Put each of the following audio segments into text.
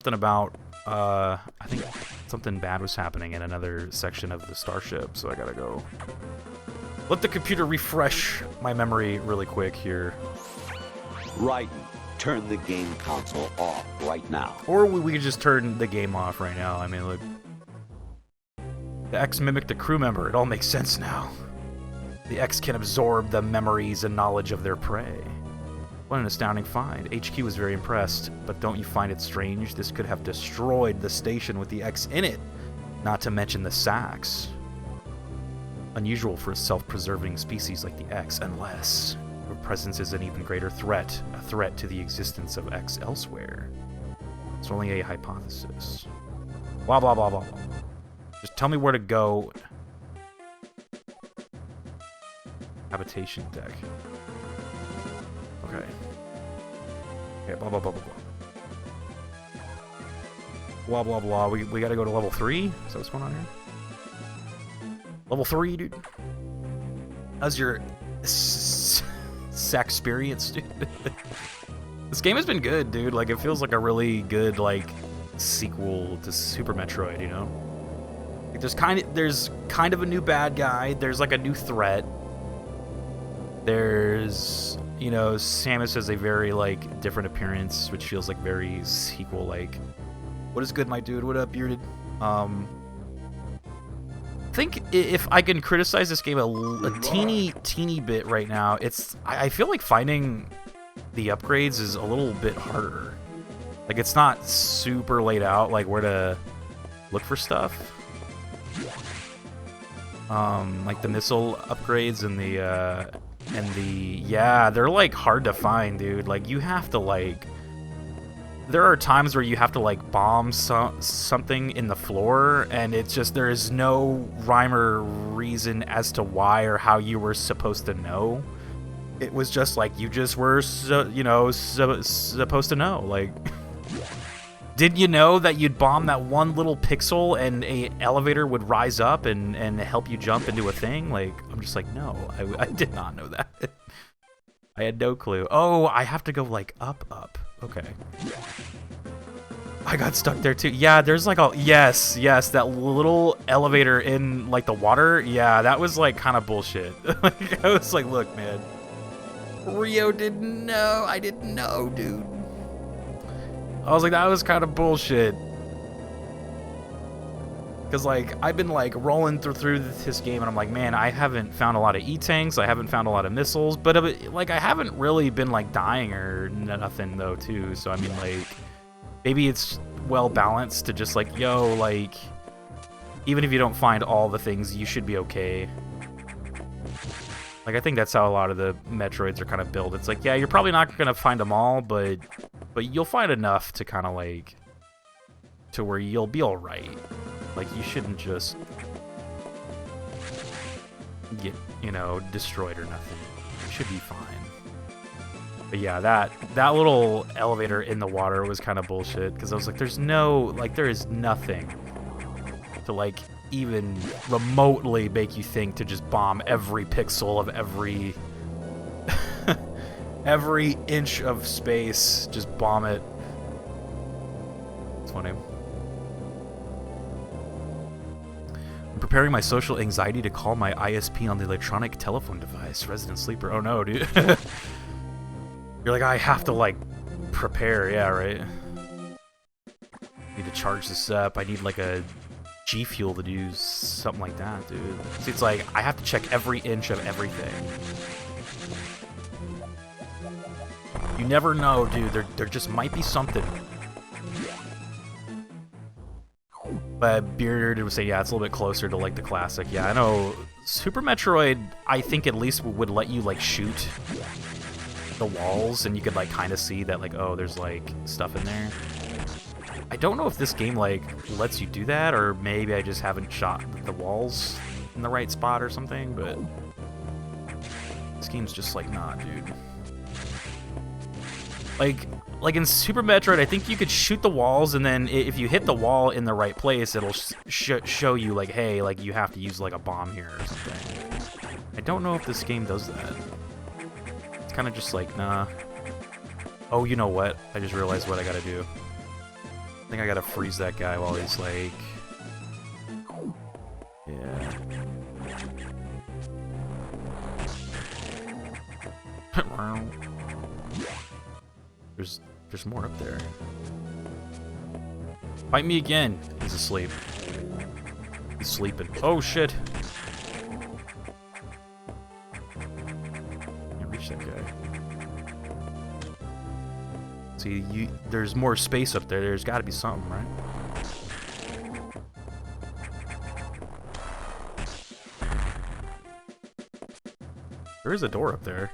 something about, I think something bad was happening in another section of the starship, so I gotta go. Let the computer refresh my memory really quick here. Raiden, turn the game console off right now. Or we could just turn the game off right now. I mean, look. The X mimicked a crew member. It all makes sense now. The X can absorb the memories and knowledge of their prey. What an astounding find. HQ was very impressed, but don't you find it strange? This could have destroyed the station with the X in it, not to mention the sacks. Unusual for a self-preserving species like the X, unless your presence is an even greater threat, a threat to the existence of X elsewhere. It's only a hypothesis. Blah, blah, blah, blah, blah. Just tell me where to go. Habitation deck. Okay. Okay, blah, blah, blah, blah, blah. Blah, blah, blah. We gotta go to level 3? Is that what's going on here? Level 3, dude. How's your sack experience, dude? This game has been good, dude. Like, it feels like a really good, like, sequel to Super Metroid, you know? Like, there's kind of a new bad guy. There's, like, a new threat. There's, you know, Samus has a very, like, different appearance, which feels like very sequel-like. What is good, my dude? What up, bearded? I think if I can criticize this game a teeny bit right now, I feel like finding the upgrades is a little bit harder. Like, it's not super laid out, like, where to look for stuff. Like the missile upgrades and yeah, they're, like, hard to find, dude. Like, you have to, like... There are times where you have to, like, bomb something in the floor, and it's just, there is no rhyme or reason as to why or how you were supposed to know. It was just, like, you just were, supposed to know. Like, did you know that you'd bomb that one little pixel and a elevator would rise up and help you jump into a thing? Like, I'm just like, no, I did not know that. I had no clue. Oh, I have to go, like, up. Okay. I got stuck there, too. Yeah, there's, like, a... Yes, that little elevator in, like, the water. Yeah, that was, like, kind of bullshit. Like, I was like, look, man. Rio didn't know. I didn't know, dude. I was like, that was kind of bullshit. Because, like, I've been, like, rolling through this game, and I'm like, man, I haven't found a lot of E-tanks, I haven't found a lot of missiles, but, like, I haven't really been, like, dying or nothing, though, too, so, I mean, like, maybe it's well-balanced to just, like, yo, like, even if you don't find all the things, you should be okay. Like, I think that's how a lot of the Metroids are kind of built. It's like, yeah, you're probably not gonna find them all, but you'll find enough to kind of, like, to where you'll be alright. Like, you shouldn't just get, you know, destroyed or nothing. You should be fine. But yeah, that little elevator in the water was kind of bullshit, because I was like, there is nothing to, like, even remotely make you think to just bomb every pixel of every every inch of space. Just bomb it. It's funny. Preparing my social anxiety to call my ISP on the electronic telephone device. Resident sleeper. Oh no, dude. You're like, I have to, like, prepare. Yeah, right. Need to charge this up. I need, like, a G Fuel to do something like that, dude. See, it's like, I have to check every inch of everything. You never know, dude. There just might be something. But Bearded would say, yeah, it's a little bit closer to, like, the classic. Yeah, I know. Super Metroid, I think at least would let you, like, shoot the walls, and you could, like, kind of see that, like, oh, there's, like, stuff in there. I don't know if this game, like, lets you do that, or maybe I just haven't shot the walls in the right spot or something, but this game's just, like, nah, dude. Like in Super Metroid, I think you could shoot the walls, and then if you hit the wall in the right place, it'll show you, like, hey, like, you have to use, like, a bomb here or something. I don't know if this game does that. It's kind of just like, nah. Oh, you know what? I just realized what I gotta do. I think I gotta freeze that guy while he's like... Yeah. There's more up there. Fight me again. He's asleep. He's sleeping. Oh shit. Can't reach that guy. See, there's more space up there. There's got to be something, right? There is a door up there.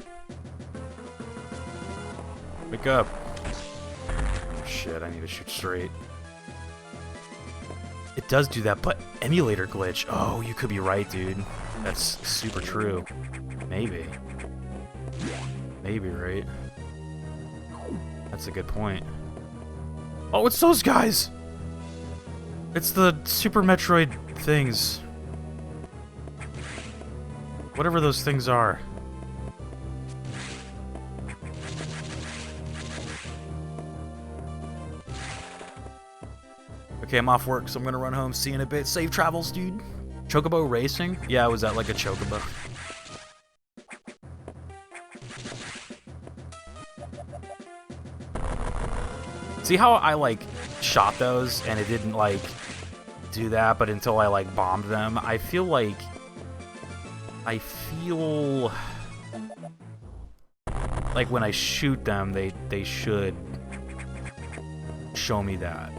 Wake up. Oh, shit, I need to shoot straight. It does do that, but emulator glitch. Oh, you could be right, dude. That's super true. Maybe. Maybe, right? That's a good point. Oh, it's those guys! It's the Super Metroid things. Whatever those things are. Okay, I'm off work, so I'm gonna run home. See you in a bit. Safe travels, dude. Chocobo racing? Yeah, was that like a chocobo? See how I, like, shot those and it didn't, like, do that, but until I, like, bombed them? I feel like... like when I shoot them, they should show me that.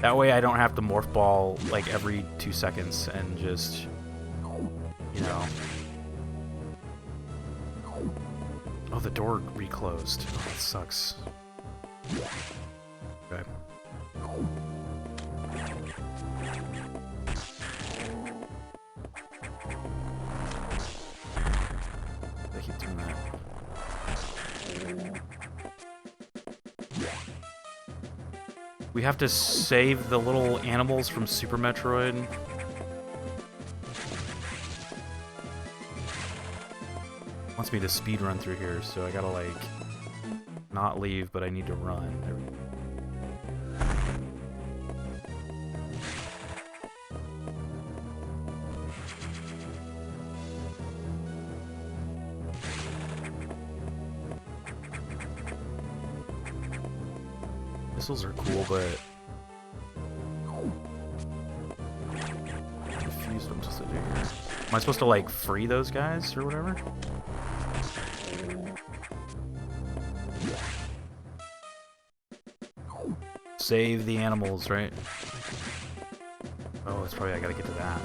That way I don't have to morph ball, like, every 2 seconds and just, you know... Oh, the door reclosed. Oh, that sucks. Okay. I keep doing that. We have to save the little animals from Super Metroid. Wants me to speed run through here, so I gotta, like, not leave, but I need to run. There we go. Missiles are cool, but I'm confused what I'm supposed to do here. Am I supposed to, like, free those guys or whatever? Save the animals, right? Oh, that's probably I gotta get to that.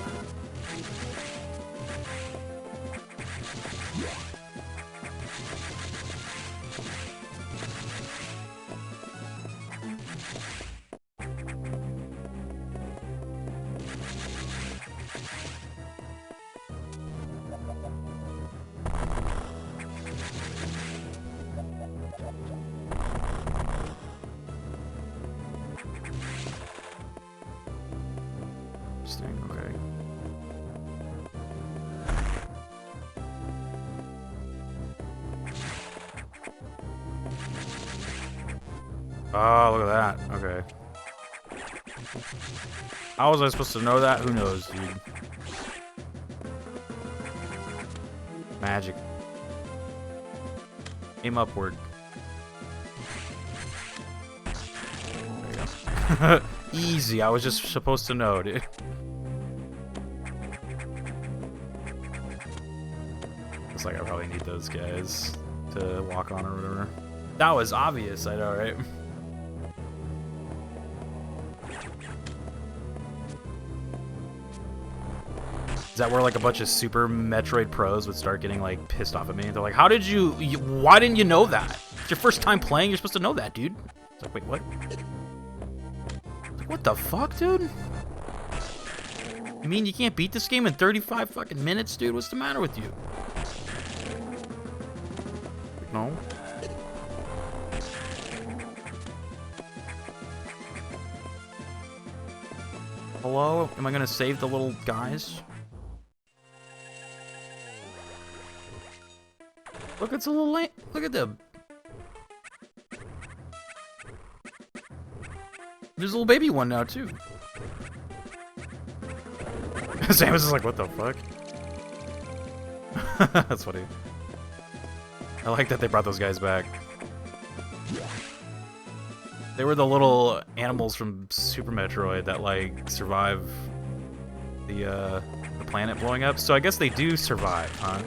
Okay. Oh, look at that. Okay. How was I supposed to know that? Who knows, dude? Magic. Aim upward. There you go. Easy. I was just supposed to know, dude. Looks like I probably need those guys to walk on or whatever. That was obvious, I know, right? Is that where, like, a bunch of Super Metroid pros would start getting, like, pissed off at me? They're like, how did why didn't you know that? It's your first time playing, you're supposed to know that, dude. It's like, wait, what? Like, what the fuck, dude? You mean you can't beat this game in 35 fucking minutes, dude? What's the matter with you? No? Hello? Am I gonna save the little guys? Look, it's a little late. Look at them. There's a little baby one now, too. Samus is like, what the fuck? That's funny. I like that they brought those guys back. They were the little animals from Super Metroid that, like, survive the planet blowing up. So I guess they do survive, huh?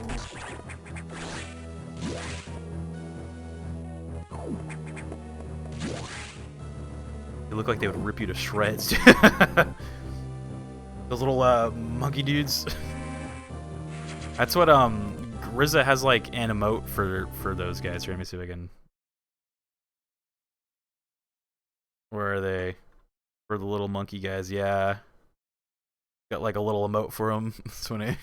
They look like they would rip you to shreds. Those little monkey dudes. That's what Rizza has like an emote for those guys. Here, let me see if I can. Where are they? For the little monkey guys, yeah. Got like a little emote for them. That's funny.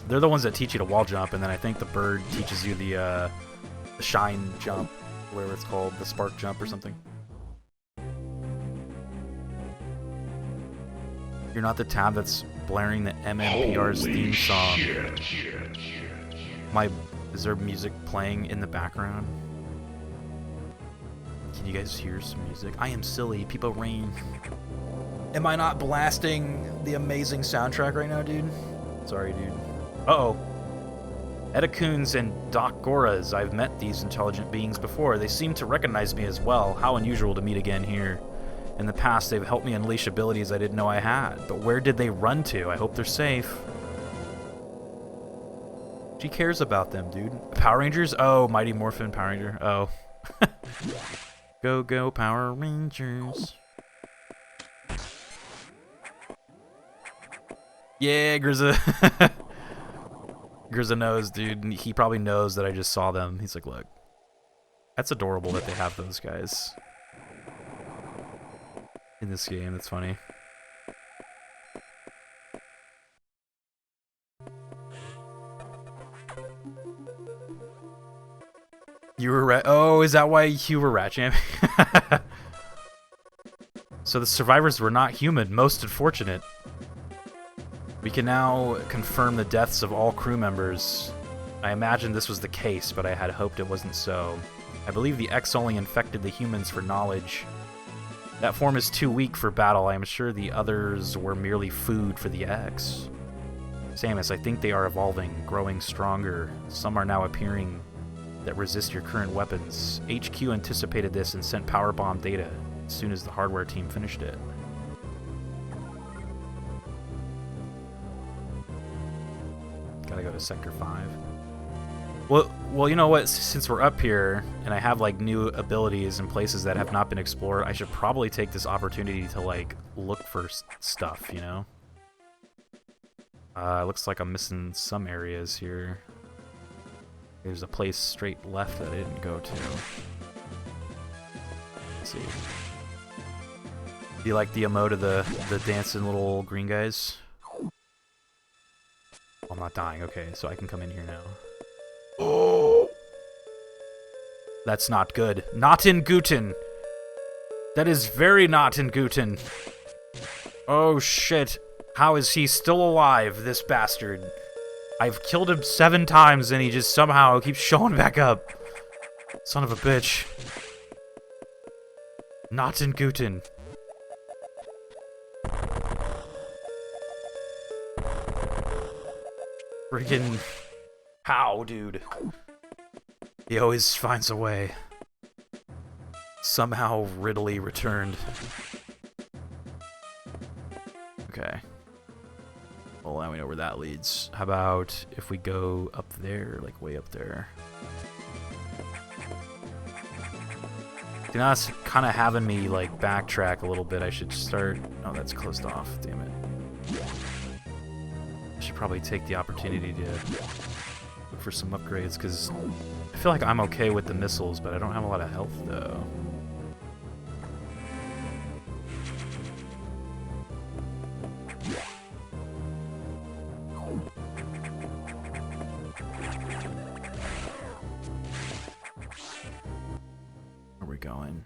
They're the ones that teach you to wall jump, and then I think the bird teaches you the shine jump, whatever it's called, the spark jump or something. You're not the tab that's blaring the MMPR's theme song. Is there music playing in the background? Can you guys hear some music? I am silly, Peepo Rain. Am I not blasting the amazing soundtrack right now, dude? Sorry, dude. Uh-oh. Edacoons and Doc Goras. I've met these intelligent beings before. They seem to recognize me as well. How unusual to meet again here. In the past, they've helped me unleash abilities I didn't know I had. But where did they run to? I hope they're safe. She cares about them, dude. Power Rangers? Oh, Mighty Morphin Power Ranger. Oh. Go, go, Power Rangers. Yeah, Grizza. Grizza knows, dude. He probably knows that I just saw them. He's like, look. That's adorable that they have those guys in this game. That's funny. You were rat. Oh, is that why you were rat champ? So the survivors were not human. Most unfortunate. We can now confirm the deaths of all crew members. I imagined this was the case, but I had hoped it wasn't so. I believe the X only infected the humans for knowledge. That form is too weak for battle. I am sure the others were merely food for the X. Samus, I think they are evolving, growing stronger. Some are now appearing that resist your current weapons. HQ anticipated this and sent power bomb data as soon as the hardware team finished it. Gotta go to Sector 5. Well, you know what? Since we're up here and I have like new abilities and places that have not been explored, I should probably take this opportunity to like look for stuff, you know? Looks like I'm missing some areas here. There's a place straight left that I didn't go to. Let's see. Do you like the emote of the dancing little green guys? I'm not dying. Okay, so I can come in here now. Oh! That's not good. Not in Guten. That is very not in Guten. Oh shit. How is he still alive, this bastard? I've killed him 7 times and he just somehow keeps showing back up. Son of a bitch. Not in Guten. Freaking... How, dude? He always finds a way. Somehow Ridley returned. Okay. Well, now we know where that leads. How about if we go up there, like way up there? See, now it's kind of having me like backtrack a little bit. I should start... Oh, that's closed off. Damn it. I should probably take the opportunity to look for some upgrades, because I feel like I'm okay with the missiles, but I don't have a lot of health, though. Where are we going?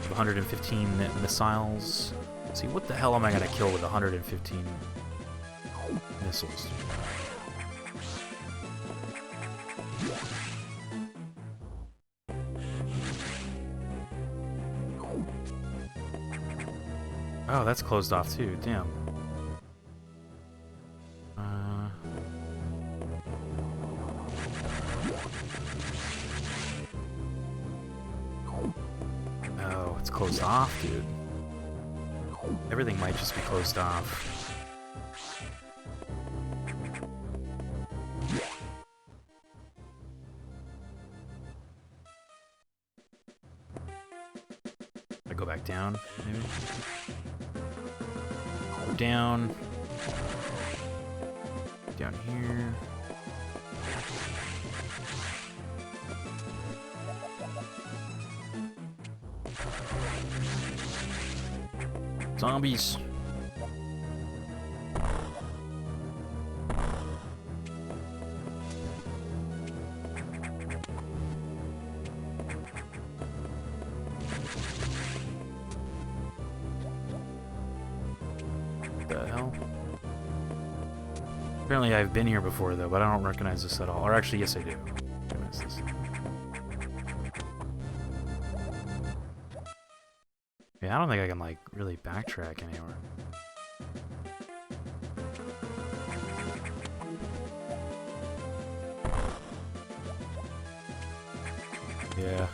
115 missiles. Let's see, what the hell am I gonna kill with 115 missiles. Oh, that's closed off too. Damn. Oh, it's closed off, dude. Everything might just be closed off. I go back down, maybe? Go down. Down here. Zombies. What the hell? Apparently I've been here before though, but I don't recognize this at all. Or actually, yes I do. Recognize this. Yeah, I don't think I can, like, really backtrack anywhere. Yeah.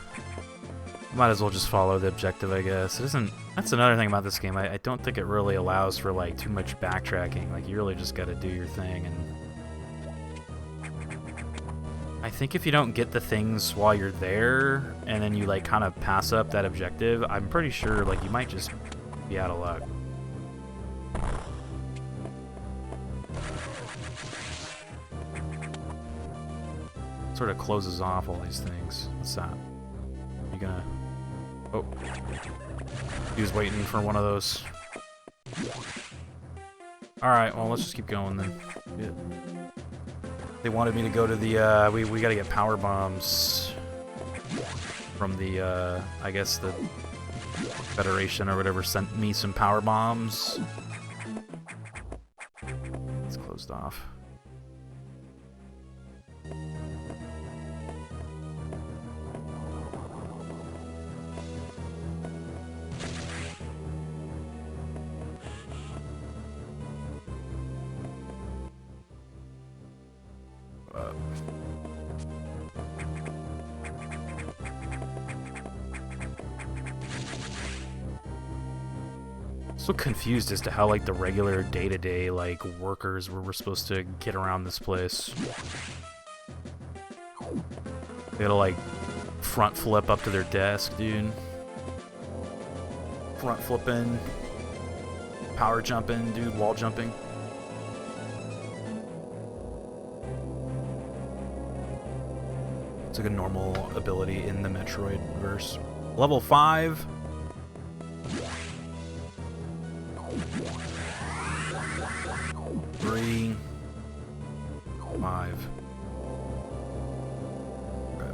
Might as well just follow the objective, I guess. It isn't... That's another thing about this game. I don't think it really allows for, like, too much backtracking. Like, you really just gotta do your thing, and... I think if you don't get the things while you're there, and then you, like, kind of pass up that objective, I'm pretty sure, like, you might just be out of luck. Sort of closes off all these things. What's that? You gonna... Oh. He was waiting for one of those. Alright, well, let's just keep going then. Yeah. They wanted me to go to the, we gotta get power bombs from the, I guess the Federation or whatever sent me some power bombs. It's closed off. So confused as to how, like, the regular day-to-day, like, workers were supposed to get around this place. They gotta, like, front flip up to their desk, dude. Front flipping, power jumping, dude, wall jumping. It's like a normal ability in the Metroid verse. Level 5. Three, 5. Okay.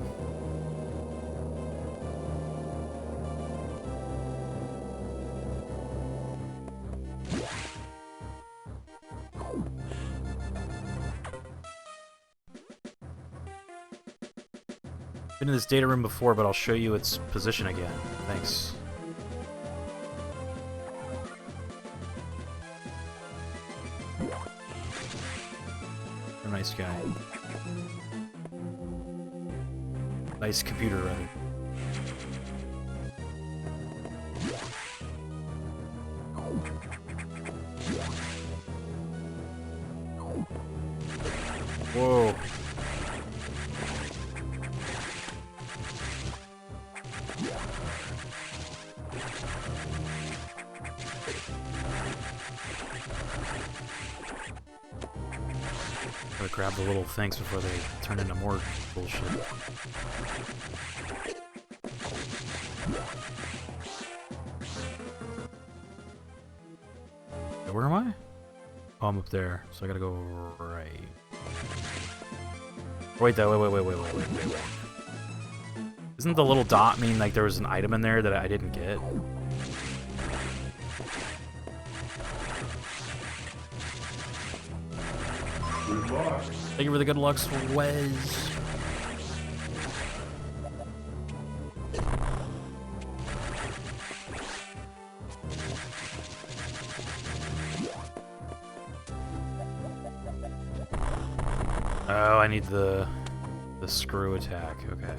Been in this data room before, but I'll show you its position again. Thanks. Nice guy. Nice computer, rather. Whoa. Gotta grab the little things before they turn into more bullshit. Where am I? Oh, I'm up there, so I gotta go right. Wait, though, wait. Doesn't the little dot mean, like, there was an item in there that I didn't get? Thank you for the good lucks, Wes. Oh, I need the screw attack. Okay.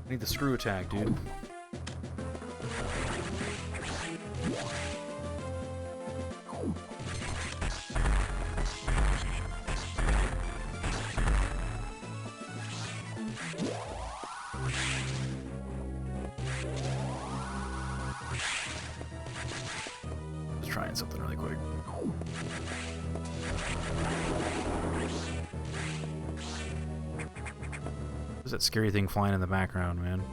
I need the screw attack, dude. Just trying something really quick. What's that scary thing flying in the background, man?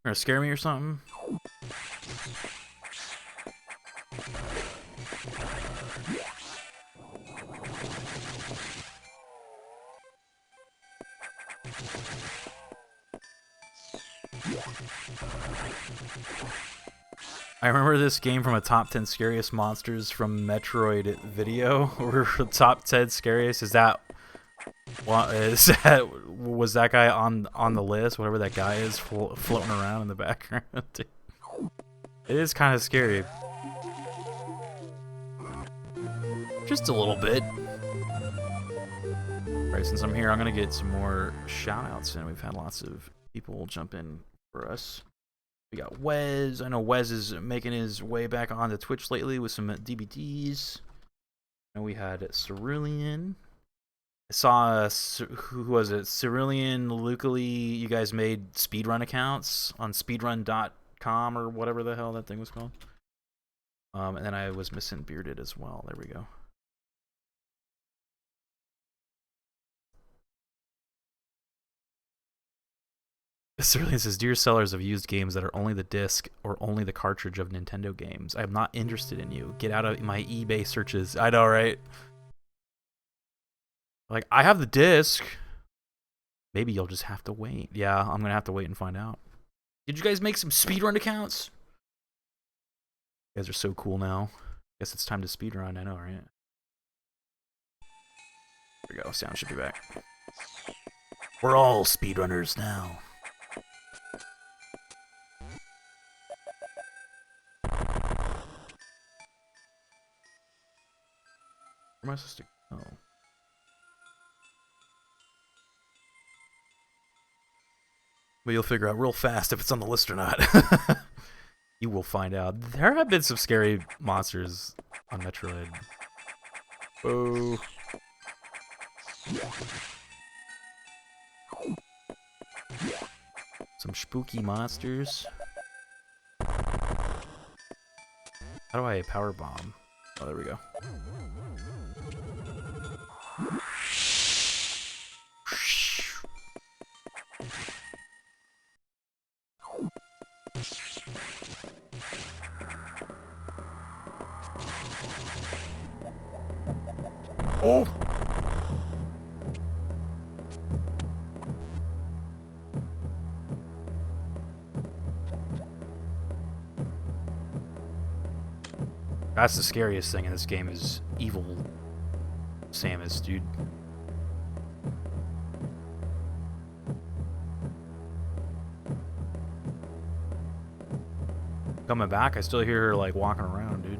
Or scare me or something? I remember this game from a top 10 scariest monsters from Metroid video. Or top 10 scariest. Is that what is that? Was that guy on the list? Whatever that guy is floating around in the background. It is kind of scary. Just a little bit. Alright, since I'm here, I'm gonna get some more shout outs, and we've had lots of people jump in for us. We got Wes. I know Wes is making his way back onto Twitch lately with some DBDs. And we had Cerulean. I saw, who was it? Cerulean, Lucally. You guys made speedrun accounts on speedrun.com or whatever the hell that thing was called. And then I was missing Bearded as well. There we go. Cerulean says, "Dear sellers of used games that are only the disc or only the cartridge of Nintendo games, I am not interested in you. Get out of my eBay searches." I know, right? Like, I have the disc. Maybe you'll just have to wait. Yeah, I'm gonna have to wait and find out. Did you guys make some speedrun accounts? You guys are so cool now. Guess it's time to speedrun. I know, right? There we go. Sound should be back. We're all speedrunners now. Where am I supposed to go? But you'll figure out real fast if it's on the list or not. You will find out. There have been some scary monsters on Metroid. Oh. Some spooky monsters. How do I power bomb? Oh, there we go. Oh! That's the scariest thing in this game is evil Samus, dude. Coming back, I still hear her like walking around, dude.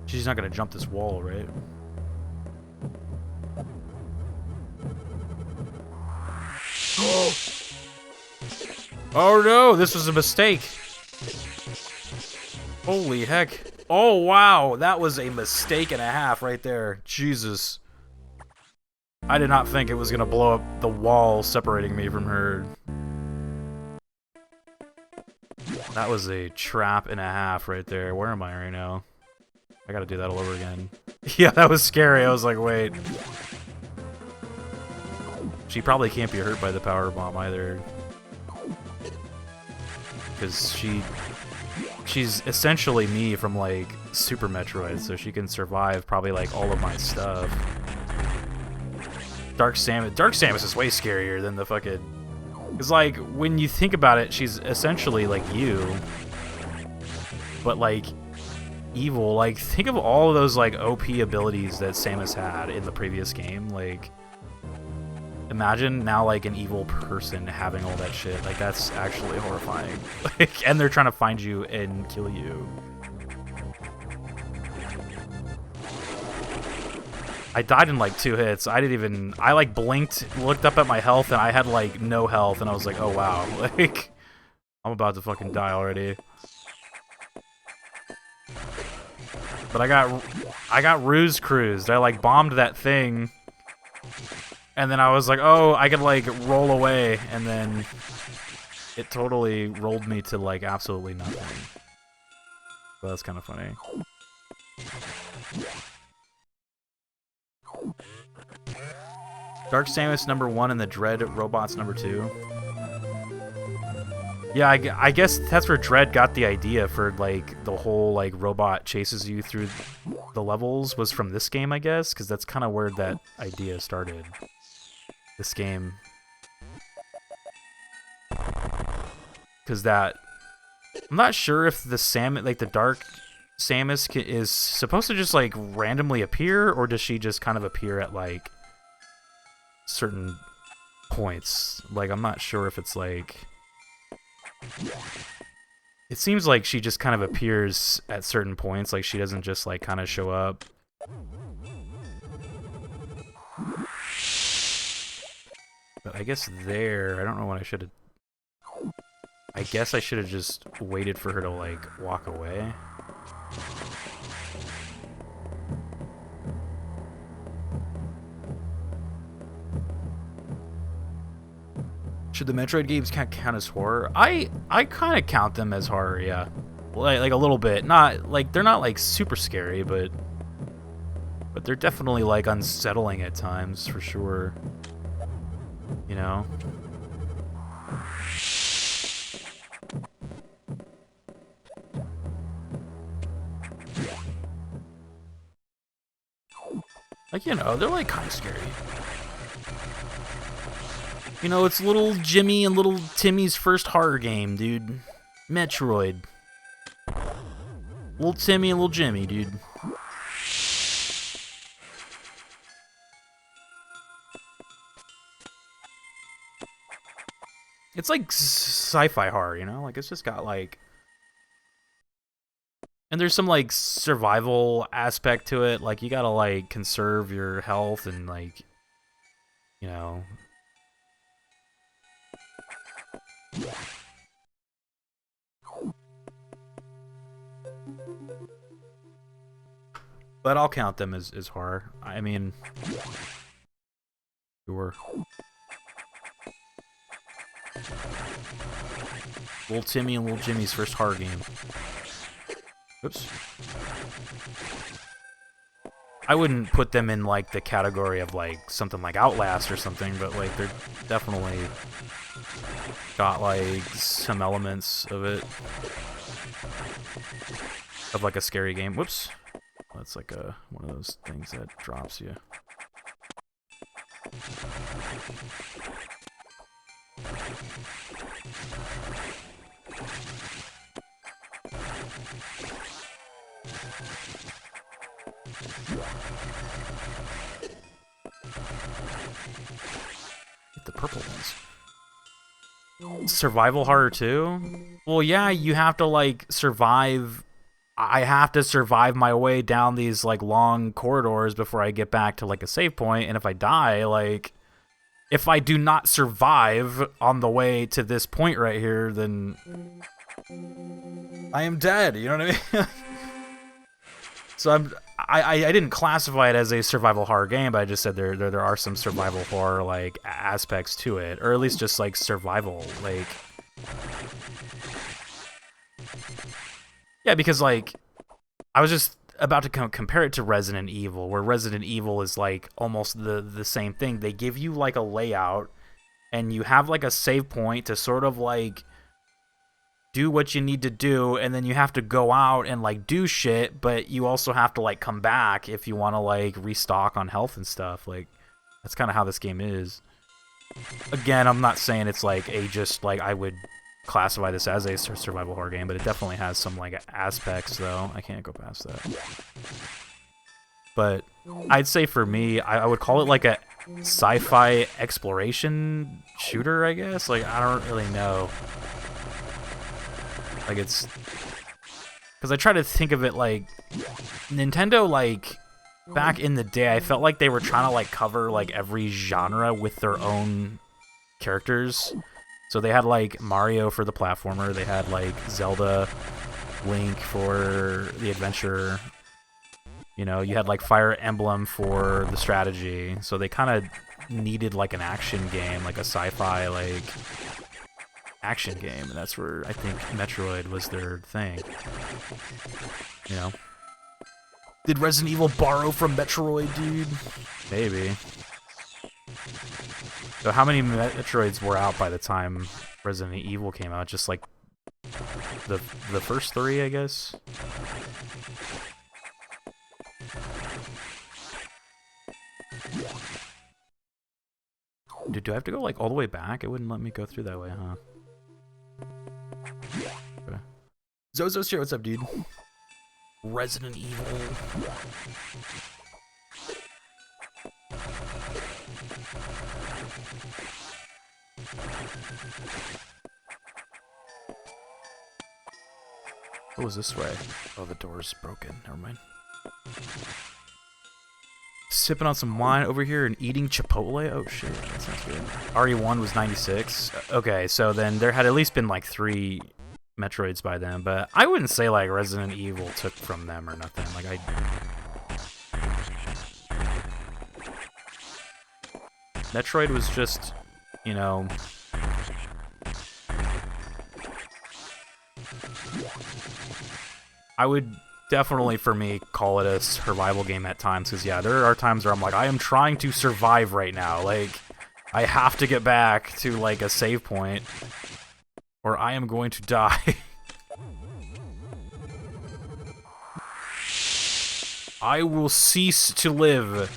She's not gonna jump this wall, right? Oh! Oh no, this was a mistake. Holy heck. Oh wow, that was a mistake and a half right there. Jesus. I did not think it was gonna blow up the wall separating me from her. That was a trap and a half right there. Where am I right now? I gotta do that all over again. Yeah, that was scary. I was like, wait. She probably can't be hurt by the power bomb either. Because she's essentially me from, like, Super Metroid, so she can survive probably, like, all of my stuff. Dark Samus is way scarier than the fucking... Because, like, when you think about it, she's essentially, like, you. But, like, evil. Like, think of all of those, like, OP abilities that Samus had in the previous game. Like, imagine now, like, an evil person having all that shit. Like, that's actually horrifying. Like, and they're trying to find you and kill you. I died in like 2 hits. I like blinked, looked up at my health, and I had like no health, and I was like, oh wow, like, I'm about to fucking die already. But I got ruse cruised. I like bombed that thing, and then I was like, oh, I could like roll away, and then it totally rolled me to like absolutely nothing. So that's kind of funny. Dark Samus #1 and the Dread Robots #2. Yeah, I guess that's where Dread got the idea for, like, the whole, like, robot chases you through the levels was from this game, I guess, because that's kind of where that idea started. This game. Because that... I'm not sure if the Dark Samus is supposed to just, like, randomly appear, or does she just kind of appear at, like, certain points? Like, I'm not sure if it's, like... It seems like she just kind of appears at certain points, like she doesn't just, like, kind of show up. But I guess there, I don't know what I should have... I guess I should have just waited for her to, like, walk away. Should the Metroid games count as horror? I kind of count them as horror, yeah. Like a little bit. Not like they're not like super scary, but they're definitely like unsettling at times for sure. You know. Like, you know, they're like kind of scary. You know, it's little Jimmy and little Timmy's first horror game, dude. Metroid. Little Timmy and little Jimmy, dude. It's like sci-fi horror, you know? Like, it's just got, like... And there's some, like, survival aspect to it. Like, you gotta, like, conserve your health and, like... You know... But I'll count them as horror. I mean... Sure. Little Timmy and Little Jimmy's first horror game. Oops. I wouldn't put them in, like, the category of, like, something like Outlast or something, but, like, they're definitely got, like, some elements of it. Of, like, a scary game. Whoops. That's like one of those things that drops you. Get the purple ones. Survival horror too? Well, yeah, you have to, like, survive. I have to survive my way down these, like, long corridors before I get back to, like, a save point, and if I die, like, if I do not survive on the way to this point right here, then I am dead, you know what I mean? So I didn't classify it as a survival horror game, but I just said there are some survival horror, like, aspects to it, or at least just, like, survival, like... Yeah, because like I was just about to compare it to Resident Evil, where Resident Evil is like almost the same thing. They give you like a layout, and you have like a save point to sort of like do what you need to do, and then you have to go out and like do shit, but you also have to like come back if you want to like restock on health and stuff. Like that's kind of how this game is. Again, I'm not saying it's like a just like I would classify this as a survival horror game, but it definitely has some like aspects though. I can't go past that. But I'd say for me, I would call it like a sci-fi exploration shooter, I guess. Like I don't really know. Like it's because I try to think of it like Nintendo, like back in the day, I felt like they were trying to like cover like every genre with their own characters. So they had like Mario for the platformer, they had like Zelda, Link for the adventure. You know, you had like Fire Emblem for the strategy. So they kind of needed like an action game, like a sci-fi like action game, and that's where I think Metroid was their thing. You know, did Resident Evil borrow from Metroid, dude? Maybe. So how many Metroids were out by the time Resident Evil came out? Just like the first three, I guess. Dude, do I have to go like all the way back? It wouldn't let me go through that way, huh? Okay. Zozo's here, what's up, dude? Resident Evil. What was this way? Oh, the door's broken. Never mind. Sipping on some wine over here and eating Chipotle? Oh shit, that sounds good. RE1 was 96. Okay, so then there had at least been like 3 Metroids by then, but I wouldn't say like Resident Evil took from them or nothing. Like Metroid was just, you know, I would definitely, for me, call it a survival game at times, because yeah, there are times where I'm like, I am trying to survive right now. Like, I have to get back to like a save point, or I am going to die. I will cease to live.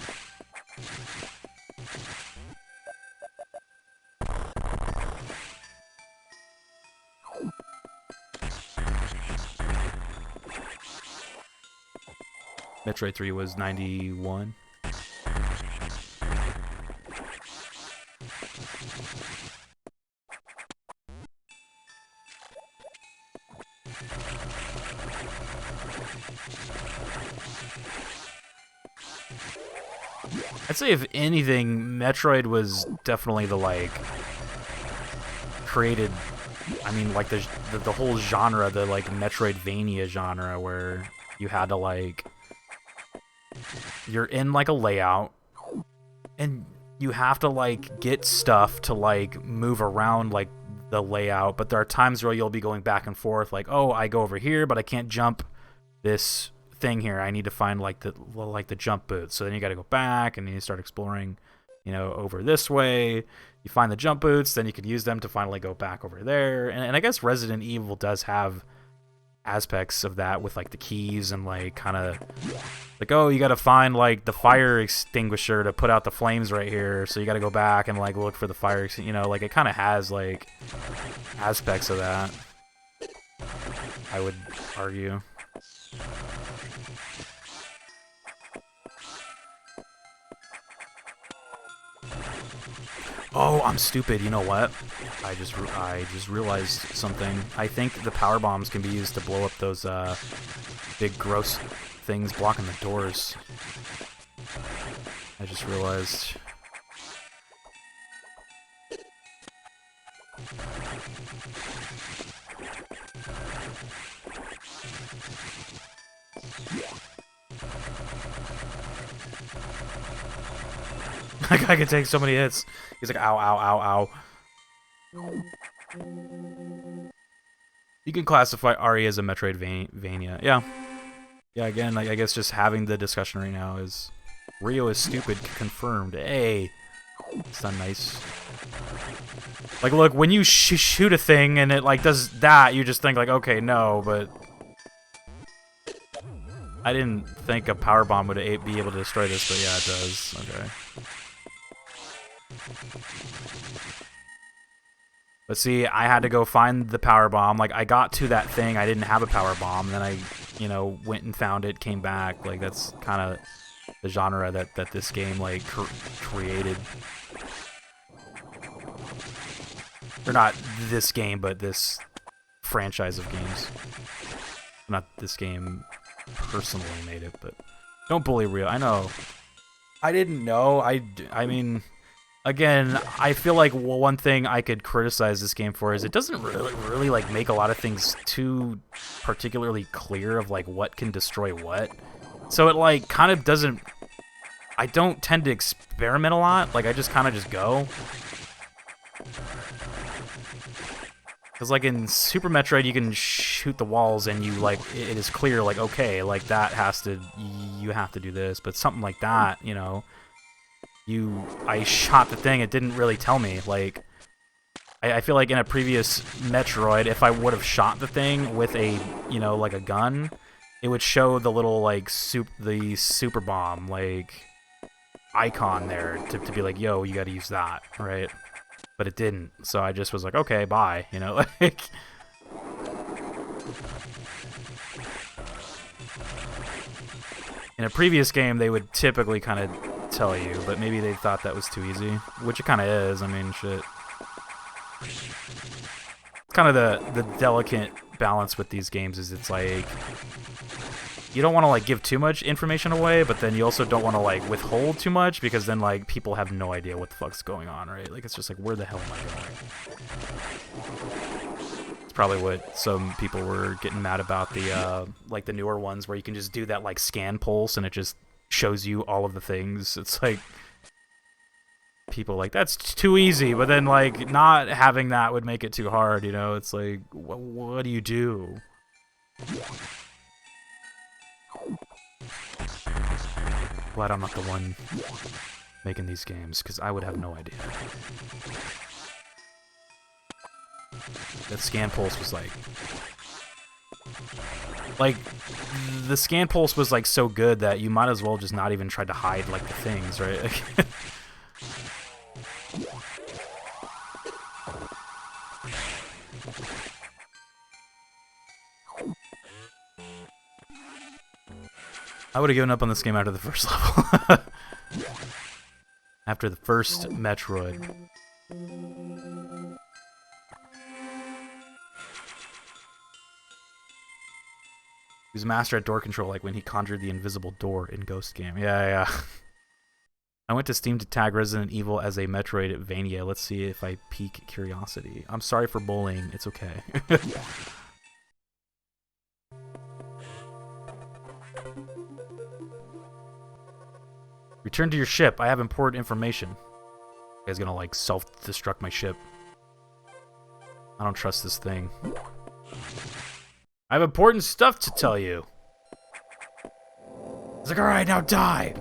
Metroid 3 was 91. I'd say if anything, Metroid was definitely the like created, I mean, like the whole genre, the like Metroidvania genre, where you had to like, you're in like a layout and you have to like get stuff to like move around like the layout, but there are times where you'll be going back and forth, like, oh, I go over here but I can't jump this thing here, I need to find like the jump boots. So then you got to go back and then you start exploring, you know, over this way. You find the jump boots, then you could use them to finally go back over there. And I guess Resident Evil does have aspects of that with like the keys and like kind of like, oh, you got to find like the fire extinguisher to put out the flames right here, so you got to go back and like look for the fire, you know, like it kind of has like aspects of that, I would argue. Oh, I'm stupid. You know what? I just realized something. I think the power bombs can be used to blow up those big gross things blocking the doors. I just realized. That guy can take so many hits. He's like, ow, ow, ow, ow. You can classify RE as a Metroidvania. Yeah. Yeah, again, like, I guess just having the discussion right now is... Rio is stupid, confirmed. Hey! It's not nice. Like, look, when you shoot a thing and it, like, does that, you just think, like, okay, no, but... I didn't think a power bomb would be able to destroy this, but yeah, it does. Okay. But see, I had to go find the power bomb. Like, I got to that thing, I didn't have a power bomb, and then I, you know, went and found it, came back. Like, that's kind of the genre that this game, like, created. Or not this game, but this franchise of games. Not this game personally made it, but don't bully Rio. I know. I didn't know. I mean, again, I feel like one thing I could criticize this game for is it doesn't really like make a lot of things too particularly clear of like what can destroy what. So it like kind of doesn't. I don't tend to experiment a lot. Like I just kind of just go. Because, like, in Super Metroid, you can shoot the walls and you, like, it is clear, like, okay, like, that has to, you have to do this. But something like that, you know, I shot the thing, it didn't really tell me. Like, I feel like in a previous Metroid, if I would have shot the thing with a, you know, like a gun, it would show the little, like, the super bomb, like, icon there to be like, yo, you gotta use that, right? But it didn't, so I just was like, okay, bye, you know, like... In a previous game, they would typically kind of tell you, but maybe they thought that was too easy, which it kind of is, I mean, shit. It's kind of the delicate balance with these games is it's like... You don't want to, like, give too much information away, but then you also don't want to, like, withhold too much, because then, like, people have no idea what the fuck's going on, right? Like, it's just like, where the hell am I going? It's probably what some people were getting mad about the, like, the newer ones, where you can just do that, like, scan pulse, and it just shows you all of the things. It's like... People are like, that's too easy, but then, like, not having that would make it too hard, you know? It's like, what do you do? Glad I'm not the one making these games, because I would have no idea. That scan pulse was like... Like, the scan pulse was, like, so good that you might as well just not even try to hide, like, the things, right? I would have given up on this game after the first level. After the first Metroid. He was master at door control, like when he conjured the invisible door in Ghost Game. Yeah. I went to Steam to tag Resident Evil as a Metroidvania. Let's see if I pique curiosity. I'm sorry for bullying. It's okay. Return to your ship. I have important information. You guys gonna, like, self-destruct my ship. I don't trust this thing. I have important stuff to tell you. It's like, alright, now die!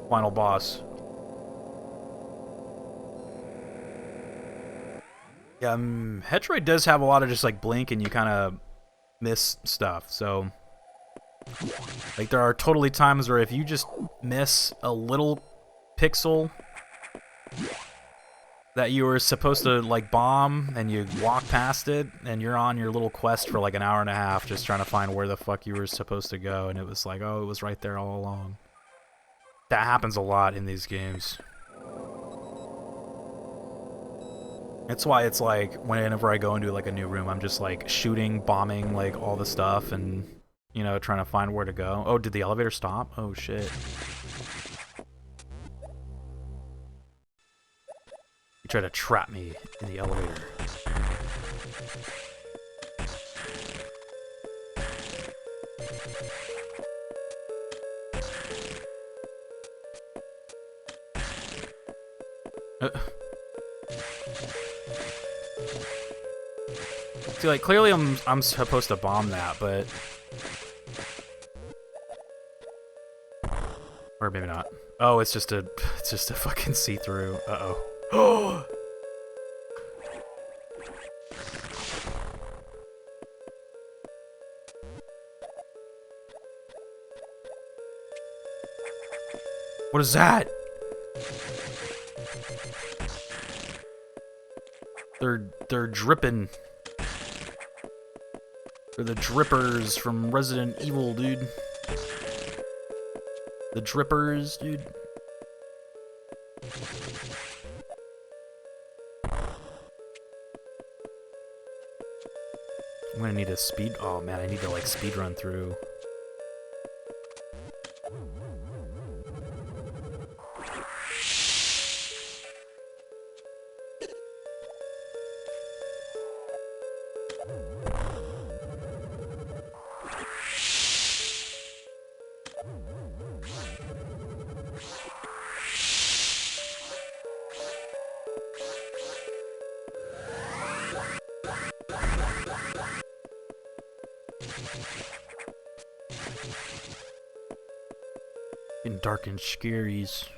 Final boss. Yeah, Metroid does have a lot of just, like, blink and you kind of miss stuff, so... Like, there are totally times where if you just miss a little pixel that you were supposed to, like, bomb, and you walk past it, and you're on your little quest for, like, an hour and a half just trying to find where the fuck you were supposed to go, and it was like, oh, it was right there all along. That happens a lot in these games. That's why it's like, whenever I go into, like, a new room, I'm just, like, shooting, bombing, like, all the stuff, and... You know, trying to find where to go. Oh, did the elevator stop? Oh, shit. You tried to trap me in the elevator. See, like, clearly I'm supposed to bomb that, but... Or maybe not. Oh, it's just a fucking see-through. Uh-oh. Oh! What is that? They're dripping. They're the drippers from Resident Evil, dude. The drippers, dude. I'm gonna need a speed. Oh man, I need to like speed run through. In dark and scaries.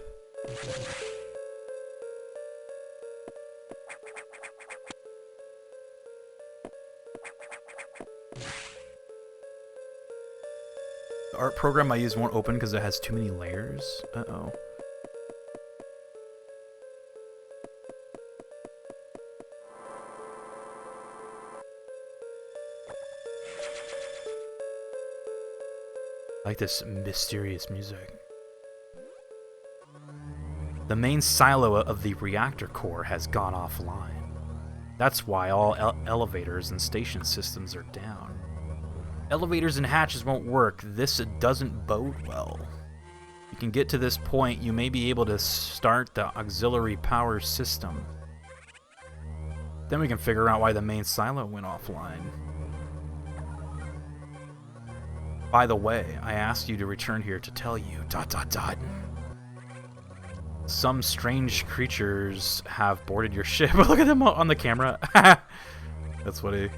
The art program I use won't open because it has too many layers. Uh-oh. I like this mysterious music. The main silo of the reactor core has gone offline. That's why all elevators and station systems are down. Elevators and hatches won't work. This doesn't bode well. If you can get to this point, you may be able to start the auxiliary power system. Then we can figure out why the main silo went offline. By the way, I asked you to return here to tell you... ... Some strange creatures have boarded your ship. Look at them on the camera. That's funny.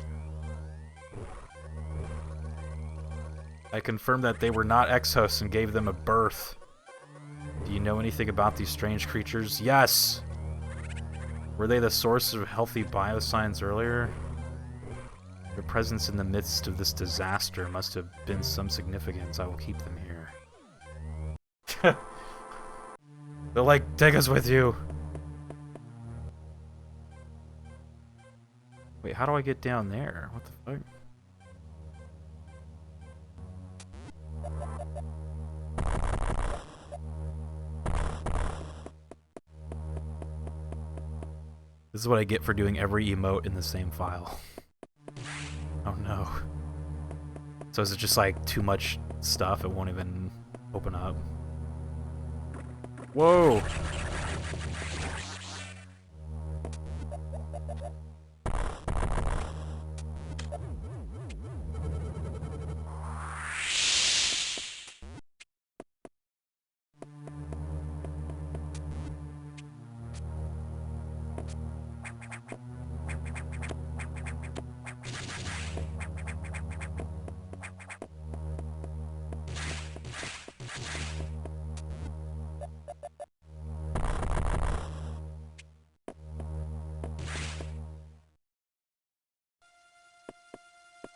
I confirmed that they were not ex-hosts and gave them a birth. Do you know anything about these strange creatures? Yes! Were they the source of healthy bioscience earlier? Their presence in the midst of this disaster must have been some significance. I will keep them here. They're like, take us with you. Wait, how do I get down there? What the fuck? This is what I get for doing every emote in the same file. Oh no. So is it just like too much stuff? It won't even open up. Whoa!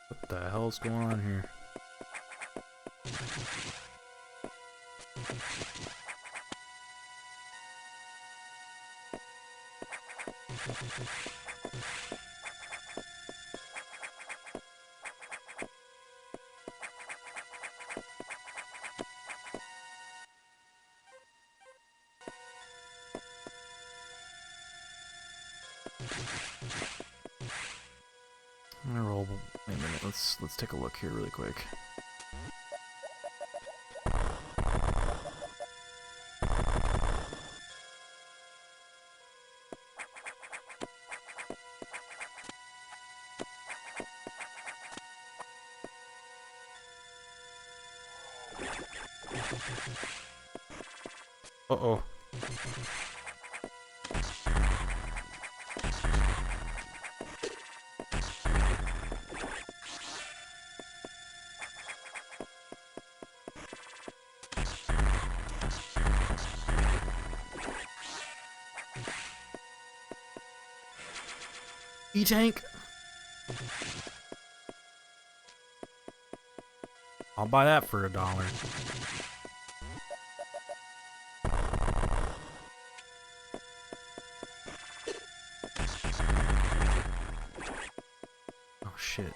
What the hell's going on here? I'm gonna roll. Wait a minute. Let's take a look here really quick. Uh-oh. E-tank. I'll buy that for $1. Oh shit.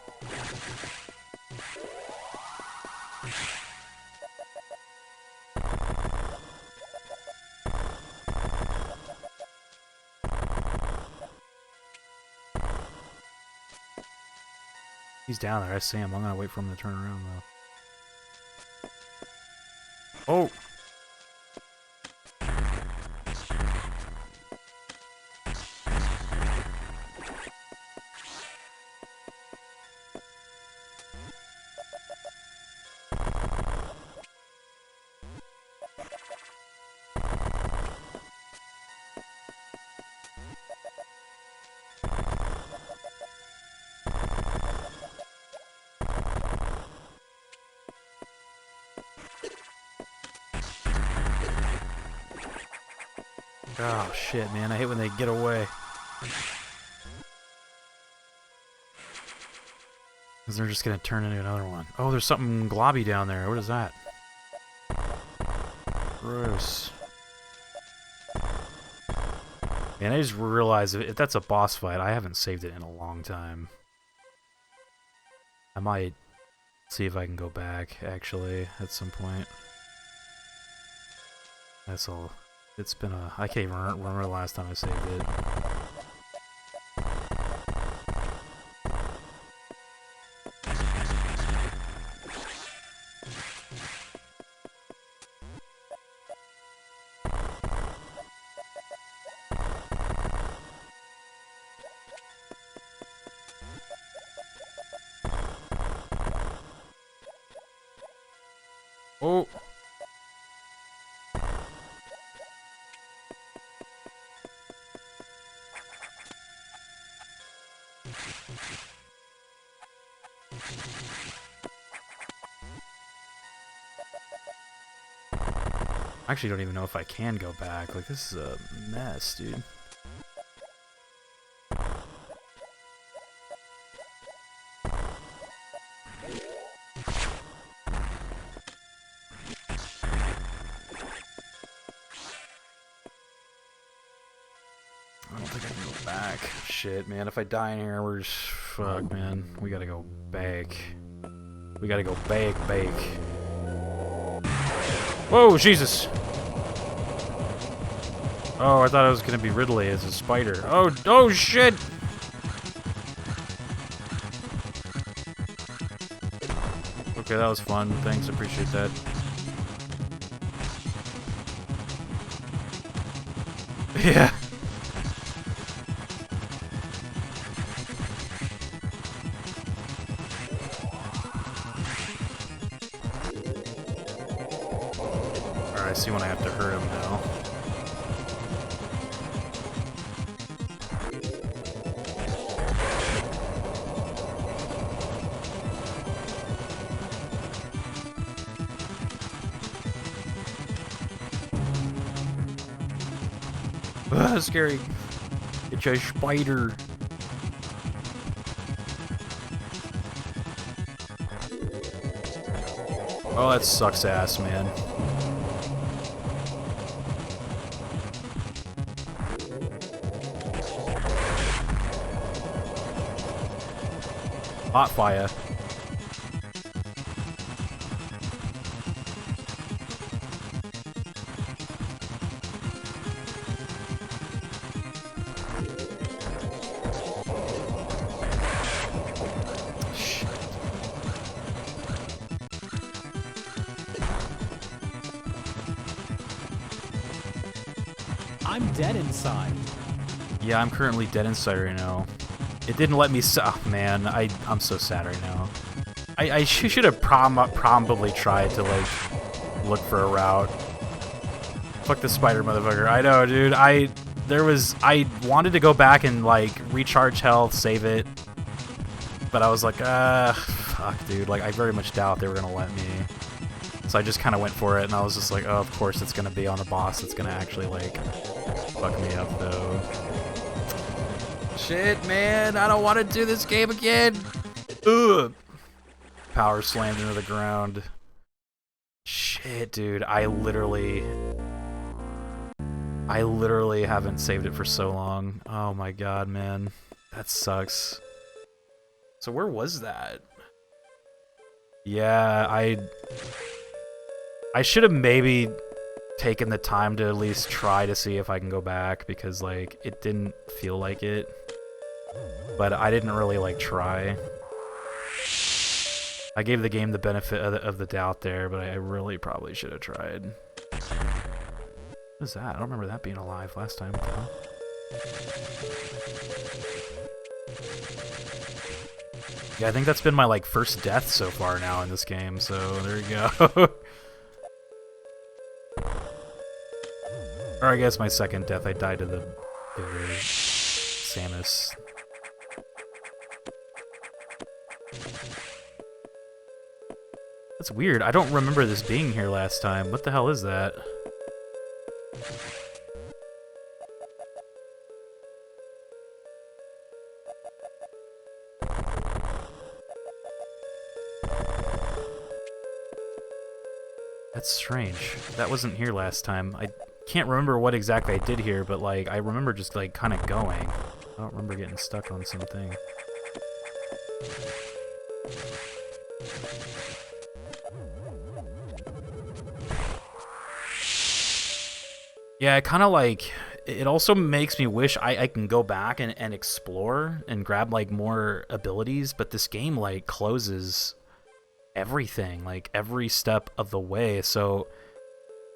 He's down there, I see him. I'm gonna wait for him to turn around though. Oh! Oh shit, man, I hate when they get away. Because they're just gonna turn into another one. Oh, there's something globby down there. What is that? Gross. Man, I just realized if that's a boss fight, I haven't saved it in a long time. I might see if I can go back, actually, at some point. That's all. It's been a... I can't even remember the last time I saved it. Oh! I actually don't even know if I can go back. Like, this is a mess, dude. I don't think I can go back. Shit, man. If I die in here, we're just... Fuck, man. We gotta go back. We gotta go back. Whoa, Jesus! Oh, I thought it was gonna be Ridley as a spider. Oh, shit! Okay, that was fun. Thanks, appreciate that. Yeah. Alright, I see when I have to hurt him now. Ah, scary. It's a spider. Oh, that sucks ass, man. Hot fire. I'm dead inside. Yeah, I'm currently dead inside right now. It didn't let me. Oh man, I'm so sad right now. I should have probably tried to like look for a route. Fuck the spider motherfucker. I know, dude. I wanted to go back and like recharge health, save it, but I was like, fuck, dude. Like I very much doubt they were gonna let me. So I just kind of went for it, and I was just like, oh, of course it's gonna be on a boss that's gonna actually like fuck me up though. shit, man. I don't want to do this game again. Ugh. Power slammed into the ground. Shit, dude. I literally haven't saved it for so long. Oh my god, man. That sucks. So where was that? Yeah, I should have maybe taken the time to at least try to see if I can go back, because like it didn't feel like it. But I didn't really like try. I gave the game the benefit of the doubt there, but I really probably should have tried. What is that? I don't remember that being alive last time. What the hell? Yeah, I think that's been my like first death so far now in this game, so there you go. Or I guess my second death, I died to the Samus. That's weird. I don't remember this being here last time. What the hell is that? That's strange. That wasn't here last time. I can't remember what exactly I did here, but like I remember just like kind of going. I don't remember getting stuck on something. Yeah, it kind of like, it also makes me wish I can go back and explore and grab like more abilities, but this game like closes everything, like every step of the way. So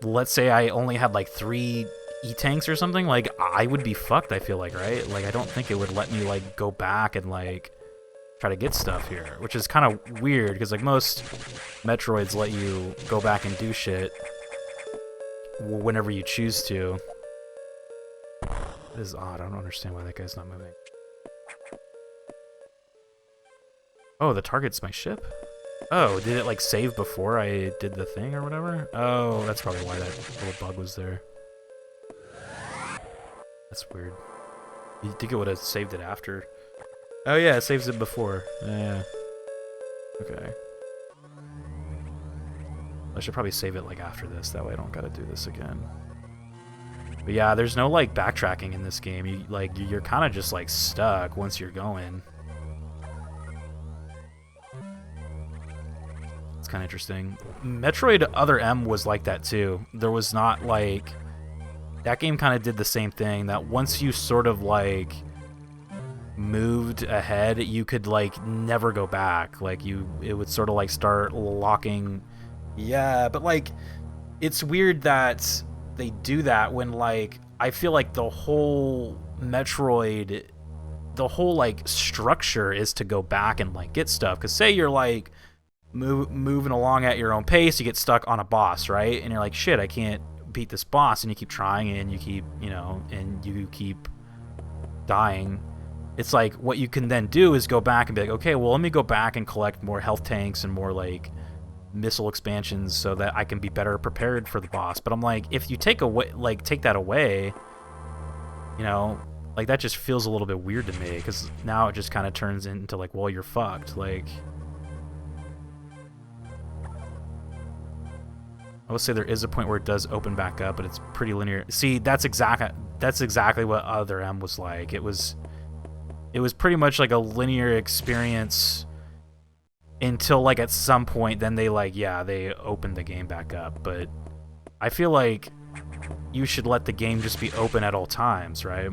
let's say I only had like 3 E-tanks or something, like I would be fucked, I feel like, right? Like I don't think it would let me like go back and like try to get stuff here, which is kind of weird because like most Metroids let you go back and do shit whenever you choose to. This is odd. I don't understand why that guy's not moving. Oh, the target's my ship? Oh, did it like save before I did the thing or whatever? Oh, that's probably why that little bug was there. That's weird. You think it would have saved it after? Oh yeah, it saves it before. Yeah. Okay. I should probably save it like after this, that way I don't gotta do this again. But yeah, there's no like backtracking in this game. You're kind of just like stuck once you're going. It's kind of interesting. Metroid Other M was like that too. There was not like, that game kind of did the same thing, that once you sort of like moved ahead, you could like never go back. Like it would sort of like start locking. Yeah, but like it's weird that they do that when like I feel like the whole Metroid, the whole like structure is to go back and like get stuff. Because say you're like moving along at your own pace, you get stuck on a boss, right? And you're like, shit, I can't beat this boss, and you keep trying and you keep, you know, and you keep dying. It's like what you can then do is go back and be like, okay, well, let me go back and collect more health tanks and more like missile expansions so that I can be better prepared for the boss. But I'm like, if you take that away, you know, like that just feels a little bit weird to me, because now it just kind of turns into like, well, you're fucked. Like, I would say there is a point where it does open back up, but it's pretty linear. See, that's exactly what Other M was like. It was pretty much like a linear experience until like at some point then they like, yeah, they opened the game back up. But I feel like you should let the game just be open at all times, right?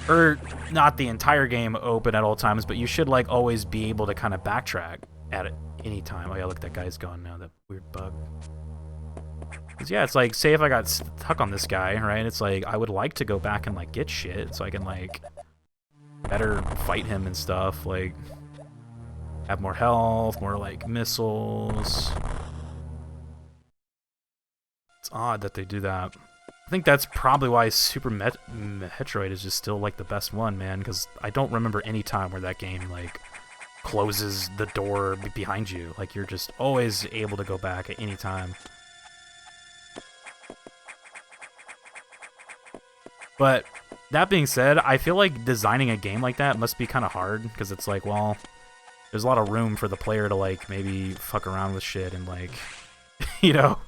Or not the entire game open at all times, but you should like always be able to kind of backtrack at any time. Oh yeah, look, that guy's gone now, that weird bug. 'Cause yeah, it's like, say if I got stuck on this guy, right? It's like, I would like to go back and like get shit so I can like better fight him and stuff, like have more health, more like missiles. It's odd that they do that. I think that's probably why Super Metroid is just still like the best one, man, because I don't remember any time where that game like closes the door behind you. Like, you're just always able to go back at any time. But That being said, I feel like designing a game like that must be kind of hard, because it's like, well, there's a lot of room for the player to, like, maybe fuck around with shit and, like, you know?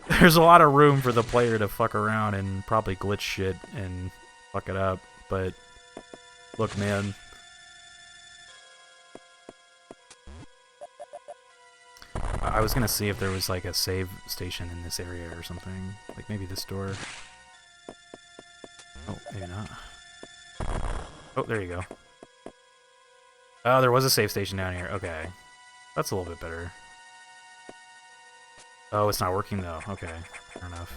There's a lot of room for the player to fuck around and probably glitch shit and fuck it up, but look, man. I was gonna see if there was, like, a save station in this area or something. Like, maybe this door. Oh, maybe not. Oh, there you go. Oh, there was a save station down here. Okay. That's a little bit better. Oh, it's not working, though. Okay. Fair enough.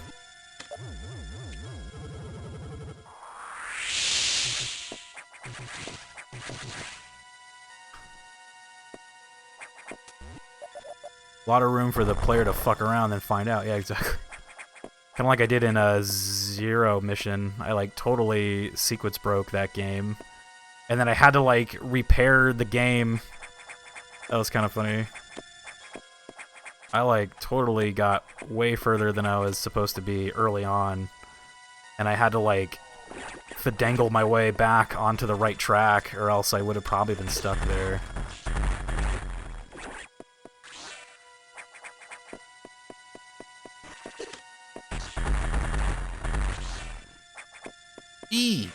A lot of room for the player to fuck around and find out. Yeah, exactly. Kind of like I did in a Zero mission. I, like, totally sequence broke that game. And then I had to, like, repair the game. That was kind of funny. I, like, totally got way further than I was supposed to be early on. And I had to, like, finagle my way back onto the right track, or else I would have probably been stuck there. E.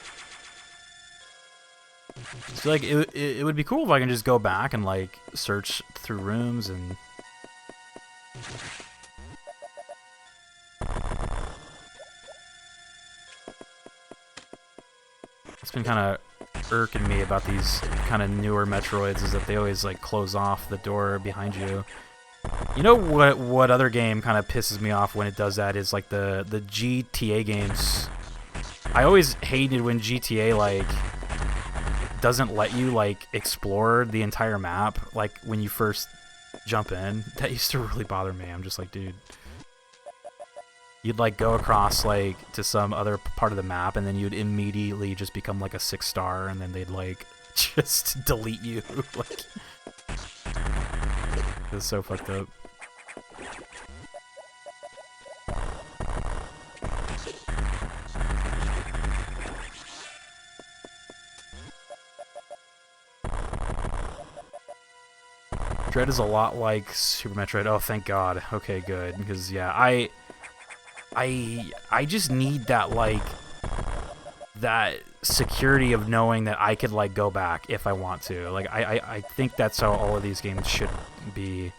I feel like it would be cool if I can just go back and, like, search through rooms and... It's been kind of irking me about these kind of newer Metroids is that they always, like, close off the door behind you. You know what other game kind of pisses me off when it does that is, like, the GTA games. I always hated when GTA, like, doesn't let you, like, explore the entire map, like, when you first jump in. That used to really bother me. I'm just like, dude. You'd, like, go across, like, to some other part of the map, and then you'd immediately just become, like, a 6-star, and then they'd, like, just delete you. Like, it's so fucked up. Dread is a lot like Super Metroid. Oh, thank God. Okay, good. Because, yeah, I just need that, like, that security of knowing that I could, like, go back if I want to. Like, I think that's how all of these games should be.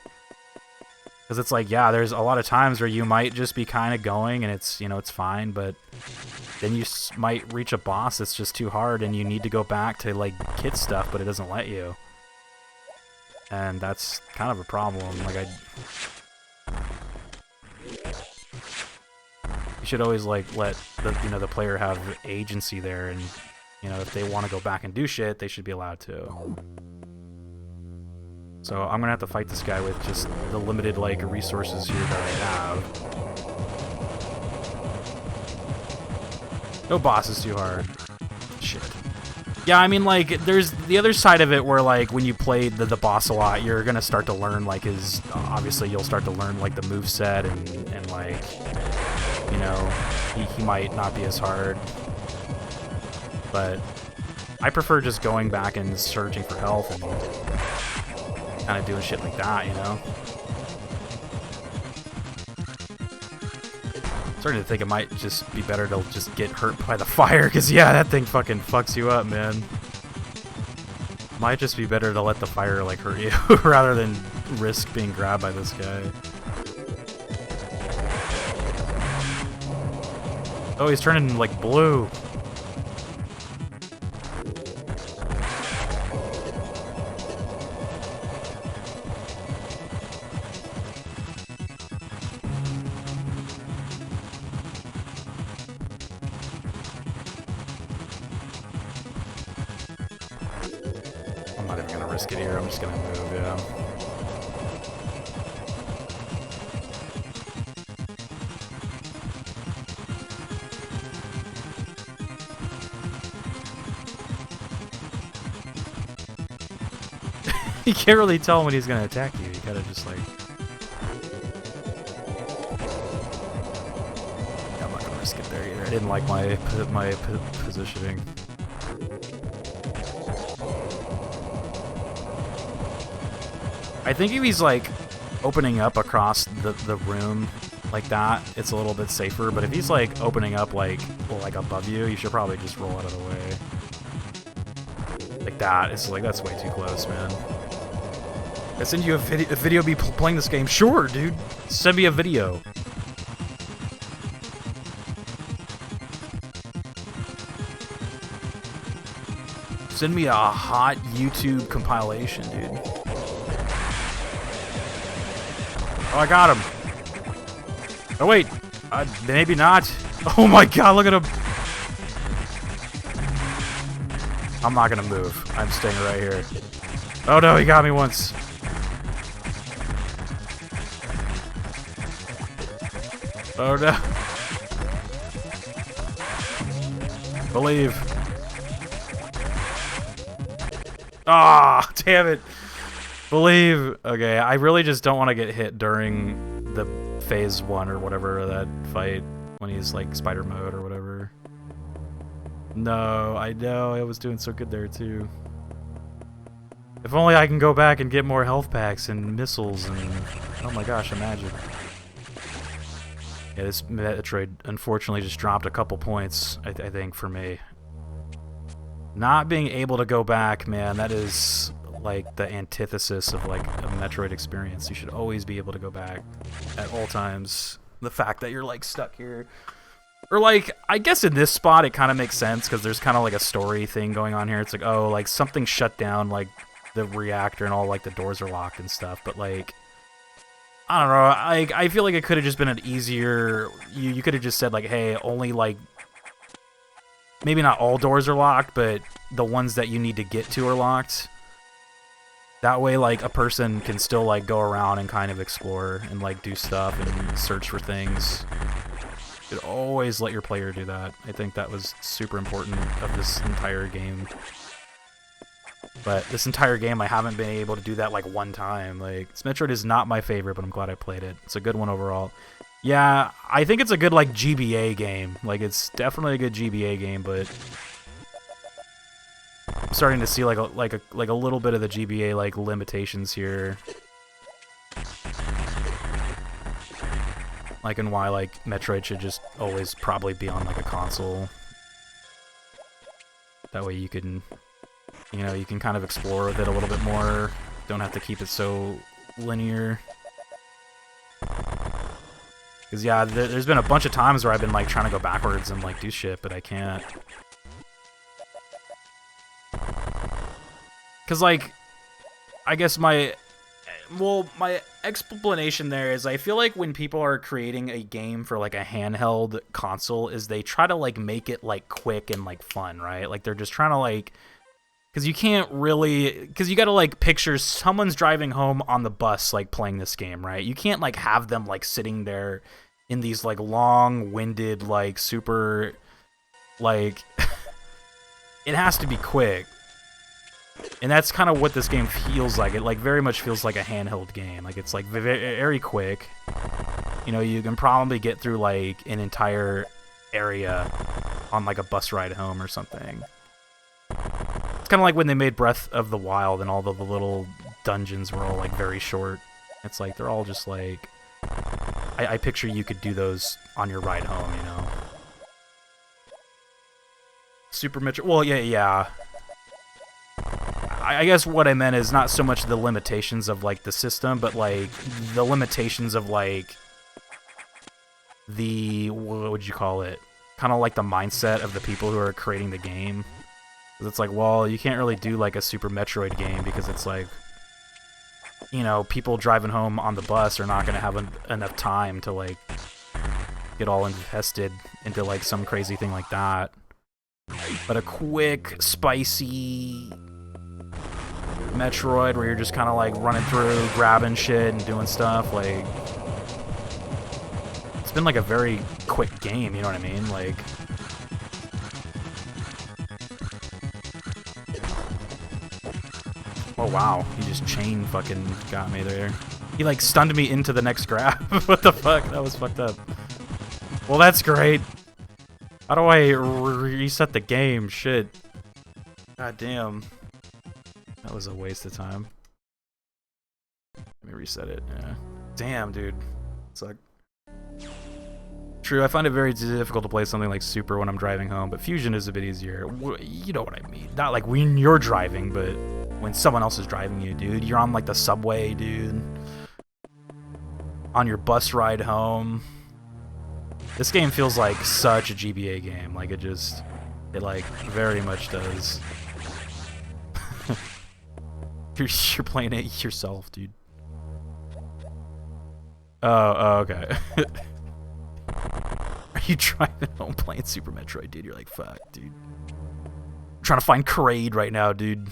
Because it's like, yeah, there's a lot of times where you might just be kind of going and it's, you know, it's fine, but then you might reach a boss that's just too hard and you need to go back to, like, kit stuff, but it doesn't let you. And that's kind of a problem. Like, you should always, like, let the, you know, the player have agency there, and, you know, if they want to go back and do shit, they should be allowed to. So I'm gonna have to fight this guy with just the limited, like, resources here that I have. No boss is too hard. Shit. Yeah, I mean, like, there's the other side of it where, like, when you play the boss a lot, you're gonna start to learn, like, his... Obviously, you'll start to learn, like, the moveset and, like, you know, he might not be as hard. But I prefer just going back and searching for health and kind of doing shit like that, you know? Starting to think it might just be better to just get hurt by the fire, because, yeah, that thing fucking fucks you up, man. Might just be better to let the fire, like, hurt you, rather than risk being grabbed by this guy. Oh, he's turning, like, blue. I'm not even gonna risk it here, I'm just gonna move, yeah. You can't really tell when he's gonna attack you. You gotta just, like... Yeah, I'm not gonna risk just get there here. I didn't like my positioning. I think if he's like opening up across the room like that, it's a little bit safer. But if he's like opening up like above you, you should probably just roll out of the way. Like that, it's like that's way too close, man. I send you a video of me playing this game. Sure, dude. Send me a video. Send me a hot YouTube compilation, dude. Oh, I got him. Oh, wait. Maybe not. Oh my god, look at him. I'm not gonna move. I'm staying right here. Oh no, he got me once. Oh no. Believe. Ah, damn it. Believe. Okay, I really just don't want to get hit during the phase 1 or whatever of that fight when he's like spider mode or whatever. No, I know. I was doing so good there too. If only I can go back and get more health packs and missiles and... Oh my gosh, imagine. Yeah, this Metroid unfortunately just dropped a couple points, I think, for me. Not being able to go back, man, that is like the antithesis of like a Metroid experience. You should always be able to go back at all times. The fact that you're like stuck here. Or like, I guess in this spot it kind of makes sense because there's kind of like a story thing going on here. It's like, oh, like something shut down like the reactor and all like the doors are locked and stuff. But like, I don't know, I feel like it could have just been an easier, you could have just said like, hey, only like, maybe not all doors are locked, but the ones that you need to get to are locked. That way, like, a person can still, like, go around and kind of explore and, like, do stuff and search for things. You should always let your player do that. I think that was super important of this entire game. But this entire game, I haven't been able to do that, like, one time. Like, this Metroid is not my favorite, but I'm glad I played it. It's a good one overall. Yeah, I think it's a good, like, GBA game. Like, it's definitely a good GBA game, but I'm starting to see, like a little bit of the GBA, like, limitations here. Like, and why, like, Metroid should just always probably be on, like, a console. That way you can, you know, you can kind of explore with it a little bit more. Don't have to keep it so linear. Because, yeah, there's been a bunch of times where I've been, like, trying to go backwards and, like, do shit, but I can't. Because, like, I guess my explanation there is I feel like when people are creating a game for, like, a handheld console is they try to, like, make it, like, quick and, like, fun, right? Like, they're just trying to, like... Because you can't really... Because you gotta, like, picture someone's driving home on the bus, like, playing this game, right? You can't, like, have them, like, sitting there in these, like, long-winded, like, super... Like... It has to be quick. And that's kind of what this game feels like. It, like, very much feels like a handheld game. Like, it's, like, very quick. You know, you can probably get through, like, an entire area on, like, a bus ride home or something. It's kind of like when they made Breath of the Wild and all the little dungeons were all, like, very short. It's like, they're all just, like... I picture you could do those on your ride home, you know? Super Metroid... Well, yeah. I guess what I meant is not so much the limitations of, like, the system, but, like, the limitations of, like, the... What would you call it? Kind of like the mindset of the people who are creating the game. It's like, well, you can't really do, like, a Super Metroid game because it's like, you know, people driving home on the bus are not going to have enough time to, like, get all invested into, like, some crazy thing like that. But a quick, spicy Metroid where you're just kind of, like, running through, grabbing shit and doing stuff, like... It's been, like, a very quick game, you know what I mean? Like... Oh, wow. He just chain fucking got me there. He, like, stunned me into the next grab. What the fuck? That was fucked up. Well, that's great. How do I reset the game? Shit. God damn. That was a waste of time. Let me reset it. Yeah. Damn, dude. Suck. True, I find it very difficult to play something like Super when I'm driving home, but Fusion is a bit easier. You know what I mean. Not like when you're driving, but when someone else is driving you, dude. You're on like the subway, dude. On your bus ride home. This game feels like such a GBA game. Like it like very much does. You're playing it yourself, dude. Oh, okay. Are you driving home playing Super Metroid, dude? You're like, fuck, dude. I'm trying to find Kraid right now, dude.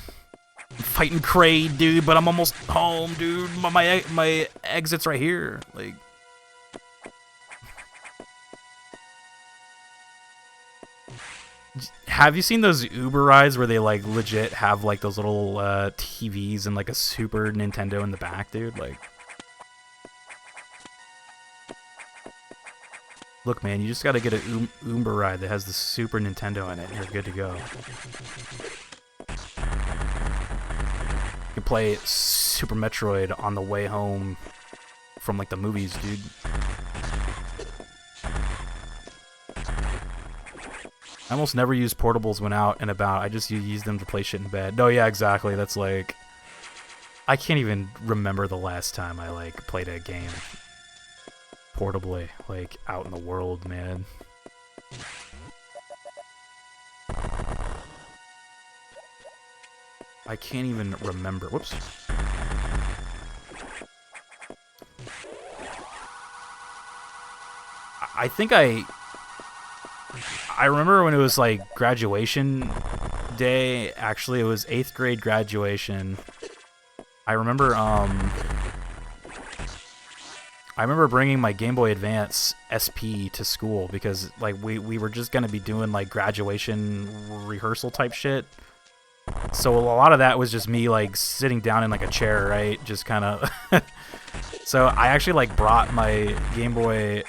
I'm fighting Kraid, dude, but I'm almost home, dude. My exit's right here. Like, have you seen those Uber rides where they like legit have like those little TVs and like a Super Nintendo in the back, dude? Like, look, man, you just gotta get an Uber ride that has the Super Nintendo in it, and you're good to go. You can play Super Metroid on the way home from like the movies, dude. I almost never use portables when out and about. I just use them to play shit in bed. No, yeah, exactly. That's like... I can't even remember the last time I, like, played a game portably, like, out in the world, man. I can't even remember. Whoops. I think I remember when it was like graduation day. Actually, it was 8th grade graduation. I remember bringing my Game Boy Advance SP to school because like we were just gonna be doing like graduation rehearsal type shit. So a lot of that was just me like sitting down in like a chair, right? Just kind of. So I actually like brought my Game Boy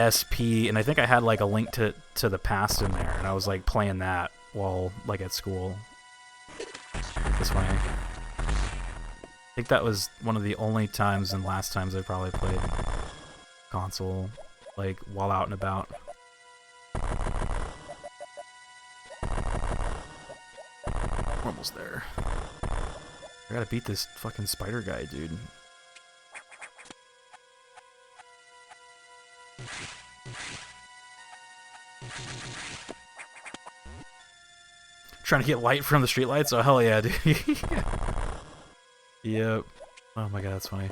SP, and I think I had like a Link to the Past in there, and I was like playing that while like at school. That's funny. I think that was one of the only times and last times I probably played console, like while out and about. We're almost there. I gotta beat this fucking spider guy, dude. Trying to get light from the streetlights? Oh, hell yeah, dude. Yep. Oh my god, that's funny.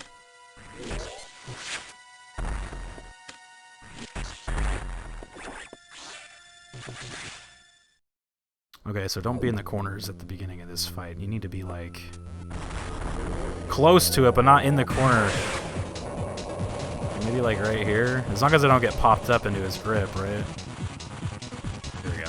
Okay, so don't be in the corners at the beginning of this fight. You need to be, like, close to it, but not in the corner. Maybe, like, right here? As long as I don't get popped up into his grip, right? Here we go.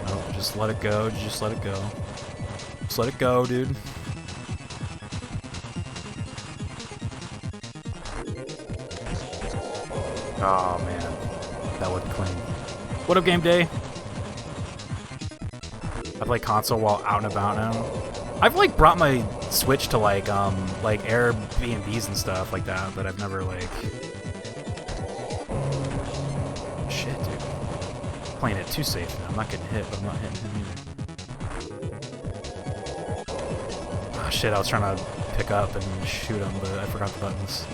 Nope, just let it go. Just let it go. Just let it go, dude. Oh man, that looked clean. What up, game day? I play console while out and about now. I've like brought my Switch to like Airbnbs and stuff like that, but I've never like. Shit, dude. Playing it too safe now. I'm not getting hit, but I'm not hitting him either. Oh shit, I was trying to pick up and shoot him, but I forgot the buttons.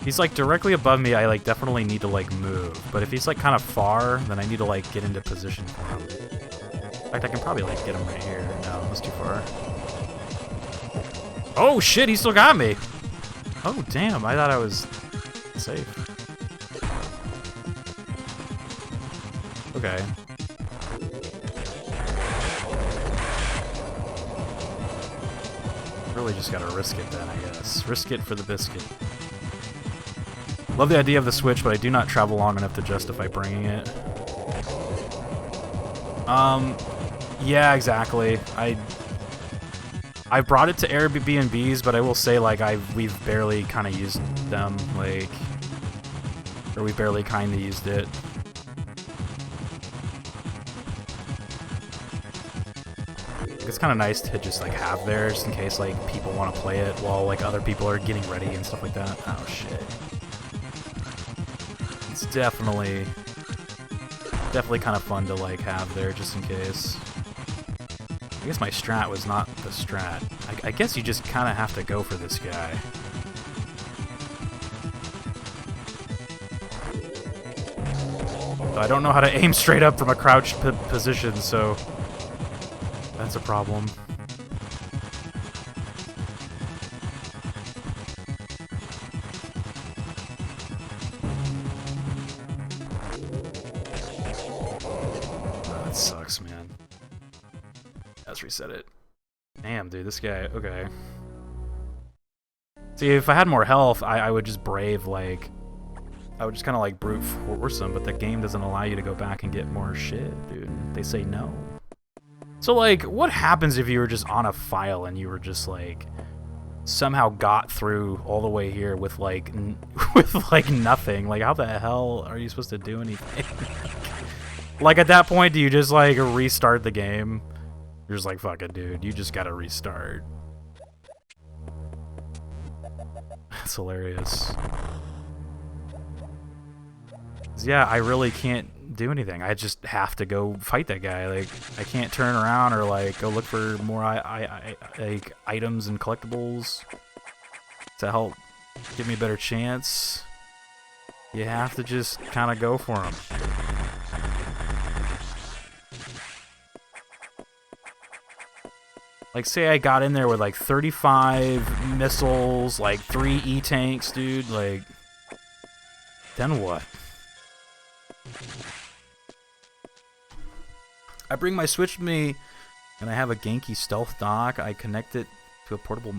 If he's like directly above me, I like definitely need to like move. But if he's like kind of far, then I need to like get into position for him. In fact, I can probably like get him right here. No, that's too far. Oh shit, he still got me. Oh damn, I thought I was safe. Okay. Really just gotta risk it then, I guess. Risk it for the biscuit. Love the idea of the Switch, but I do not travel long enough to justify bringing it. Yeah, exactly. I brought it to Airbnbs, but I will say, like, we've barely kind of used them, like, or we barely kind of used it. It's kind of nice to just, like, have there, just in case, like, people want to play it while, like, other people are getting ready and stuff like that. Oh, shit. It's definitely kind of fun to, like, have there, just in case. I guess my strat was not the strat. I guess you just kind of have to go for this guy. I don't know how to aim straight up from a crouched position, so that's a problem. Oh, that sucks, man. Let's reset it. Damn, dude, this guy, okay. See, if I had more health, I would just brave, like, I would just kind of, like, brute force him, but the game doesn't allow you to go back and get more shit, dude. They say no. So, like, what happens if you were just on a file and you were just, like, somehow got through all the way here with, like, nothing? Like, how the hell are you supposed to do anything? Like, at that point, do you just, like, restart the game? You're just like, fuck it, dude. You just gotta restart. That's hilarious. 'Cause yeah, I really can't do anything. I just have to go fight that guy. Like, I can't turn around or, like, go look for more like items and collectibles to help give me a better chance. You have to just kind of go for him. Like, say I got in there with, like, 35 missiles, like, 3 E-tanks, dude, like, then what? I bring my Switch with me, and I have a Genki stealth dock. I connect it to a portable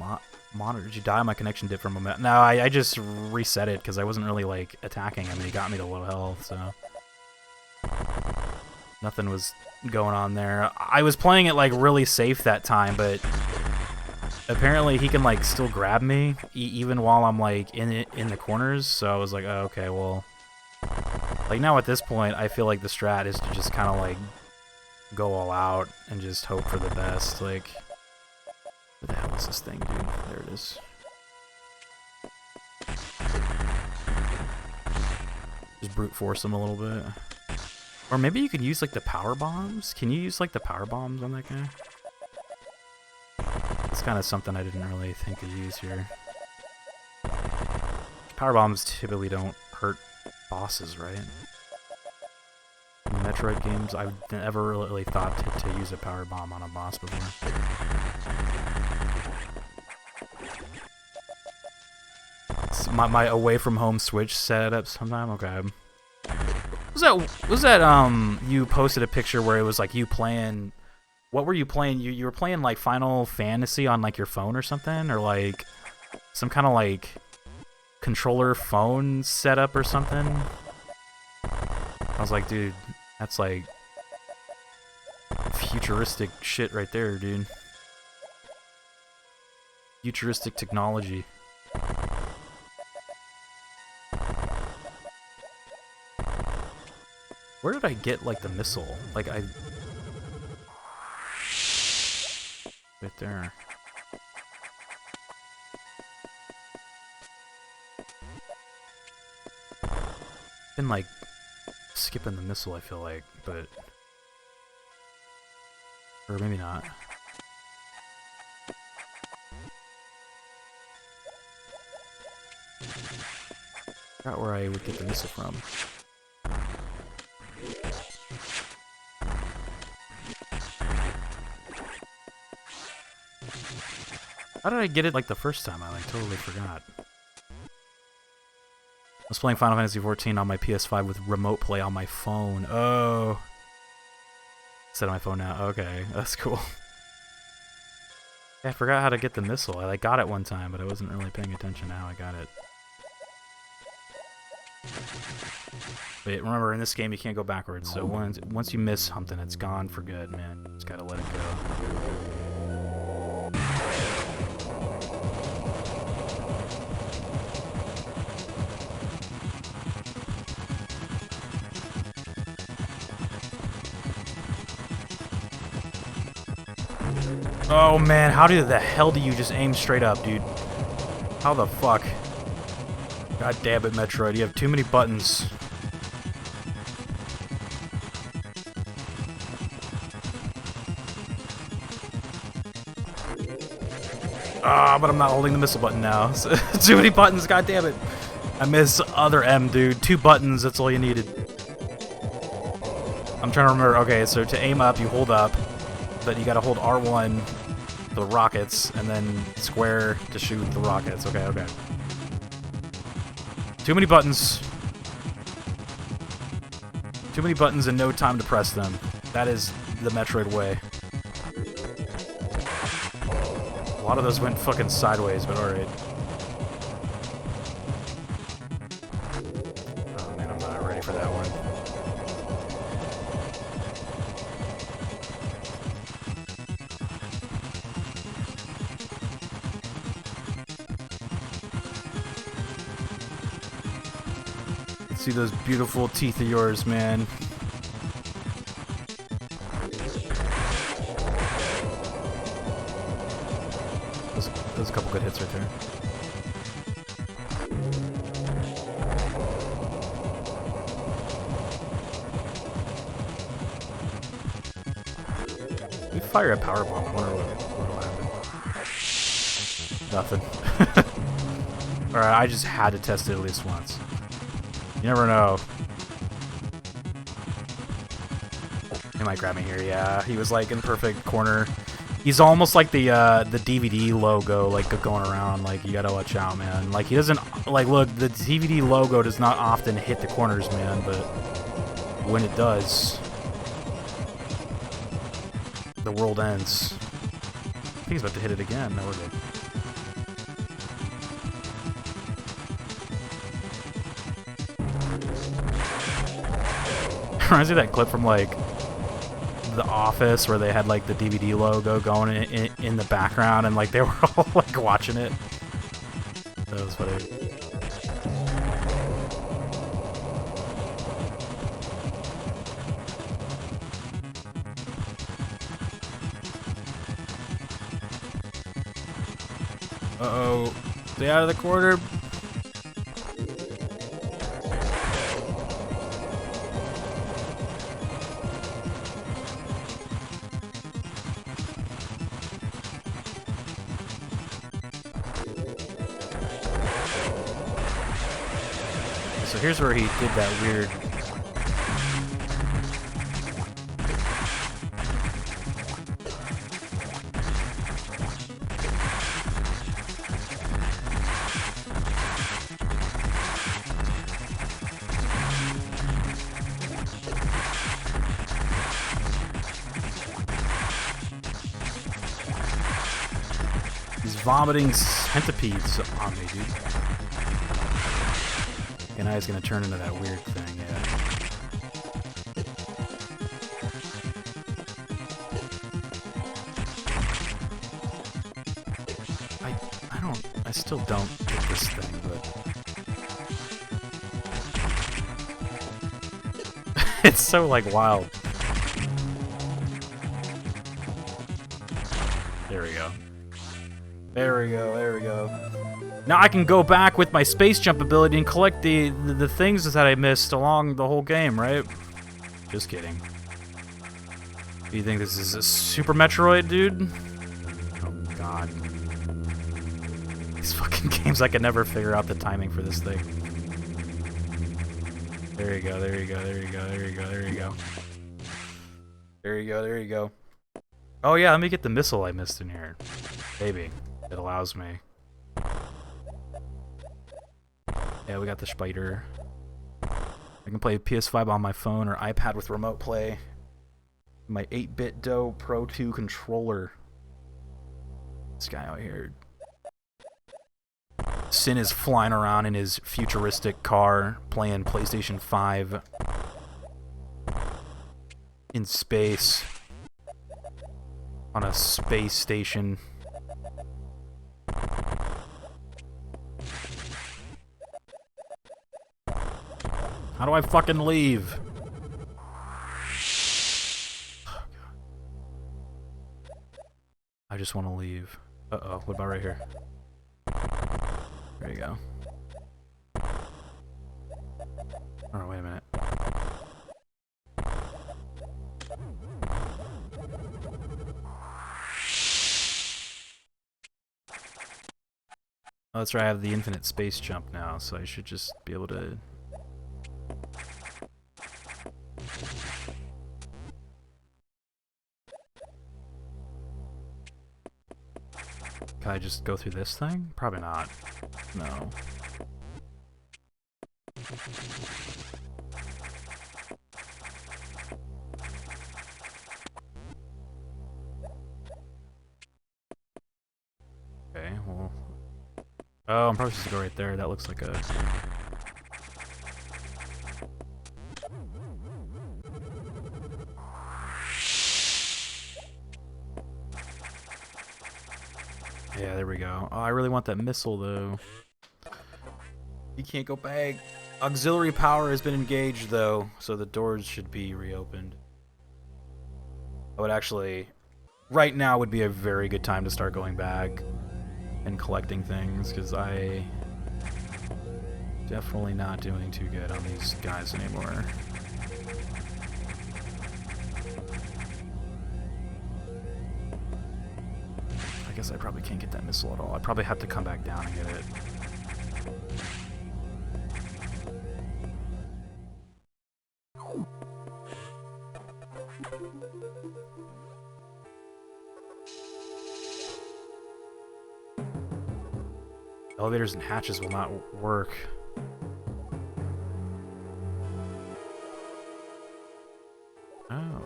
monitor. Did you die? My connection did for a moment. No, I just reset it, because I wasn't really, like, attacking him, and he got me to low health, so nothing was going on there. I was playing it, like, really safe that time, but apparently he can, like, still grab me even while I'm, like, in the corners. So I was like, oh, okay, well, like, now at this point I feel like the strat is to just kind of, like, go all out and just hope for the best. Like, what the hell is this thing, dude? There it is. Just brute force him a little bit. Or maybe you could use, like, the power bombs? Can you use, like, the power bombs on that guy? It's kind of something I didn't really think to use here. Power bombs typically don't hurt bosses, right? In the Metroid games, I've never really thought to use a power bomb on a boss before. It's my away from home Switch setup sometime? Okay. Was that you posted a picture where it was like you playing, what were you playing? You were playing like Final Fantasy on like your phone or something, or like some kind of like controller phone setup or something? I was like, dude, that's like futuristic shit right there, dude. Futuristic technology. Where did I get, like, the missile? Like, right there. Been, like, skipping the missile, I feel like, but... Or maybe not. Forgot where I would get the missile from. How did I get it, like, the first time? I, like, totally forgot. I was playing Final Fantasy XIV on my PS5 with remote play on my phone. Oh. Set on my phone now. Okay, that's cool. Yeah, I forgot how to get the missile. I, like, got it one time, but I wasn't really paying attention to how I got it. But remember, in this game, you can't go backwards. So once you miss something, it's gone for good, man. Just gotta let it go. Oh man, how the hell do you just aim straight up, dude? How the fuck? God damn it, Metroid, you have too many buttons. Ah, but I'm not holding the missile button now. Too many buttons, god damn it. I missed other M, dude. 2 buttons, that's all you needed. I'm trying to remember. Okay, so to aim up, you hold up, but you gotta hold R1 for the rockets, and then square to shoot the rockets. Okay, okay. Too many buttons. Too many buttons and no time to press them. That is the Metroid way. A lot of those went fucking sideways, but alright. Oh man, I'm not ready for that one. See those beautiful teeth of yours, man. Those a couple good hits right there. We fire a power bomb. I wonder what'll happen. Nothing. Alright, I just had to test it at least once. You never know. He might grab me here. Yeah, he was like in perfect corner. He's almost like the DVD logo, like going around. Like, you gotta watch out, man. Like, he doesn't, like, look, the DVD logo does not often hit the corners, man, but when it does, the world ends. I think he's about to hit it again. No, we're good. Reminds me of that clip from, like, The Office where they had, like, the DVD logo going in the background and, like, they were all, like, watching it. That was funny. Uh-oh. Stay out of the corner. So here's where he did that weird... He's vomiting centipedes on me, dude. And now he's gonna turn into that weird thing, yeah. I still don't get this thing, but... It's so, like, wild. There we go. There we go, there we go. Now I can go back with my space jump ability and collect the things that I missed along the whole game, right? Just kidding. Do you think this is a Super Metroid, dude? Oh, God. These fucking games, I can never figure out the timing for this thing. There you go, there you go, there you go, there you go, there you go. There you go, there you go. Oh yeah, let me get the missile I missed in here. Maybe. It allows me. Yeah, we got the spider. I can play PS5 on my phone or iPad with remote play. My 8-bit Do Pro 2 controller. This guy out here. Sin is flying around in his futuristic car, playing PlayStation 5. in space. On a space station. How do I fucking leave? Oh, God. I just want to leave. Uh-oh, what about right here? There you go. Oh, wait a minute. Oh, that's right, I have the infinite space jump now, so I should just be able to... Can I just go through this thing? Probably not. No. Okay, well... Oh, I'm probably supposed to go right there. That looks like a... Yeah, there we go. Oh, I really want that missile, though. You can't go back. Auxiliary power has been engaged, though, so the doors should be reopened. I would actually... Right now would be a very good time to start going back and collecting things, because I... Definitely not doing too good on these guys anymore. I guess I probably can't get that missile at all. I probably have to come back down and get it. Elevators and hatches will not work. Oh.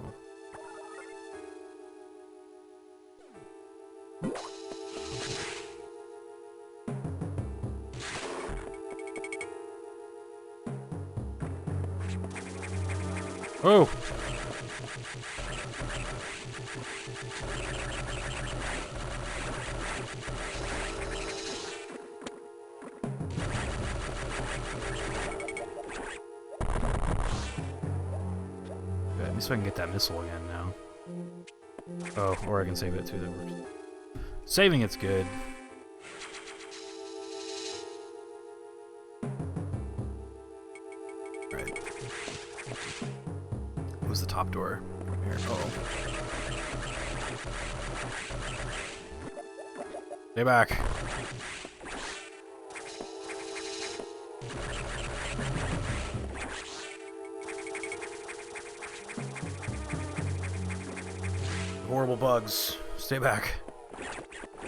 Oh! At least I can get that missile again now. Oh, or I can save it too. That works. Saving it's good. Right. What was the top door? Here. Oh. Stay back. Horrible bugs. Stay back.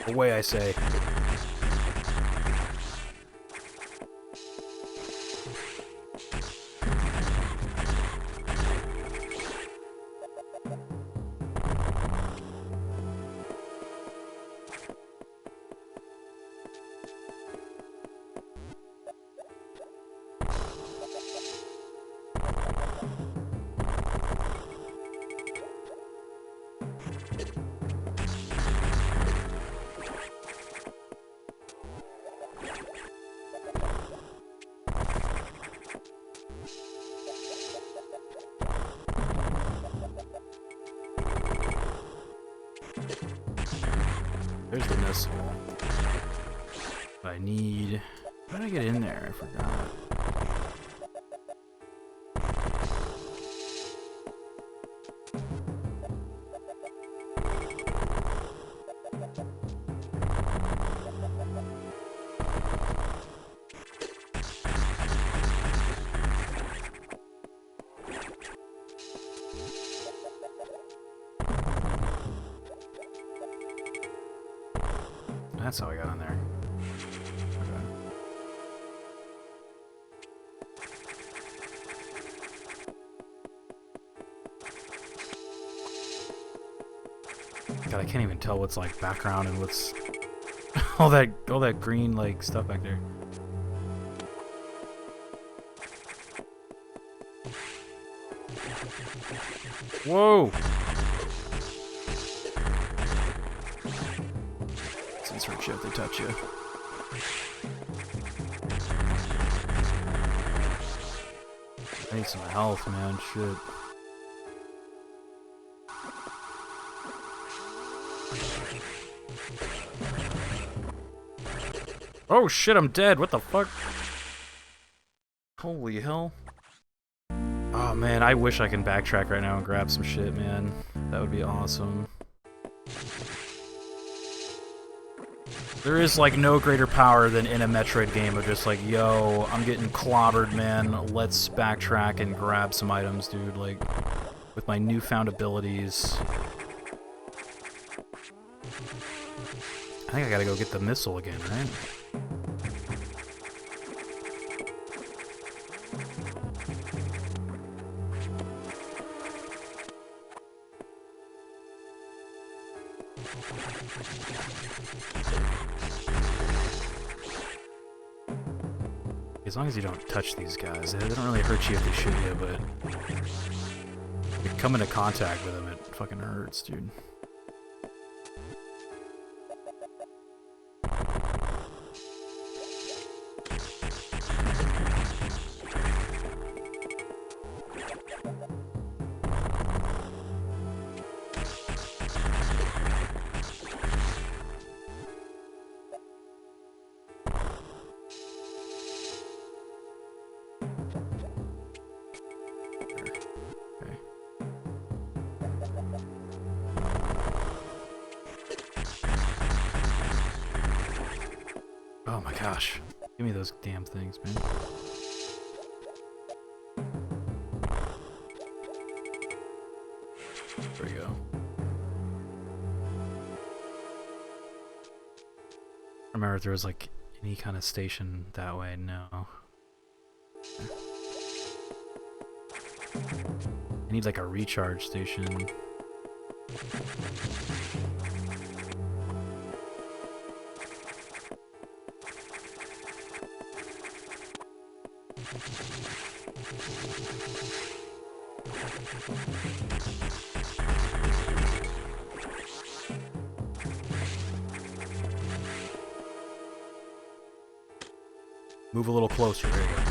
Away, I say. There's the missile. I need... How did I get in there? I forgot. That's how I got on there. Okay. God, I can't even tell what's like background and what's all that green like stuff back there. Whoa! Since hurt you if they touch you. I need some health, man. Shit. Oh shit, I'm dead. What the fuck? Holy hell. Oh man, I wish I can backtrack right now and grab some shit, man. That would be awesome. There is like no greater power than in a Metroid game of just like, yo, I'm getting clobbered, man. Let's backtrack and grab some items, dude. Like, with my newfound abilities. I think I gotta go get the missile again, right? As long as you don't touch these guys, they don't really hurt you if they shoot you, but if you come into contact with them, it fucking hurts, dude. Oh my gosh. Give me those damn things, man. There we go. I remember if there was like any kind of station that way. No. I need like a recharge station. Move a little closer. There you go.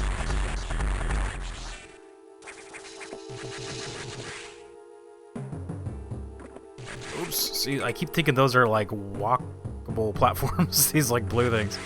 Oops. See, I keep thinking those are like walkable platforms. These like blue things.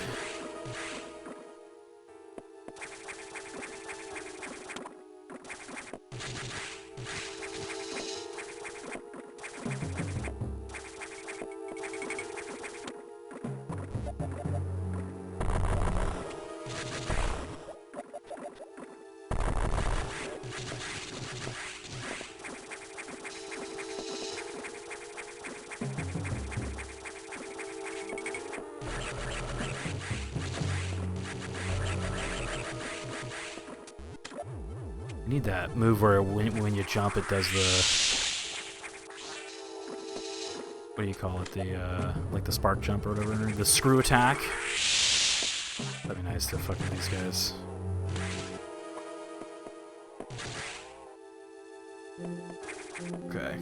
I need that move where when you jump it does the... What do you call it? The, like the spark jump or whatever? The screw attack? That'd be nice to fuck with these guys. Okay.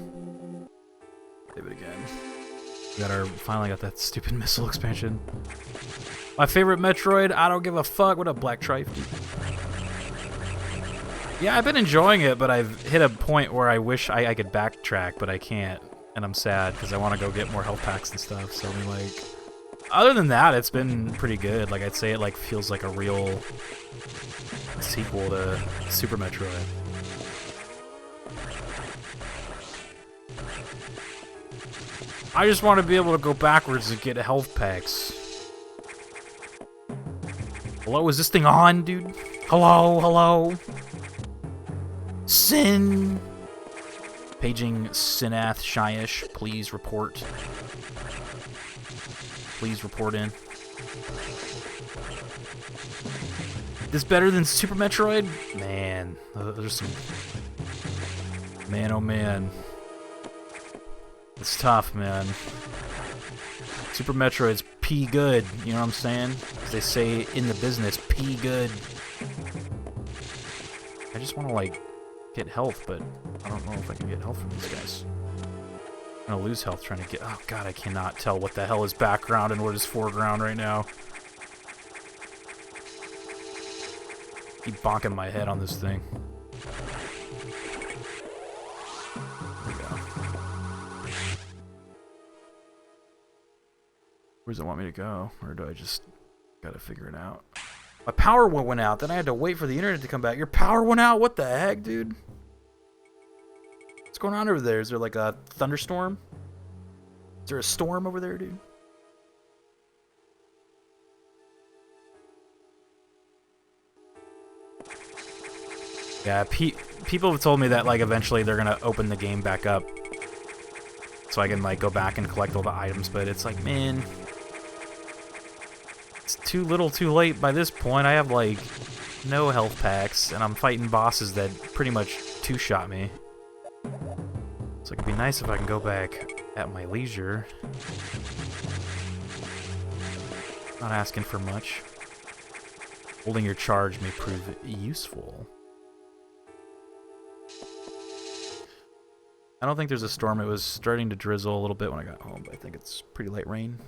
Save it again. Finally got that stupid missile expansion. My favorite Metroid, I don't give a fuck. What up, Black Trife? Yeah, I've been enjoying it, but I've hit a point where I wish I could backtrack, but I can't. And I'm sad, because I want to go get more health packs and stuff. So, I mean, like... Other than that, it's been pretty good. Like, I'd say it, like, feels like a real sequel to Super Metroid. I just want to be able to go backwards and get health packs. Hello, is this thing on, dude? Hello, hello? Sin! Paging Sinath Shyish, please report. Please report in. This better than Super Metroid? Man, there's some... Man, oh man. It's tough, man. Super Metroid's P good, you know what I'm saying? As they say in the business, P good. I just want to, like, get health, but I don't know if I can get health from these guys. I'm gonna lose health trying to get... Oh god, I cannot tell what the hell is background and what is foreground right now. Keep bonking my head on this thing. There we go. Where does it want me to go? Or do I just gotta figure it out? My power went out, then I had to wait for the internet to come back. Your power went out? What the heck, dude? What's going on over there? Is there like a thunderstorm? Is there a storm over there, dude? Yeah, people have told me that like eventually they're gonna open the game back up so I can like go back and collect all the items, but it's like, man, it's too little too late by this point. I have like no health packs and I'm fighting bosses that pretty much two-shot me. So it'd be nice if I can go back at my leisure. Not asking for much. Holding your charge may prove useful. I don't think there's a storm. It was starting to drizzle a little bit when I got home, but I think it's pretty light rain.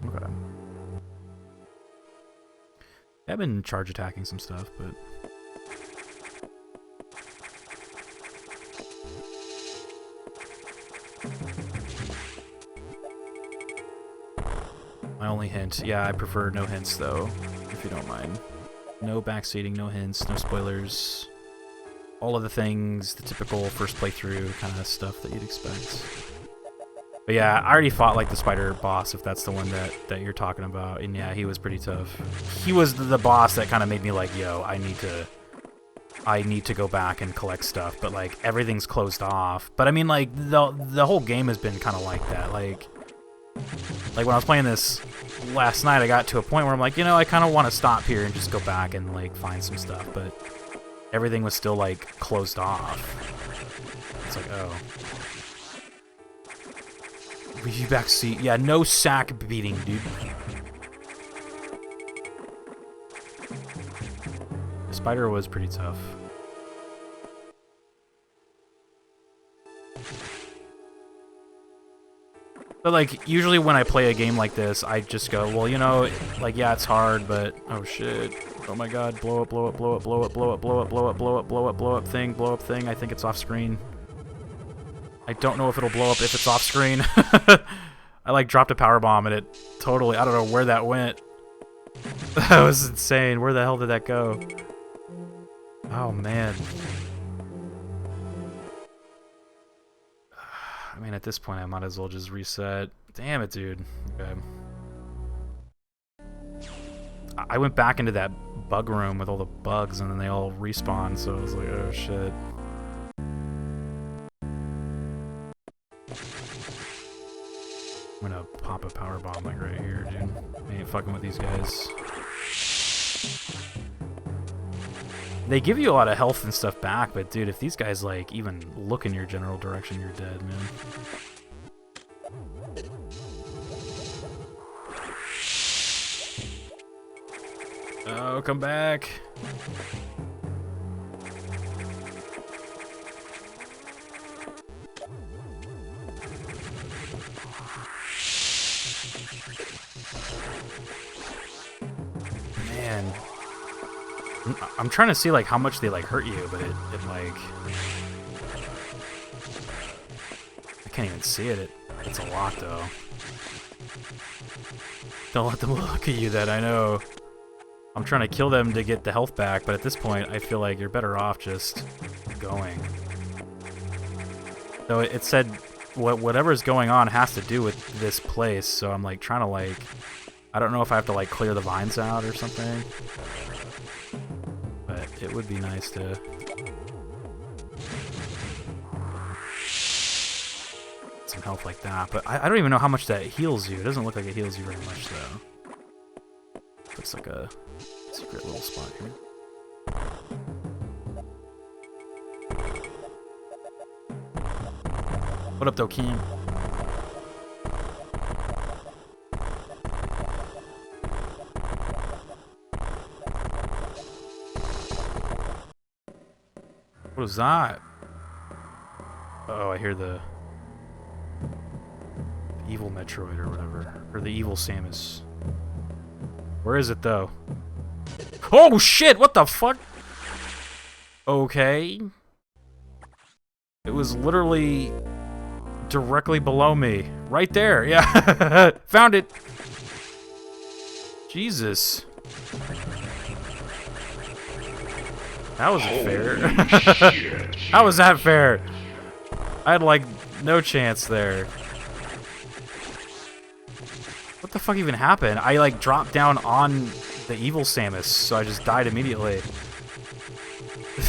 Okay. I've been charge attacking some stuff, but... My only hint. Yeah, I prefer no hints, though, if you don't mind. No backseating, no hints, no spoilers. All of the things, the typical first playthrough kind of stuff that you'd expect. But yeah, I already fought like the spider boss, if that's the one that you're talking about. And yeah, he was pretty tough. He was the boss that kind of made me like, yo, I need to go back and collect stuff. But like everything's closed off. But I mean, like the whole game has been kind of like that. Like when I was playing this last night, I got to a point where I'm like, you know, I kind of want to stop here and just go back and like find some stuff. But everything was still like closed off. It's like, oh. Review back seat. Yeah, no sack beating, dude. The spider was pretty tough. But like, usually when I play a game like this, I just go, well, you know, like, yeah, it's hard, but oh shit. Oh my god, blow up, blow up, blow up, blow up, blow up, blow up, blow up, blow up, blow up, blow up thing, blow up thing. I think it's off screen. I don't know if it'll blow up if it's off screen. I like dropped a power bomb and it totally, I don't know where that went. That was insane. Where the hell did that go? Oh man. I mean, at this point, I might as well just reset. Damn it, dude. Okay. I went back into that bug room with all the bugs, and then they all respawned, so I was like, oh shit. I'm gonna pop a power bomb like right here, dude. I ain't fucking with these guys. They give you a lot of health and stuff back, but dude, if these guys like even look in your general direction, you're dead, man. Oh, come back. Man. I'm trying to see like how much they like hurt you, but it like I can't even see it. It's a lot though. Don't let them look at you that I know. I'm trying to kill them to get the health back, but at this point I feel like you're better off just going. So it said whatever's going on has to do with this place, so I'm like trying to like I don't know if I have to like clear the vines out or something. But it would be nice to some health like that. But I don't even know how much that heals you. It doesn't look like it heals you very much, though. Looks like a secret little spot here. What up, though, King? What was that? Oh, I hear the evil Metroid or whatever. Or the evil Samus. Where is it, though? Oh, shit! What the fuck? Okay. It was literally directly below me. Right there, yeah. Found it. Jesus. That wasn't fair. How was that fair? I had, like, no chance there. What the fuck even happened? I, like, dropped down on the evil Samus, so I just died immediately.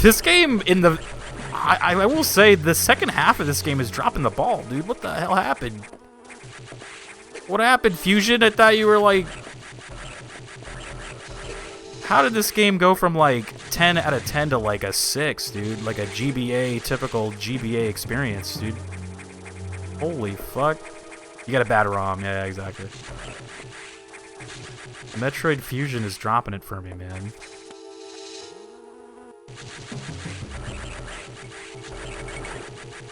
This game, in the... I will say, the second half of this game is dropping the ball, dude. What the hell happened? What happened, Fusion? I thought you were, like... How did this game go from, like, 10 out of 10 to, like, a 6, dude? Like a GBA, typical GBA experience, dude. Holy fuck. You got a bad ROM. Yeah, exactly. Metroid Fusion is dropping it for me, man.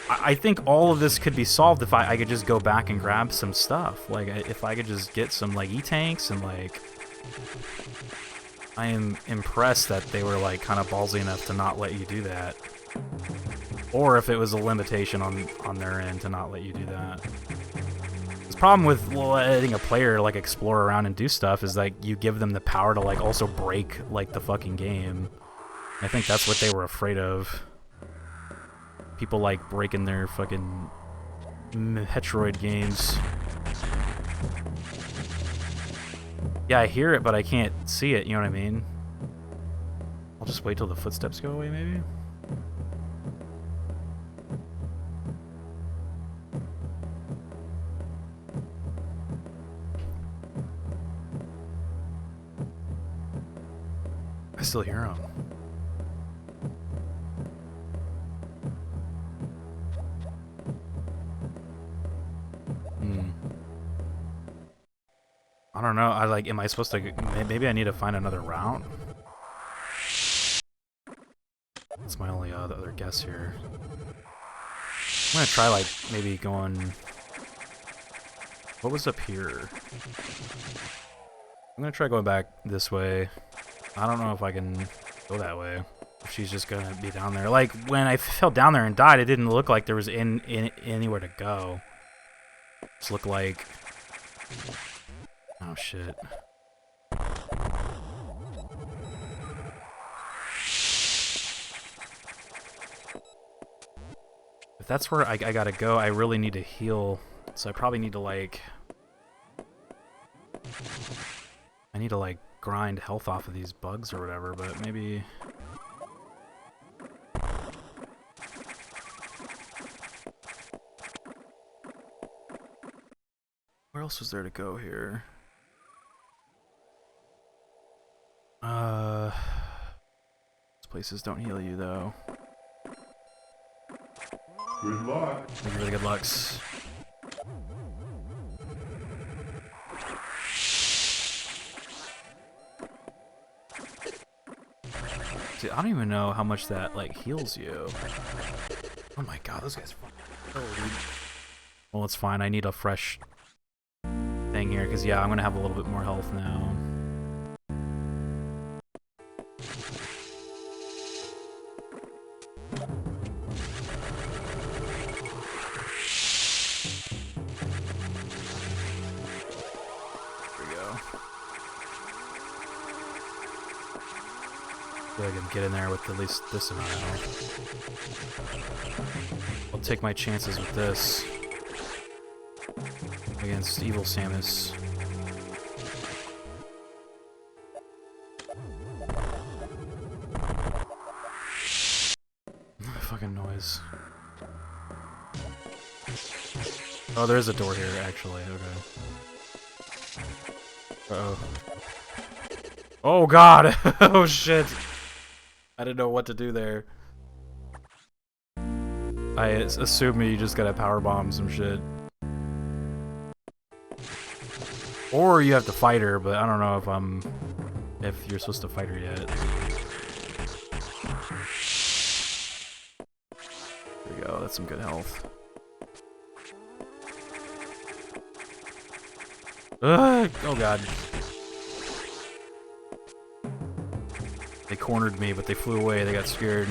I think all of this could be solved if I could just go back and grab some stuff. Like, if I could just get some, like, E-tanks and, like... I am impressed that they were, like, kind of ballsy enough to not let you do that. Or if it was a limitation on their end to not let you do that. The problem with letting a player, like, explore around and do stuff is, like, you give them the power to, like, also break, like, the fucking game. I think that's what they were afraid of. People, like, breaking their fucking Metroid games. Yeah, I hear it, but I can't see it, you know what I mean? I'll just wait till the footsteps go away, maybe? I still hear them. I don't know. Am I supposed to? Maybe I need to find another route. That's my only other guess here. I'm gonna try, like, maybe going. What was up here? I'm gonna try going back this way. I don't know if I can go that way. If she's just gonna be down there. Like, when I fell down there and died, it didn't look like there was anywhere to go. It just looked like. Oh shit. If that's where I gotta go, I really need to heal. So I probably need to, like... I need to, like, grind health off of these bugs or whatever, but maybe... Where else was there to go here? These places don't heal you, though. Good luck. Thank you for the good lucks. See, I don't even know how much that, like, heals you. Oh my god, those guys are fucking... Well, it's fine. I need a fresh thing here, because, yeah, I'm going to have a little bit more health now. I can get in there with at least this amount of health. I'll take my chances with this against evil Samus. Fucking noise. Oh, there is a door here, actually. Okay. Uh-oh. Oh god! Oh shit! I didn't know what to do there. I assumed you just gotta powerbomb some shit. Or you have to fight her, but I don't know if you're supposed to fight her yet. go. That's some good health. Ugh! Oh god. They cornered me, but they flew away. They got scared.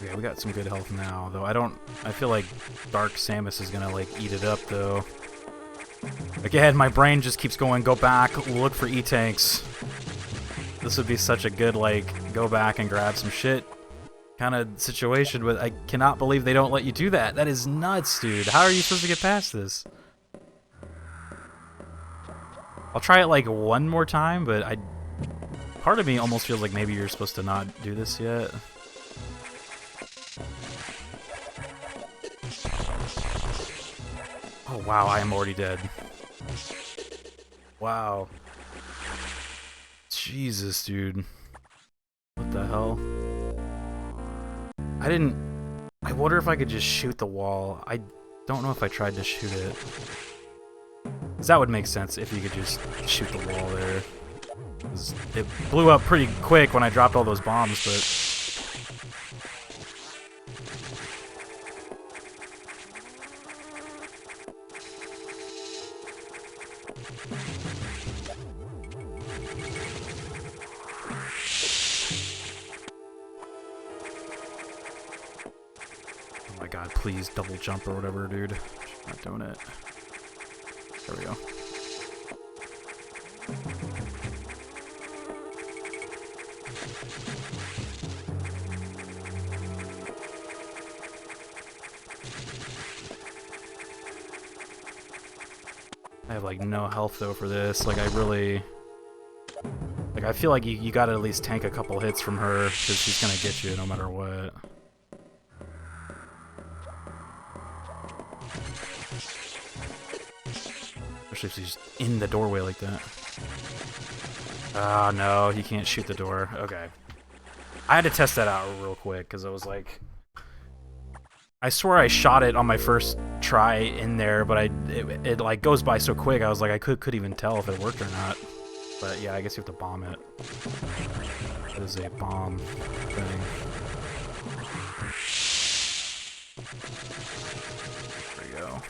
Okay, we got some good health now, though I feel like Dark Samus is gonna, like, eat it up, though. Again, my brain just keeps going, go back, look for E-tanks. This would be such a good, like, go back and grab some shit kind of situation, but I cannot believe they don't let you do that. That is nuts, dude. How are you supposed to get past this? I'll try it, like, one more time, but part of me almost feels like maybe you're supposed to not do this yet. Oh, wow, I am already dead. Wow. Jesus, dude. What the hell? I wonder if I could just shoot the wall. I don't know if I tried to shoot it. 'Cause that would make sense if you could just shoot the wall there. 'Cause it blew up pretty quick when I dropped all those bombs, but... Oh my god, please double jump or whatever, dude. Not doing it. There we go. I have like no health though for this. Like I really... Like I feel like you gotta at least tank a couple hits from her because she's gonna get you no matter what. Especially if she's in the doorway like that. Ah, no, he can't shoot the door. Okay. I had to test that out real quick, because I was like... I swear I shot it on my first try in there, but it like goes by so quick, I was like, I couldn't even tell if it worked or not. But yeah, I guess you have to bomb it. That is a bomb thing. There we go.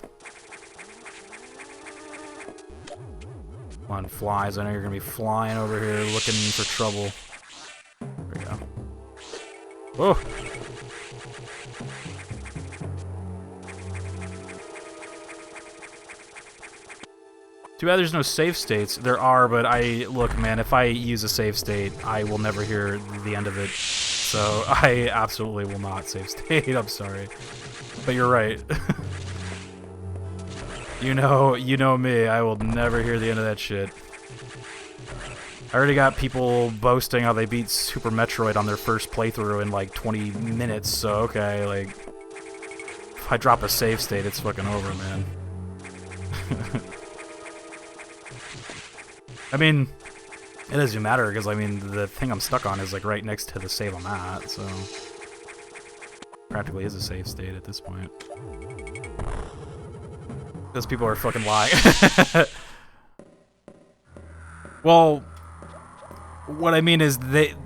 Come on, flies. I know you're gonna be flying over here looking for trouble. There we go. Whoa! Too bad there's no save states. There are, but look, man, if I use a save state, I will never hear the end of it. So I absolutely will not save state. I'm sorry. But you're right. You know me, I will never hear the end of that shit. I already got people boasting how they beat Super Metroid on their first playthrough in like 20 minutes, so okay, like... If I drop a save state, it's fucking over, man. I mean, it doesn't matter, because I mean, the thing I'm stuck on is like right next to the save I'm at, so... Practically is a save state at this point. Those people are fucking lying. Well, what I mean is they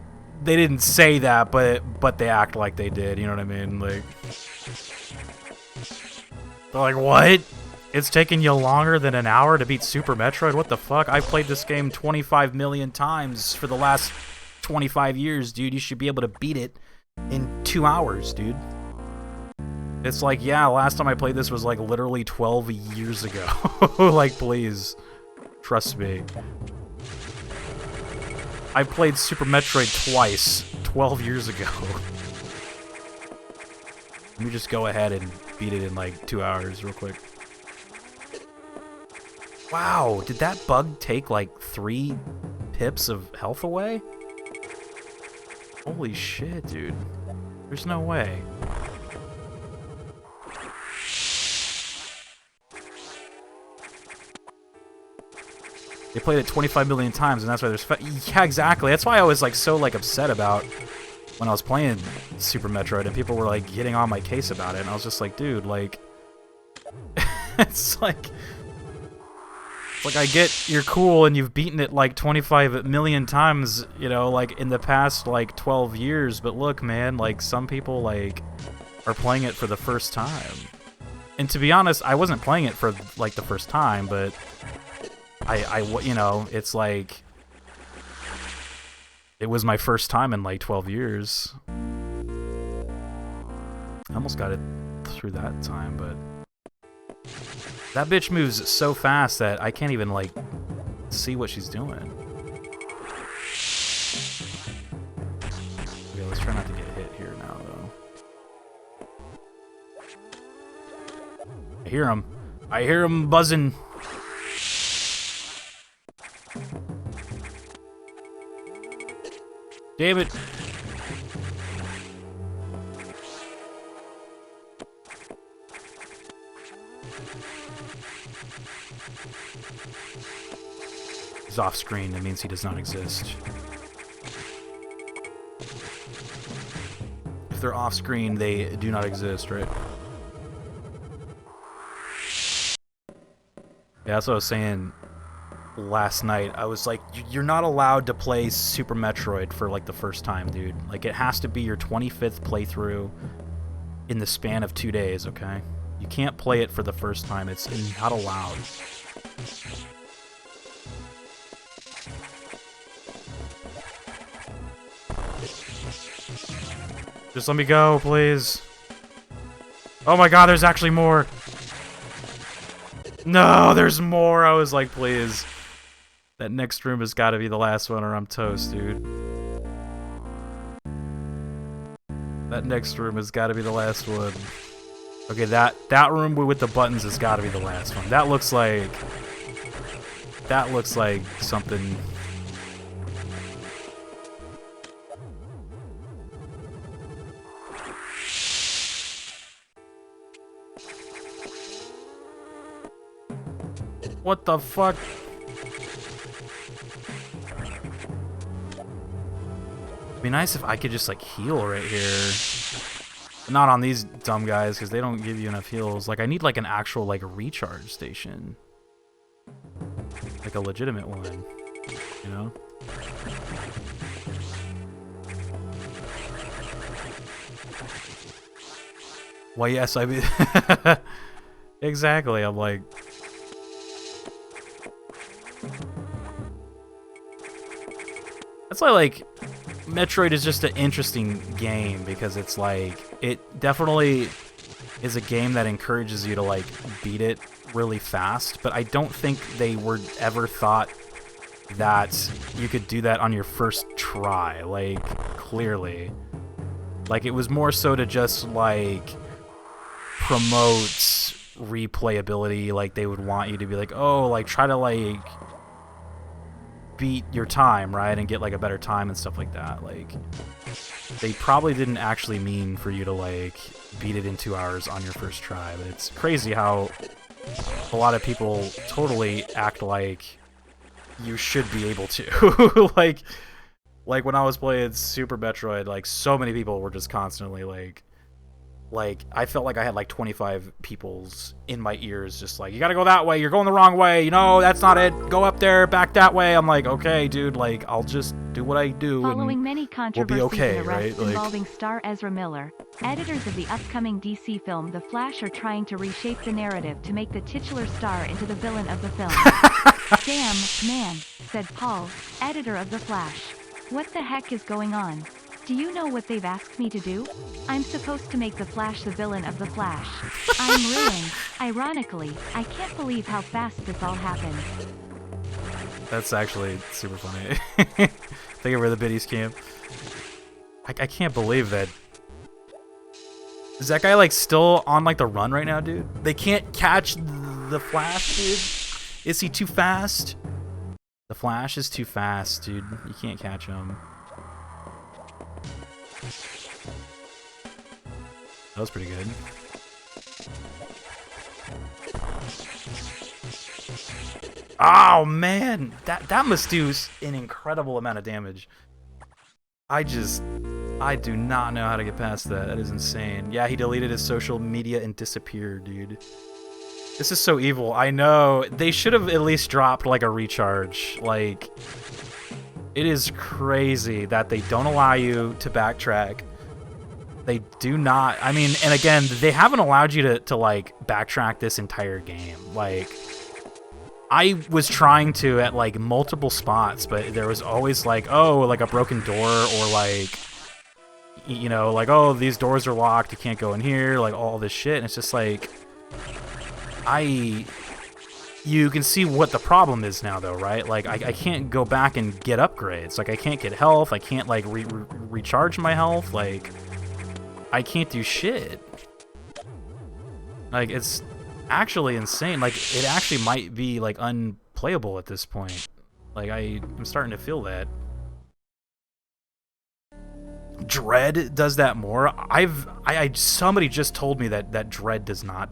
didn't say that, but they act like they did. You know what I mean? Like they're like, what? It's taking you longer than an hour to beat Super Metroid? What the fuck? I played this game 25 million times for the last 25 years, dude. You should be able to beat it in 2 hours, dude. It's like, yeah, last time I played this was like literally 12 years ago. Like, please. Trust me. I played Super Metroid twice, 12 years ago. Let me just go ahead and beat it in like 2 hours real quick. Wow, did that bug take like 3 pips of health away? Holy shit, dude. There's no way. They played it 25 million times, and that's why there's... Yeah, exactly. That's why I was, like, so, like, upset about when I was playing Super Metroid, and people were, like, getting on my case about it, and I was just like, dude, like... It's Like, I get you're cool and you've beaten it like 25 million times, you know, like in the past like 12 years, but look, man, like some people like are playing it for the first time. And to be honest, I wasn't playing it for like the first time, but you know, it's like it was my first time in like 12 years. I almost got it through that time, but that bitch moves so fast that I can't even, like, see what she's doing. Okay, let's try not to get hit here now, though. I hear him. I hear him buzzing. Damn it. He's off screen, that means he does not exist. If they're off screen, they do not exist, right? Yeah, that's what I was saying last night. I was like, you're not allowed to play Super Metroid for like the first time, dude. Like, it has to be your 25th playthrough in the span of 2 days, okay? You can't play it for the first time. It's not allowed. Just let me go, please. Oh my god, there's actually more. No, there's more. I was like, please. That next room has got to be the last one or I'm toast, dude. That next room has got to be the last one. Okay, that room with the buttons has got to be the last one. That looks like something. What the fuck? It'd be nice if I could just like heal right here. But not on these dumb guys, because they don't give you enough heals. Like, I need like an actual like recharge station. Like a legitimate one. You know? Well, yes, I mean... Exactly, I'm like... That's why, like, Metroid is just an interesting game, because it's like, it definitely is a game that encourages you to, like, beat it really fast, but I don't think they were ever thought that you could do that on your first try, like, clearly. Like, it was more so to just, like, promote replayability, like, they would want you to be like, oh, like, try to, like, beat your time, right, and get like a better time and stuff like that. Like, they probably didn't actually mean for you to like beat it in 2 hours on your first try, but it's crazy how a lot of people totally act like you should be able to. like when I was playing Super Metroid, like so many people were just constantly like I felt like I had like 25 people's in my ears just like, you gotta go that way, you're going the wrong way, you know, that's not it, go up there, back that way. I'm like, okay, dude, like, I'll just do what I do. Following and many controversies we'll be okay, and arrests right? Like, involving star Ezra Miller, editors of the upcoming DC film The Flash are trying to reshape the narrative to make the titular star into the villain of the film. Damn, man, said Paul, editor of The Flash. What the heck is going on? Do you know what they've asked me to do? I'm supposed to make the Flash the villain of the Flash. I'm ruined. Ironically, I can't believe how fast this all happened. that's actually super funny. Think of where the biddies camp. I can't believe that. Is that guy like still on like the run right now, dude? They can't catch the Flash, dude? Is he too fast? The Flash is too fast, dude. You can't catch him. That was pretty good. Oh man, that must do an incredible amount of damage. I do not know how to get past that. That is insane. Yeah, he deleted his social media and disappeared, dude. This is so evil. I know. They should have at least dropped, like, a recharge. Like, it is crazy that they don't allow you to backtrack. They do not. I mean, and again, they haven't allowed you to like, backtrack this entire game. Like, I was trying to at, like, multiple spots, but there was always, like, oh, like, a broken door, or, like, you know, like, oh, these doors are locked, you can't go in here, like, all this shit, and it's just, like, you can see what the problem is now, though, right? Like, I can't go back and get upgrades. Like, I can't get health. I can't, like, recharge my health. Like, I can't do shit. Like, it's actually insane. Like, it actually might be, like, unplayable at this point. Like, I'm starting to feel that. Dread does that more. Somebody just told me that Dread does not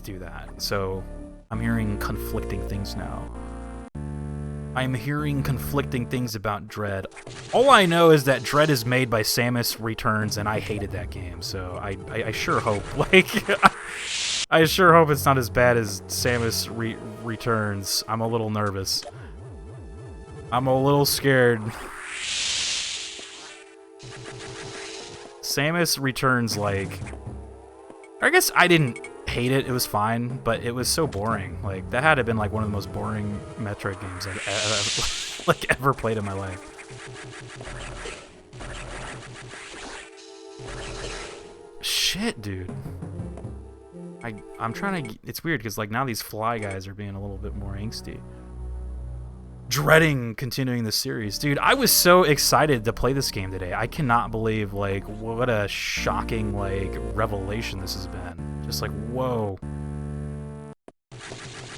do that. So I'm hearing conflicting things now. I'm hearing conflicting things about Dread. All I know is that Dread is made by Samus Returns, and I hated that game. So I sure hope, like, I sure hope it's not as bad as Samus Returns. I'm a little nervous. I'm a little scared. Samus Returns, like, I guess I didn't hate it. It was fine, but it was so boring. Like, that had to have been, like, one of the most boring Metroid games I've ever played in my life. Shit, dude. I'm trying to... It's weird, because, like, now these fly guys are being a little bit more angsty. Dreading continuing the series. Dude, I was so excited to play this game today. I cannot believe, like, what a shocking, like, revelation this has been. Just like, whoa.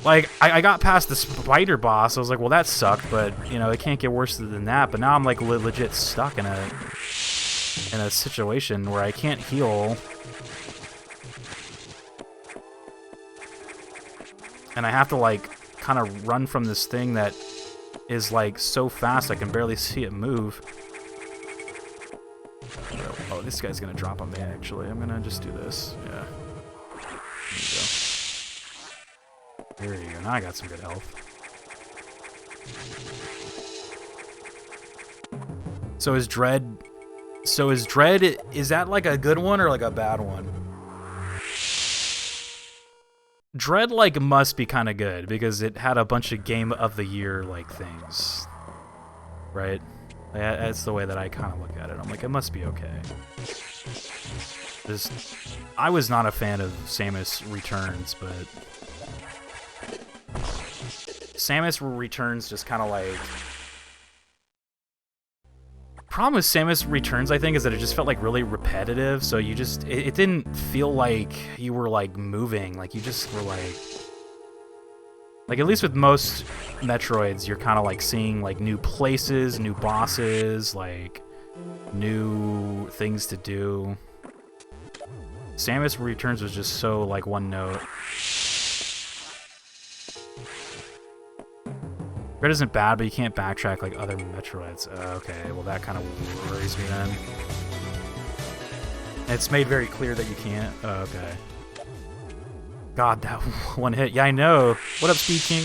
Like, I got past the spider boss. I was like, well, that sucked, but, you know, it can't get worse than that. But now I'm, like, legit stuck in a situation where I can't heal. And I have to, like, kind of run from this thing that is, like, so fast I can barely see it move. Oh, this guy's gonna drop on me, actually. I'm gonna just do this. Yeah. There you go. Now I got some good health. So is Dread... Is that, like, a good one or, like, a bad one? Dread, like, must be kind of good, because it had a bunch of Game of the Year, like, things. Right? That's the way that I kind of look at it. I'm like, it must be okay. I was not a fan of Samus Returns, but... Samus Returns just kind of, like... Problem with Samus Returns, I think, is that it just felt, like, really repetitive, so you just... It didn't feel like you were, like, moving. Like, you just were, like... Like, at least with most Metroids, you're kind of, like, seeing, like, new places, new bosses, like, new things to do. Samus Returns was just so, like, one note. Red isn't bad, but you can't backtrack like other Metroids. Okay, well that kind of worries me then. It's made very clear that you can't. Okay. God, that one hit. Yeah, I know. What up, Speed King?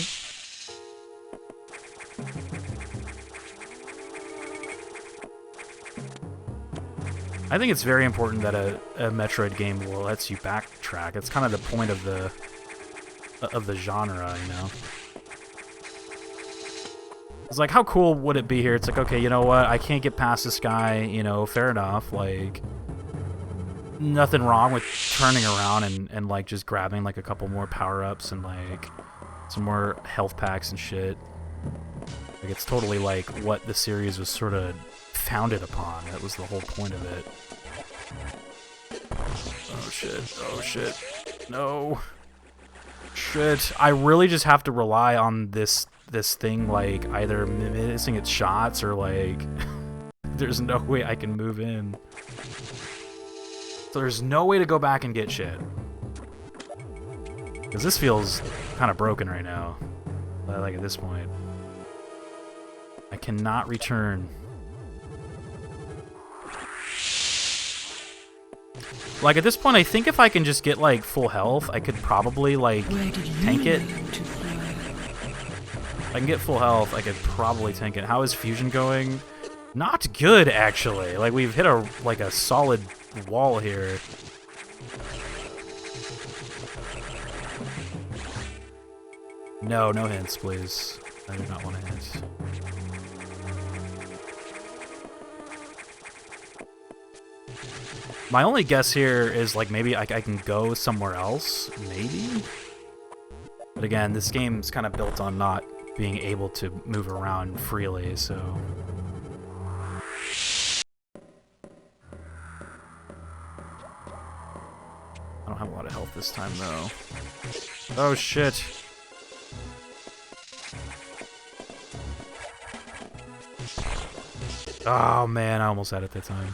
I think it's very important that a Metroid game lets you backtrack. It's kind of the point of the genre, you know. It's like, how cool would it be here? It's like, okay, you know what? I can't get past this guy, you know, fair enough. Like, nothing wrong with turning around and like, just grabbing, like, a couple more power-ups and, like, some more health packs and shit. Like, it's totally, like, what the series was sort of founded upon. That was the whole point of it. Oh, shit. Oh, shit. No. Shit. I really just have to rely on this thing, like, either missing its shots or, like, there's no way I can move in. So there's no way to go back and get shit. Because this feels kind of broken right now. Like, at this point. I cannot return. Like, at this point, I think if I can just get, like, full health, I could probably, like, tank it. If I can get full health, I could probably tank it. How is fusion going? Not good, actually. Like, we've hit a solid wall here. No, no hints, please. I do not want to hint. My only guess here is, like, maybe I can go somewhere else, maybe? But again, this game's kind of built on not being able to move around freely, so... I don't have a lot of health this time, though. Oh, shit! Oh, man, I almost had it that time.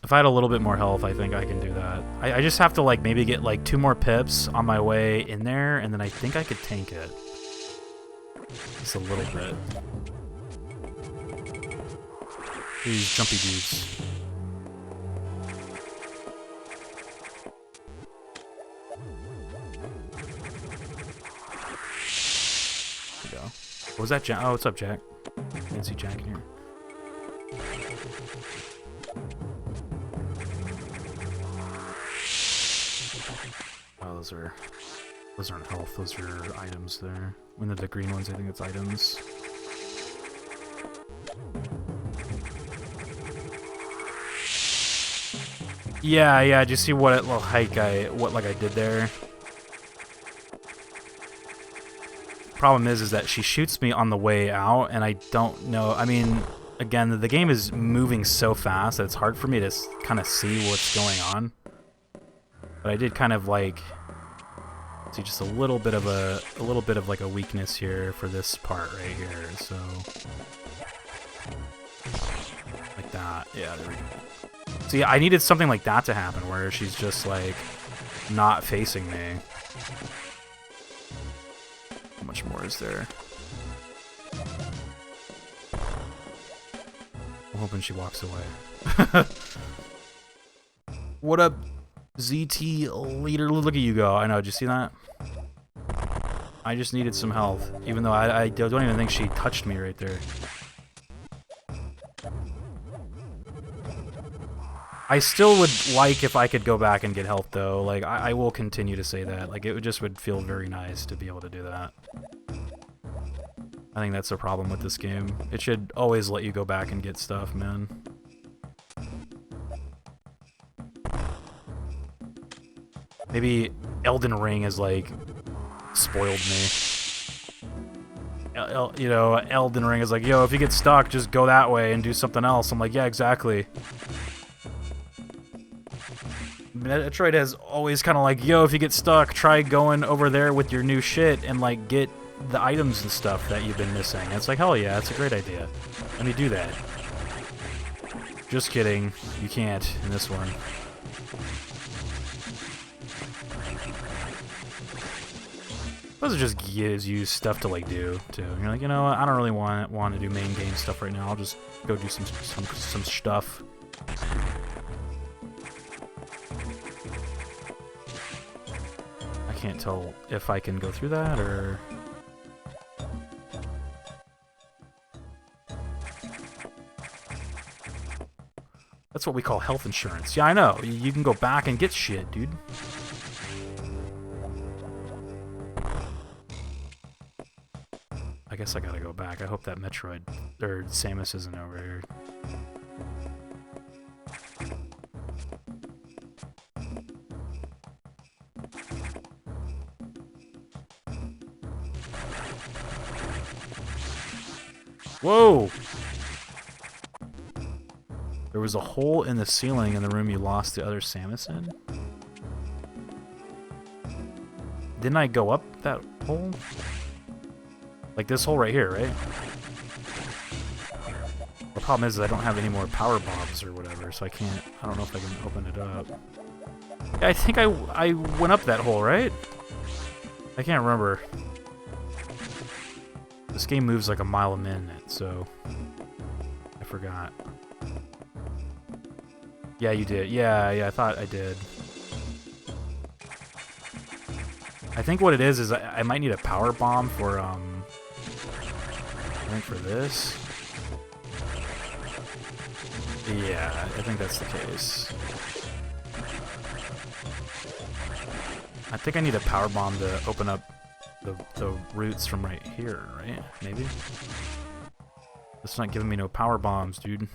If I had a little bit more health, I think I can do that. I just have to, like, maybe get, like, 2 more pips on my way in there, and then I think I could tank it. Just a little bit. These jumpy dudes. There we go. What was that, Jack? Oh, what's up, Jack? Didn't see Jack in here. Oh, those aren't health, those are items there. When they're the green ones, I think it's items. Yeah, did you see what little hike I did there? Problem is that she shoots me on the way out, and I don't know. I mean, again, the game is moving so fast that it's hard for me to kind of see what's going on. But I did kind of like see just a little bit of like a weakness here for this part right here. So like that. Yeah, there we go. See, I needed something like that to happen where she's just like not facing me. How much more is there? I'm hoping she walks away. What up, ZT leader? Look at you go. I know, did you see that? I just needed some health, even though I don't even think she touched me right there. I still would like if I could go back and get health, though. Like, I will continue to say that. Like, it would feel very nice to be able to do that. I think that's the problem with this game. It should always let you go back and get stuff, man. Maybe Elden Ring has, like, spoiled me. You know, Elden Ring is like, yo, if you get stuck, just go that way and do something else. I'm like, yeah, exactly. Metroid has always kind of like, yo, if you get stuck, try going over there with your new shit and, like, get the items and stuff that you've been missing. And it's like, hell yeah, that's a great idea. Let me do that. Just kidding. You can't in this one. Those are just gives you stuff to, like, do, too. You're like, you know what, I don't really want to do main game stuff right now. I'll just go do some stuff. I can't tell if I can go through that, or... That's what we call health insurance. Yeah, I know. You can go back and get shit, dude. I guess I gotta go back. I hope that Metroid, or Samus isn't over here. Whoa! There was a hole in the ceiling in the room you lost the other Samus in? Didn't I go up that hole? Like this hole right here, right? The problem is I don't have any more power bombs or whatever, so I don't know if I can open it up. Yeah, I think I went up that hole, right? I can't remember. This game moves like a mile a minute, so I forgot. Yeah, you did. Yeah, I thought I did. I think what it is I might need a power bomb for, I think for this. Yeah, I think that's the case. I think I need a power bomb to open up the roots from right here, right? Maybe? It's not giving me no power bombs, dude.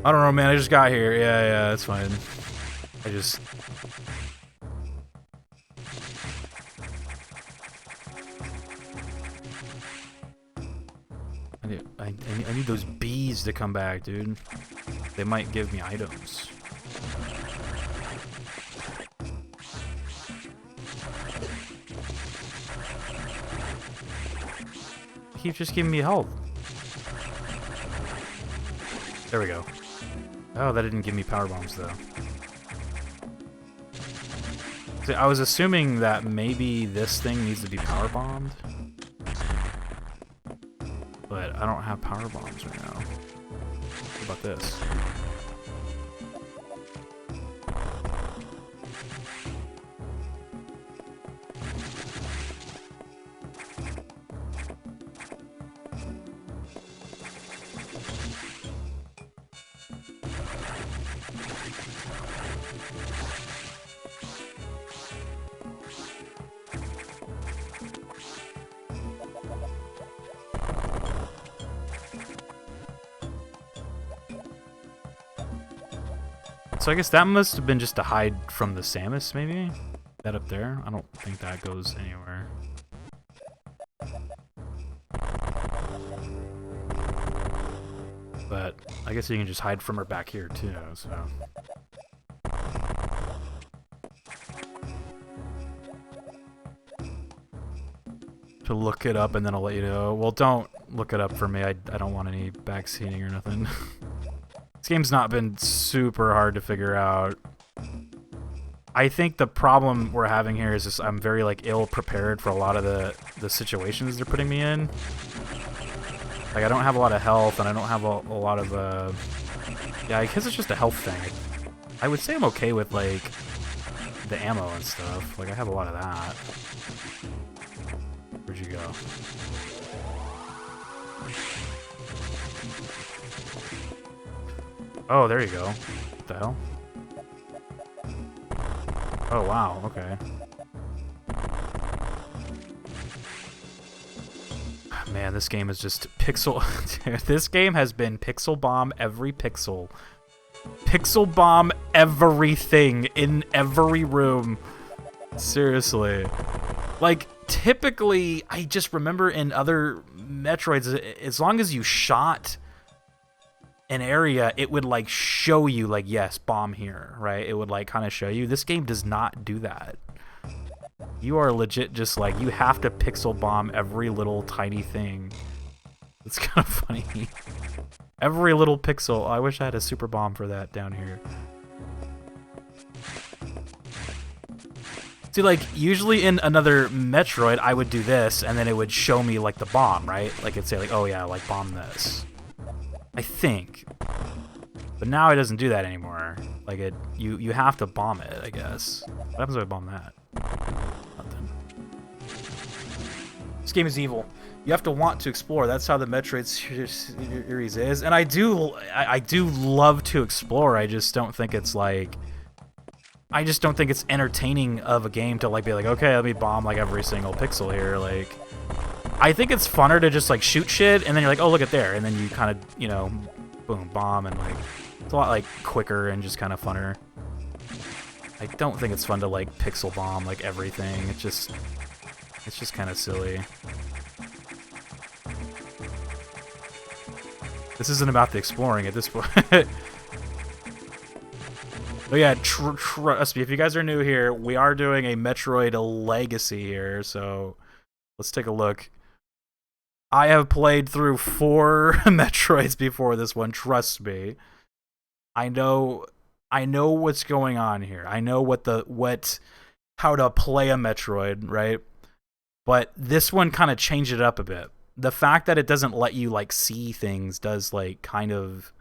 I don't know, man. I just got here. Yeah, that's fine. I just... I need those bees to come back, dude. They might give me items. Keep just giving me health. There we go. Oh, that didn't give me power bombs though. See, I was assuming that maybe this thing needs to be power bombed, but I don't have power bombs right now. What about this? So I guess that must have been just to hide from the Samus, maybe? That up there? I don't think that goes anywhere. But I guess you can just hide from her back here too, so... To look it up and then I'll let you know. Well, don't look it up for me. I don't want any backseating or nothing. This game's not been super hard to figure out. I think the problem we're having here is just I'm very like ill prepared for a lot of the situations they're putting me in. Like I don't have a lot of health and I don't have a lot of yeah, I guess it's just a health thing. I would say I'm okay with like the ammo and stuff. Like I have a lot of that. Where'd you go? Oh, there you go. What the hell? Oh, wow, okay. Man, this game is just pixel... This game has been pixel bomb every pixel. Pixel bomb everything in every room. Seriously. Like, typically, I just remember in other Metroids, as long as you shot an area, it would like show you like, yes, bomb here, right? It would like kind of show you. This game does not do that. You are legit just like, you have to pixel bomb every little tiny thing. It's kind of funny. Every little pixel. I wish I had a super bomb for that down here. See, like, usually in another Metroid, I would do this, and then it would show me, like, the bomb, right? Like, it'd say, like, oh, yeah, like, bomb this. I think. But now it doesn't do that anymore. Like, you have to bomb it, I guess. What happens if I bomb that? Nothing. This game is evil. You have to want to explore. That's how the Metroid series is. And I do love to explore. I just don't think it's, like... I just don't think it's entertaining of a game to like be like, okay, let me bomb like every single pixel here. Like, I think it's funner to just like shoot shit and then you're like, oh, look at there, and then you kind of, you know, boom, bomb, and like it's a lot like quicker and just kind of funner. I don't think it's fun to like pixel bomb like everything. It's just kind of silly. This isn't about the exploring at this point. But yeah, trust me, if you guys are new here, we are doing a Metroid Legacy here, so let's take a look. I have played through 4 Metroids before this one, trust me. I know what's going on here. I know how to play a Metroid, right? But this one kind of changed it up a bit. The fact that it doesn't let you like see things does like kind of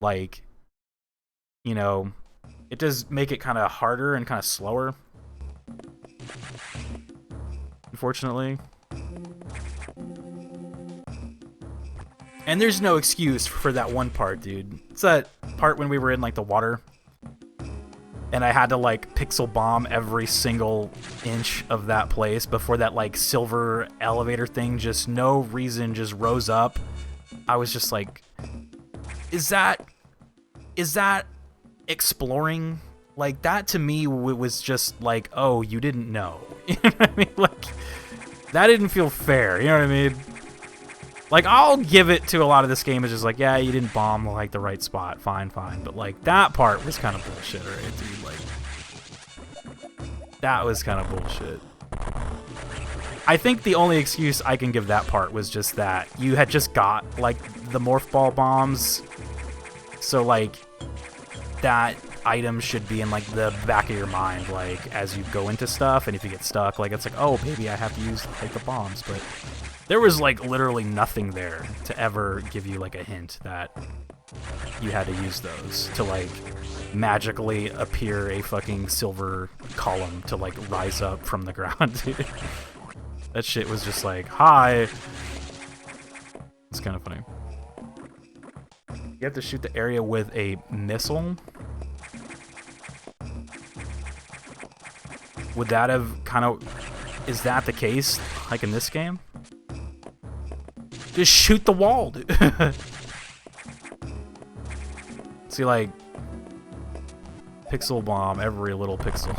like, you know, it does make it kind of harder and kind of slower. Unfortunately. And there's no excuse for that one part, dude. It's that part when we were in, like, the water. And I had to, like, pixel bomb every single inch of that place before that, like, silver elevator thing just no reason just rose up. I was just like, is that exploring? Like, that to me was just like, oh, you didn't know. You know what I mean? Like, that didn't feel fair. You know what I mean? Like, I'll give it to a lot of this game is just like, yeah, you didn't bomb, like, the right spot. Fine. But, like, that part was kind of bullshit, right, dude? Like, that was kind of bullshit. I think the only excuse I can give that part was just that you had just got, like, the morph ball bombs. So, like, that item should be in, like, the back of your mind, like, as you go into stuff. And if you get stuck, like, it's like, oh, maybe I have to use, like, the bombs. But there was, like, literally nothing there to ever give you, like, a hint that you had to use those to, like, magically appear a fucking silver column to, like, rise up from the ground, dude. That shit was just like, hi. It's kind of funny. You have to shoot the area with a missile. Would that have kind of... Is that the case, like in this game? Just shoot the wall, dude. See, like... Pixel bomb every little pixel.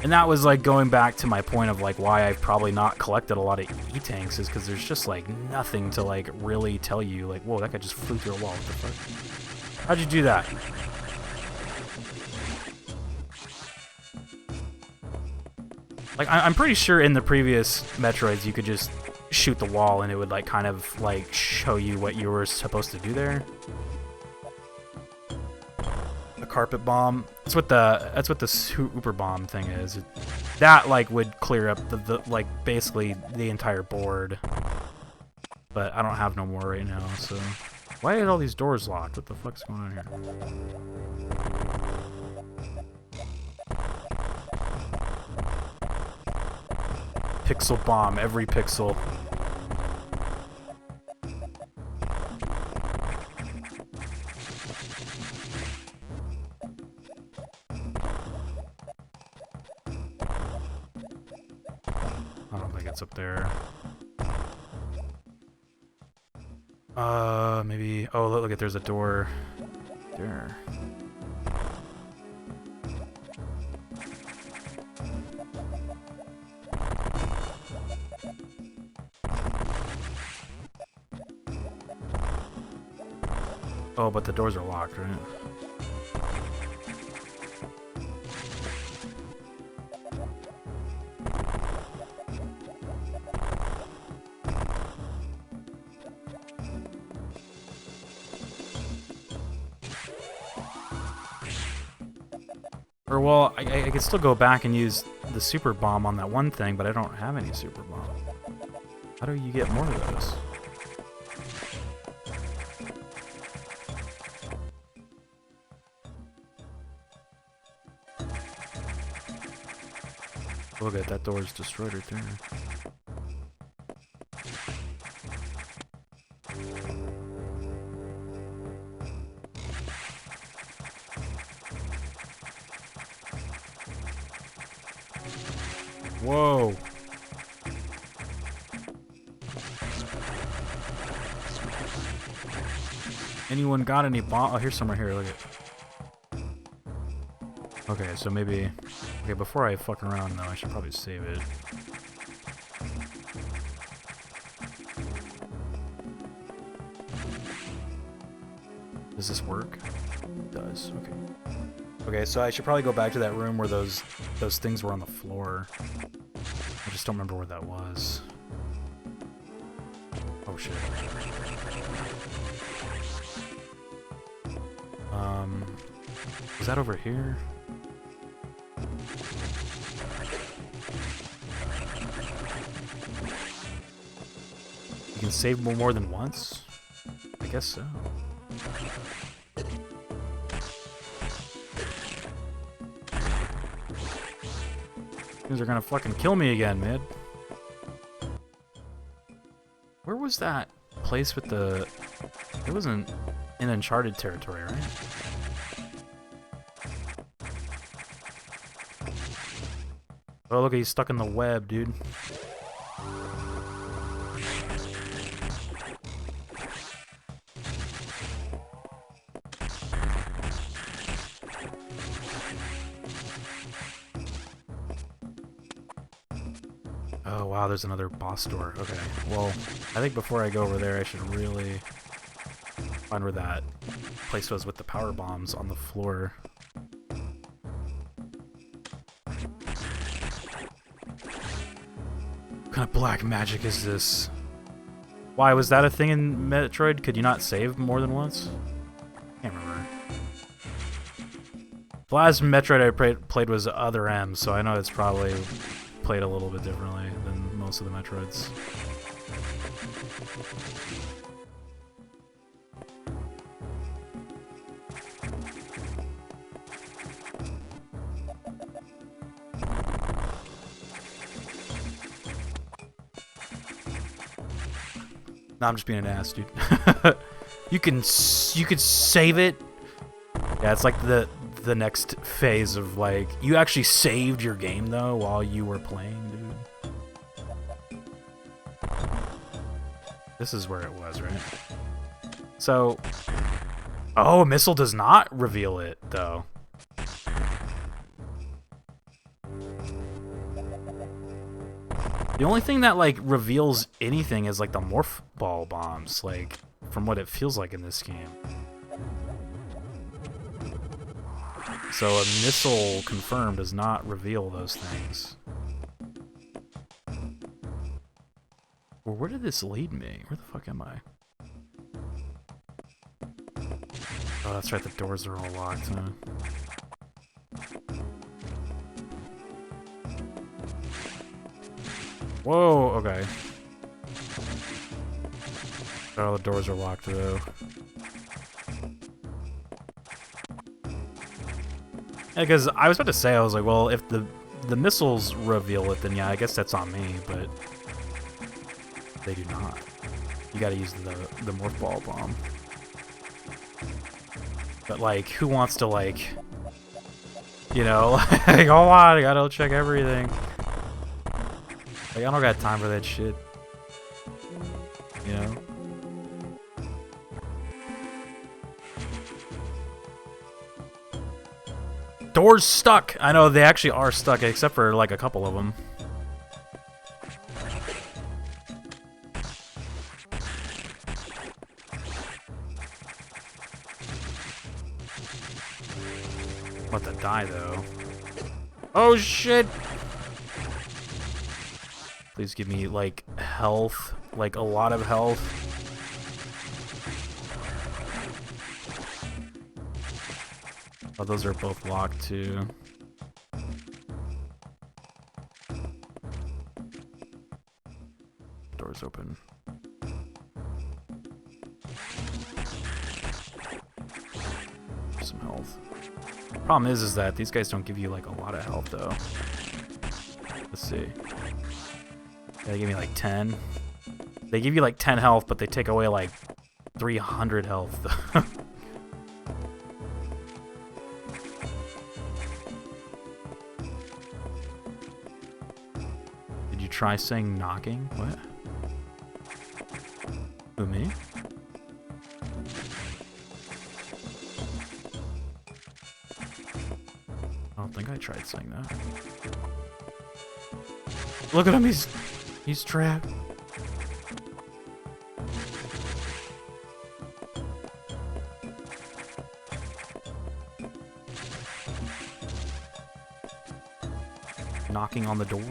And that was, like, going back to my point of, like, why I've probably not collected a lot of E-tanks is because there's just, like, nothing to, like, really tell you, like, whoa, that guy just flew through a wall. What the fuck? How'd you do that? Like, I'm pretty sure in the previous Metroids you could just shoot the wall and it would, like, kind of, like, show you what you were supposed to do there. Carpet bomb. That's what the super bomb thing is. That, like, would clear up the like basically the entire board. But I don't have no more right now, so why are all these doors locked? What the fuck's going on here? Pixel bomb every pixel. Up there. Maybe. Oh, look at there's a door there. Oh, but the doors are locked, right? Or, well, I could still go back and use the super bomb on that one thing, but I don't have any super bomb. How do you get more of those? Look at that door is destroyed right there. Whoa. Anyone got any bomb? Oh, here's some right here. Look at. Okay, so maybe. Okay, before I fuck around though, I should probably save it. Does this work? It does. Okay. Okay, so I should probably go back to that room where those things were on the floor. I just don't remember where that was. Oh shit. Is that over here? can save more than once? I guess so. These are gonna fucking kill me again, man. Where was that place with the... It wasn't in Uncharted territory, right? Oh, look, he's stuck in the web, dude. Oh, wow, there's another boss door. Okay, well, I think before I go over there, I should really find where that place was with the power bombs on the floor. What kind of black magic is this? Why, was that a thing in Metroid? Could you not save more than once? Can't remember. The last Metroid I played was Other M, so I know it's probably played a little bit differently than most of the Metroids. Nah, I'm just being an ass, dude. you could save it. Yeah, it's like the next phase of like you actually saved your game though while you were playing, dude. This is where it was, right? So, oh, a missile does not reveal it though. The only thing that like reveals anything is like the morph ball bombs, like from what it feels like in this game. So a missile confirmed does not reveal those things. Well, where did this lead me? Where the fuck am I? Oh, that's right, the doors are all locked, huh? Whoa, okay. Oh, the doors are locked though. Yeah, because I was about to say, I was like, well, if the missiles reveal it, then yeah, I guess that's on me, but they do not. You gotta use the morph ball bomb. But like, who wants to like, you know, like, hold on, I gotta check everything. Like, I don't got time for that shit. You know? Doors stuck! I know, they actually are stuck, except for, like, a couple of them. I'm about to die, though. Oh, shit! Please give me, like, health. Like, a lot of health. Oh, those are both locked, too. Doors open. Some health. Problem is that these guys don't give you, like, a lot of health, though. Let's see. They give me like 10. They give you like 10 health, but they take away like 300 health. Did you try saying knocking? What? Who, me? I don't think I tried saying that. Look at him, he's trapped. Knocking on the doors.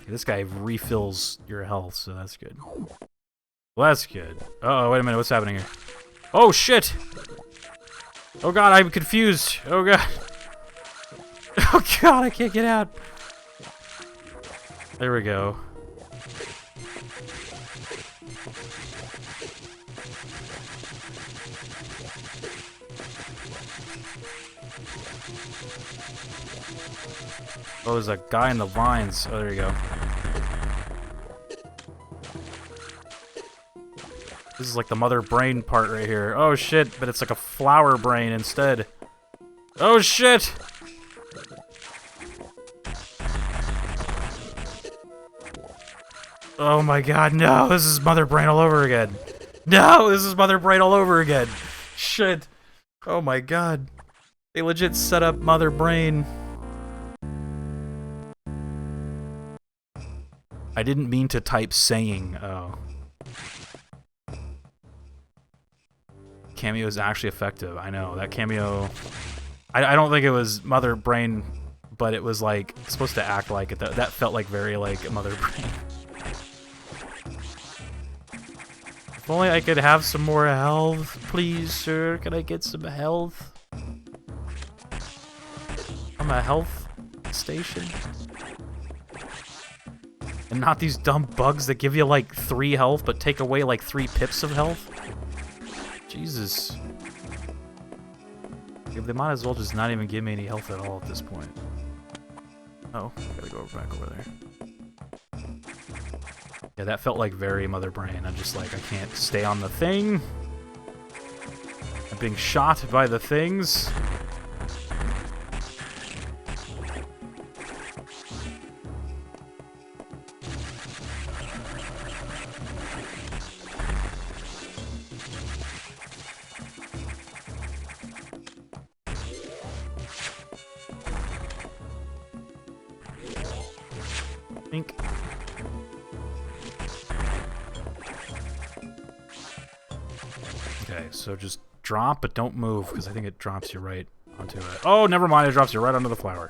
This guy refills your health, so that's good. Well, that's good. Uh-oh, wait a minute, what's happening here? Oh, shit! Oh god, I'm confused. Oh god. Oh god, I can't get out. There we go. Oh, there's a guy in the vines. Oh, there you go. This is like the mother brain part right here. Oh shit, but it's like a flower brain instead. Oh shit! Oh my god, no, this is mother brain all over again. No, this is mother brain all over again. Shit. Oh my god. They legit set up mother brain. I didn't mean to type saying, oh. Cameo is actually effective. I know, that cameo... I don't think it was mother brain, but it was like, supposed to act like it. That felt like very like mother brain. If only I could have some more health, please, sir. Can I get some health? From a health station? And not these dumb bugs that give you like 3 health, but take away like 3 pips of health? Jesus. They might as well just not even give me any health at all at this point. Oh, gotta go back over there. Yeah, that felt like very mother brain. I'm just like, I can't stay on the thing. I'm being shot by the things. Okay, so just drop, but don't move, because I think it drops you right onto it. Oh, never mind, it drops you right onto the flower.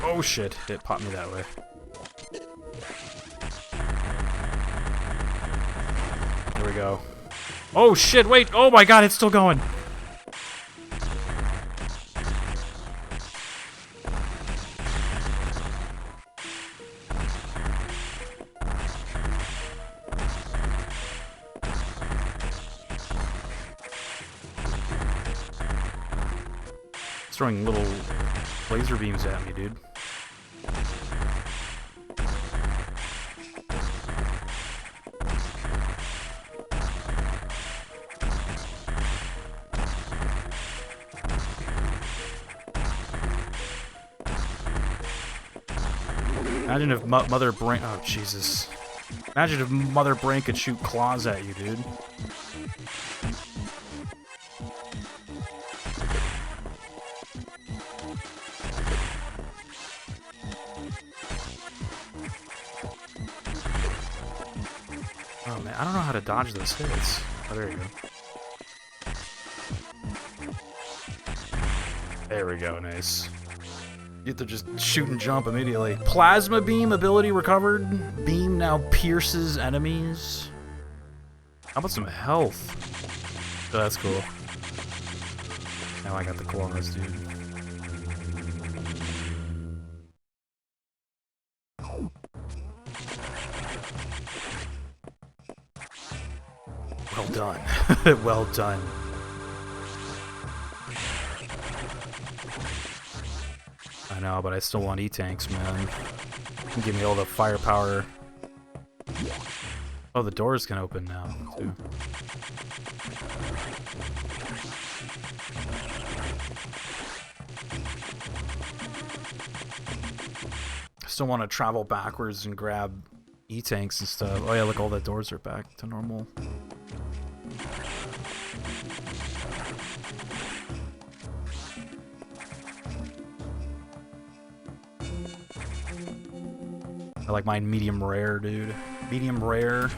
Oh shit, it popped me that way. There we go. Oh shit, wait! Oh my god, it's still going! It's throwing little laser beams at me, dude. Imagine if Mother Brain... Oh, Jesus. Imagine if Mother Brain could shoot claws at you, dude. Oh, man. I don't know how to dodge those hits. Oh, there you go. There we go. Nice. You have to just shoot and jump immediately. Plasma beam ability recovered. Beam now pierces enemies. How about some health? Oh, that's cool. Now I got the claws, dude. Well done. Well done. I know, but I still want E-tanks, man. Give me all the firepower. Oh, the doors can open now, too. I still want to travel backwards and grab E-tanks and stuff. Oh yeah, look, all the doors are back to normal. I like mine medium rare, dude. Medium rare.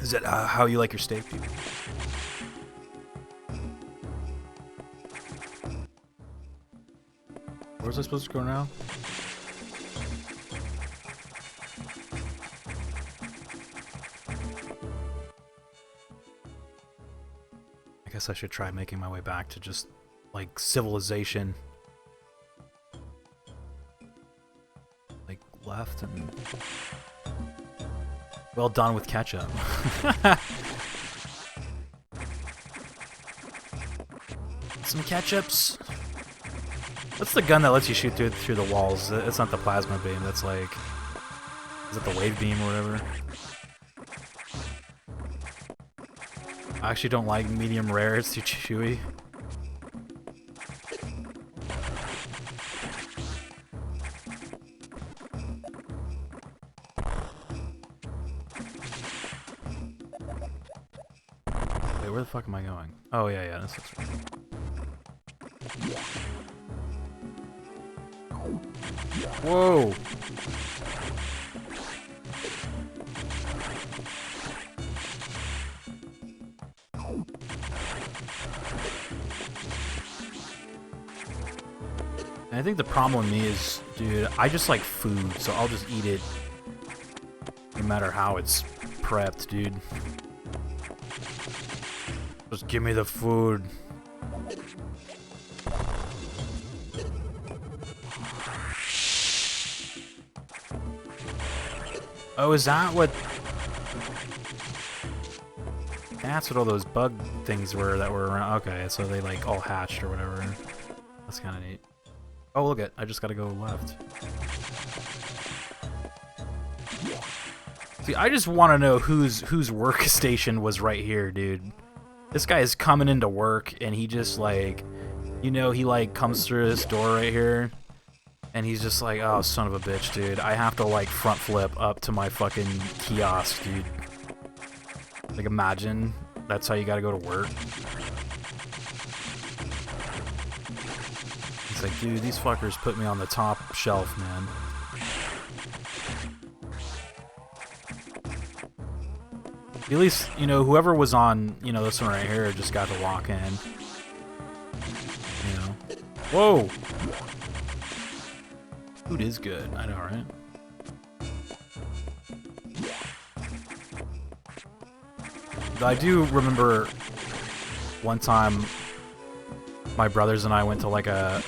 Is that how you like your steak, dude? Where's I supposed to go now? I guess I should try making my way back to just, like, civilization. Like, left and... Well done with ketchup. Some ketchups. What's the gun that lets you shoot through the walls? It's not the plasma beam. That's like... Is it the wave beam or whatever? I actually don't like medium rare. It's too chewy. Wait, where the fuck am I going? Oh, yeah, this looks right. Whoa! And I think the problem with me is, dude, I just like food, so I'll just eat it no matter how it's prepped, dude. Just give me the food. Oh, is that what... That's what all those bug things were that were around. Okay, so they like all hatched or whatever. That's kind of neat. Oh, look at, I just gotta go left. See, I just want to know whose workstation was right here, dude. This guy is coming into work, and he just like, you know, he like comes through this door right here, and he's just like, oh, son of a bitch, dude. I have to like front flip up to my fucking kiosk, dude. Like, imagine that's how you gotta go to work. It's like, dude, these fuckers put me on the top shelf, man. At least, you know, whoever was on, you know, this one right here just got to walk in. You know. Whoa! Food is good, I know, right? But I do remember one time my brothers and I went to like a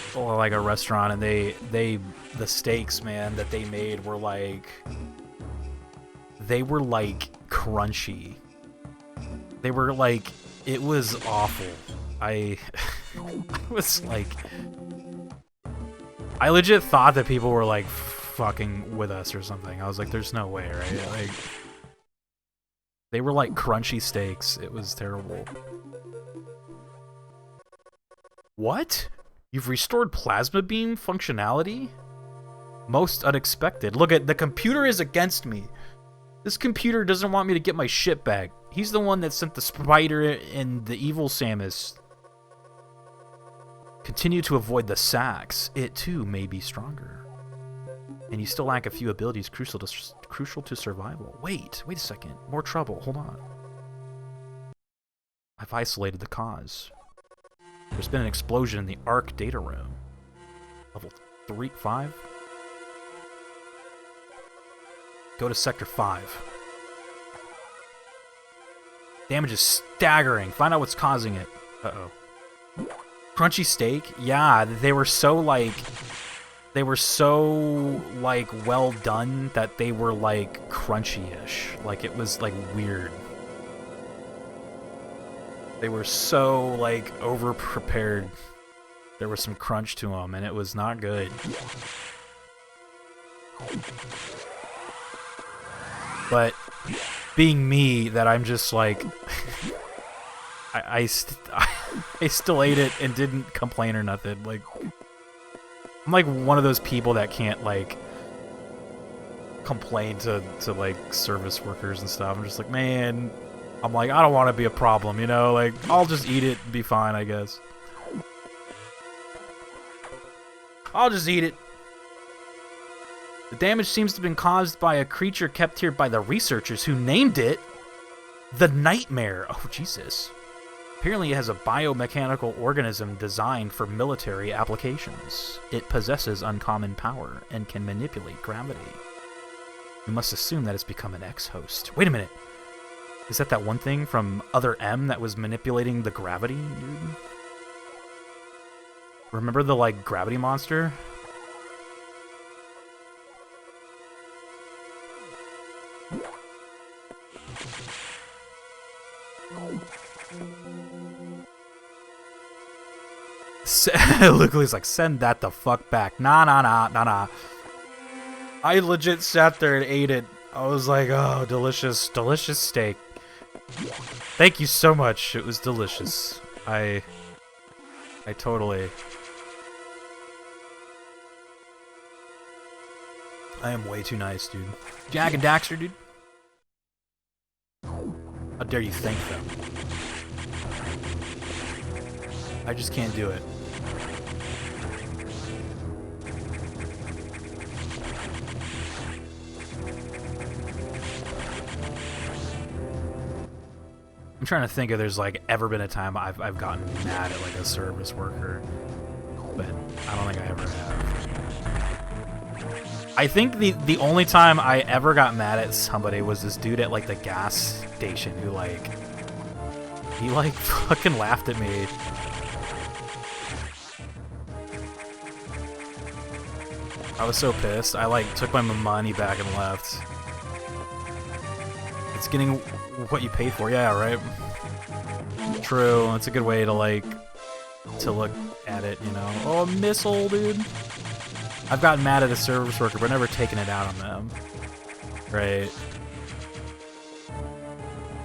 restaurant, and the steaks, man, that they made were like crunchy. They were like, it was awful. I was like, I legit thought that people were like fucking with us or something. I was like, there's no way, right? Like, they were like crunchy steaks. It was terrible. What? You've restored plasma beam functionality? Most unexpected. Look at, the computer is against me. This computer doesn't want me to get my shit back. He's the one that sent the spider and the evil Samus. Continue to avoid the sacks. It too may be stronger. And you still lack a few abilities crucial to survival. Wait a second. More trouble. Hold on. I've isolated the cause. There's been an explosion in the ARC data room. Level 5? Go to Sector 5. Damage is staggering. Find out what's causing it. Uh-oh. Crunchy steak? Yeah, they were so, like, well done that they were, like, crunchy-ish. Like, it was, like, weird. They were so, like, over-prepared. There was some crunch to them, and it was not good. But being me, that I'm just like, I still ate it and didn't complain or nothing. Like, I'm like one of those people that can't like complain to like service workers and stuff. I'm just like, man, I'm like, I don't want to be a problem, you know? Like, I'll just eat it and be fine, I guess. I'll just eat it. The damage seems to have been caused by a creature kept here by the researchers who named it the Nightmare. Oh, Jesus. Apparently it has a biomechanical organism designed for military applications. It possesses uncommon power and can manipulate gravity. We must assume that it's become an X-host. Wait a minute. Is that one thing from Other M that was manipulating the gravity, dude? Remember the, like, gravity monster? Luckily, like, send that the fuck back. Nah. I legit sat there and ate it. I was like, oh, delicious, delicious steak. Thank you so much. It was delicious. I totally... I am way too nice, dude. Jack and Daxter, dude. How dare you think them? I just can't do it. I'm trying to think if there's like ever been a time I've gotten mad at like a service worker, but I don't think I ever have. I think the only time I ever got mad at somebody was this dude at like the gas station who he fucking laughed at me. I was so pissed. I like took my money back and left. It's getting what you paid for, yeah, right? True. It's a good way to look at it, you know. Oh, a missile, dude. I've gotten mad at a service worker, but never taken it out on them. Right.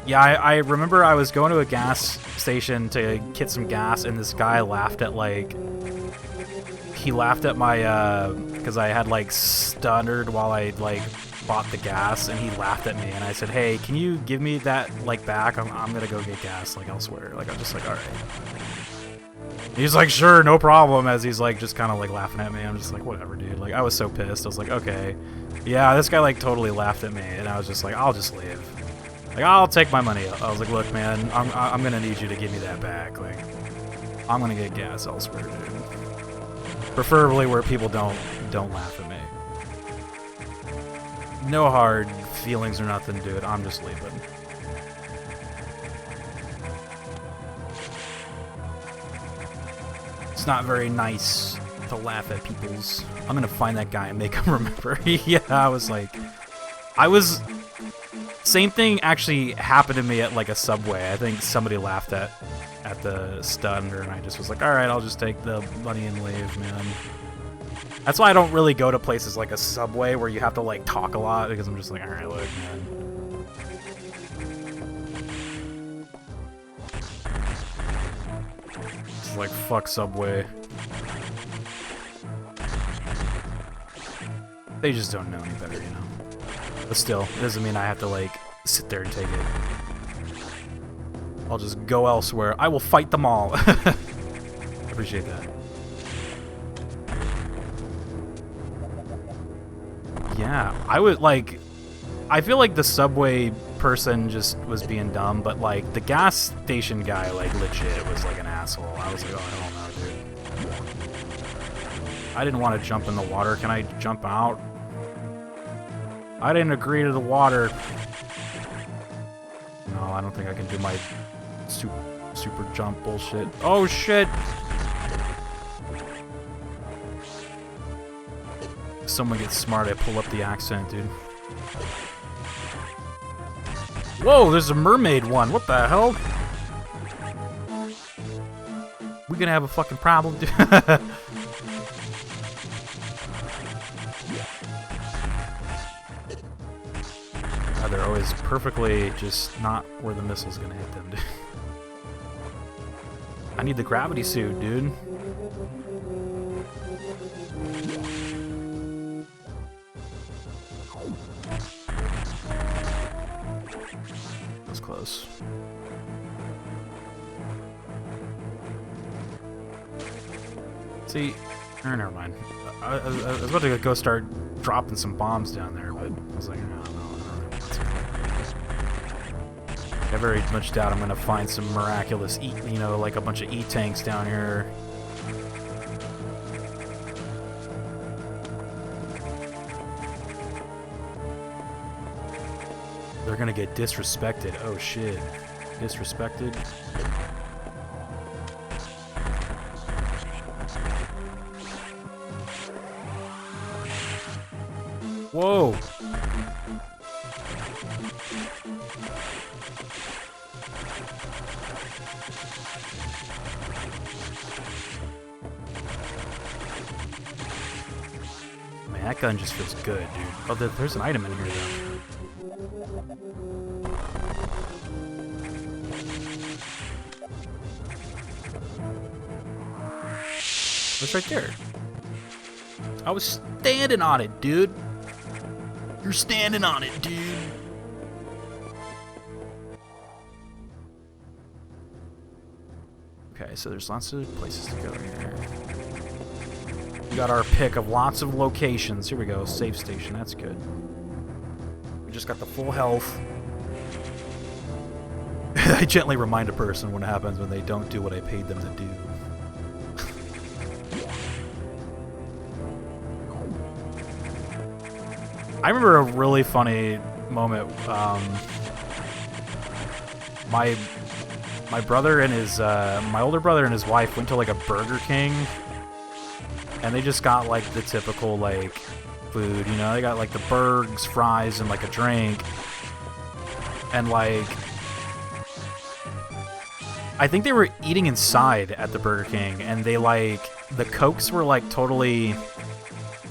Yeah, I remember I was going to a gas station to get some gas, and this guy laughed at he laughed at my because I had stuttered while I bought the gas, and he laughed at me, and I said, hey, can you give me that back? I'm gonna go get gas elsewhere. I'm just all right. He's like, sure, no problem, as he's just kind of laughing at me. I'm just like, whatever, dude. I was so pissed. I was like, okay, yeah, this guy totally laughed at me, and I was just like, I'll just leave. I'll take my money. I was like, look, man, I'm gonna need you to give me that back. I'm gonna get gas elsewhere, dude. Preferably where people don't laugh at me. No hard feelings or nothing, dude. I'm just leaving. It's not very nice to laugh at people's... I'm gonna find that guy and make him remember. Yeah, I was... Same thing actually happened to me at a Subway. I think somebody laughed at the stunner, and I just was like, alright, I'll just take the money and leave, man. That's why I don't really go to places like a Subway where you have to talk a lot, because I'm just like, alright, look, man. It's fuck Subway. They just don't know any better, you know. But still, it doesn't mean I have to sit there and take it. I'll just go elsewhere. I will fight them all. Appreciate that. Yeah, I would I feel like the Subway person just was being dumb, but the gas station guy legit was an asshole. I was like, oh, I don't know, dude. I didn't want to jump in the water. Can I jump out? I didn't agree to the water. No, I don't think I can do my super jump bullshit. Oh shit! If someone gets smart, I pull up the accent, dude. Whoa, there's a mermaid one. What the hell? We gonna have a fucking problem, dude. They're always perfectly just not where the missile's gonna hit them, dude. I need the gravity suit, dude. That was close. See, Never mind. I was about to go start dropping some bombs down there, but I was like, no. I very much doubt I'm gonna find some miraculous like a bunch of E-tanks down here. They're gonna get disrespected. Oh shit. Disrespected. Whoa! Man, that gun just feels good, dude. Oh, there's an item in here, though. It's right there. I was standing on it, dude. You're standing on it, dude. Okay, so there's lots of places to go here. We got our pick of lots of locations. Here we go, save station. That's good. We just got the full health. I gently remind a person what happens when they don't do what I paid them to do. I remember a really funny moment. My brother and his my older brother and his wife went to like a Burger King, and they just got like the typical like food, you know. They got like the burgers, fries, and like a drink, and like I think they were eating inside at the Burger King, and they like the Cokes were like totally.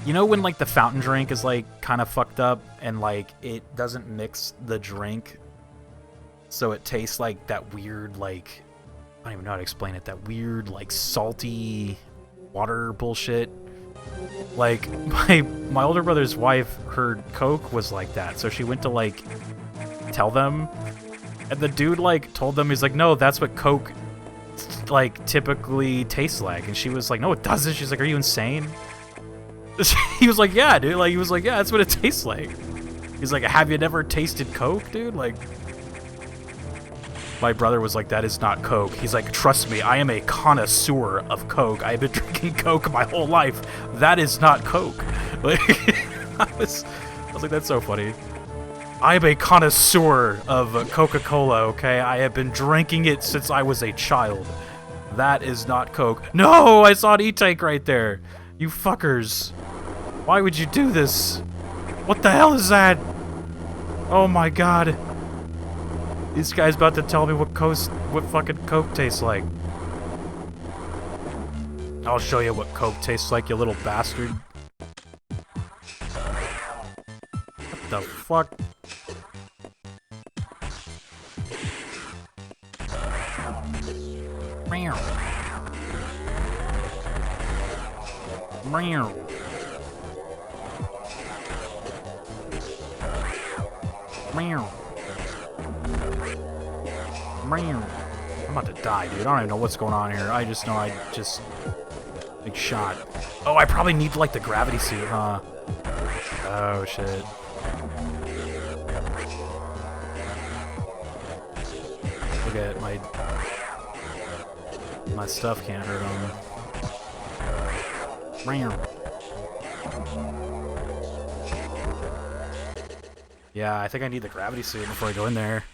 You know when, like, the fountain drink is, like, kind of fucked up and, like, it doesn't mix the drink so it tastes like that weird, like, I don't even know how to explain it, that weird, like, salty water bullshit? Like, my older brother's wife, her Coke was like that, so she went to, like, tell them, and the dude, like, told them, he's like, no, that's what Coke, like, typically tastes like, and she was like, no, it doesn't. She's like, are you insane? He was like, yeah, dude. Like, he was like, yeah, that's what it tastes like. He's like, have you never tasted Coke, dude? Like, my brother was like, that is not Coke. He's like, trust me, I am a connoisseur of Coke. I have been drinking Coke my whole life. That is not Coke. Like, I was like, that's so funny. I am a connoisseur of Coca-Cola, okay? I have been drinking it since I was a child. That is not Coke. No, I saw an E-tank right there. You fuckers. Why would you do this? What the hell is that? Oh my god. This guy's about to tell me what fucking Coke tastes like. I'll show you what Coke tastes like, you little bastard. What the fuck? Meow. Meow. Meow. Meow. I'm about to die, dude. I don't even know what's going on here. I just know I just... Big shot. Oh, I probably need, like, the gravity suit, huh? Oh, shit. Look at my stuff can't hurt him. Yeah, I think I need the gravity suit before I go in there.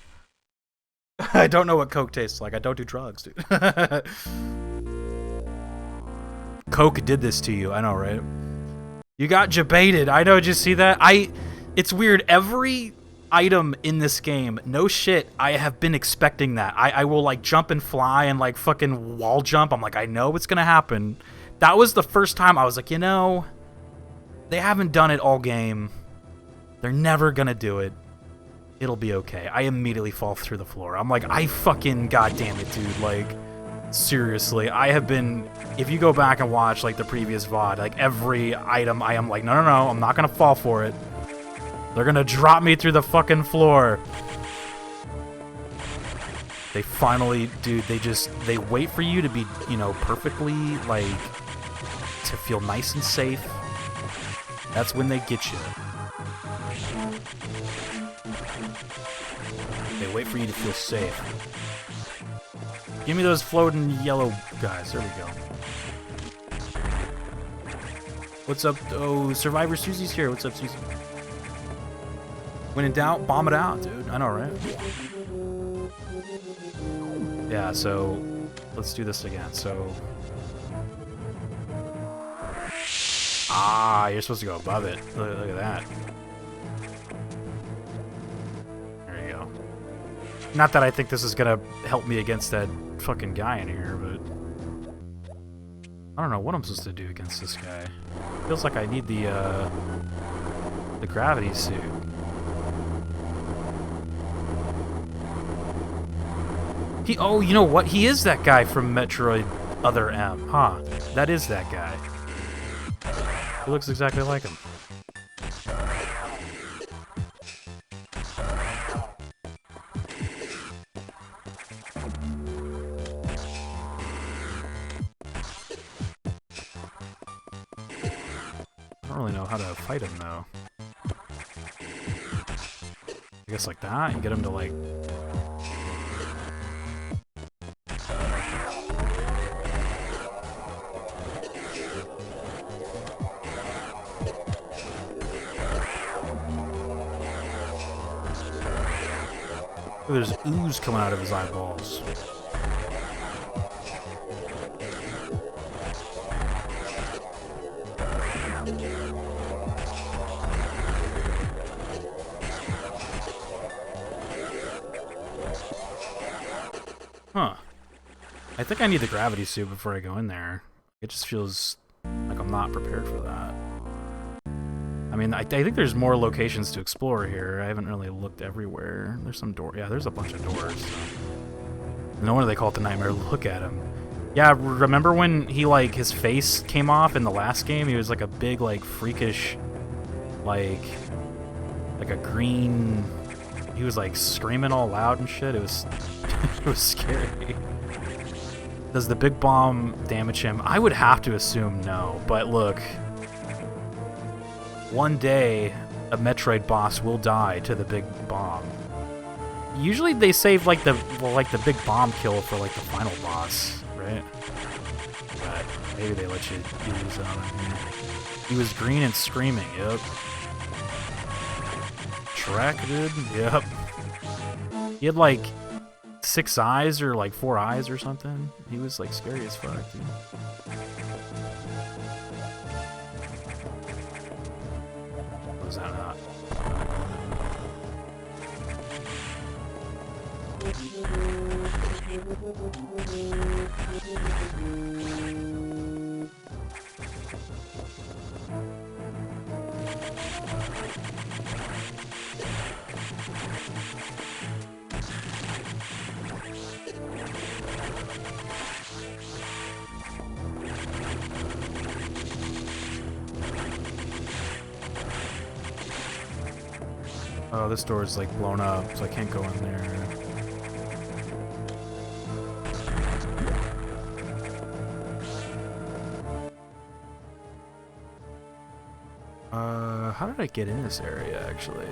I don't know what Coke tastes like. I don't do drugs, dude. Coke did this to you. I know, right? You got jebaited. I know. Did you see that? It's weird. Every item in this game, no shit, I have been expecting that. I will, like, jump and fly and, like, fucking wall jump. I'm like, I know it's gonna happen. That was the first time I was like, you know, they haven't done it all game. They're never gonna do it. It'll be okay. I immediately fall through the floor. I'm like, I fucking goddamn it, dude. Like, seriously, I have been. If you go back and watch like the previous VOD, like every item, I am like, no, I'm not gonna fall for it. They're gonna drop me through the fucking floor. They finally, dude. They wait for you to be, you know, perfectly like to feel nice and safe. That's when they get you. They wait for you to feel safe. Give me those floating yellow guys. There we go. What's up? Oh, Survivor Susie's here. What's up, Susie? When in doubt, bomb it out, dude. I know, right? Yeah, so let's do this again. So, you're supposed to go above it. Look at that. There you go. Not that I think this is gonna help me against that fucking guy in here, but I don't know what I'm supposed to do against this guy. Feels like I need the gravity suit. Oh, you know what? He is that guy from Metroid Other M, huh? That is that guy. He looks exactly like him. I don't really know how to fight him, though. I guess like that? You get him to, like... Oh, there's ooze coming out of his eyeballs. Huh. I think I need the gravity suit before I go in there. It just feels like I'm not prepared for that. I mean, I think there's more locations to explore here. I haven't really looked everywhere. There's some door. Yeah, there's a bunch of doors. So. No wonder they call it the nightmare. Look at him. Yeah, remember when he, like, his face came off in the last game? He was like a big, like, freakish, like a green... He was, like, screaming all loud and shit. It was... it was scary. Does the big bomb damage him? I would have to assume no, but look... One day, a Metroid boss will die to the big bomb. Usually they save like the big bomb kill for like the final boss, right? But maybe they let you use on him here. He was green and screaming, yep. Shrek, dude, yep. He had like 6 eyes or like 4 eyes or something. He was like scary as fuck, dude. Was that not? Oh, this door is like blown up, so I can't go in there. How did I get in this area, actually?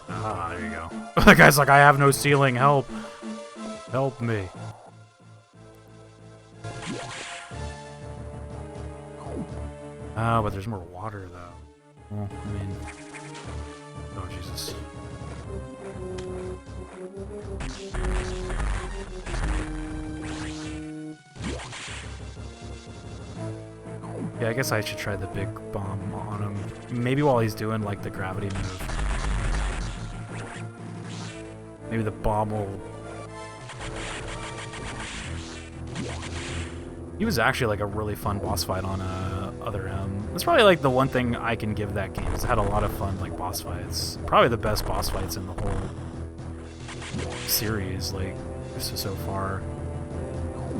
Ah, there you go. The guy's like, I have no ceiling, help. Help me. Oh, but there's more water, though. Well, I mean... Oh, Jesus. Yeah, I guess I should try the big bomb on him. Maybe while he's doing, like, the gravity move. Maybe the bomb will... He was actually, like, a really fun boss fight on Other M. That's probably, like, the one thing I can give that game. It's had a lot of fun, like, boss fights. Probably the best boss fights in the whole series, like, so far.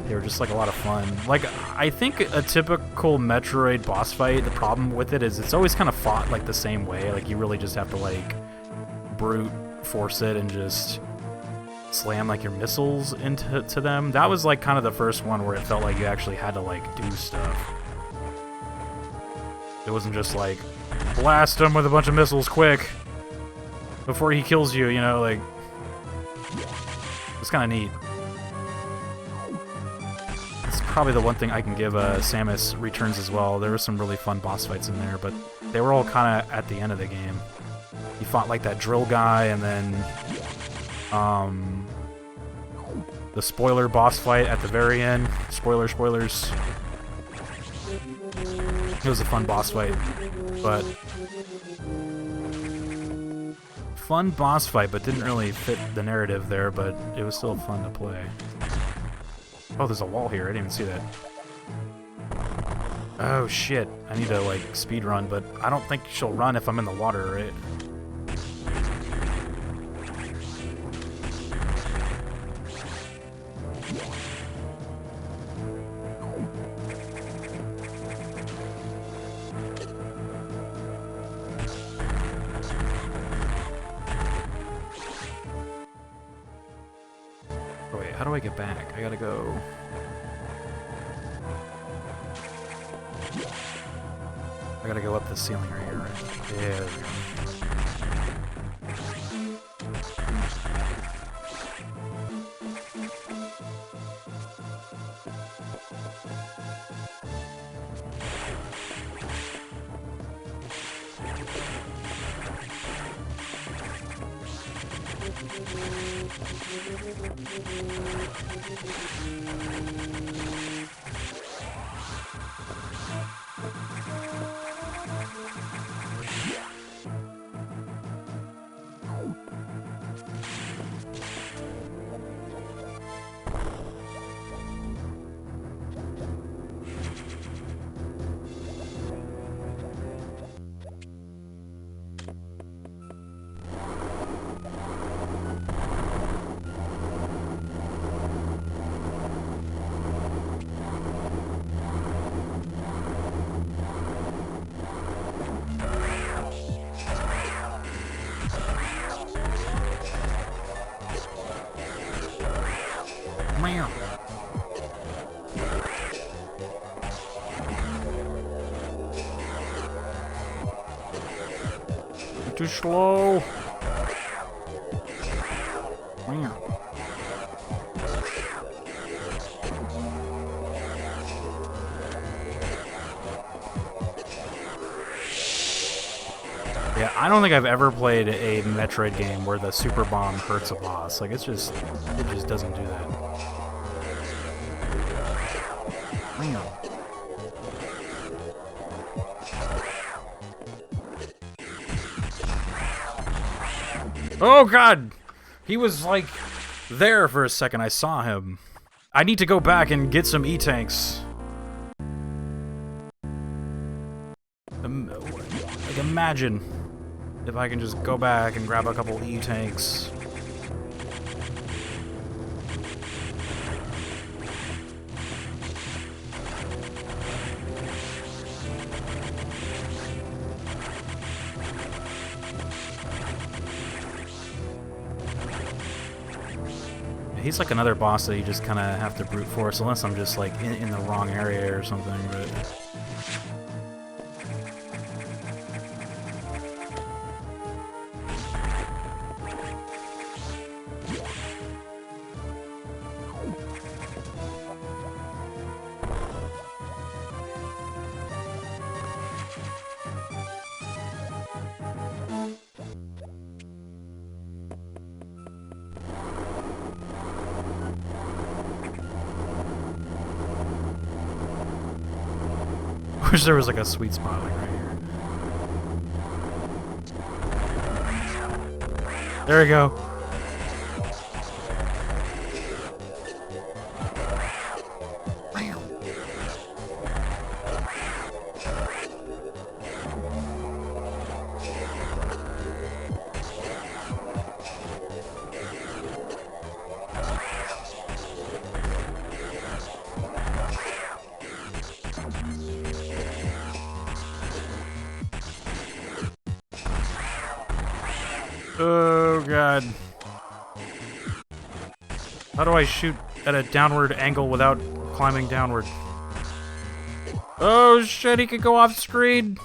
They were just, like, a lot of fun. Like, I think a typical Metroid boss fight, the problem with it is it's always kind of fought, like, the same way. Like, you really just have to, like, brute force it and just slam like your missiles into them. That was like kind of the first one where it felt like you actually had to like do stuff. It wasn't just like blast him with a bunch of missiles quick before he kills you, you know, like it's kind of neat. It's probably the one thing I can give Samus Returns as well. There were some really fun boss fights in there, but they were all kind of at the end of the game. You fought like that drill guy, and then the spoiler boss fight at the very end. Spoilers. It was a fun boss fight, but didn't really fit the narrative there, but it was still fun to play. Oh, there's a wall here. I didn't even see that. Oh shit, I need to like speed run, but I don't think she'll run if I'm in the water, right? Oh wait, how do I get back? I gotta go... I gotta go up the ceiling right here, right? Yeah, there we go. Too slow. Yeah, I don't think I've ever played a Metroid game where the super bomb hurts a boss. Like it just doesn't do that. Oh god! He was like there for a second. I saw him. I need to go back and get some E-tanks. Like imagine if I can just go back and grab a couple E-tanks. He's like another boss that you just kind of have to brute force, unless I'm just like in the wrong area or something, but... Wish there was like a sweet spot like right here. There we go. god. How do I shoot at a downward angle without climbing downward? Oh shit, he could go off screen!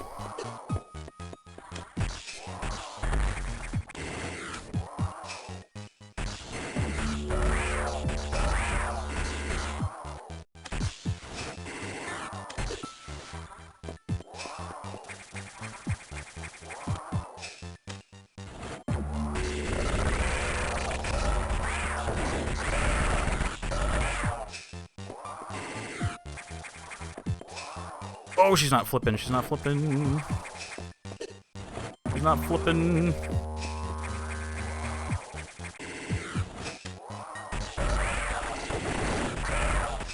Oh, she's not flipping. She's not flipping. She's not flipping.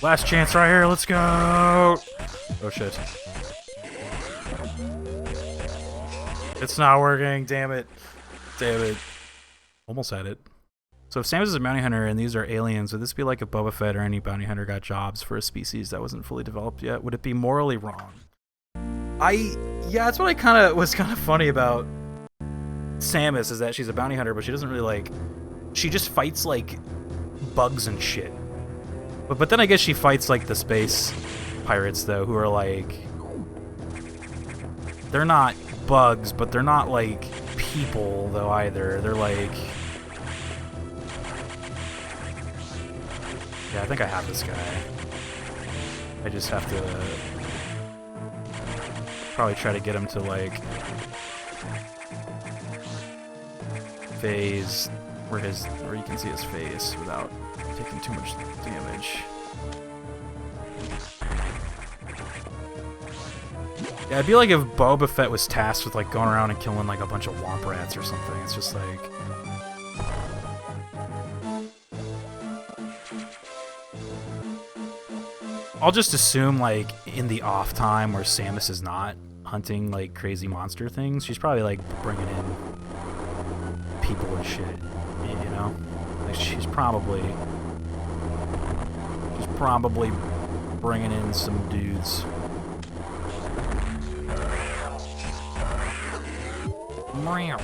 Last chance right here. Let's go. Oh, shit. It's not working. Damn it. Damn it. Almost had it. So if Samus is a bounty hunter and these are aliens, would this be like if Boba Fett or any bounty hunter got jobs for a species that wasn't fully developed yet? Would it be morally wrong? Yeah, that's what I was kind of funny about Samus, is that she's a bounty hunter, but she doesn't really like, she just fights like bugs and shit. But then I guess she fights like the space pirates though, who are like, they're not bugs, but they're not like people though either. They're like, yeah, I think I have this guy. I just have to probably try to get him to like phase where you can see his face without taking too much damage. Yeah, it'd be like if Boba Fett was tasked with like going around and killing like a bunch of womp rats or something. It's just like, I'll just assume, like, in the off time where Samus is not hunting, like, crazy monster things, she's probably, like, bringing in people and shit, you know? Like, she's probably bringing in some dudes. Meow.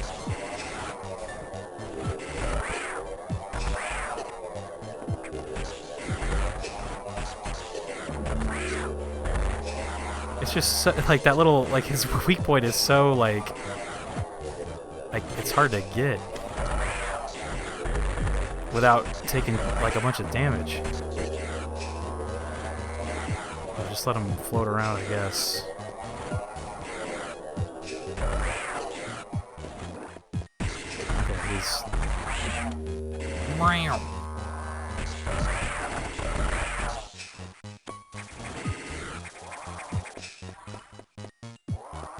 It's just so, like that little, like his weak point is so like it's hard to get without taking like a bunch of damage. I'll just let him float around, I guess. Okay, he's meow.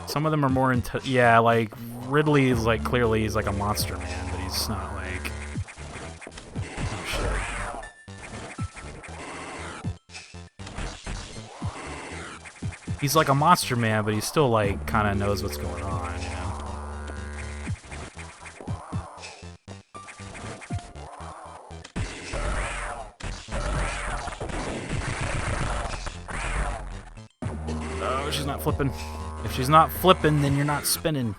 Some of them are more into, yeah, like Ridley is like, clearly he's like a monster man, but he's not like, oh shit. He's like a monster man, but he still like kind of knows what's going on, you know? Oh, she's not flipping. If she's not flipping, then you're not spinning.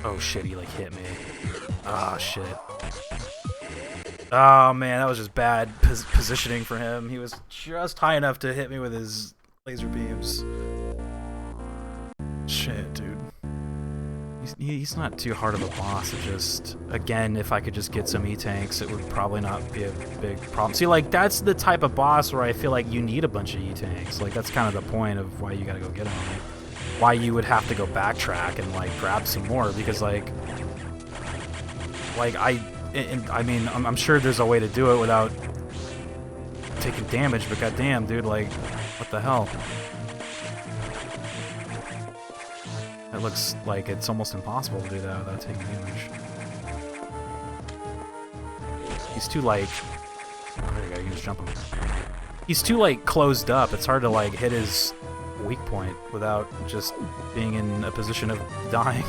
Oh shit, he like hit me. Oh shit. Oh man, that was just bad positioning for him. He was just high enough to hit me with his laser beams. Shit, dude. He's not too hard of a boss. It just, again, if I could just get some E-tanks, it would probably not be a big problem. See, like, that's the type of boss where I feel like you need a bunch of E-tanks. Like, that's kind of the point of why you gotta go get them. Why you would have to go backtrack and, like, grab some more. Because, like I mean, I'm sure there's a way to do it without taking damage, but goddamn, dude, like, what the hell? It looks like it's almost impossible to do that without taking damage. He's too, like... Oh, there you go, you can just jump him. He's too, like, closed up. It's hard to, like, hit his weak point without just being in a position of dying.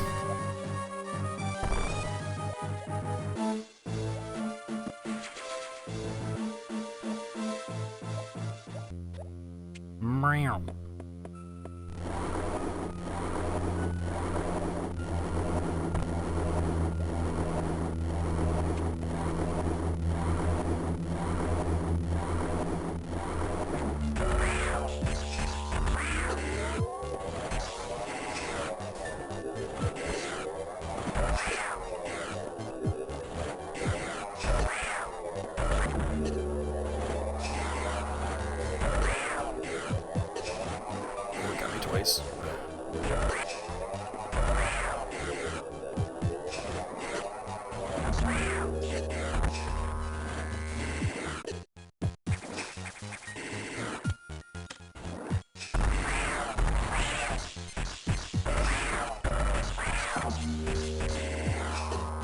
Got me twice.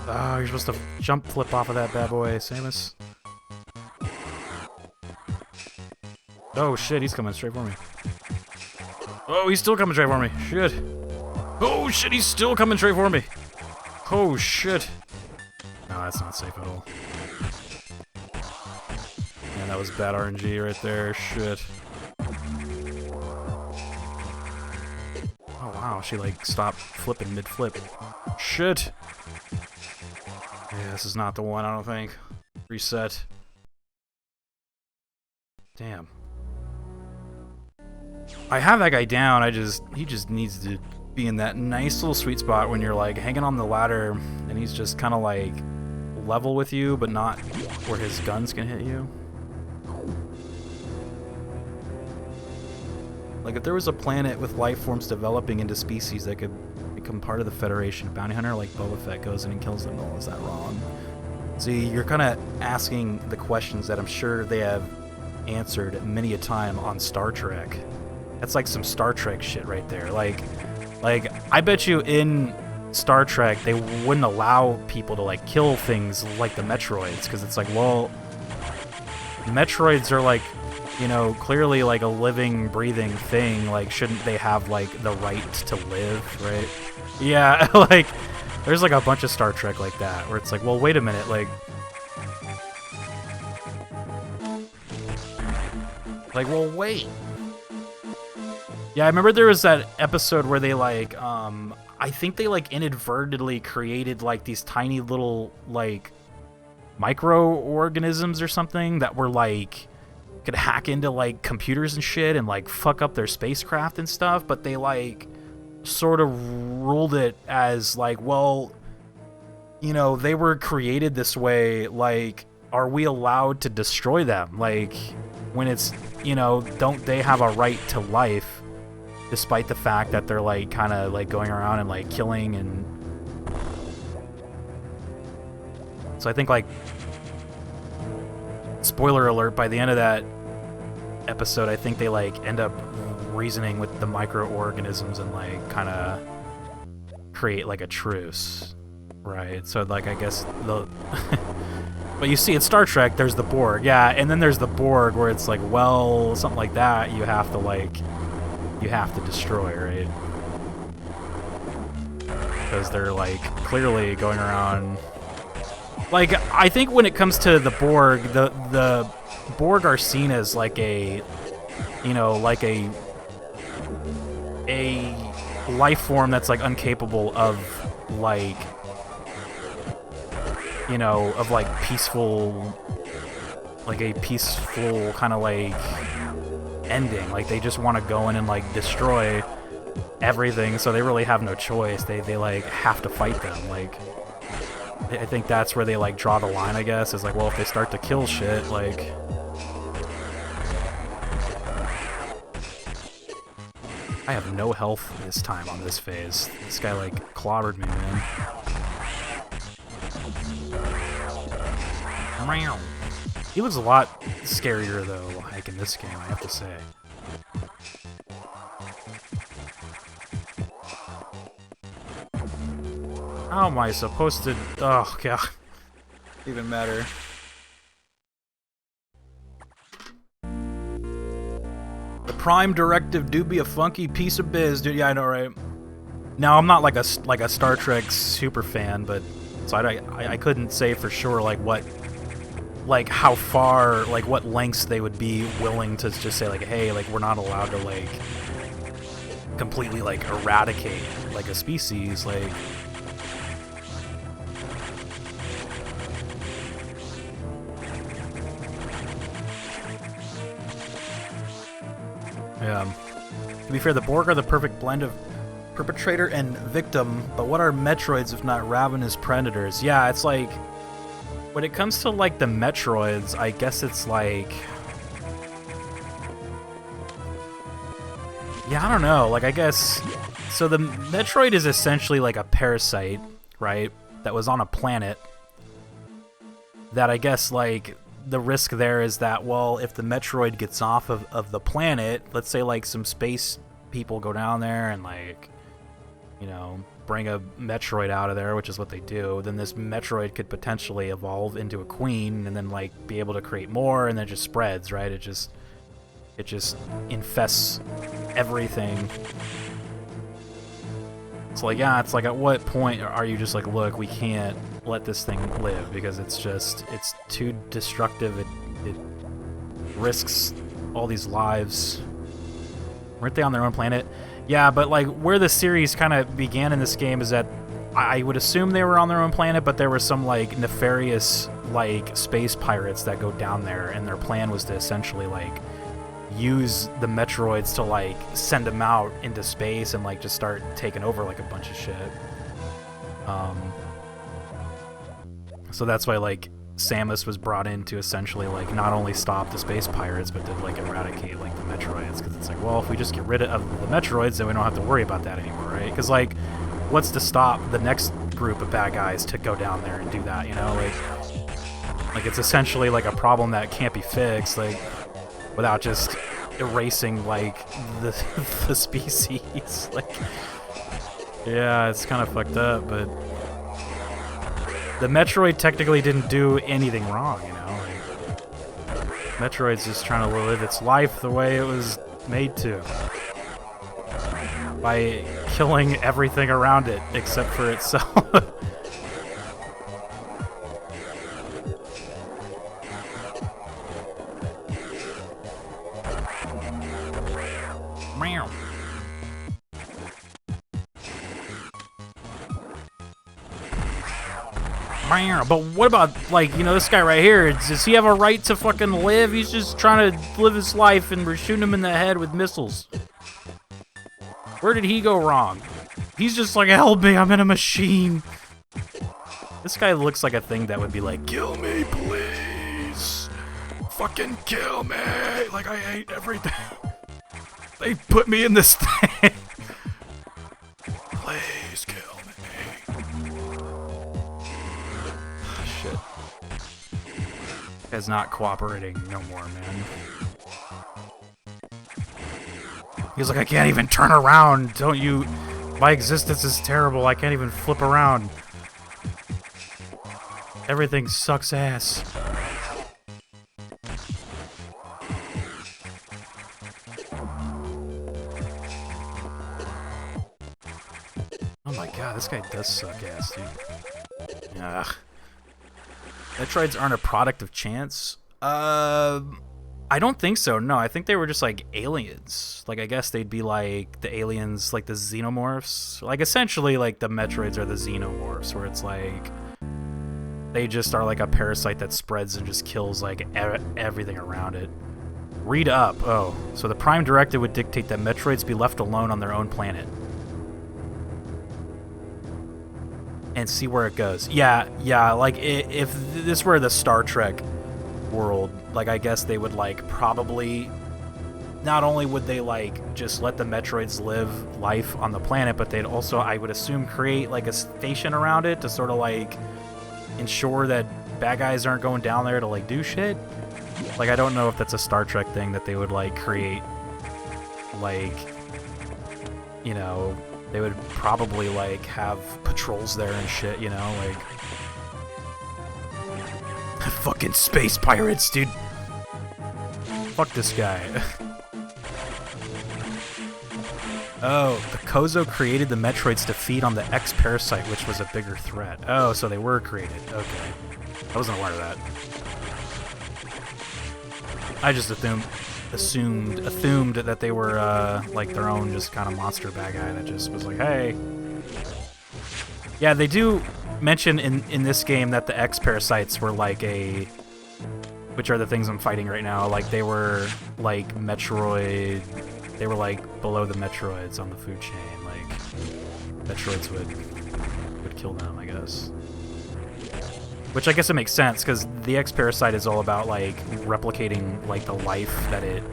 Oh, you're supposed to jump flip off of that bad boy, Samus. Oh shit, he's coming straight for me. Oh, he's still coming straight for me. Shit. Oh shit, he's still coming straight for me. Oh shit. No, that's not safe at all. Man, that was bad RNG right there. Shit. Oh wow, she like stopped flipping mid-flip. Shit. Yeah, this is not the one, I don't think. Reset. Damn. I have that guy down, he just needs to be in that nice little sweet spot when you're like hanging on the ladder and he's just kind of like level with you, but not where his guns can hit you. Like if there was a planet with life forms developing into species that could become part of the Federation, a bounty hunter like Boba Fett goes in and kills them all, is that wrong? See, you're kind of asking the questions that I'm sure they have answered many a time on Star Trek. That's like some Star Trek shit right there. Like I bet you in Star Trek they wouldn't allow people to like kill things like the Metroids, because it's like, well, Metroids are like, you know, clearly like a living, breathing thing. Like, shouldn't they have like the right to live, right? Yeah, like there's like a bunch of Star Trek like that where it's like, well, wait a minute, like well, wait. Yeah, I remember there was that episode where they like, I think they like inadvertently created like these tiny little like microorganisms or something that were like could hack into like computers and shit and like fuck up their spacecraft and stuff, but they like sort of ruled it as like, well, you know, they were created this way, like, are we allowed to destroy them? Like, when it's, you know, don't they have a right to life, despite the fact that they're like kind of like going around and like killing? And so I think, like, spoiler alert, by the end of that episode, I think they like end up reasoning with the microorganisms and like kind of create like a truce, right? So like, I guess the but you see in Star Trek there's the Borg, yeah, and then there's the Borg where it's like, well, something like that you have to destroy, right? Because they're like clearly going around. Like, I think when it comes to the Borg, the Borg are seen as like a, you know, like a life form that's like incapable of like, you know, of like peaceful, like a peaceful kind of like ending. Like, they just want to go in and like destroy everything, so they really have no choice. They like have to fight them. Like, I think that's where they like draw the line, I guess, is like, well, if they start to kill shit, like, I have no health this time on this phase. This guy like clobbered me, man. Meow. He looks a lot scarier though, like in this game, I have to say. How am I supposed to... Oh, God. Even matter. The Prime Directive do be a funky piece of biz, dude. Yeah, I know, right? Now, I'm not like a Star Trek super fan, but... So I couldn't say for sure, like, what... Like, how far... Like, what lengths they would be willing to just say, like, hey, like, we're not allowed to, like... completely like eradicate like a species, like yeah. To be fair, the Borg are the perfect blend of perpetrator and victim, but what are Metroids if not ravenous predators? Yeah, it's like, when it comes to like the Metroids, I guess it's like, yeah, I don't know, like I guess, so the Metroid is essentially like a parasite, right, that was on a planet, that I guess like, the risk there is that, well, if the Metroid gets off of the planet, let's say like some space people go down there and like, you know, bring a Metroid out of there, which is what they do, then this Metroid could potentially evolve into a queen and then like be able to create more, and then it just spreads, right? It just infests everything. It's like, yeah, it's like, at what point are you just like, look, we can't let this thing live because it's too destructive, it risks all these lives. Weren't they on their own planet? Yeah, but like where the series kind of began in this game is that I would assume they were on their own planet, but there were some like nefarious like space pirates that go down there, and their plan was to essentially like use the Metroids to like send them out into space and like just start taking over like a bunch of shit. So that's why like Samus was brought in to essentially like not only stop the space pirates, but to like eradicate like the Metroids, because it's like, well, if we just get rid of the Metroids, then we don't have to worry about that anymore, right? Because like, what's to stop the next group of bad guys to go down there and do that, you know? Like it's essentially like a problem that can't be fixed, like without just erasing like the species. Like, yeah, it's kind of fucked up, but the Metroid technically didn't do anything wrong, you know? Like, Metroid's just trying to live its life the way it was made to, by killing everything around it except for itself. Meow. But what about, like, you know, this guy right here? Does he have a right to fucking live? He's just trying to live his life and we're shooting him in the head with missiles. Where did he go wrong? He's just like, help me, I'm in a machine. This guy looks like a thing that would be like, kill me, please. Fucking kill me. Like, I hate everything. They put me in this thing. Please kill me. Shit. Guy's not cooperating no more, man. He's like, I can't even turn around. Don't you... My existence is terrible. I can't even flip around. Everything sucks ass. Oh my god, this guy does suck ass, dude. Ugh. Metroids aren't a product of chance? I don't think so, no. I think they were just, like, aliens. Like, I guess they'd be, like, the aliens, like, the xenomorphs. Like, essentially, like, the Metroids are the xenomorphs, where it's, like, they just are, like, a parasite that spreads and just kills, like, everything around it. Read up. Oh, so the Prime Directive would dictate that Metroids be left alone on their own planet. And see where it goes. Yeah, like, if this were the Star Trek world, like, I guess they would, like, probably... Not only would they, like, just let the Metroids live life on the planet, but they'd also, I would assume, create, like, a station around it to sort of, like, ensure that bad guys aren't going down there to, like, do shit. Like, I don't know if that's a Star Trek thing that they would, like, create, like, you know... They would probably, like, have patrols there and shit, you know, like... Fucking space pirates, dude! Fuck this guy. Oh, the Kozo created the Metroids to feed on the X-Parasite, which was a bigger threat. Oh, so they were created. Okay. I wasn't aware of that. I just assumed that they were like their own just kind of monster bad guy that just was like, hey. Yeah, they do mention in this game that the X parasites were like which are the things I'm fighting right now, like they were like Metroid, they were like below the Metroids on the food chain, like Metroids would kill them, I guess. Which I guess it makes sense, because the X parasite is all about like replicating like the life that it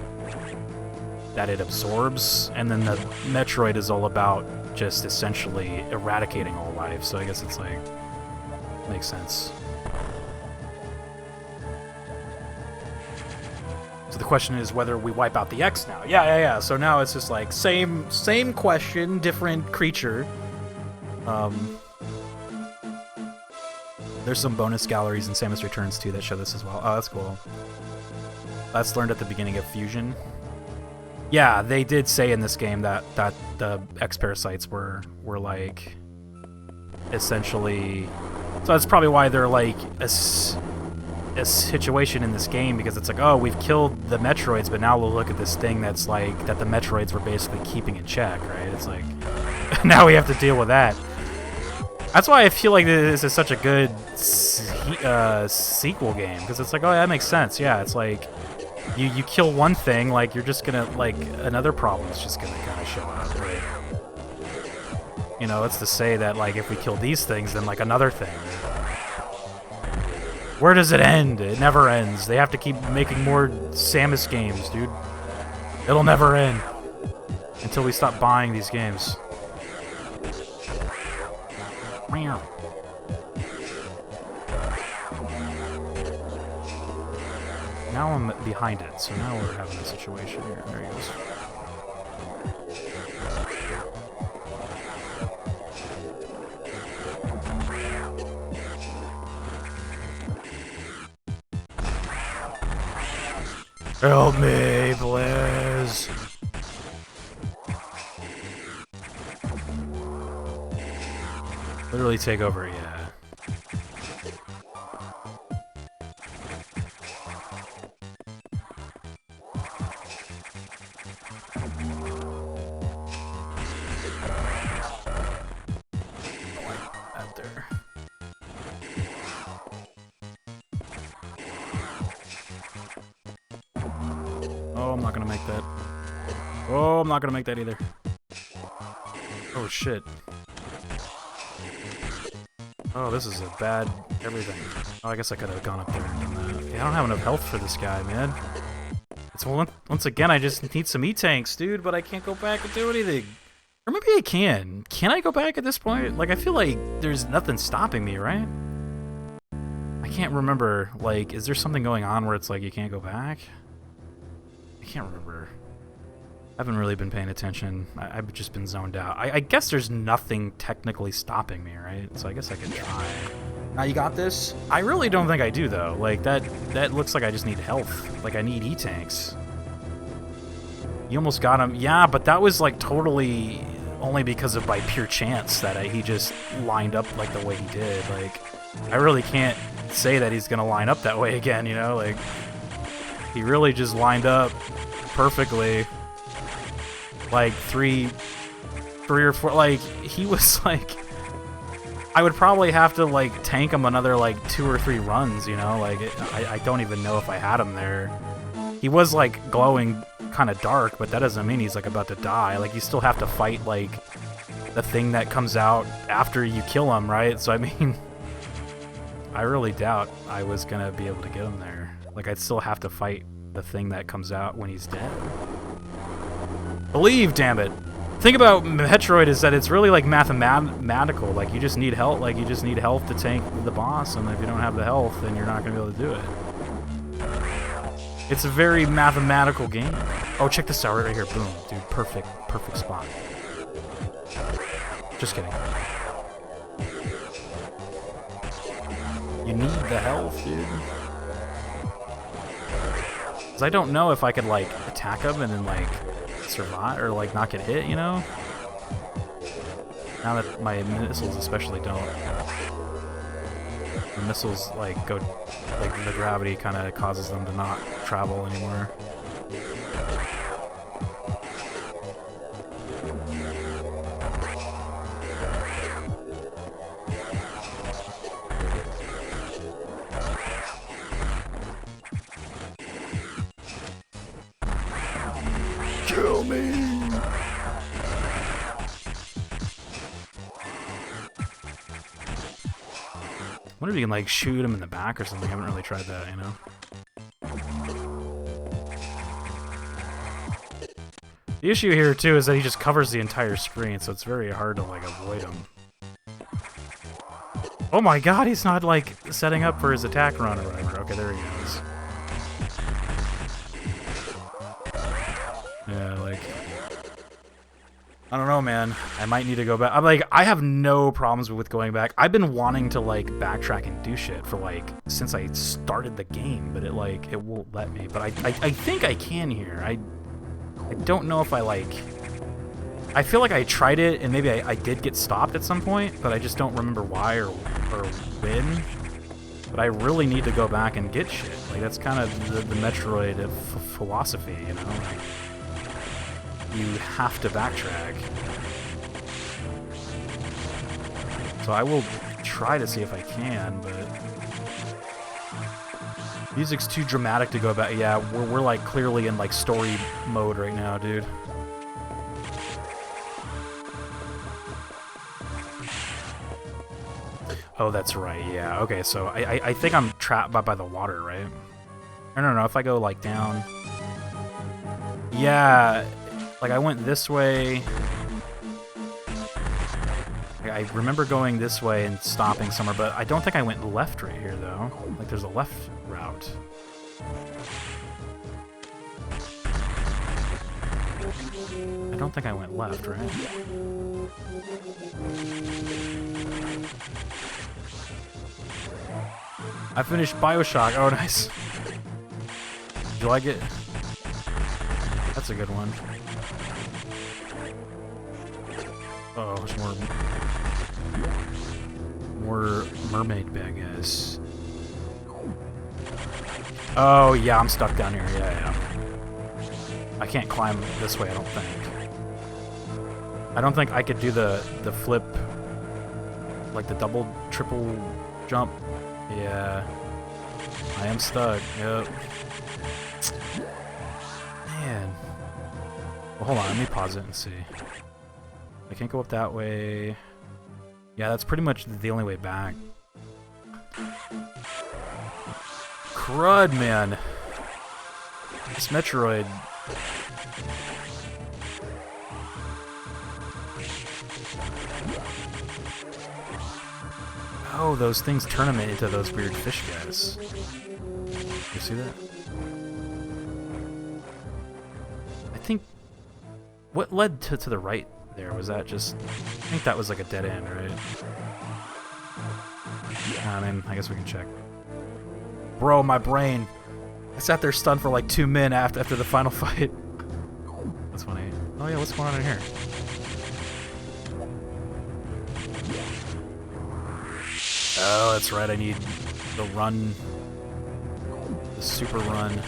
absorbs, and then the Metroid is all about just essentially eradicating all life. So I guess it's like makes sense. So the question is whether we wipe out the X now. Yeah. So now it's just like same question, different creature. There's some bonus galleries in Samus Returns too that show this as well. Oh, that's cool. That's learned at the beginning of Fusion. Yeah, they did say in this game that the X parasites were like essentially. So that's probably why they're like a situation in this game, because it's like, oh, we've killed the Metroids, but now we'll look at this thing that's like that the Metroids were basically keeping in check, right? It's like now we have to deal with that. That's why I feel like this is such a good sequel game, because it's like, oh, that makes sense. Yeah, it's like you kill one thing, like you're just gonna like another problem's just gonna kind of show up, right? You know, it's to say that like if we kill these things, then like another thing. Where does it end? It never ends. They have to keep making more Samus games, dude. It'll never end until we stop buying these games. Meow. Now I'm behind it, so now we're having a situation here. There he goes. Help me, please. Literally take over, yeah. Out there. Oh, I'm not gonna make that. Oh, I'm not gonna make that either. Oh, shit. Oh, this is a bad everything. Oh, I guess I could have gone up there and done that. Yeah, I don't have enough health for this guy, man. It's once again, I just need some E-tanks, dude, but I can't go back and do anything. Or maybe I can. Can I go back at this point? Like, I feel like there's nothing stopping me, right? I can't remember. Like, is there something going on where it's like you can't go back? I can't remember. I haven't really been paying attention. I've just been zoned out. I guess there's nothing technically stopping me, right? So I guess I can try. Now you got this? I really don't think I do, though. Like, that looks like I just need health. Like, I need E-tanks. You almost got him. Yeah, but that was, like, totally only because of by pure chance that he just lined up, like, the way he did. Like, I really can't say that he's gonna line up that way again, you know? Like, he really just lined up perfectly. Like, three or four, like, he was, like, I would probably have to, like, tank him another, like, 2 or 3 runs, you know? Like, I don't even know if I had him there. He was, like, glowing kind of dark, but that doesn't mean he's, like, about to die. Like, you still have to fight, like, the thing that comes out after you kill him, right? So, I mean, I really doubt I was gonna be able to get him there. Like, I'd still have to fight the thing that comes out when he's dead. Believe, damn it. The thing about Metroid is that it's really like mathematical. Like, you just need help. Like, you just need health to tank the boss, and if you don't have the health, then you're not gonna be able to do it. It's a very mathematical game. Oh, check this out right here. Boom, dude. Perfect spot. Just kidding. You need the health, dude. Because I don't know if I could, like, attack him and then, like, survive or like not get hit, you know? Now that my missiles especially don't. The missiles like go, like the gravity kind of causes them to not travel anymore. wonder if you can like shoot him in the back or something. I haven't really tried that, you know. The issue here too is that he just covers the entire screen, so it's very hard to like avoid him. Oh my god, he's not like setting up for his attack run or whatever. Okay, there he goes. Yeah, like I don't know, man. I might need to go back. I'm like, I have no problems with going back. I've been wanting to like backtrack and do shit for like since I started the game, but it won't let me. But I think I can here. I don't know if I like. I feel like I tried it and maybe I did get stopped at some point, but I just don't remember why or when. But I really need to go back and get shit. Like that's kind of the Metroid philosophy, you know. Like, you have to backtrack. So I will try to see if I can, but music's too dramatic to go back. Yeah, we're like clearly in like story mode right now, dude. Oh, that's right. Yeah. Okay. So I think I'm trapped by the water, right? I don't know if I go like down. Yeah. Like, I went this way. I remember going this way and stopping somewhere, but I don't think I went left right here, though. Like, there's a left route. I don't think I went left, right? I finished BioShock. Oh, nice. Did you like it? That's a good one. Oh, there's more mermaid bad guys. Oh yeah, I'm stuck down here. Yeah. I can't climb this way. I don't think. I don't think I could do the flip, like the double, triple jump. Yeah, I am stuck. Yep. Man. Well, hold on. Let me pause it and see. I can't go up that way. Yeah, that's pretty much the only way back. Crud, man. This Metroid. Oh, those things turn them into those weird fish guys. You see that? I think... What led to the right there? Was that just... I think that was like a dead end, right? I mean, I guess we can check. Bro, my brain. I sat there stunned for like 2 min after the final fight. That's funny. Oh yeah, what's going on in here? Oh, that's right, I need the run. The super run.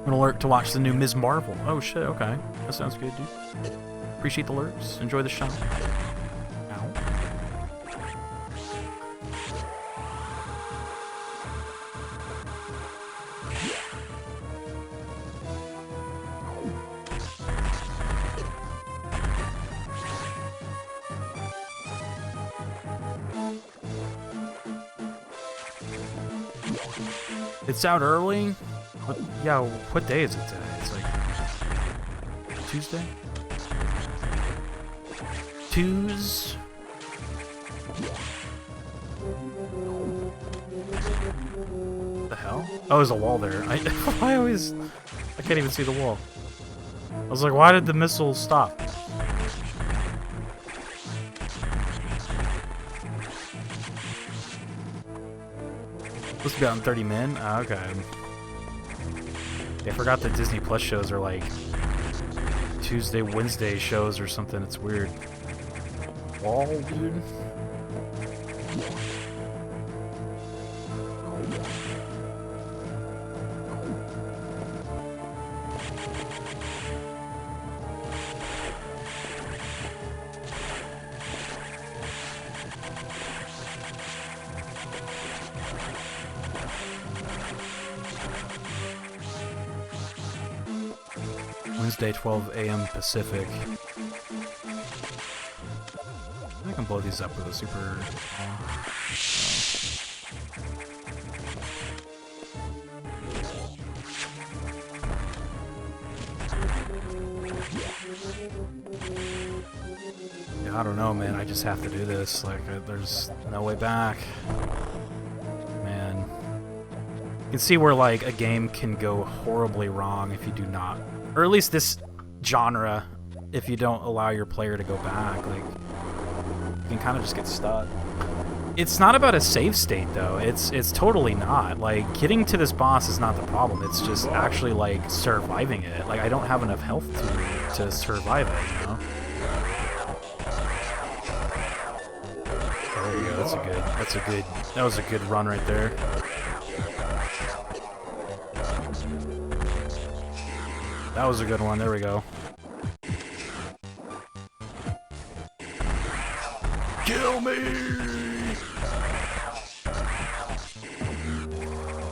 An alert to watch the new Ms. Marvel. Oh shit, okay. That sounds good, dude. Appreciate the alerts. Enjoy the show. Ow. It's out early? Yeah, what day is it today? It's like Tuesday? The hell? Oh, there's a wall there. I can't even see the wall. I was like, why did the missile stop? Supposed to be out in 30 min? Oh, okay. Yeah, I forgot that Disney Plus shows are like Tuesday, Wednesday shows or something. It's weird. Wall, dude. Wednesday, 12 a.m. Pacific. I can blow these up with a super... I don't know, man. I just have to do this. Like, there's no way back. Man. You can see where, like, a game can go horribly wrong if you do not. Or at least this genre, if you don't allow your player to go back. Like, you can kind of just get stuck. It's not about a save state, though. It's totally not. Like, getting to this boss is not the problem. It's just actually, like, surviving it. Like, I don't have enough health to survive it, you know? There you go. That was a good run right there. That was a good one. There we go. Kill me!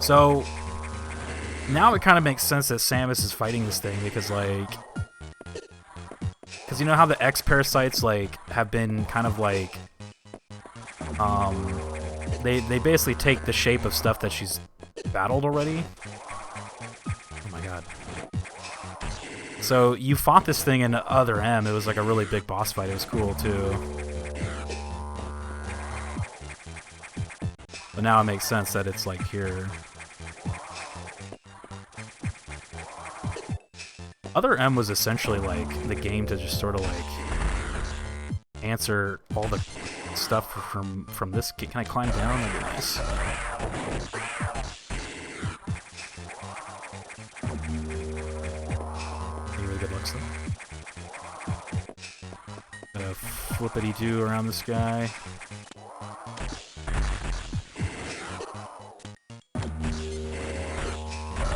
So now it kind of makes sense that Samus is fighting this thing because, like, you know how the X parasites, like, have been kind of like, they basically take the shape of stuff that she's battled already. Oh my god. So you fought this thing in Other M. It was like a really big boss fight. It was cool too. But now it makes sense that it's like here. Other M was essentially like the game to just sort of like answer all the stuff from this. Can I climb down? That'd be nice. Really good looks though. Gotta flippity-do around this guy.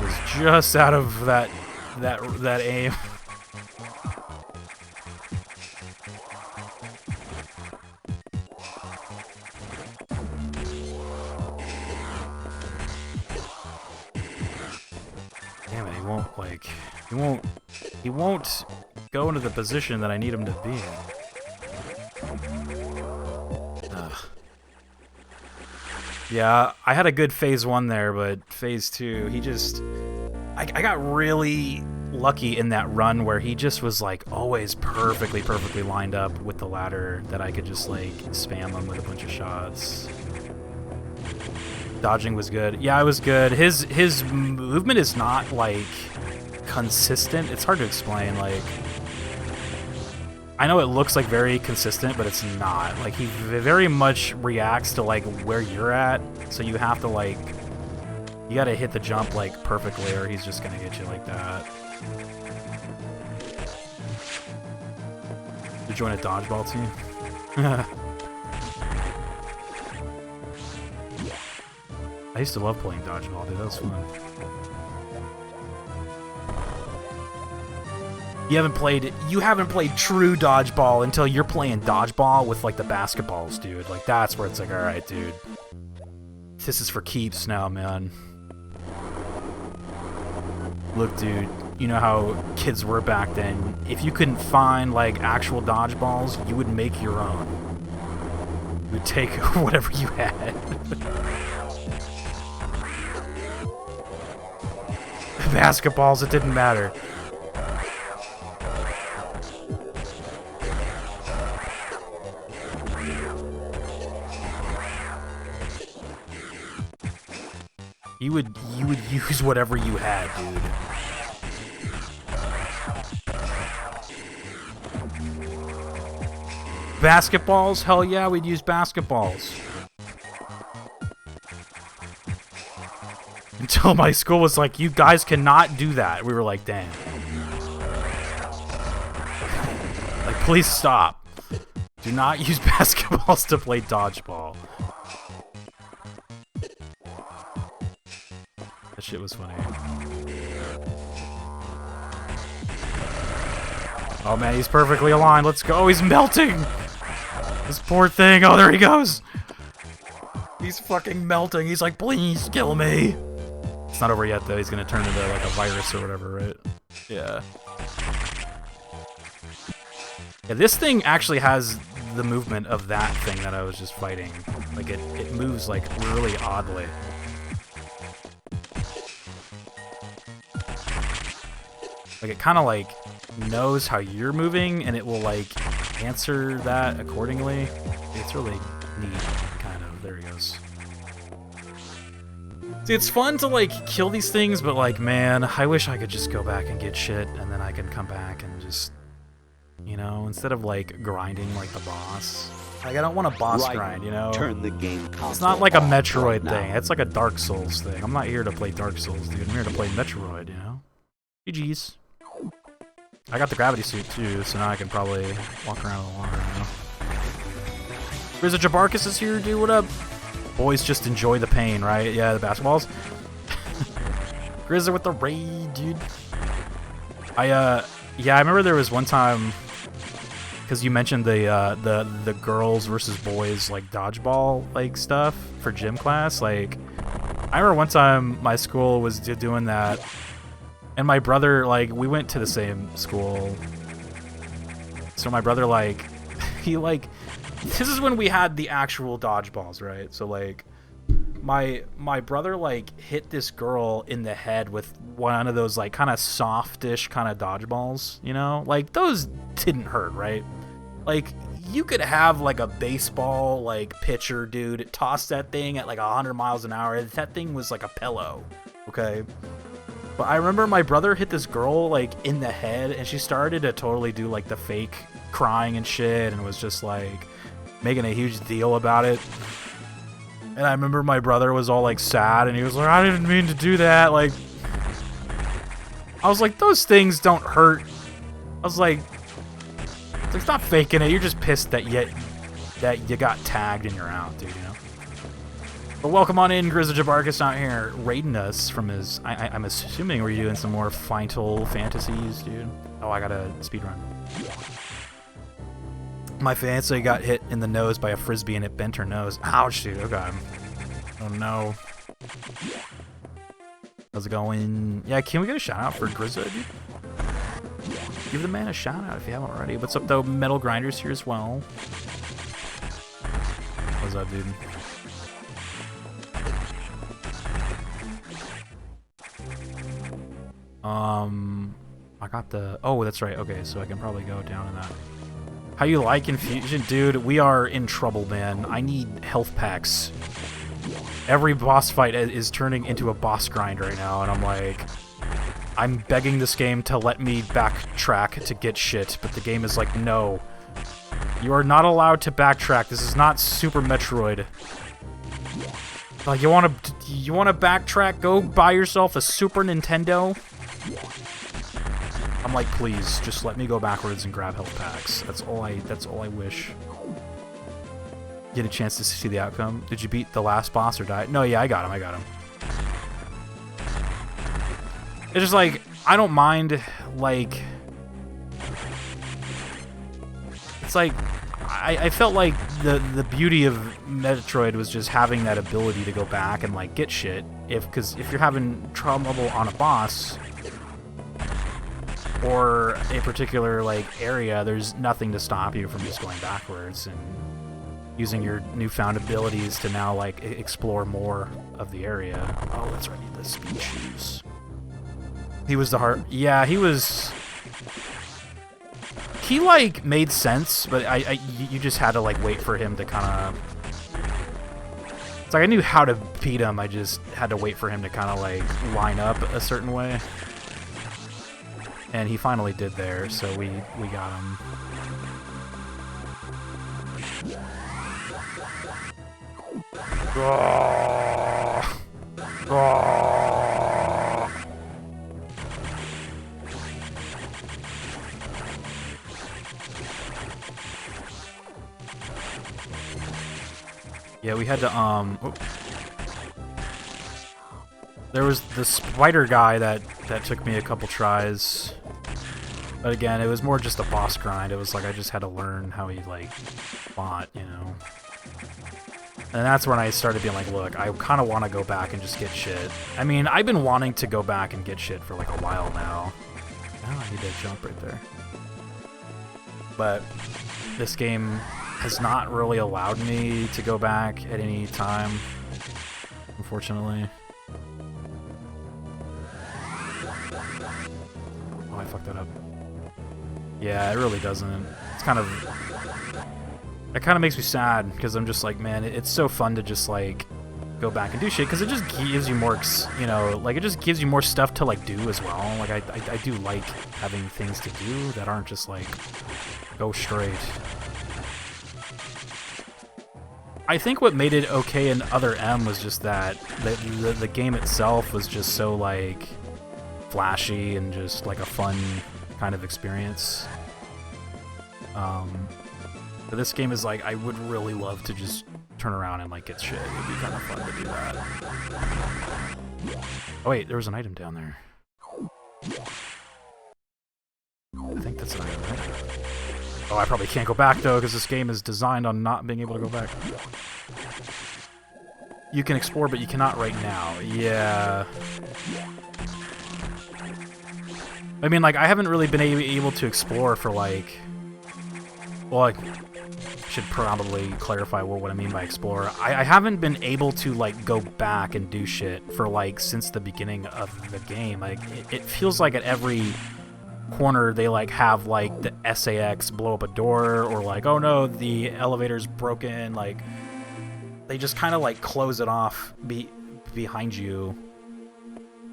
Was just out of that aim. Damn it, he won't go into the position that I need him to be in. Ugh. Yeah, I had a good phase 1 there, but phase 2, he just... I got really lucky in that run where he just was like always perfectly lined up with the ladder that I could just like spam him with a bunch of shots. Dodging was good. Yeah, it was good. His movement is not like consistent. It's hard to explain. Like, I know it looks like very consistent, but it's not. Like, he very much reacts to like where you're at, so you have to like, you gotta hit the jump like perfectly or he's just gonna get you like that. To join a dodgeball team? I used to love playing dodgeball, dude. That was fun. You haven't played true dodgeball until you're playing dodgeball with like the basketballs, dude. Like, that's where it's like, alright, dude. This is for keeps now, man. Look, dude, you know how kids were back then. If you couldn't find, like, actual dodgeballs, you would make your own. You would take whatever you had. Basketballs, it didn't matter. You would use whatever you had, dude. Basketballs? Hell yeah, we'd use basketballs. Until my school was like, you guys cannot do that. We were like, damn. Like, please stop. Do not use basketballs to play dodgeball. That shit was funny. Oh man, he's perfectly aligned. Let's go. He's melting. This poor thing. Oh, there he goes. He's fucking melting. He's like, please kill me. It's not over yet, though. He's gonna turn into like a virus or whatever, right? Yeah. Yeah, this thing actually has the movement of that thing that I was just fighting. Like, it moves, like, really oddly. Like, it kind of, like, knows how you're moving, and it will, like, answer that accordingly. It's really neat, kind of. There he goes. See, it's fun to, like, kill these things, but, like, man, I wish I could just go back and get shit, and then I can come back and just... You know, instead of, like, grinding like the boss. Like, I don't want a boss grind, you know? Turn the game console It's not like a off Metroid right thing. now. It's like a Dark Souls thing. I'm not here to play Dark Souls, dude. I'm here to play Metroid, you know? GG's. I got the gravity suit, too, so now I can probably walk around in the water, you know? Grizza Jabarkus is here, dude. What up? Boys just enjoy the pain, right? Yeah, the basketballs. Grizza with the raid, dude. Yeah, I remember there was one time... Because you mentioned the girls versus boys like dodgeball like stuff for gym class. Like, I remember one time my school was doing that, and my brother, like, we went to the same school. So my brother, like, he like, this is when we had the actual dodgeballs, right? So like, my brother like hit this girl in the head with one of those like kind of softish kind of dodgeballs, you know? Like, those didn't hurt, right? Like, you could have, like, a baseball, like, pitcher, dude, toss that thing at, like, 100 miles an hour. That thing was like a pillow, okay? But I remember my brother hit this girl, like, in the head, and she started to totally do, like, the fake crying and shit, and was just, like, making a huge deal about it. And I remember my brother was all, like, sad, and he was like, I didn't mean to do that, like... I was like, those things don't hurt. I was like... It's not faking it. You're just pissed that you got tagged and you're out, dude. You know. But welcome on in, Grizza Jabarkus out here raiding us from his. I'm assuming we're doing some more Final Fantasies, dude. Oh, I got a speedrun. My fiance got hit in the nose by a frisbee and it bent her nose. Ouch, dude. Oh god. Oh no. How's it going? Yeah, can we get a shout out for Grizza, dude? Give the man a shout out if you haven't already. What's up, though? Metal Grinders here as well. What's up, dude? I got the... Oh, that's right. Okay, so I can probably go down in that. How you like Infusion? Dude, we are in trouble, man. I need health packs. Every boss fight is turning into a boss grind right now, and I'm like... I'm begging this game to let me backtrack to get shit, but the game is like, no. You are not allowed to backtrack. This is not Super Metroid. Like, you wanna backtrack? Go buy yourself a Super Nintendo? I'm like, please, just let me go backwards and grab health packs. That's all I wish. Get a chance to see the outcome. Did you beat the last boss or die? No, yeah, I got him. It's just like, I don't mind, like... It's like, I felt like the beauty of Metroid was just having that ability to go back and, like, get shit. Because if you're having trouble on a boss, or a particular, like, area, there's nothing to stop you from just going backwards and using your newfound abilities to now, like, explore more of the area. Oh, that's right, I need the speed shoes. He was the heart. Yeah, he was... He, like, made sense, but you just had to, like, wait for him to kind of... It's like I knew how to beat him, I just had to wait for him to kind of, like, line up a certain way. And he finally did there, so we got him. Oh. Oh. Yeah, we had to, oh. There was the spider guy that took me a couple tries. But again, it was more just a boss grind. It was like I just had to learn how he, like, fought, you know? And that's when I started being like, look, I kind of want to go back and just get shit. I mean, I've been wanting to go back and get shit for, like, a while now. Oh, I need to jump right there. but this game has not really allowed me to go back at any time, unfortunately. Oh, I fucked that up. Yeah, it really doesn't. It's kind of... It kind of makes me sad, because I'm just like, man, it's so fun to just, like, go back and do shit, because it just gives you more, you know, like, it just gives you more stuff to, like, do as well. Like, I do like having things to do that aren't just, like, go straight. I think what made it okay in Other M was just that the game itself was just so, like, flashy and just, like, a fun kind of experience. But this game is like, I would really love to just turn around and like get shit. It'd be kind of fun to do that. Oh wait, there was an item down there. I think that's an item, right? Oh, I probably can't go back though, because this game is designed on not being able to go back. You can explore, but you cannot right now. Yeah. I mean, like, I haven't really been able to explore for like... Well, I should probably clarify what I mean by explore. I haven't been able to, like, go back and do shit for, like, since the beginning of the game. Like, it feels like at every corner they, like, have, like, the SAX blow up a door, or, like, oh no, the elevator's broken. Like, they just kind of, like, close it off behind you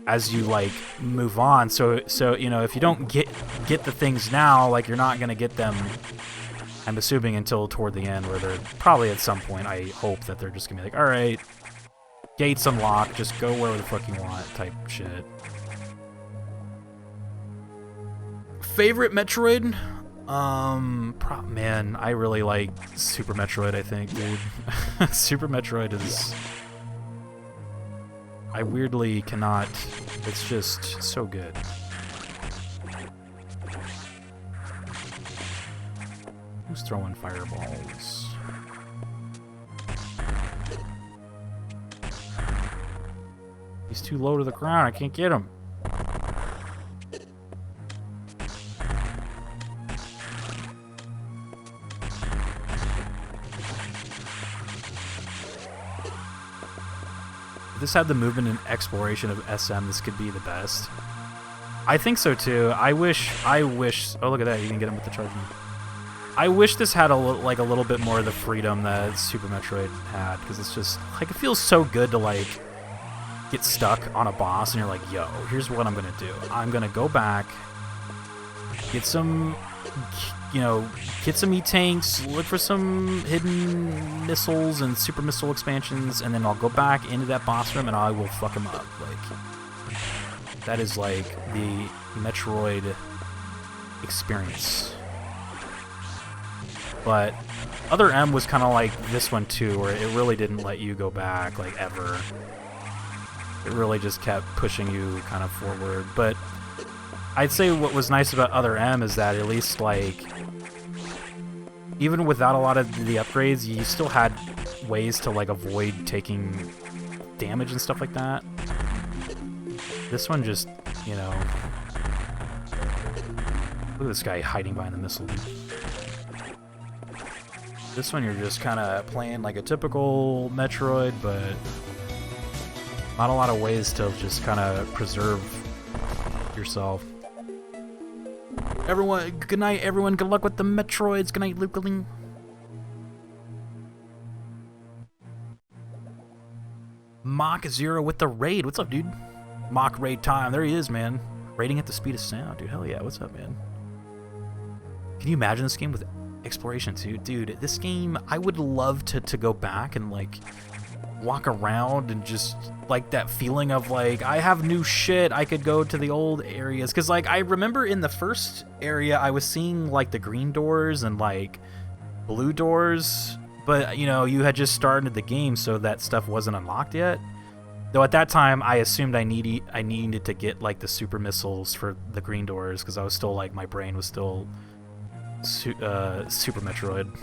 as you, like, move on. So you know, if you don't get the things now, like, you're not gonna get them, I'm assuming, until toward the end, where they're probably at some point, I hope that they're just gonna be like, alright, gates unlocked, just go wherever the fuck you want, type shit. Favorite Metroid? Man, I really like Super Metroid, I think, dude. Super Metroid is... I weirdly cannot... It's just so good. Who's throwing fireballs? He's too low to the ground. I can't get him. If this had the movement and exploration of SM, this could be the best. I think so too. I wish... Oh, look at that. You can get him with the charging. I wish this had a little bit more of the freedom that Super Metroid had, because it's just, like, it feels so good to, like, get stuck on a boss and you're like, yo, here's what I'm gonna do. I'm gonna go back, get some, you know, get some E-tanks, look for some hidden missiles and super missile expansions, and then I'll go back into that boss room and I will fuck him up. Like, that is, like, the Metroid experience. But Other M was kind of like this one too, where it really didn't let you go back, like, ever. It really just kept pushing you kind of forward. But I'd say what was nice about Other M is that at least, like, even without a lot of the upgrades, you still had ways to, like, avoid taking damage and stuff like that. This one just, you know... Look at this guy hiding behind the missile. This one you're just kind of playing like a typical Metroid, but not a lot of ways to just kind of preserve yourself. Everyone, good night, everyone. Good luck with the Metroids. Good night, Lukeling. Mach Zero with the raid. What's up, dude? Mach raid time. There he is, man. Raiding at the speed of sound, dude. Hell yeah. What's up, man? Can you imagine this game with exploration too? Dude, this game, I would love to go back and, like, walk around and just, like, that feeling of, like, I have new shit, I could go to the old areas. Because, like, I remember in the first area I was seeing, like, the green doors and, like, blue doors, but, you know, you had just started the game, so that stuff wasn't unlocked yet. Though at that time I assumed I needed to get, like, the super missiles for the green doors, because I was still, like, my brain was still Super Metroid.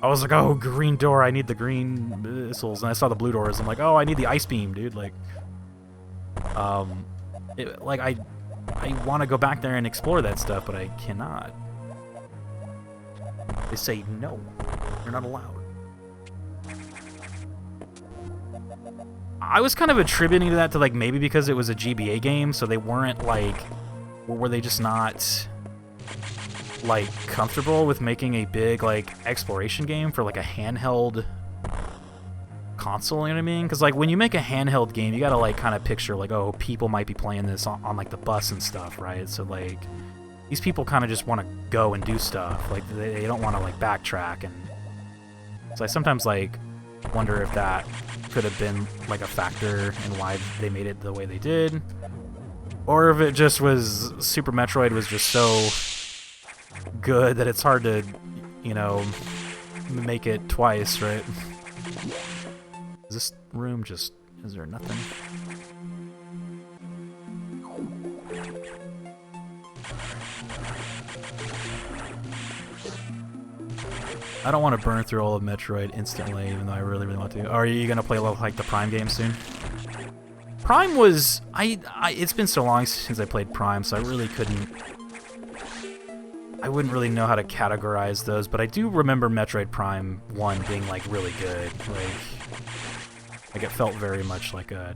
I was like, oh, green door, I need the green missiles, and I saw the blue doors, I'm like, oh, I need the ice beam, dude. Like, like, I want to go back there and explore that stuff, but I cannot. They say, no, you're not allowed. I was kind of attributing to that to, like, maybe because it was a GBA game, so they weren't, like, were they just not, like, comfortable with making a big, like, exploration game for, like, a handheld console, you know what I mean? Because, like, when you make a handheld game, you gotta, like, kind of picture, like, oh, people might be playing this on, like, the bus and stuff, right? So, like, these people kind of just want to go and do stuff. Like, they don't want to, like, backtrack. And so I sometimes, like, wonder if that could have been, like, a factor in why they made it the way they did. Or if it just was, Super Metroid was just so good that it's hard to, you know, make it twice, right? Is this room just, is there nothing? I don't want to burn through all of Metroid instantly, even though I really, really want to. Are you gonna play like the Prime game soon? Prime was it's been so long since I played Prime, so I really couldn't. I wouldn't really know how to categorize those, but I do remember Metroid Prime 1 being like really good. Like it felt very much like a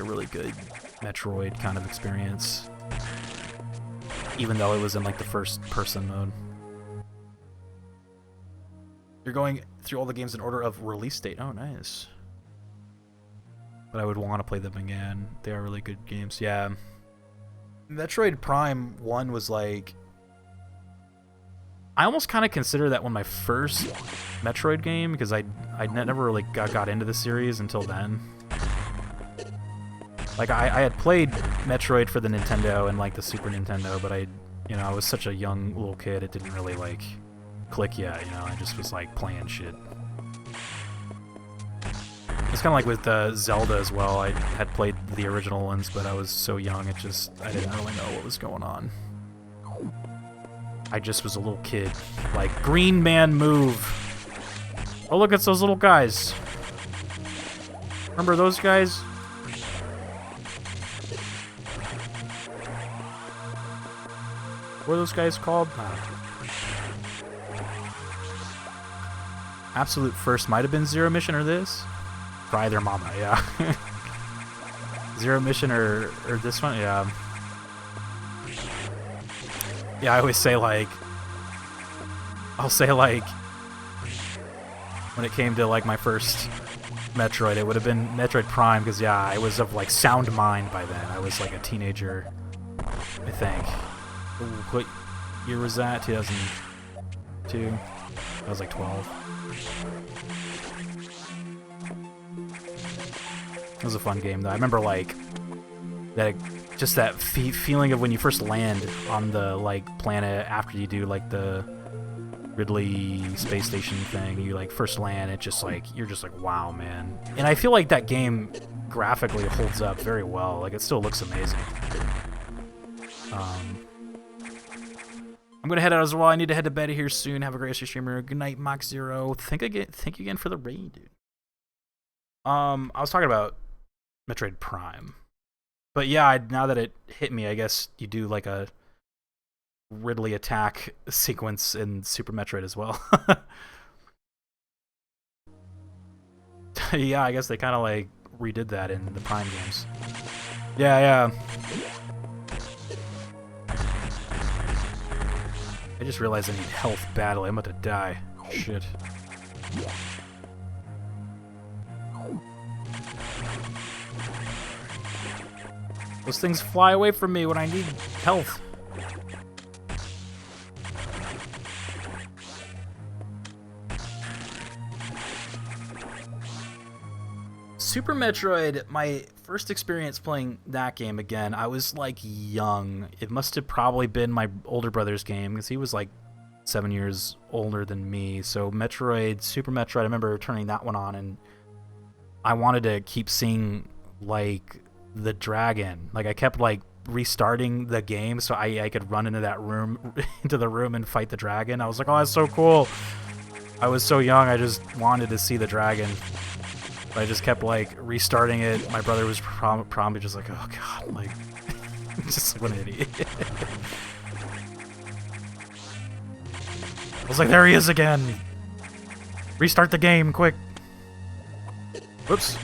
really good Metroid kind of experience, even though it was in like the first person mode. You're going through all the games in order of release date. Oh, nice. But I would want to play them again. They are really good games. Yeah. Metroid Prime 1 was like... I almost kind of consider that one my first Metroid game, because I never really got into the series until then. Like, I had played Metroid for the Nintendo and, like, the Super Nintendo, but I was such a young little kid, it didn't really, like... click yet, I just was like playing shit. It's kind of like with Zelda as well. I had played the original ones, but I was so young, I didn't really know what was going on. I just was a little kid. Like, Green Man move! Oh, look, it's those little guys. Remember those guys? What are those guys called? Absolute first might have been Zero Mission or this. Fry their mama, yeah. Zero Mission or this one, yeah. Yeah, I always say like, I'll say like, when it came to like my first Metroid, it would have been Metroid Prime, because yeah, I was of like sound mind by then. I was like a teenager, I think. Ooh, what year was that? 2002? I was like 12. It was a fun game though. I remember like that, just that feeling of when you first land on the like planet after you do like the Ridley space station thing. You like first land, it just like you're just like, wow, man. And I feel like that game graphically holds up very well. Like it still looks amazing. I'm gonna head out as well. I need to head to bed here soon. Have a great streamer. Good night, Mach Zero. Thank you again for the raid, dude. I was talking about Metroid Prime, but yeah, now that it hit me, I guess you do like a Ridley attack sequence in Super Metroid as well. Yeah, I guess they kind of like redid that in the Prime games. Yeah. I just realized I need health badly. I'm about to die. Shit. Those things fly away from me when I need health. Super Metroid, my first experience playing that game again, I was like young. It must have probably been my older brother's game, because he was like 7 years older than me. So Super Metroid, I remember turning that one on, and I wanted to keep seeing like the dragon. Like I kept like restarting the game so I could run into that room, into the room and fight the dragon. I was like, oh, that's so cool. I was so young, I just wanted to see the dragon. I just kept like restarting it. My brother was probably just like, oh god, like, just like an idiot. I was like, there he is again. Restart the game, quick. Whoops.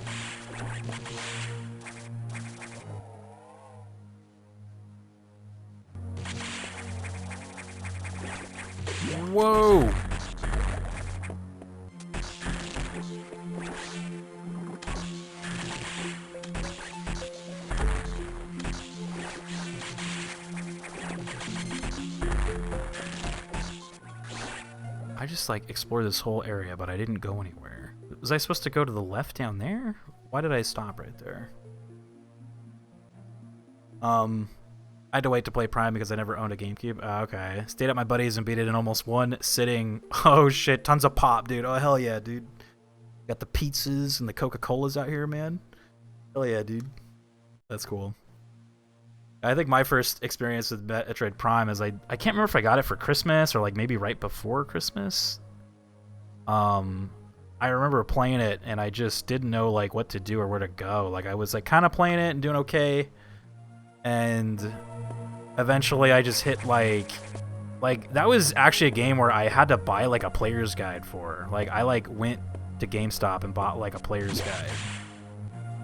Whoa. I just like explored this whole area, but I didn't go anywhere. Was I supposed to go to the left down there? Why did I stop right there? I had to wait to play Prime because I never owned a GameCube. Okay. Stayed at my buddy's and beat it in almost one sitting. Oh shit, tons of pop, dude. Oh hell yeah, dude. Got the pizzas and the Coca-Colas out here, man. Hell yeah, dude. That's cool. I think my first experience with Metroid Prime is I can't remember if I got it for Christmas or like maybe right before Christmas. I remember playing it and I just didn't know like what to do or where to go. Like I was like kind of playing it and doing okay, and eventually I just hit like that was actually a game where I had to buy like a player's guide for. Like I like went to GameStop and bought like a player's guide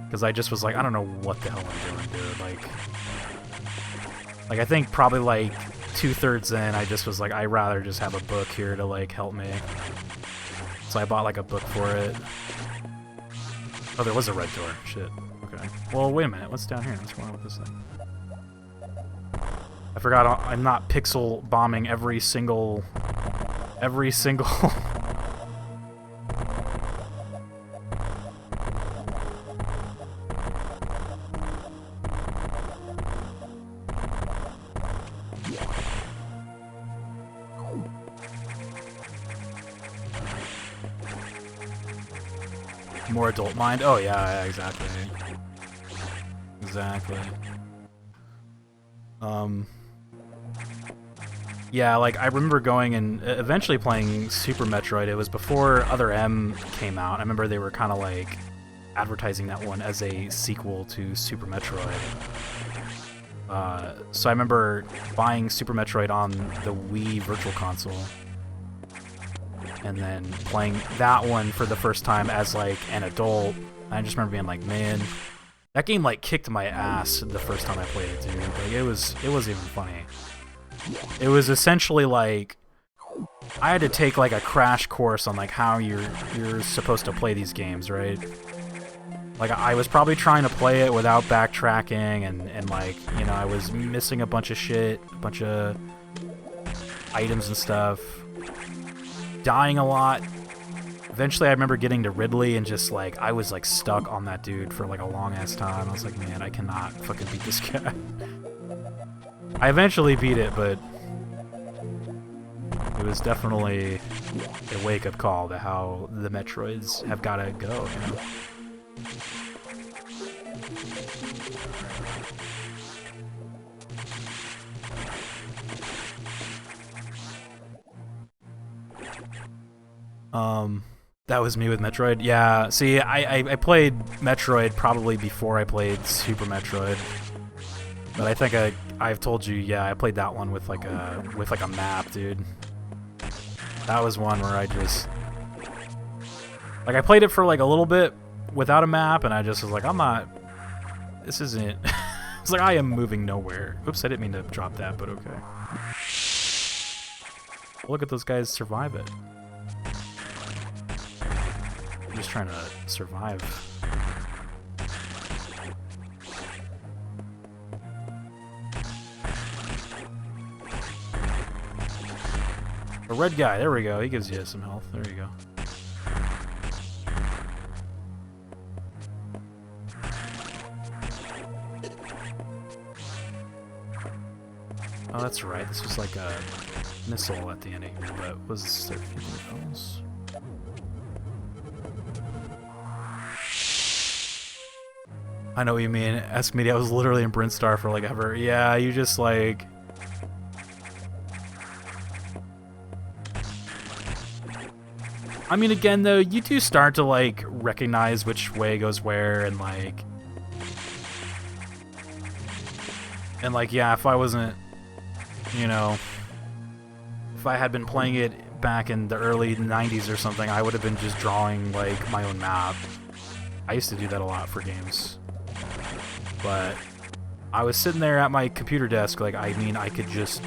because I just was like, I don't know what the hell I'm doing, dude. Like I think probably like 2/3 in, I just was like, I'd rather just have a book here to like help me. So I bought like a book for it. Oh, there was a red door. Shit. Okay. Well, wait a minute. What's down here? What's going on with this thing? I forgot I'm not pixel bombing every single... More adult mind? Oh yeah, exactly. Exactly. Yeah, like I remember going and eventually playing Super Metroid. It was before Other M came out. I remember they were kind of like advertising that one as a sequel to Super Metroid. So I remember buying Super Metroid on the Wii Virtual Console and then playing that one for the first time as like an adult. I just remember being like, man, that game like kicked my ass the first time I played it, dude. Like it wasn't even funny. It was essentially like I had to take like a crash course on like how you're supposed to play these games, right? Like I was probably trying to play it without backtracking and like, you know, I was missing a bunch of shit, a bunch of items and stuff. Dying a lot. Eventually I remember getting to Ridley and just like I was like stuck on that dude for like a long ass time. I was like, man, I cannot fucking beat this guy. I eventually beat it, but it was definitely a wake-up call to how the Metroids have gotta go, you know? That was me with Metroid. Yeah, see, I played Metroid probably before I played Super Metroid. But I think I've told you, yeah, I played that one with like a map, dude. That was one where I just like I played it for like a little bit without a map, and I just was like, this isn't. It's like I am moving nowhere. Oops, I didn't mean to drop that, but okay. Look at those guys survive it. I'm just trying to survive. A red guy, there we go. He gives you some health. There you go. Oh, that's right. This was like a missile at the end of here, but was there anything else? I know what you mean. Ask me. I was literally in Brinstar for like ever. Yeah, you just like. I mean, again, though, you do start to, like, recognize which way goes where, and, like, yeah, if I wasn't, you know, if I had been playing it back in the early 90s or something, I would have been just drawing, like, my own map. I used to do that a lot for games. But I was sitting there at my computer desk, like, I mean, I could just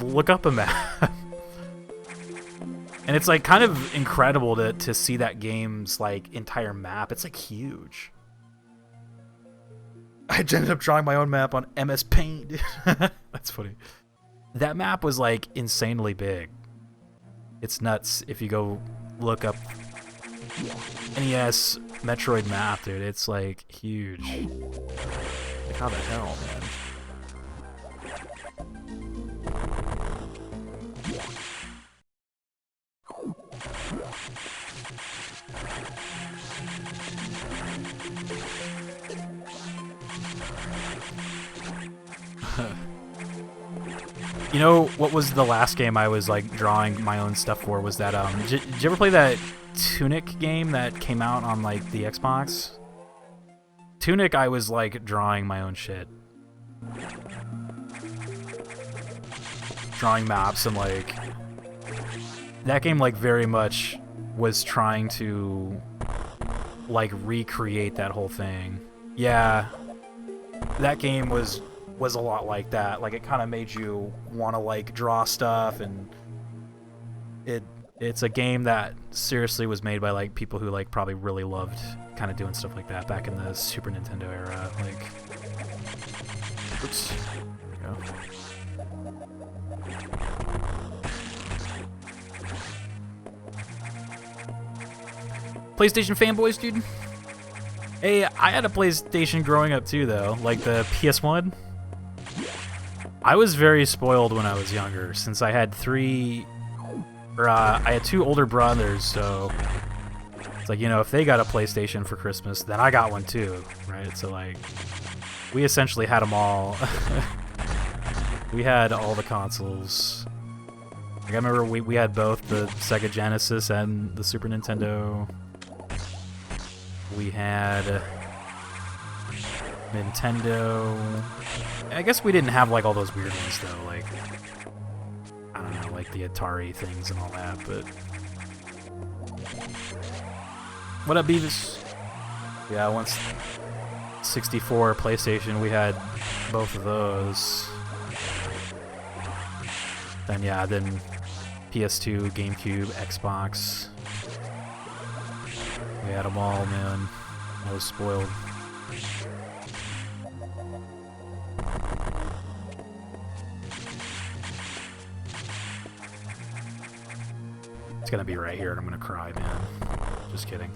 look up a map. And it's, like, kind of incredible to see that game's, like, entire map. It's, like, huge. I ended up drawing my own map on MS Paint. That's funny. That map was, like, insanely big. It's nuts if you go look up NES Metroid map, dude. It's, like, huge. Like, how the hell, man? You know what was the last game I was like drawing my own stuff for? Was that did you ever play that Tunic game that came out on like the Xbox? Tunic, I was like drawing my own shit, drawing maps, and like that game like very much was trying to like recreate that whole thing. Yeah, that game was a lot like that. Like, it kind of made you want to like draw stuff, and it's a game that seriously was made by like people who like probably really loved kind of doing stuff like that back in the Super Nintendo era. Like, oops, there we go. PlayStation fanboys, dude. Hey, I had a PlayStation growing up too, though, like the PS1. I was very spoiled when I was younger, since I had I had two older brothers, so it's like, you know, if they got a PlayStation for Christmas, then I got one too, right? So like, we essentially had them all. We had all the consoles. Like, I remember we had both the Sega Genesis and the Super Nintendo. We had Nintendo. I guess we didn't have like all those weird ones though, like, I don't know, like the Atari things and all that, but what up, Beavis? Yeah, once 64 PlayStation, we had both of those. Then yeah, then PS2, GameCube, Xbox. We had them all, man. I was spoiled. It's gonna be right here and I'm gonna cry, man. Just kidding.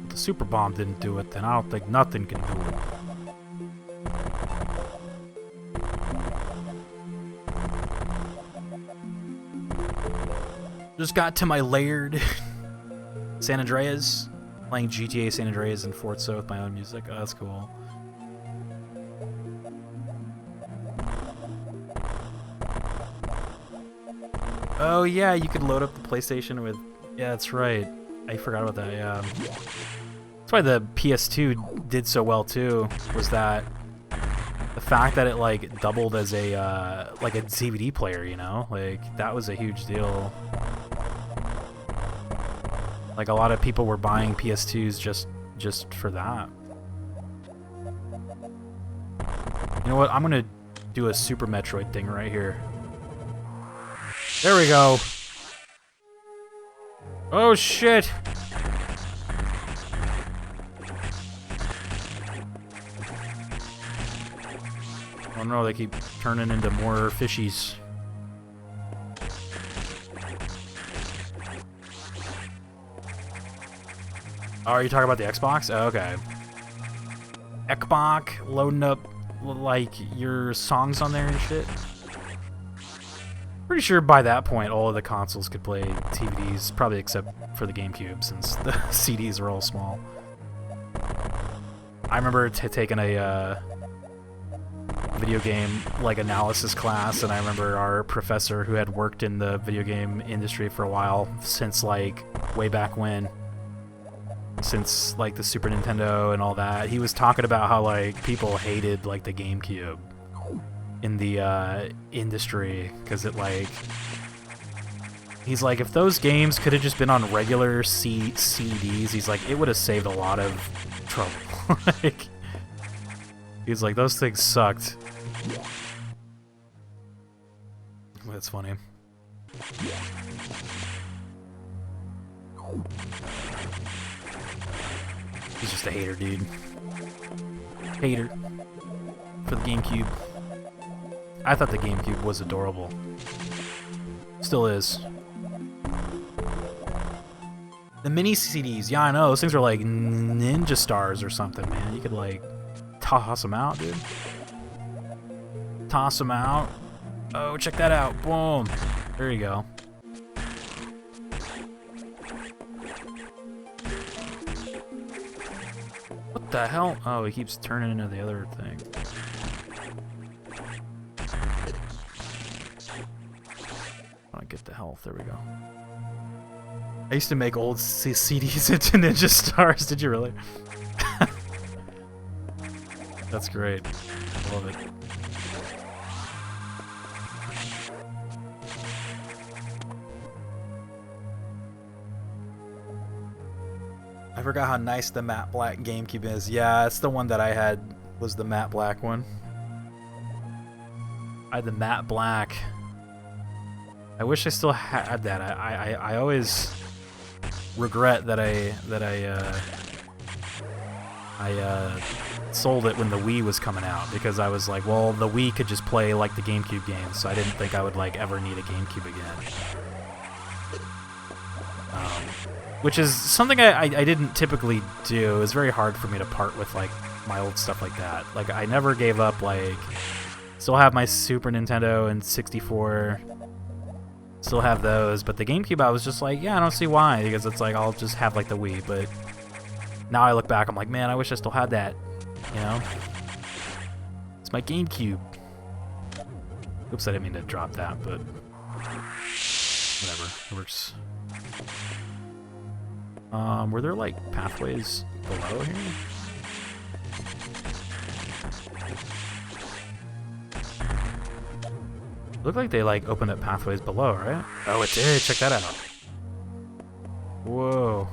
If the super bomb didn't do it, then I don't think nothing can do it. Just got to my laird. San Andreas. Playing GTA San Andreas and Forza with my own music. Oh, that's cool. Oh yeah, you could load up the PlayStation with... Yeah, that's right. I forgot about that, yeah. That's why the PS2 did so well too, was that the fact that it like doubled as a like a DVD player, you know? Like, that was a huge deal. Like, a lot of people were buying PS2s just for that. You know what? I'm gonna do a Super Metroid thing right here. There we go. Oh shit! Oh no, they keep turning into more fishies. Oh, are you talking about the Xbox? Oh, okay. Xbox loading up like your songs on there and shit. Pretty sure by that point all of the consoles could play TVDs, probably except for the GameCube, since the CDs are all small. I remember taking a video game like analysis class, and I remember our professor, who had worked in the video game industry for a while, since like way back when, since like the Super Nintendo and all that. He was talking about how like people hated like the GameCube in the industry because it like he's like if those games could have just been on regular CDs, he's like it would have saved a lot of trouble. Like he's like those things sucked. That's funny. He's just a hater, dude. Hater. For the GameCube. I thought the GameCube was adorable. Still is. The mini CDs, yeah, I know. Those things are like ninja stars or something, man. You could like toss them out, dude. Toss them out. Oh, check that out. Boom. There you go. What the hell? Oh, he keeps turning into the other thing. I get the health. There we go. I used to make old CDs into ninja stars. Did you really? That's great. I love it. I forgot how nice the matte black GameCube is. Yeah, it's the one that I had was the matte black one. I had the matte black. I wish I still had that. I always regret that I sold it when the Wii was coming out because I was like, well, the Wii could just play like the GameCube games, so I didn't think I would like ever need a GameCube again. Which is something I didn't typically do. It was very hard for me to part with like my old stuff like that. Like I never gave up. Like still have my Super Nintendo and 64. Still have those, but the GameCube I was just like, yeah, I don't see why, because it's like I'll just have like the Wii. But now I look back, I'm like, man, I wish I still had that. You know, it's my GameCube. Oops, I didn't mean to drop that, but whatever, it works. Were there like pathways below here? Looked like they like opened up pathways below, right? Oh, it did. Check that out. Whoa.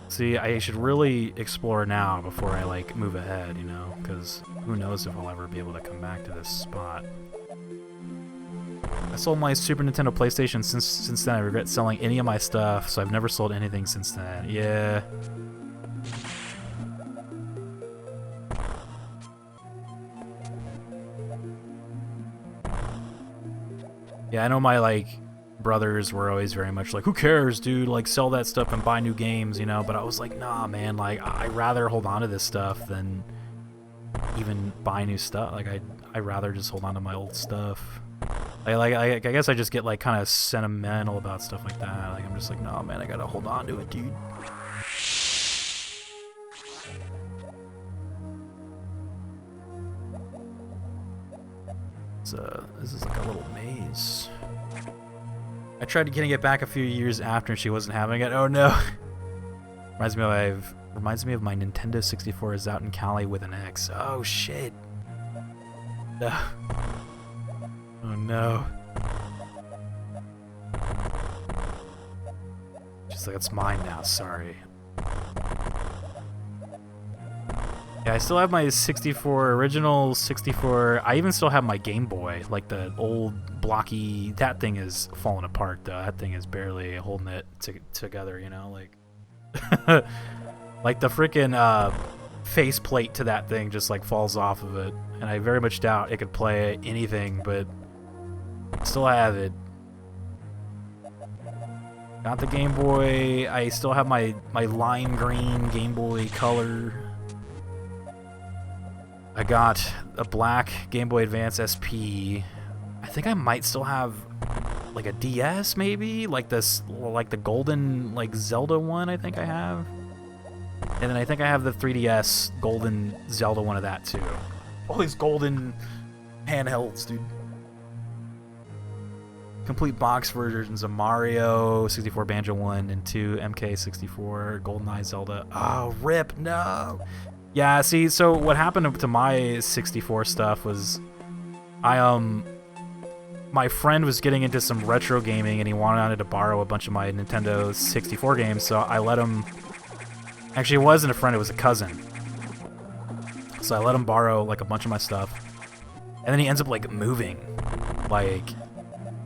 See, I should really explore now before I like move ahead, you know, because who knows if I'll ever be able to come back to this spot. I sold my Super Nintendo PlayStation since then. I regret selling any of my stuff, so I've never sold anything since then. Yeah. Yeah, I know my like brothers were always very much like, who cares, dude? Like, sell that stuff and buy new games, you know? But I was like, nah, man. Like, I'd rather hold on to this stuff than even buy new stuff. Like, I'd rather just hold on to my old stuff. I guess I just get like kind of sentimental about stuff like that. Like I'm just like, no man, I gotta hold on to it, dude. So this is like a little maze. I tried getting it back a few years after and she wasn't having it. Oh no. Reminds me of my Nintendo 64 is out in Cali with an X. Oh shit. No. Oh no. She's like, it's mine now, sorry. Yeah, I still have my 64, original 64. I even still have my Game Boy, like the old blocky. That thing is falling apart though. That thing is barely holding it together, you know, like like the freaking faceplate to that thing just like falls off of it. And I very much doubt it could play anything, but still have it. Got the Game Boy. I still have my lime green Game Boy Color. I got a black Game Boy Advance SP. I think I might still have like a DS maybe, like this, like the golden like Zelda one. I think I have, and then I think I have the 3DS golden Zelda one of that too. All these golden handhelds, dude. Complete box versions of Mario 64, Banjo 1 and 2, MK64, GoldenEye, Zelda. Oh, rip, no. Yeah, see, so what happened to my 64 stuff was my friend was getting into some retro gaming and he wanted to borrow a bunch of my Nintendo 64 games, so I let him... Actually, it wasn't a friend, it was a cousin. So I let him borrow, like, a bunch of my stuff. And then he ends up, like, moving. Like...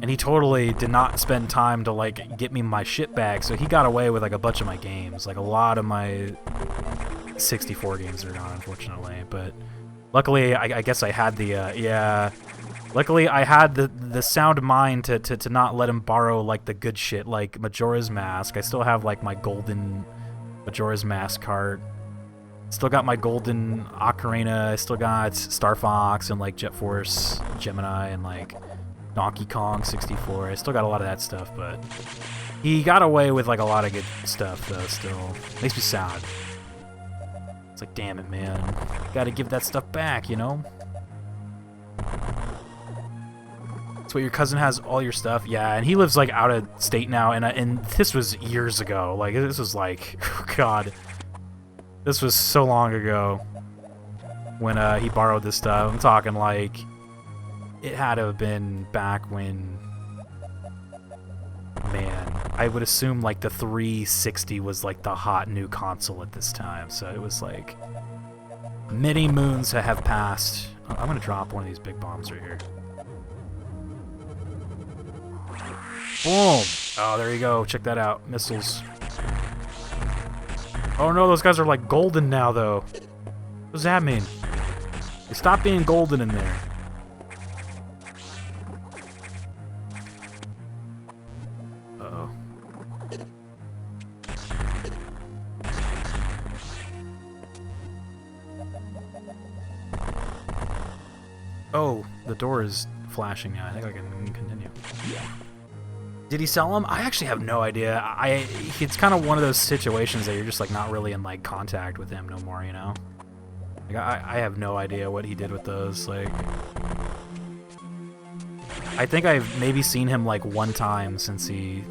And he totally did not spend time to, like, get me my shit back, so he got away with, like, a bunch of my games. Like, a lot of my 64 games are gone, unfortunately. But luckily, I guess I had the, yeah... Luckily, I had the sound mind to not let him borrow, like, the good shit, like Majora's Mask. I still have, like, my golden Majora's Mask cart. Still got my golden Ocarina. I still got Star Fox and, like, Jet Force Gemini and, like, Donkey Kong 64. I still got a lot of that stuff, but he got away with, like, a lot of good stuff, though, still. Makes me sad. It's like, damn it, man. Gotta give that stuff back, you know? So your cousin has all your stuff? Yeah, and he lives, like, out of state now, and this was years ago. Like, this was, like, oh, God. This was so long ago when he borrowed this stuff. I'm talking, like, it had to have been back when, man, I would assume, like, the 360 was, like, the hot new console at this time. So it was, like, many moons have passed. I'm going to drop one of these big bombs right here. Boom! Oh, there you go. Check that out. Missiles. Oh no, those guys are like golden now, though. What does that mean? They stopped being golden in there. Uh-oh. Oh, the door is flashing now. I think I can continue. Yeah. Did he sell them? I actually have no idea. It's kind of one of those situations that you're just like not really in like contact with him no more, you know? Like I have no idea what he did with those. Like, I think I've maybe seen him like one time since he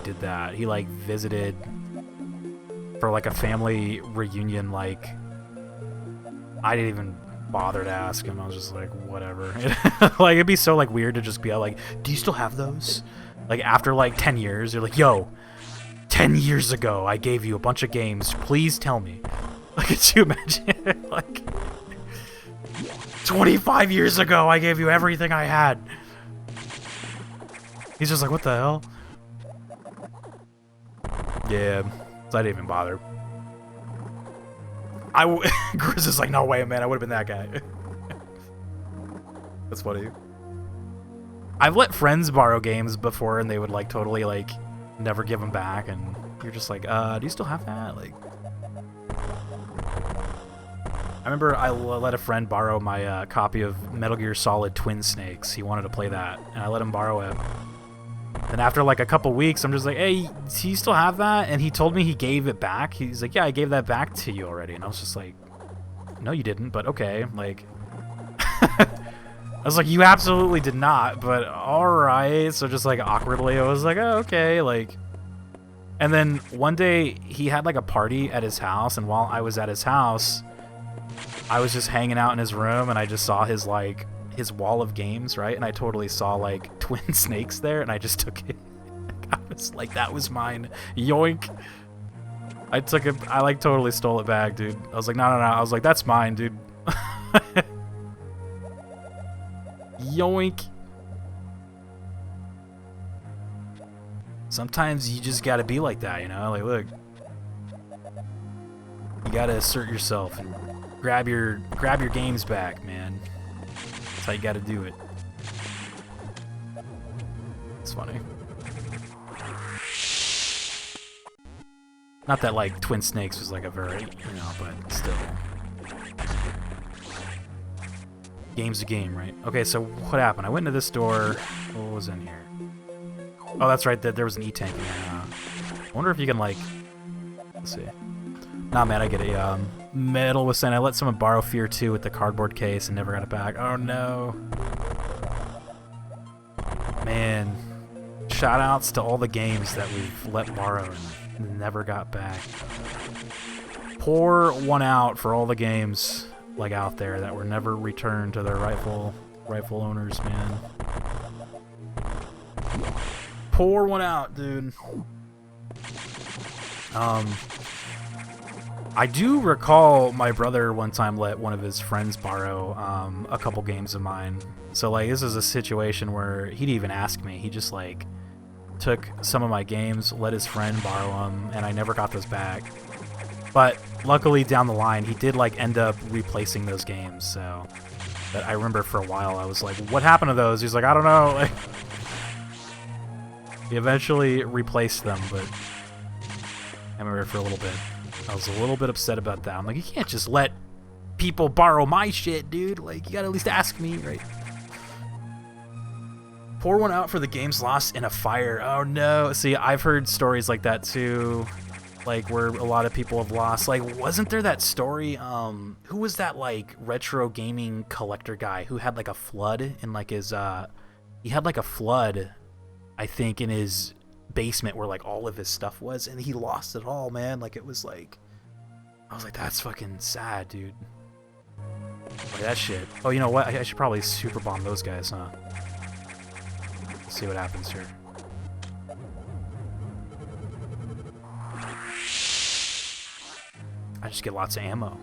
did that. He like visited for like a family reunion. Like, I didn't even bother to ask him. I was just like, whatever. Like, it'd be so like weird to just be like, do you still have those? Like, after, like, 10 years, you're like, yo, 10 years ago, I gave you a bunch of games. Please tell me. Like, could you imagine? Like, 25 years ago, I gave you everything I had. He's just like, what the hell? Yeah, so I didn't even bother. Grizz is like, no way, man, I would have been that guy. That's funny. I've let friends borrow games before, and they would, like, totally, like, never give them back, and you're just like, do you still have that? Like, I remember I let a friend borrow my copy of Metal Gear Solid Twin Snakes. He wanted to play that, and I let him borrow it. And after, like, a couple weeks, I'm just like, hey, do you still have that? And he told me he gave it back. He's like, yeah, I gave that back to you already. And I was just like, no, you didn't, but okay, like... I was like, you absolutely did not, but alright. So just like awkwardly, I was like, oh, okay, like. And then one day he had like a party at his house, and while I was at his house, I was just hanging out in his room, and I just saw his like his wall of games, right? And I totally saw like Twin Snakes there, and I just took it. I was like, that was mine. Yoink. I took it. I like totally stole it back, dude. I was like, no. I was like, that's mine, dude. Yoink. Sometimes you just gotta be like that, you know? Like, look. You gotta assert yourself and grab your games back, man. That's how you gotta do it. It's funny. Not that, like, Twin Snakes was, like, a very, you know, but still. Game's a game, right? Okay, so what happened? I went into this door. What was in here? Oh, that's right. There was an E-tank in there. I wonder if you can, like... Let's see. Nah, man, I get it. Metal was saying I let someone borrow Fear 2 with the cardboard case and never got it back. Oh, no. Man. shout outs to all the games that we've let borrow and never got back. Pour one out for all the games like out there that were never returned to their rightful owners, man. Pour one out, dude. I do recall my brother one time let one of his friends borrow a couple games of mine. So like this is a situation where he didn't even ask me. He just like took some of my games, let his friend borrow them, and I never got those back. But luckily down the line he did like end up replacing those games. So that I remember for a while I was like, what happened to those? He's like, I don't know. Like, he eventually replaced them, but I remember for a little bit. I was a little bit upset about that. I'm like, you can't just let people borrow my shit, dude. Like, you gotta at least ask me, right? Pour one out for the games lost in a fire. Oh no. See, I've heard stories like that too. Like, where a lot of people have lost. Like, wasn't there that story? Who was that, like, retro gaming collector guy who had, like, a flood in, like, his, he had, like, a flood, I think, in his basement where like all of his stuff was, and he lost it all, man. Like, it was like, I was like, that's fucking sad, dude. Like, that shit. Oh, you know what? I should probably super bomb those guys, huh? Let's see what happens here. I just get lots of ammo.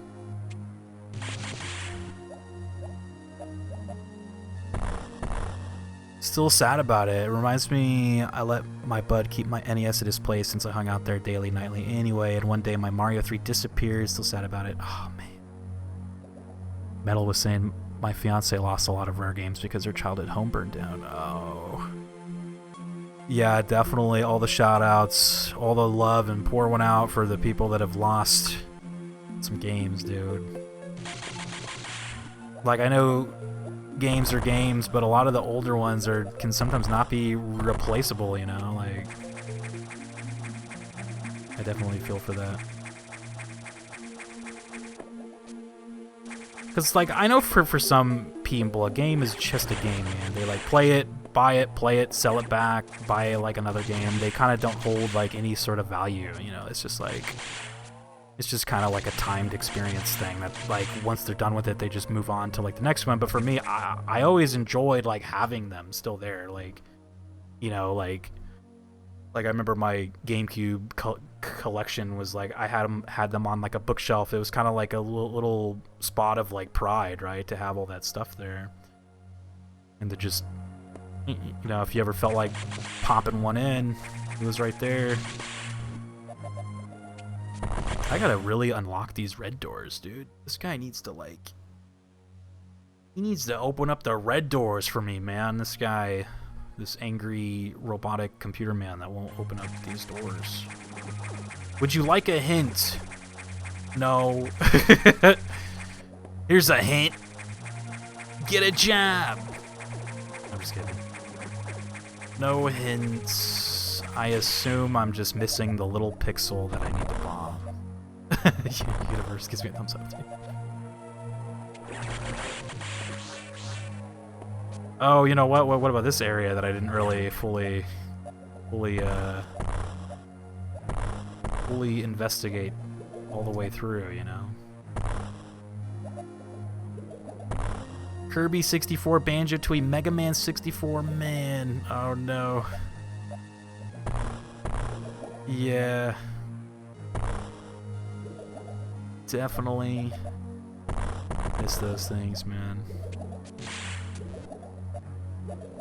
Still sad about it. It reminds me, I let my bud keep my NES at his place since I hung out there daily, nightly anyway, and one day my Mario 3 disappears. Still sad about it. Oh, man. Metal was saying my fiance lost a lot of rare games because her childhood home burned down. Oh. Yeah, definitely all the shout-outs, all the love, and pour one out for the people that have lost some games, dude. Like, I know games are games, but a lot of the older ones can sometimes not be replaceable, you know? Like, I definitely feel for that. Because, like, I know for some people, a game is just a game, man. They, like, play it, buy it, play it, sell it back, buy, like, another game. They kind of don't hold, like, any sort of value, you know? It's just, like, it's just kind of like a timed experience thing that, like, once they're done with it, they just move on to, like, the next one. But for me, I always enjoyed, like, having them still there. Like, you know, like I remember my GameCube collection was, like, I had them on, like, a bookshelf. It was kind of like a little spot of, like, pride, right, to have all that stuff there. And to just, you know, if you ever felt like popping one in, it was right there. I gotta really unlock these red doors, dude. This guy needs to, like, he needs to open up the red doors for me, man. This guy, this angry robotic computer man that won't open up these doors. Would you like a hint? No. Here's a hint. Get a job. I'm just kidding. No hints. I assume I'm just missing the little pixel that I need to bomb. Universe gives me a thumbs up too. Oh, you know what? What about this area that I didn't really fully investigate all the way through, you know? Kirby 64, Banjo-Tooie, Mega Man 64, man. Oh no. Yeah. Definitely miss those things, man.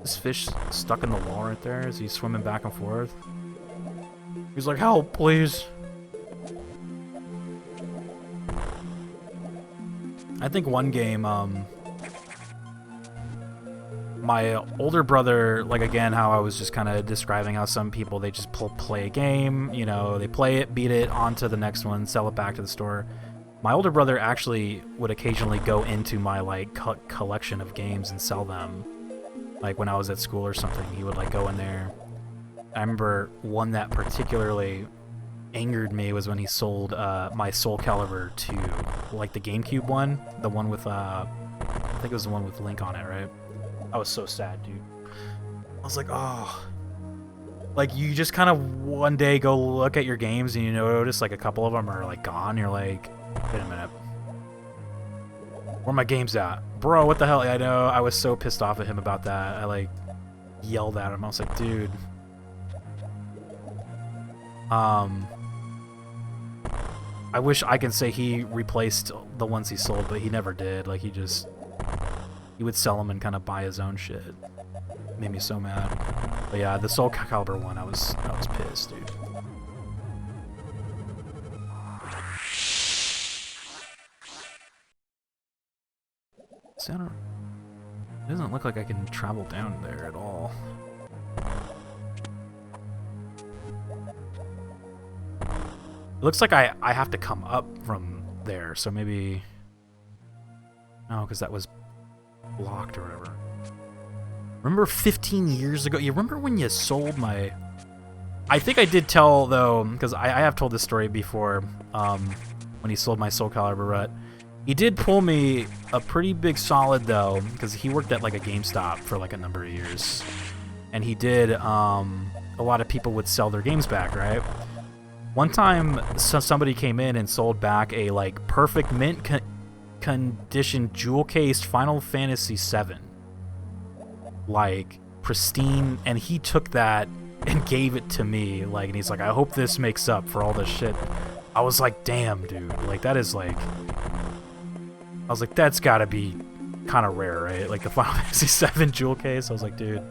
This fish stuck in the wall right there. Is he swimming back and forth? He's like, help, please. I think one game, my older brother, like, again, how I was just kind of describing how some people, they just play a game, you know, they play it, beat it, on to the next one, sell it back to the store. My older brother actually would occasionally go into my, like, collection of games and sell them. Like, when I was at school or something, he would, like, go in there. I remember one that particularly angered me was when he sold my Soul Calibur 2, like the GameCube one, the one with, I think it was the one with Link on it, right? I was so sad, dude. I was like, oh. Like, you just kind of one day go look at your games and you notice, like, a couple of them are, like, gone. You're like, wait a minute. Where my games at? Bro, what the hell? I know, I was so pissed off at him about that. I, like, yelled at him. I was like, dude. I wish I could say he replaced the ones he sold, but he never did. Like, he would sell them and kind of buy his own shit. Made me so mad. But yeah, the Soul Calibur one, I was pissed, dude. It doesn't look like I can travel down there at all. It looks like I have to come up from there, so maybe... No, because that was blocked or whatever. Remember 15 years ago? You remember when you sold my... I think I did tell, though, because I have told this story before, when he sold my Soul Calibur Rut. He did pull me a pretty big solid, though, because he worked at, like, a GameStop for, like, a number of years. And he did, a lot of people would sell their games back, right? One time, somebody came in and sold back a, like, perfect mint condition jewel-cased Final Fantasy VII. Like, pristine, and he took that and gave it to me, like, and he's like, I hope this makes up for all this shit. I was like, damn, dude, like, that is, like... I was like, that's gotta be kind of rare, right? Like, the Final Fantasy VII jewel case, I was like, dude,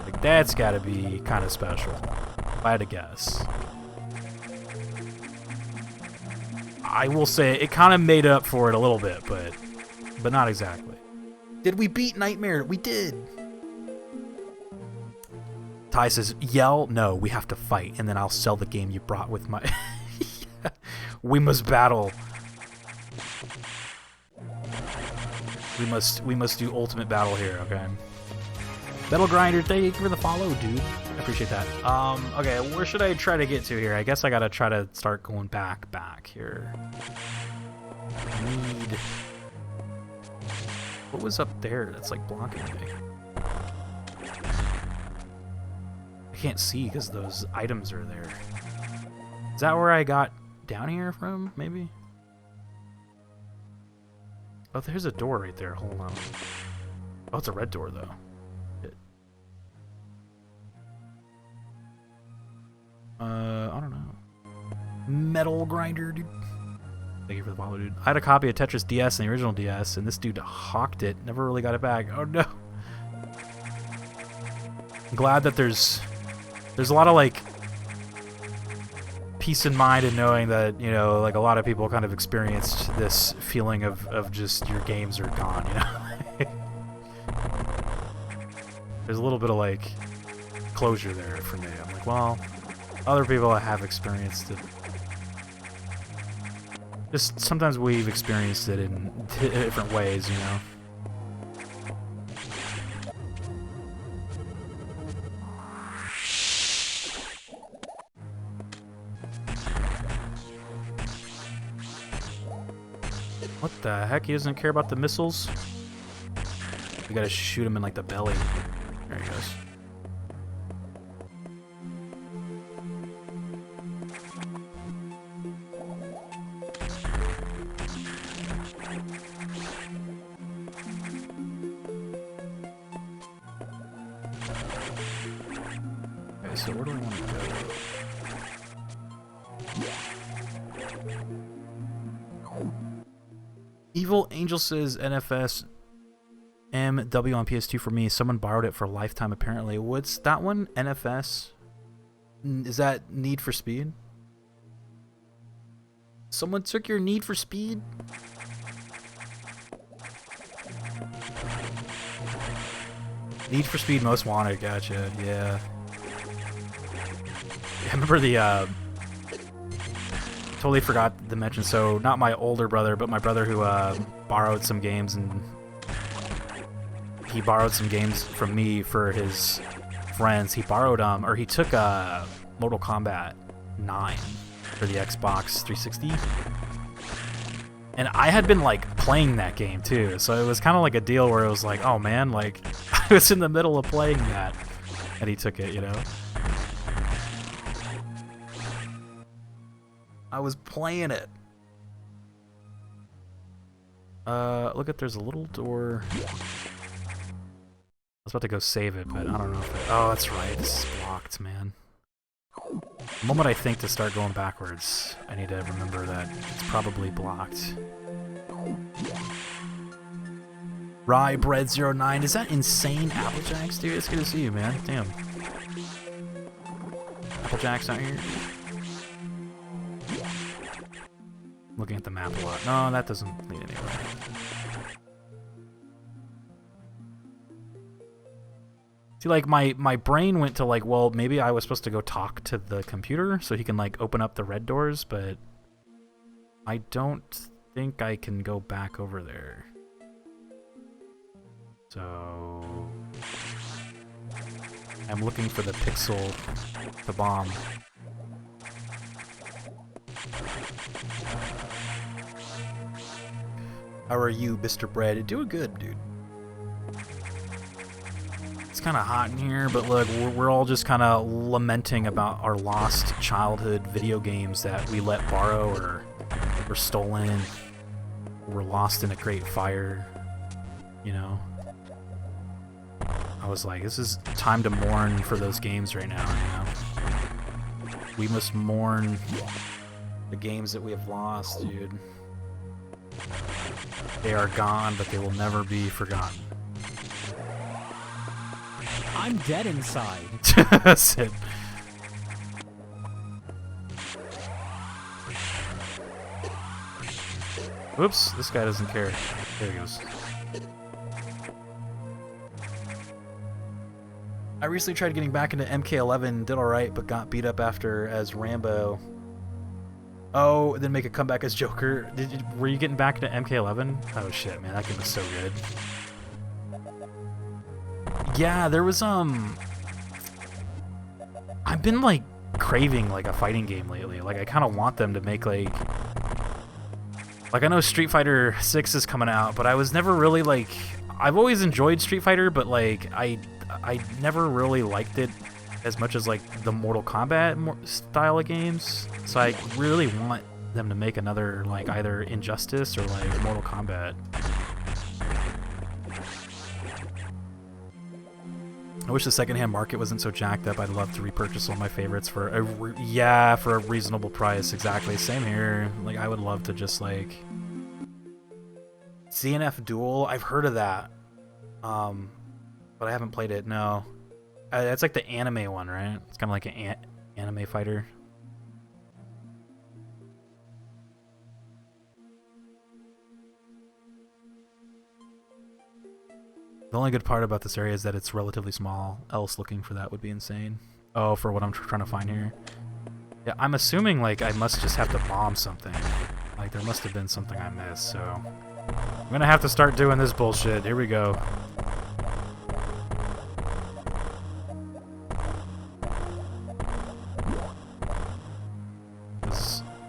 like, that's gotta be kind of special, if I had to guess. I will say, it kind of made up for it a little bit, but not exactly. Did we beat Nightmare? We did! Ty says, yell? No, we have to fight, and then I'll sell the game you brought with my... We must battle. We must do ultimate battle here, okay? Battle Grinder, thank you for the follow, dude. I appreciate that. Okay, where should I try to get to here? I guess I gotta try to start going back here. I need... What was up there that's, like, blocking me? I can't see because those items are there. Is that where I got down here from, maybe? Oh, there's a door right there. Hold on. Oh, it's a red door, though. Shit. I don't know. Metal Grinder, dude. Thank you for the follow, dude. I had a copy of Tetris DS and the original DS, and this dude hawked it. Never really got it back. Oh, no. I'm glad that there's a lot of, like, peace in mind in knowing that, you know, like, a lot of people kind of experienced this feeling of just your games are gone, you know? There's a little bit of, like, closure there for me. I'm like, well, other people have experienced it. Just sometimes we've experienced it in different ways, you know? What the heck? He doesn't care about the missiles? We gotta shoot him in, like, the belly. There he goes. Okay, so where do I want to go? Evil Angel says NFS MW on PS2 for me. Someone borrowed it for a lifetime, apparently. What's that one? NFS? Is that Need for Speed? Someone took your Need for Speed? Need for Speed Most Wanted, gotcha, yeah. I remember the, totally forgot to mention, so not my older brother, but my brother who borrowed some games, and he borrowed some games from me for his friends. He borrowed, or he took Mortal Kombat 9 for the Xbox 360. And I had been, like, playing that game, too, so it was kind of like a deal where it was like, oh, man, like, I was in the middle of playing that. And he took it, you know? I was playing it. Look at, there's a little door. I was about to go save it, but I don't know if it... Oh, that's right. This is blocked, man. The moment I think to start going backwards, I need to remember that it's probably blocked. Rye Bread 09. Is that insane Applejacks, dude? It's good to see you, man. Damn. Applejacks out here. Looking at the map a lot. No, that doesn't lead anywhere. See, like, my brain went to, like, well, maybe I was supposed to go talk to the computer so he can, like, open up the red doors, but I don't think I can go back over there. So I'm looking for the pixel to bomb. How are you, Mr. Bread? Doing good, dude. It's kind of hot in here, but look, we're all just kind of lamenting about our lost childhood video games that we let borrow or were stolen, were lost in a great fire, you know? I was like, this is time to mourn for those games right now, you know? We must mourn the games that we have lost, dude. They are gone, but they will never be forgotten. I'm dead inside. That's it. Oops, this guy doesn't care. There he goes. I recently tried getting back into MK11, did alright, but got beat up after as Rambo. Oh, then make a comeback as Joker. Were you getting back into MK11? Oh shit, man, that game was so good. Yeah, there was, I've been, like, craving, like, a fighting game lately. Like, I kind of want them to make, like, I know Street Fighter 6 is coming out, but I was never really, like, I've always enjoyed Street Fighter, but, like, I never really liked it as much as, like, the Mortal Kombat style of games. So I really want them to make another, like, either Injustice or, like, Mortal Kombat. I wish the secondhand market wasn't so jacked up. I'd love to repurchase all my favorites for a reasonable price. Exactly. Same here. Like, I would love to just, like, CNF Duel. I've heard of that, but I haven't played it. No, it's like the anime one, right? It's kind of like an anime fighter. The only good part about this area is that it's relatively small, else looking for that would be insane. Oh, for what I'm trying to find here. Yeah, I'm assuming, like, I must just have to bomb something. Like, there must have been something I missed, so... I'm gonna have to start doing this bullshit. Here we go.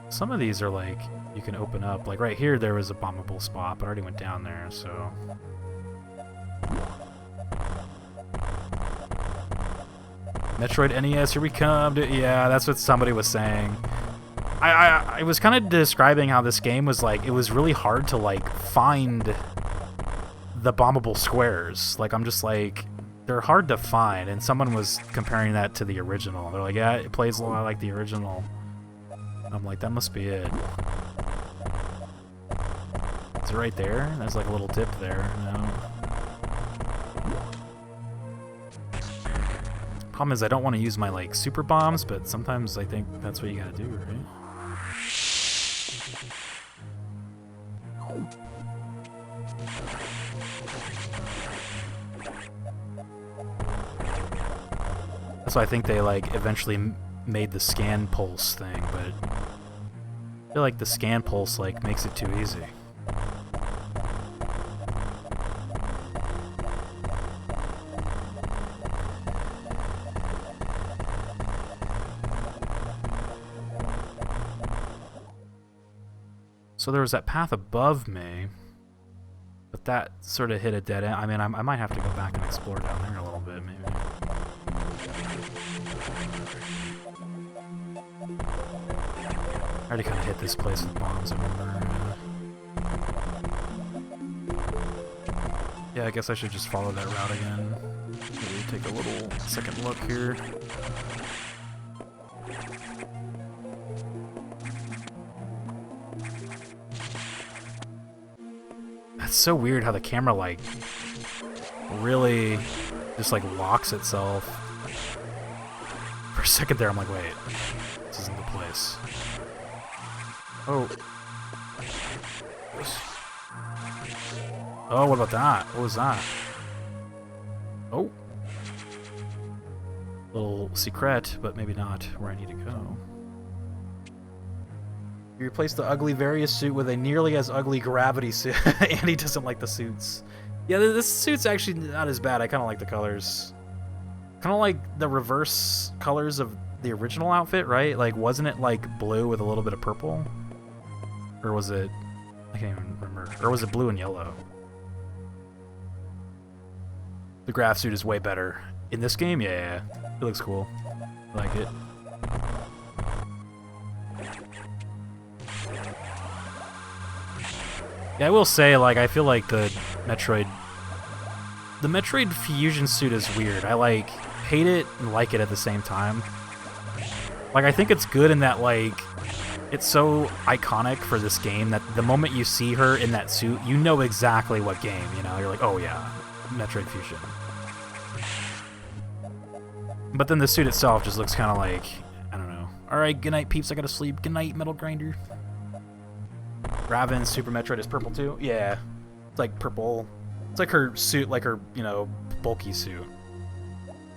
Some of these are, like, you can open up. Like, right here there was a bombable spot, but I already went down there, so... Metroid NES, here we come. Yeah, that's what somebody was saying. I was kind of describing how this game was like, it was really hard to, like, find the bombable squares. Like, I'm just like, they're hard to find, and someone was comparing that to the original. They're like, yeah, it plays a lot like the original. I'm like, that must be it. Is it right there? There's like a little dip there. No. Problem is, I don't want to use my, like, super bombs, but sometimes I think that's what you gotta do, right? That's why I think they, like, eventually made the scan pulse thing, but I feel like the scan pulse, like, makes it too easy. So there was that path above me, but that sort of hit a dead end. I mean, I might have to go back and explore down there a little bit, maybe. I already kind of hit this place with bombs, I remember. Yeah, I guess I should just follow that route again. Maybe take a little second look here. That's so weird how the camera, like, really just, like, locks itself. For a second there, I'm like, wait, this isn't the place. Oh. Oh, what about that? What was that? Oh. Little secret, but maybe not where I need to go. You replace the ugly Various suit with a nearly as ugly Gravity suit. Andy doesn't like the suits. Yeah, this suit's actually not as bad. I kind of like the colors. Kind of like the reverse colors of the original outfit, right? Like, wasn't it like blue with a little bit of purple? Or was it... I can't even remember. Or was it blue and yellow? The Grav suit is way better. In this game, yeah. It looks cool. I like it. Yeah, I will say, like, I feel like the Metroid fusion suit is weird. I, like, hate it and like it at the same time. Like, I think it's good in that, like, it's so iconic for this game that the moment you see her in that suit, you know exactly what game, you know? You're like, oh yeah, Metroid Fusion. But then the suit itself just looks kind of like, I don't know. Alright, good night, peeps, I gotta sleep. Good night, Metal Grinder. Raven's Super Metroid is purple too? Yeah. It's like purple. It's like her suit, like her, you know, bulky suit.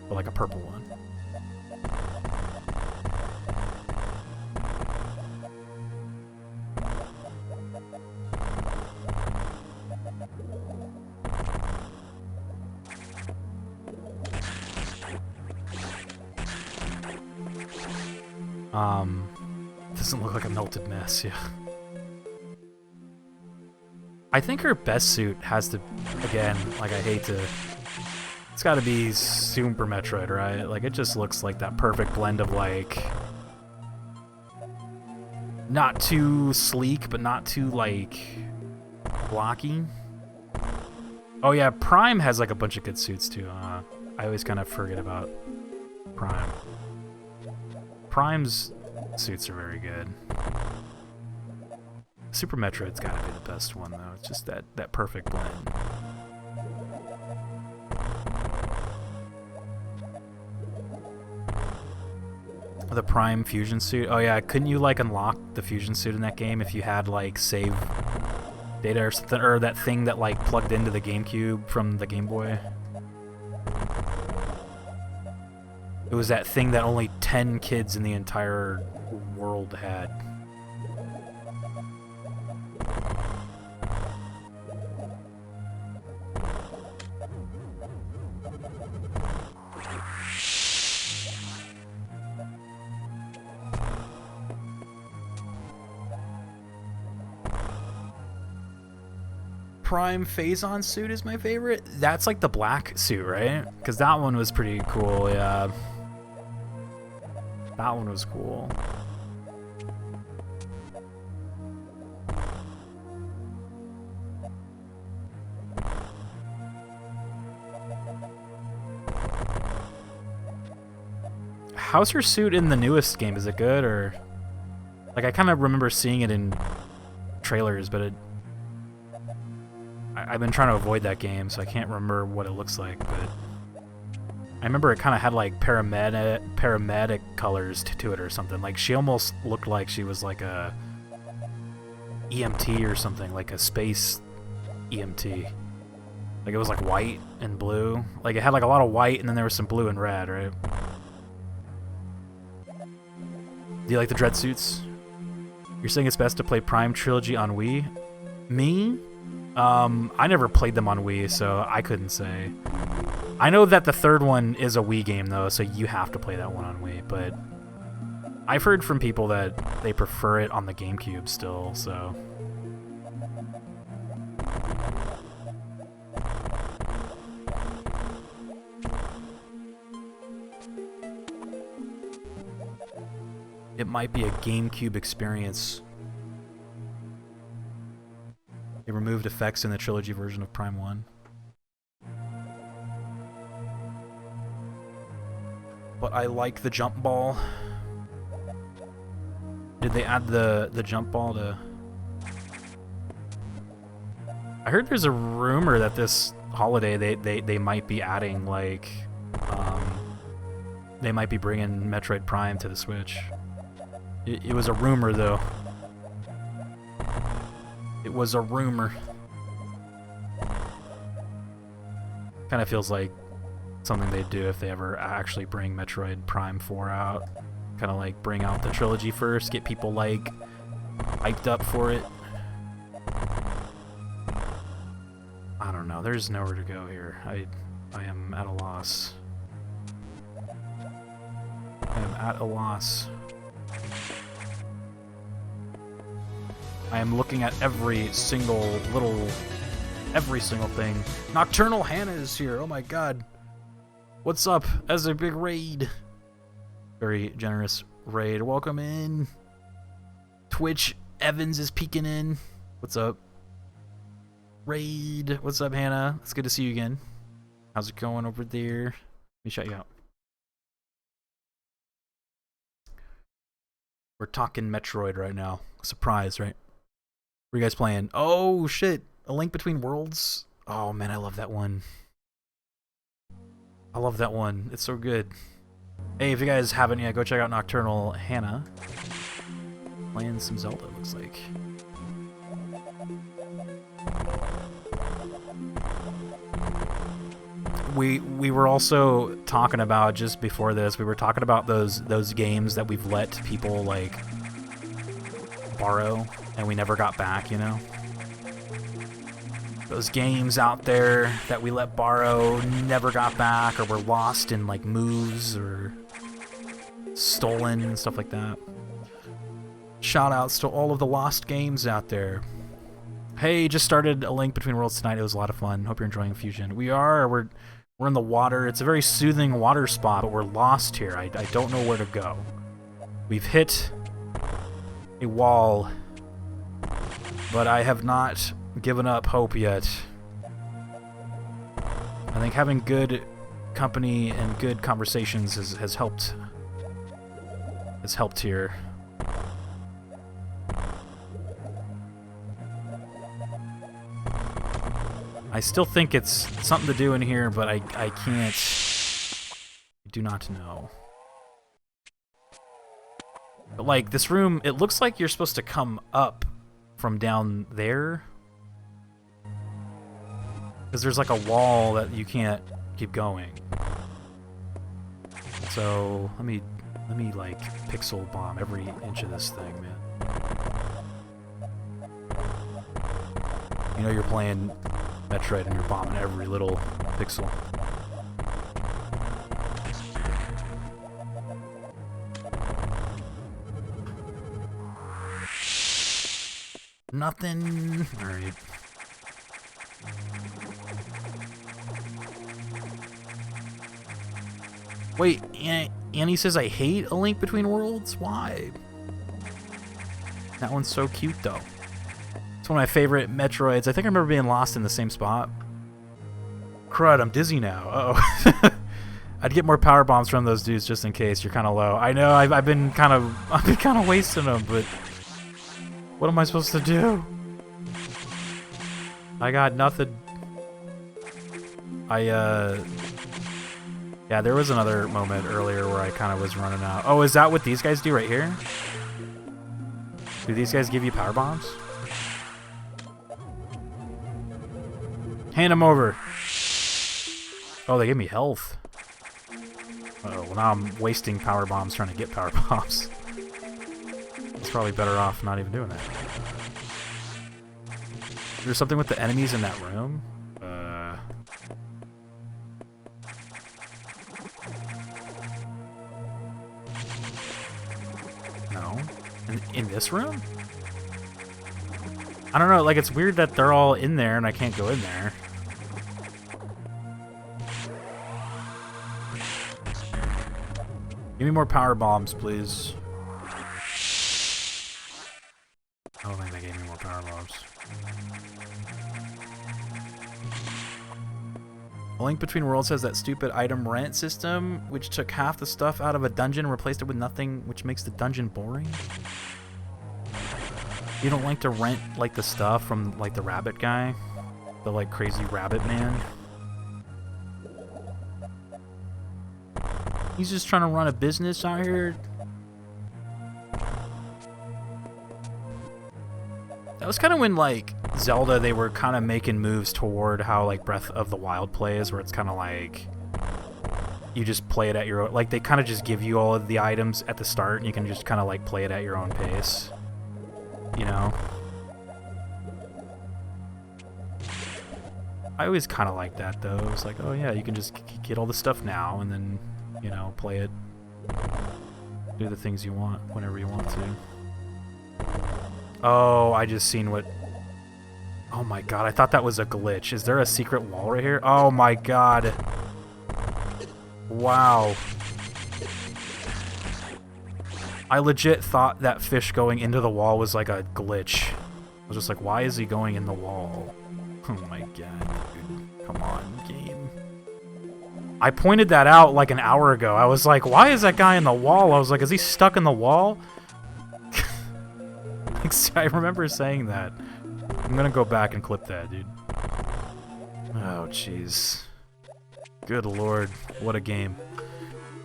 But like a purple one. Doesn't look like a melted mess, yeah. I think her best suit has to, again, like I hate to, it's gotta be Super Metroid, right? Like it just looks like that perfect blend of like, not too sleek, but not too like, blocky. Oh yeah, Prime has like a bunch of good suits too. I always kind of forget about Prime. Prime's suits are very good. Super Metroid's gotta be the best one though. It's just that perfect blend. The Prime fusion suit. Oh yeah, couldn't you like unlock the fusion suit in that game if you had like save data or something, or that thing that like plugged into the GameCube from the Game Boy? It was that thing that only 10 kids in the entire world had. Prime Phazon suit is my favorite. That's like the black suit, right? Because that one was pretty cool, yeah. That one was cool. How's her suit in the newest game? Is it good, or... Like, I kind of remember seeing it in trailers, but I've been trying to avoid that game, so I can't remember what it looks like, but... I remember it kind of had, like, paramedic colors to it or something. Like, she almost looked like she was, like, a... EMT or something, like a space EMT. Like, it was, like, white and blue. Like, it had, like, a lot of white, and then there was some blue and red, right? Do you like the dread suits? You're saying it's best to play Prime Trilogy on Wii? Me? I never played them on Wii, so I couldn't say. I know that the third one is a Wii game, though, so you have to play that one on Wii, but I've heard from people that they prefer it on the GameCube still, so... It might be a GameCube experience. They removed effects in the trilogy version of Prime 1. But I like the jump ball. Did they add the jump ball to... I heard there's a rumor that this holiday they might be adding, like... they might be bringing Metroid Prime to the Switch. It was a rumor, though. It was a rumor. Kind of feels like something they'd do if they ever actually bring Metroid Prime 4 out. Kind of like bring out the trilogy first, get people like hyped up for it. I don't know. There's nowhere to go here. I am at a loss. I am at a loss. I am looking at every single thing. Nocturnal Hannah is here. Oh my god. What's up? As a big raid. Very generous raid. Welcome in. Twitch Evans is peeking in. What's up? Raid. What's up, Hannah? It's good to see you again. How's it going over there? Let me shout you out. We're talking Metroid right now. Surprise, right? What are you guys playing? Oh, shit. A Link Between Worlds? Oh, man, I love that one. I love that one. It's so good. Hey, if you guys haven't yet, go check out Nocturnal Hannah. Playing some Zelda, looks like. We were also talking about, just before this, we were talking about those games that we've let people, like, borrow, and we never got back, you know? Those games out there that we let borrow, never got back, or were lost in, like, moves, or stolen, and stuff like that. Shoutouts to all of the lost games out there. Hey, just started A Link Between Worlds tonight. It was a lot of fun. Hope you're enjoying Fusion. We're in the water. It's a very soothing water spot, but we're lost here. I don't know where to go. We've hit a wall, but I have not given up hope yet. I think having good company and good conversations has helped. Has helped here. I still think it's something to do in here, but I can't. I do not know. But like this room, it looks like you're supposed to come up from down there. Because there's like a wall that you can't keep going. So let me like pixel bomb every inch of this thing, man. You know you're playing Metroid and you're bombing every little pixel. Nothing. Alright. Wait, Annie says I hate A Link Between Worlds? Why? That one's so cute, though. It's one of my favorite Metroids. I think I remember being lost in the same spot. Crud, I'm dizzy now. Uh-oh. I'd get more power bombs from those dudes just in case you're kind of low. I know I've been kind of wasting them, but what am I supposed to do? I got nothing. Yeah, there was another moment earlier where I kind of was running out. Oh, is that what these guys do right here? Do these guys give you power bombs? Hand them over. Oh, they give me health. Uh-oh, well now I'm wasting power bombs trying to get power bombs. It's probably better off not even doing that. Is there something with the enemies in that room? No. In this room? I don't know, like it's weird that they're all in there and I can't go in there. Give me more power bombs, please. more power mobs. A Link Between Worlds has that stupid item rent system, which took half the stuff out of a dungeon and replaced it with nothing, which makes the dungeon boring. You don't like to rent, like, the stuff from, like, the rabbit guy? The, like, crazy rabbit man? He's just trying to run a business out here. That was kind of when, like, Zelda, they were kind of making moves toward how, like, Breath of the Wild plays, where it's kind of like you just play it at your own... Like, they kind of just give you all of the items at the start, and you can just kind of, like, play it at your own pace. You know? I always kind of like that, though. It's like, oh, yeah, you can just get all the stuff now, and then, you know, play it. Do the things you want whenever you want to. Oh, I just seen what... Oh my god, I thought that was a glitch. Is there a secret wall right here? Oh my god. Wow. I legit thought that fish going into the wall was like a glitch. I was just like, why is he going in the wall? Oh my god, dude. Come on, game. I pointed that out like an hour ago. I was like, why is that guy in the wall? I was like, is he stuck in the wall? I remember saying that. I'm gonna go back and clip that, dude. Oh, jeez. Good lord, what a game.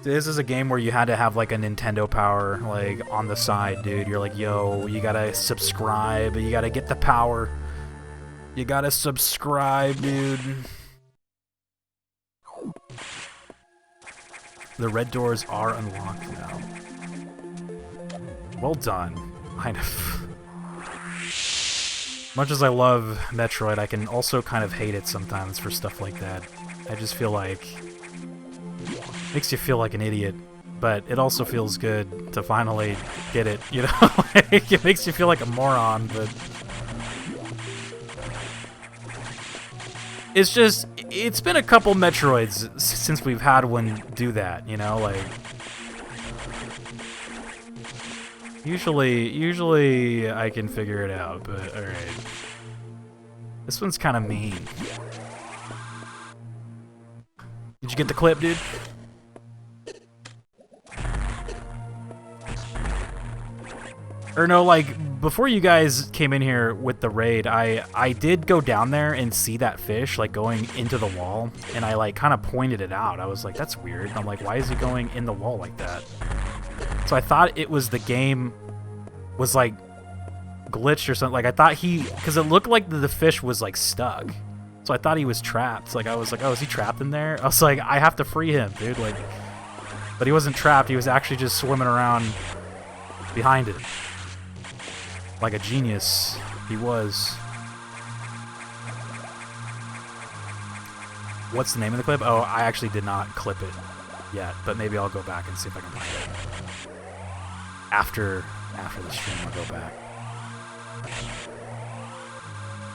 This is a game where you had to have, like, a Nintendo Power, like, on the side, dude. You're like, yo, you gotta subscribe, you gotta get the power. You gotta subscribe, dude. The red doors are unlocked now. Well done. Kind of. Much as I love Metroid, I can also kind of hate it sometimes for stuff like that. I just feel like... Makes you feel like an idiot, but it also feels good to finally get it, you know? Like, it makes you feel like a moron, but... It's just... It's been a couple Metroids since we've had one do that, you know? Like... Usually I can figure it out, but alright. This one's kind of mean. Did you get the clip, dude? Or no, like, before you guys came in here with the raid, I did go down there and see that fish, like, going into the wall, and I, like, kind of pointed it out. I was like, that's weird. And I'm like, why is he going in the wall like that? So I thought it was the game was, like, glitched or something. Like, I thought he... Because it looked like the fish was, like, stuck. So I thought he was trapped. Like, I was like, oh, is he trapped in there? I was like, I have to free him, dude. Like, but he wasn't trapped. He was actually just swimming around behind it. Like a genius. He was. What's the name of the clip? Oh, I actually did not clip it yet, but maybe I'll go back and see if I can find it. After the stream, I'll go back.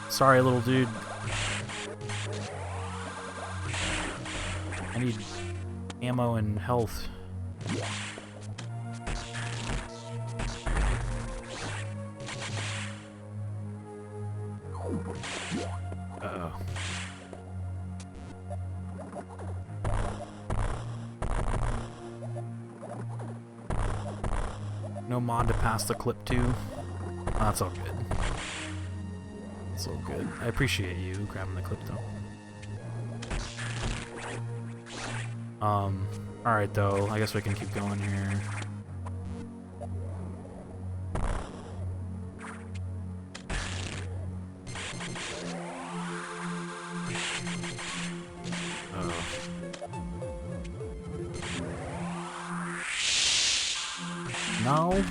Sorry, little dude. I need ammo and health. Uh-oh. No mod to pass the clip to. Oh, that's all good. It's all good. I appreciate you grabbing the clip though. Alright though, I guess we can keep going here. No.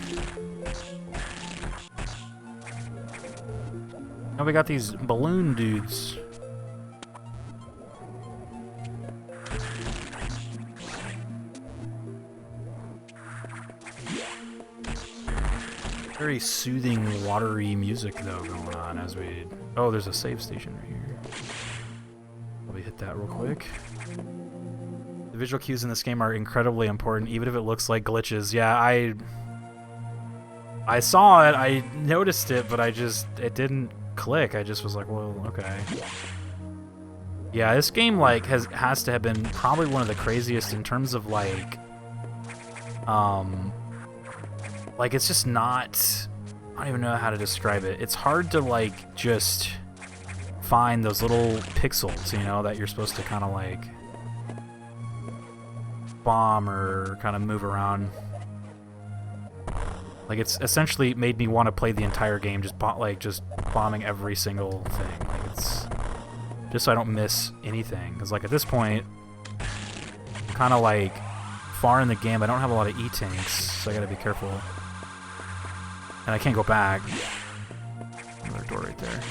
Now we got these balloon dudes. Very soothing, watery music though going on as we... Oh, there's a save station right here. Let me hit that real quick. The visual cues in this game are incredibly important, even if it looks like glitches. Yeah, I saw it, I noticed it, but it didn't click. I just was like, well, okay. Yeah, this game like has to have been probably one of the craziest in terms of like it's just not, I don't even know how to describe it. It's hard to like just find those little pixels, you know, that you're supposed to kind of like bomb or kind of move around. Like, it's essentially made me want to play the entire game, just bombing every single thing. Like, it's just so I don't miss anything. Because, like, at this point, I'm kind of like far in the game. I don't have a lot of E-tanks, so I gotta be careful. And I can't go back. Another door right there.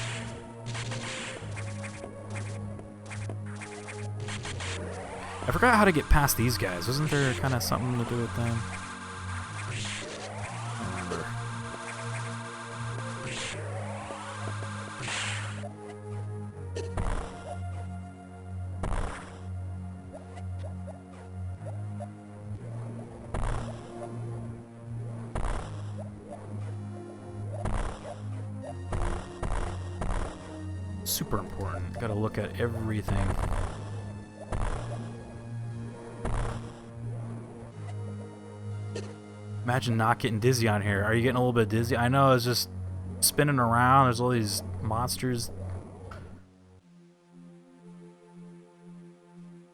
I forgot how to get past these guys. Wasn't there kind of something to do with them? Super important. Gotta look at everything. Imagine not getting dizzy on here. Are you getting a little bit dizzy? I know, it's just spinning around. There's all these monsters.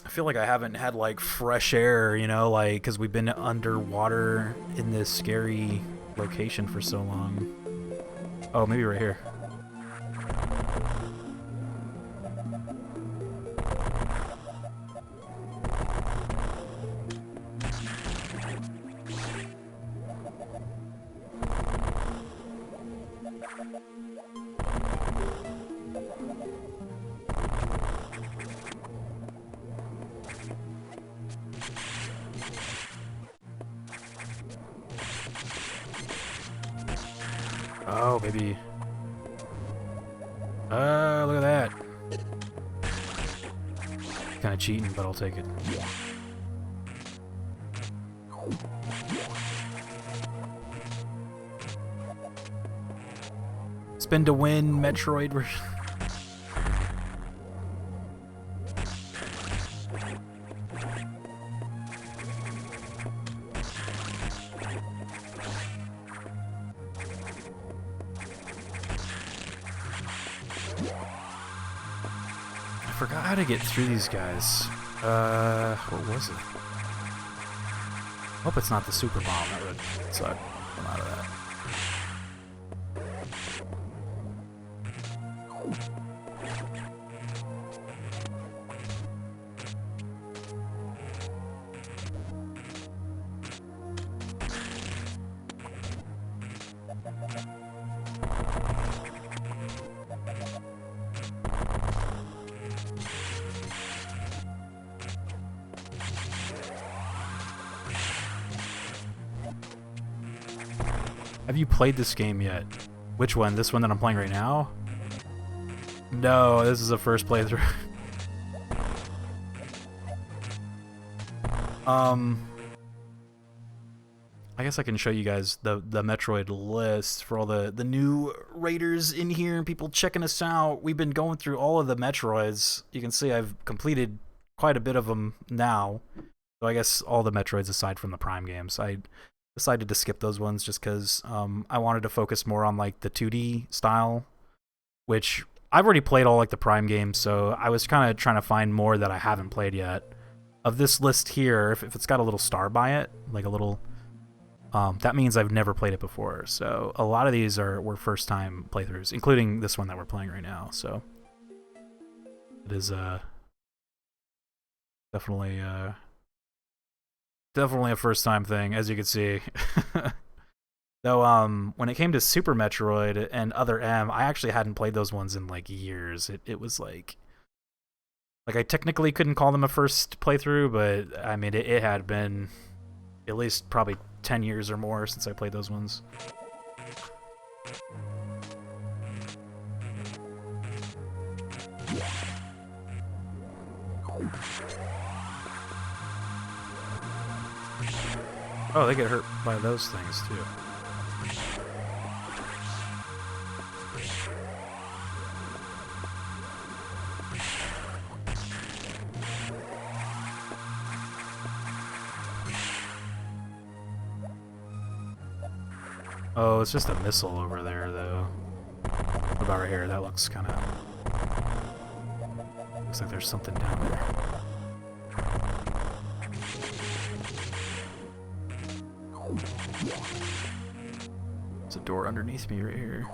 I feel like I haven't had like fresh air, you know, like because we've been underwater in this scary location for so long. Oh, maybe right here. Oh, baby. Look at that. Kind of cheating, but I'll take it. Spin to win, Metroid version. I forgot how to get through these guys. What was it? Hope it's not the super bomb. That would suck. Come out of that. Have you played this game yet? Which one? This one that I'm playing right now? No, this is the first playthrough. I guess I can show you guys the Metroid list for all the new raiders in here and people checking us out. We've been going through all of the Metroids. You can see I've completed quite a bit of them now. So I guess all the Metroids aside from the Prime games. I decided to skip those ones just because I wanted to focus more on like the 2D style, which I've already played all like the Prime games, so I was kind of trying to find more that I haven't played yet. Of this list here, if it's got a little star by it, like a little, that means I've never played it before. So a lot of these were first time playthroughs, including this one that we're playing right now. So it is definitely a first time thing, as you can see. Though when it came to Super Metroid and Other M, I actually hadn't played those ones in like years. It was like I technically couldn't call them a first playthrough, but I mean it had been at least probably 10 years or more since I played those ones. Oh, they get hurt by those things too. Oh, it's just a missile over there, though. What about right here? That looks kind of... Looks like there's something down there. There's a door underneath me right here.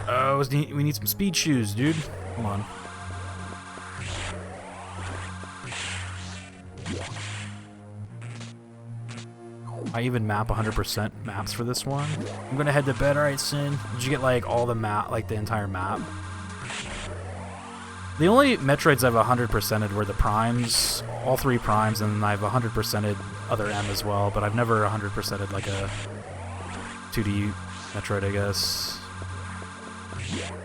Oh, we need some speed shoes, dude. Hold on. I even map 100% maps for this one. I'm gonna head to bed. Alright, Sin. Did you get like all the map, like the entire map? The only Metroids I've 100%ed were the Primes, all 3 Primes, and I've 100%ed other M as well, but I've never 100%ed like a 2D Metroid, I guess.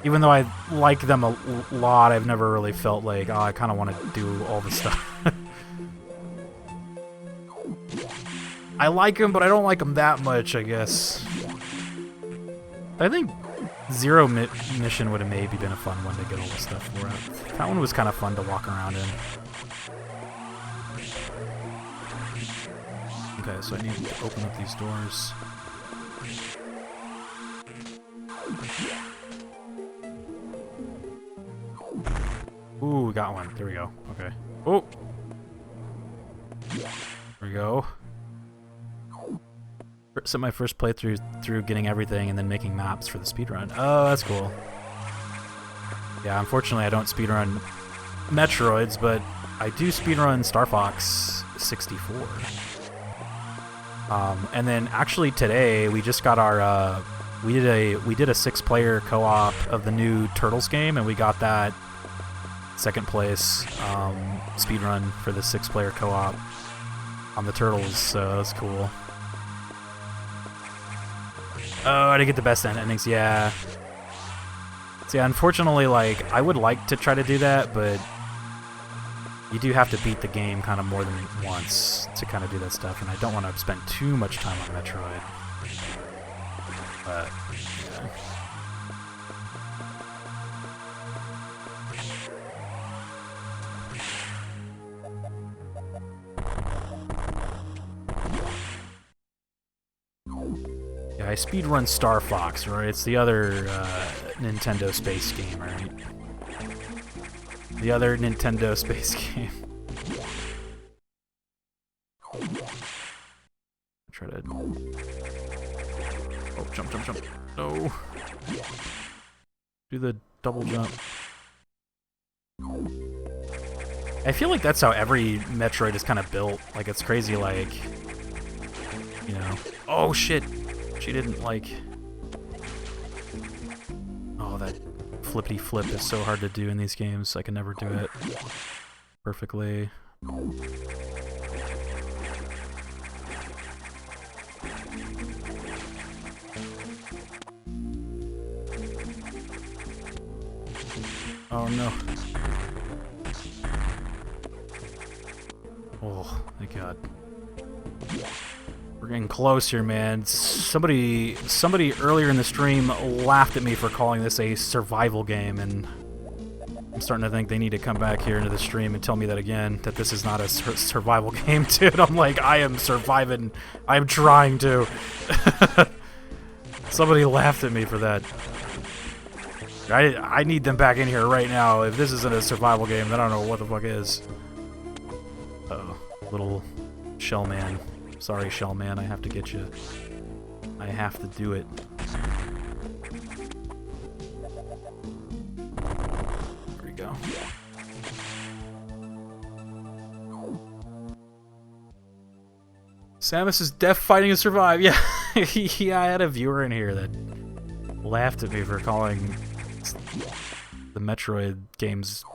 Even though I like them a lot, I've never really felt like, oh, I kind of want to do all the stuff. I like them, but I don't like them that much, I guess. I think Zero Mission would have maybe been a fun one to get all the stuff for it. That one was kind of fun to walk around in. Okay, so I need to open up these doors. Ooh, we got one. There we go. Okay. Oh! There we go. Set my first playthrough through getting everything and then making maps for the speedrun. Oh, that's cool. Yeah, unfortunately I don't speedrun Metroids, but I do speedrun Star Fox 64. And then actually today we just got our we did a 6-player co-op of the new Turtles game, and we got that second place speedrun for the 6-player co-op on the Turtles, so that was cool. Oh, I didn't get the best endings, yeah. So yeah, unfortunately, like, I would like to try to do that, but you do have to beat the game kind of more than once to kind of do that stuff, and I don't want to spend too much time on Metroid. But, yeah. I speedrun Star Fox, right? It's the other Nintendo space game, right? The other Nintendo space game. Try to... Oh, jump, jump, jump. No! Do the double jump. I feel like that's how every Metroid is kind of built. Like, it's crazy, like... You know... Oh, shit! She didn't, like... Oh, that flippity flip is so hard to do in these games. I can never do it perfectly. Oh, no. Oh, thank God. We're getting close here, man. Somebody earlier in the stream laughed at me for calling this a survival game, and I'm starting to think they need to come back here into the stream and tell me that again, that this is not a survival game, dude. I'm like, I am surviving. I'm trying to. Somebody laughed at me for that. I need them back in here right now. If this isn't a survival game, then I don't know what the fuck is. Uh-oh. Little shell man. Sorry, Shell Man, I have to get you. I have to do it. There we go. Samus is deaf fighting to survive. Yeah, yeah, I had a viewer in here that laughed at me for calling the Metroid games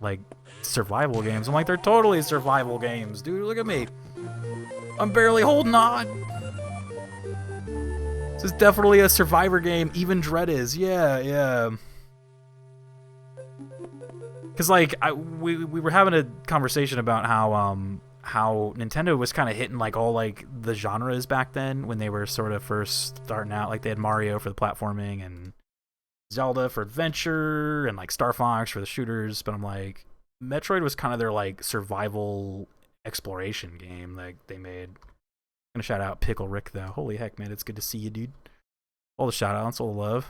like survival games. I'm like, they're totally survival games, dude. Look at me. I'm barely holding on. This is definitely a survivor game. Even Dread is. Yeah, yeah. Cause like we were having a conversation about how Nintendo was kind of hitting like all like the genres back then when they were sort of first starting out. Like they had Mario for the platforming and Zelda for adventure and like Star Fox for the shooters. But I'm like, Metroid was kind of their like survival exploration game like they made. Gonna shout out Pickle Rick though. Holy heck, man, it's good to see you, dude. All the shout outs, all the love.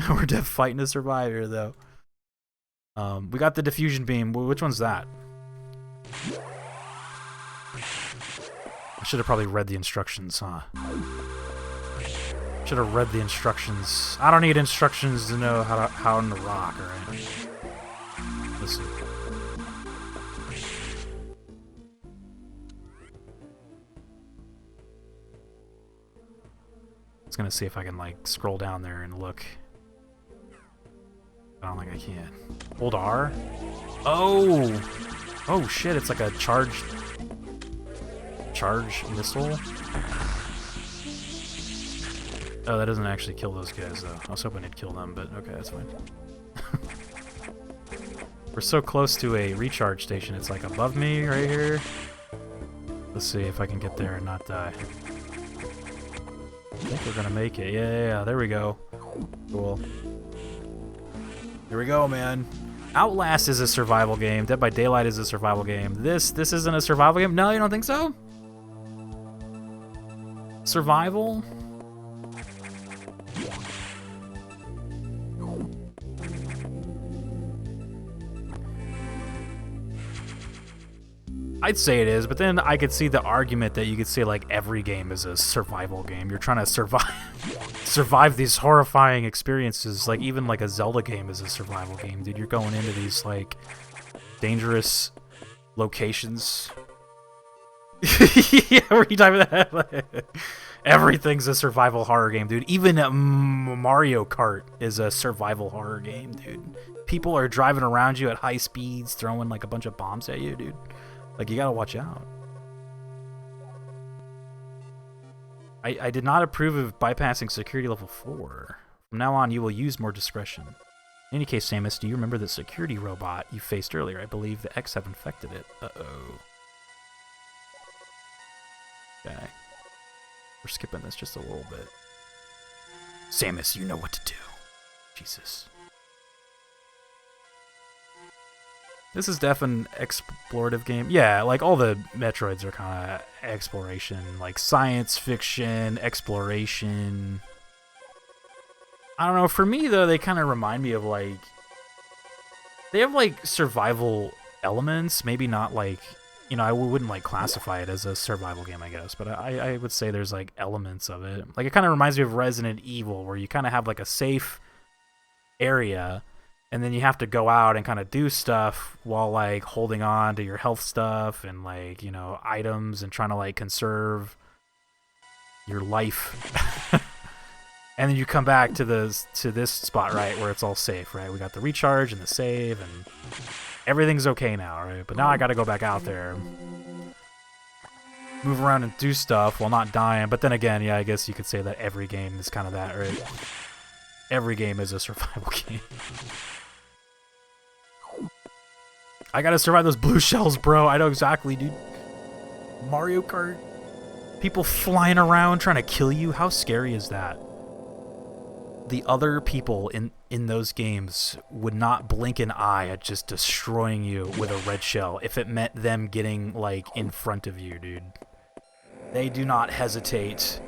We're deaf fighting to survive here though. We got the diffusion beam. Which one's that? I should have probably read the instructions, huh? Should have read the instructions. I don't need instructions to know how to rock, alright? Listen. I was gonna see if I can like scroll down there and look. I don't think I can. Hold R? Oh! Oh shit, it's like a charge missile? Oh, that doesn't actually kill those guys though. I was hoping it'd kill them, but okay, that's fine. We're so close to a recharge station, it's like above me right here. Let's see if I can get there and not die. I think we're gonna make it. Yeah, there we go. Cool. Here we go, man. Outlast is a survival game. Dead by Daylight is a survival game. This isn't a survival game? No, you don't think so? Survival? I'd say it is, but then I could see the argument that you could say like every game is a survival game. You're trying to survive these horrifying experiences. Like even like a Zelda game is a survival game, dude. You're going into these like dangerous locations. Yeah, were you talking about that? Everything's a survival horror game, dude. Even Mario Kart is a survival horror game, dude. People are driving around you at high speeds, throwing like a bunch of bombs at you, dude. Like, you gotta watch out. I did not approve of bypassing security level 4. From now on, you will use more discretion. In any case, Samus, do you remember the security robot you faced earlier? I believe the X have infected it. Uh-oh. Okay. We're skipping this just a little bit. Samus, you know what to do. Jesus. This is definitely an explorative game. Yeah, like all the Metroids are kind of exploration, like science fiction, exploration. I don't know, for me though, they kind of remind me of like, they have like survival elements, maybe not like, you know, I wouldn't like classify it as a survival game, I guess, but I would say there's like elements of it. Like it kind of reminds me of Resident Evil, where you kind of have like a safe area, and then you have to go out and kind of do stuff while like holding on to your health stuff and like, you know, items and trying to like conserve your life. And then you come back to this spot, right, where it's all safe, right? We got the recharge and the save and everything's okay now, right? But now I got to go back out there, move around and do stuff while not dying. But then again, yeah, I guess you could say that every game is kind of that, right? Every game is a survival game. I gotta survive those blue shells, bro. I know exactly, dude. Mario Kart. People flying around trying to kill you. How scary is that? The other people in those games would not blink an eye at just destroying you with a red shell if it meant them getting, like, in front of you, dude. They do not hesitate.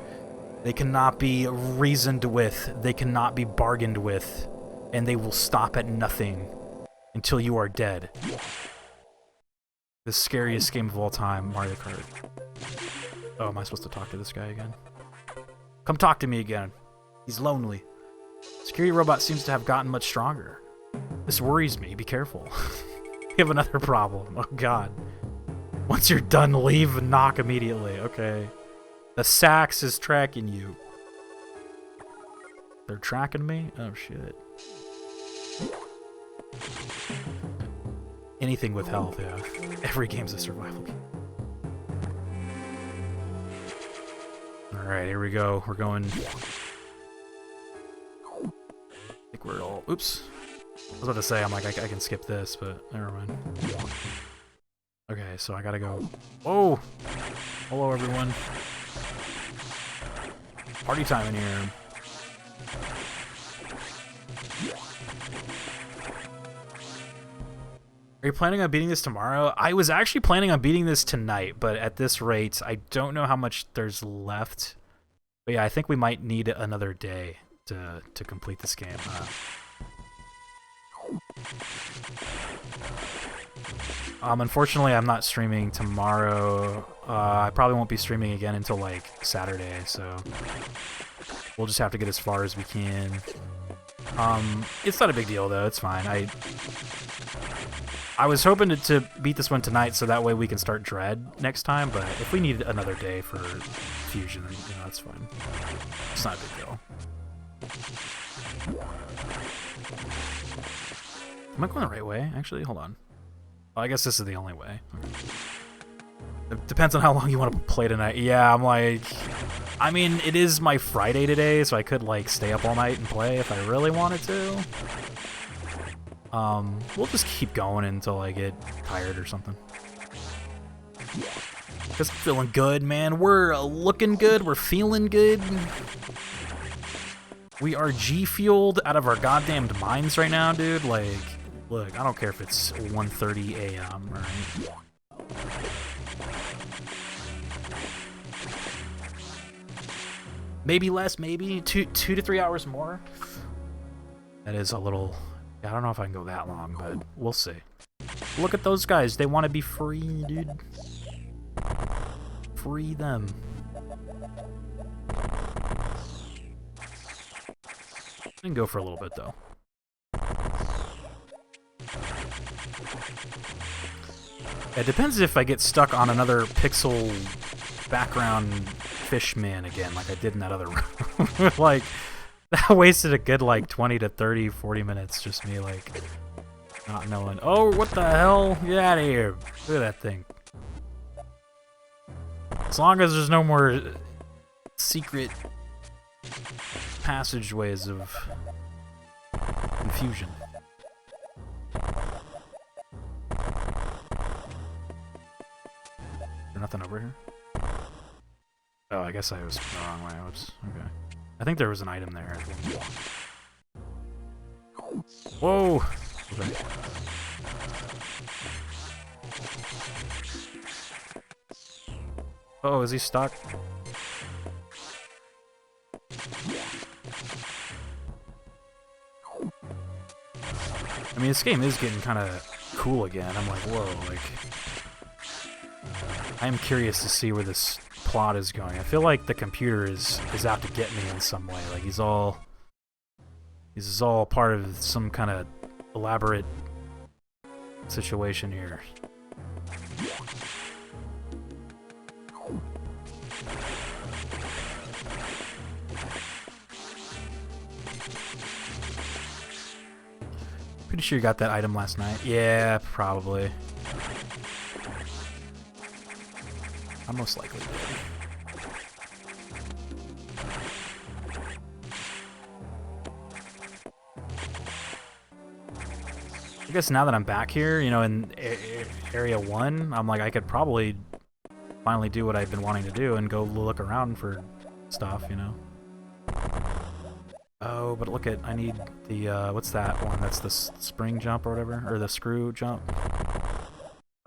They cannot be reasoned with. They cannot be bargained with. And they will stop at nothing until you are dead. The scariest game of all time, Mario Kart. Oh, am I supposed to talk to this guy again? Come talk to me again. He's lonely. Security robot seems to have gotten much stronger. This worries me. Be careful. We have another problem. Oh, God. Once you're done, leave and knock immediately. Okay. The Sax is tracking you. They're tracking me? Oh, shit. Anything with health, yeah. Every game's a survival game. Alright, here we go. We're going... I think we're all... Oops. I was about to say, I'm like, I can skip this, but never mind. Okay, so I gotta go... Whoa! Hello, everyone. Party time in here. Are you planning on beating this tomorrow? I was actually planning on beating this tonight, but at this rate, I don't know how much there's left. But yeah, I think we might need another day to complete this game. Unfortunately, I'm not streaming tomorrow. I probably won't be streaming again until like Saturday, so we'll just have to get as far as we can. It's not a big deal though. It's fine. I was hoping to beat this one tonight, so that way we can start Dread next time. But if we need another day for Fusion, then that's fine. It's not a big deal. Am I going the right way? Actually, hold on. Oh, I guess this is the only way. Okay. It depends on how long you want to play tonight. Yeah, I'm like... I mean, it is my Friday today, so I could, like, stay up all night and play if I really wanted to. We'll just keep going until I get tired or something. Just feeling good, man. We're looking good. We're feeling good. We are G-fueled out of our goddamned minds right now, dude. Like, look, I don't care if it's 1:30 a.m., right? Maybe less, maybe 2 to 3 hours more. That is a little... I don't know if I can go that long, but we'll see. Look at those guys. They want to be free, dude. Free them. I can go for a little bit, though. It depends if I get stuck on another pixel background fishman again, like I did in that other room. Like, that wasted a good, like, 20 to 30, 40 minutes, just me, like, not knowing. Oh, what the hell? Get out of here. Look at that thing. As long as there's no more secret passageways of confusion. Is there nothing over here? Oh, I guess I was the wrong way. Oops. Okay. I think there was an item there. Whoa! Okay. Oh, is he stuck? I mean, this game is getting kind of cool again. I'm like, whoa, like... I am curious to see where this plot is going. I feel like the computer is out to get me in some way. Like, he's all part of some kind of elaborate situation here. Pretty sure you got that item last night. Yeah, probably. I most likely did. I guess now that I'm back here, you know, in Area 1, I'm like, I could probably finally do what I've been wanting to do and go look around for stuff, you know? Oh, but look at, I need the, what's that one? That's the spring jump or whatever? Or the screw jump?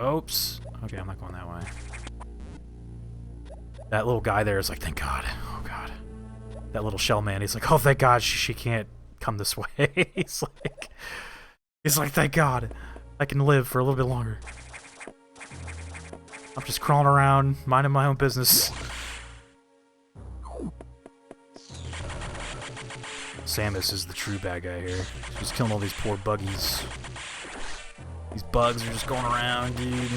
Oops. Okay, I'm not going that way. That little guy there is like, thank God. Oh, God. That little shell man, he's like, oh, thank God she can't come this way. He's like, thank God. I can live for a little bit longer. I'm just crawling around, minding my own business. Samus is the true bad guy here. She's killing all these poor buggies. These bugs are just going around, dude.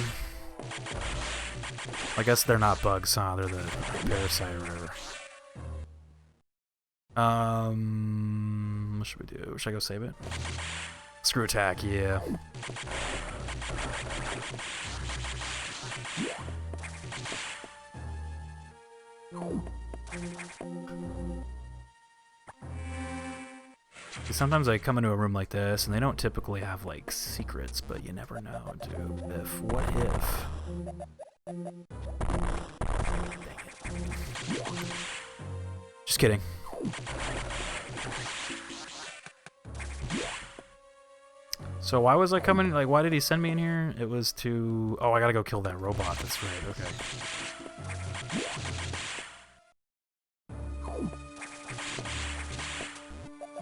I guess they're not bugs, huh? They're the parasite or whatever. What should we do? Should I go save it? Screw attack, yeah. Sometimes I come into a room like this, and they don't typically have, like, secrets, but you never know, dude. What if? Just kidding. So So why was I coming? Like, why did he send me in here? It was to... Oh, I gotta go kill that robot. That's right. Okay.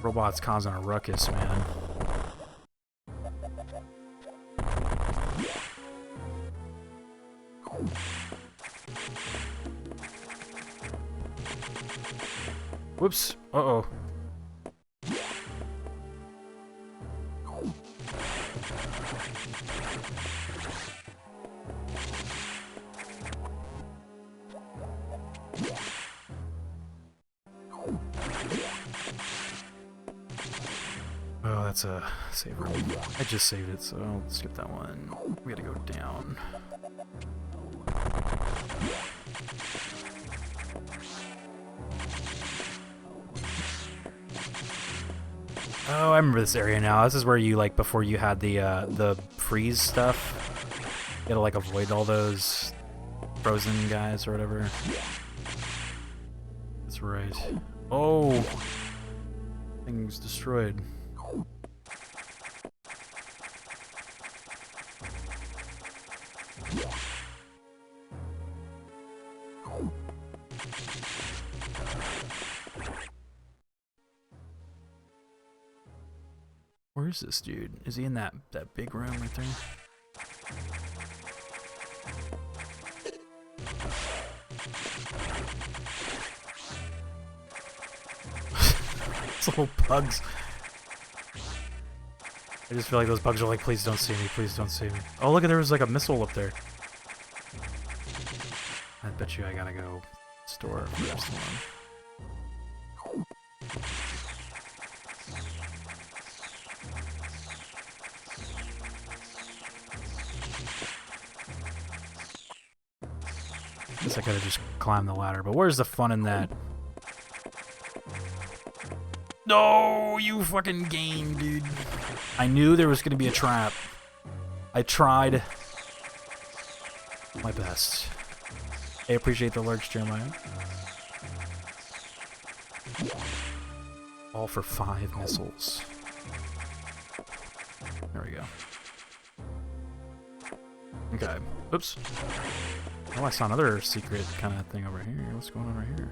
Robot's causing a ruckus, man. Whoops. Uh-oh. Oh, that's a save room. I just saved it, so I'll skip that one. We gotta go down. Oh, I remember this area now. This is where you, like, before you had the freeze stuff, you had to, like, avoid all those frozen guys or whatever. That's right. Oh! Thing's destroyed. Where is this dude? Is he in that big room right there? Those little bugs. I just feel like those bugs are like, please don't see me, please don't see me. Oh, look, there was like a missile up there. I bet you I gotta go store first one. Guess I could have just climbed the ladder, but where's the fun in that? No, you fucking game, dude. I knew there was gonna be a trap. I tried my best. I appreciate the lurch, Jeremiah. All for 5 missiles. There we go. Okay. Oops. Oh, I saw another secret kind of thing over here. What's going on right here?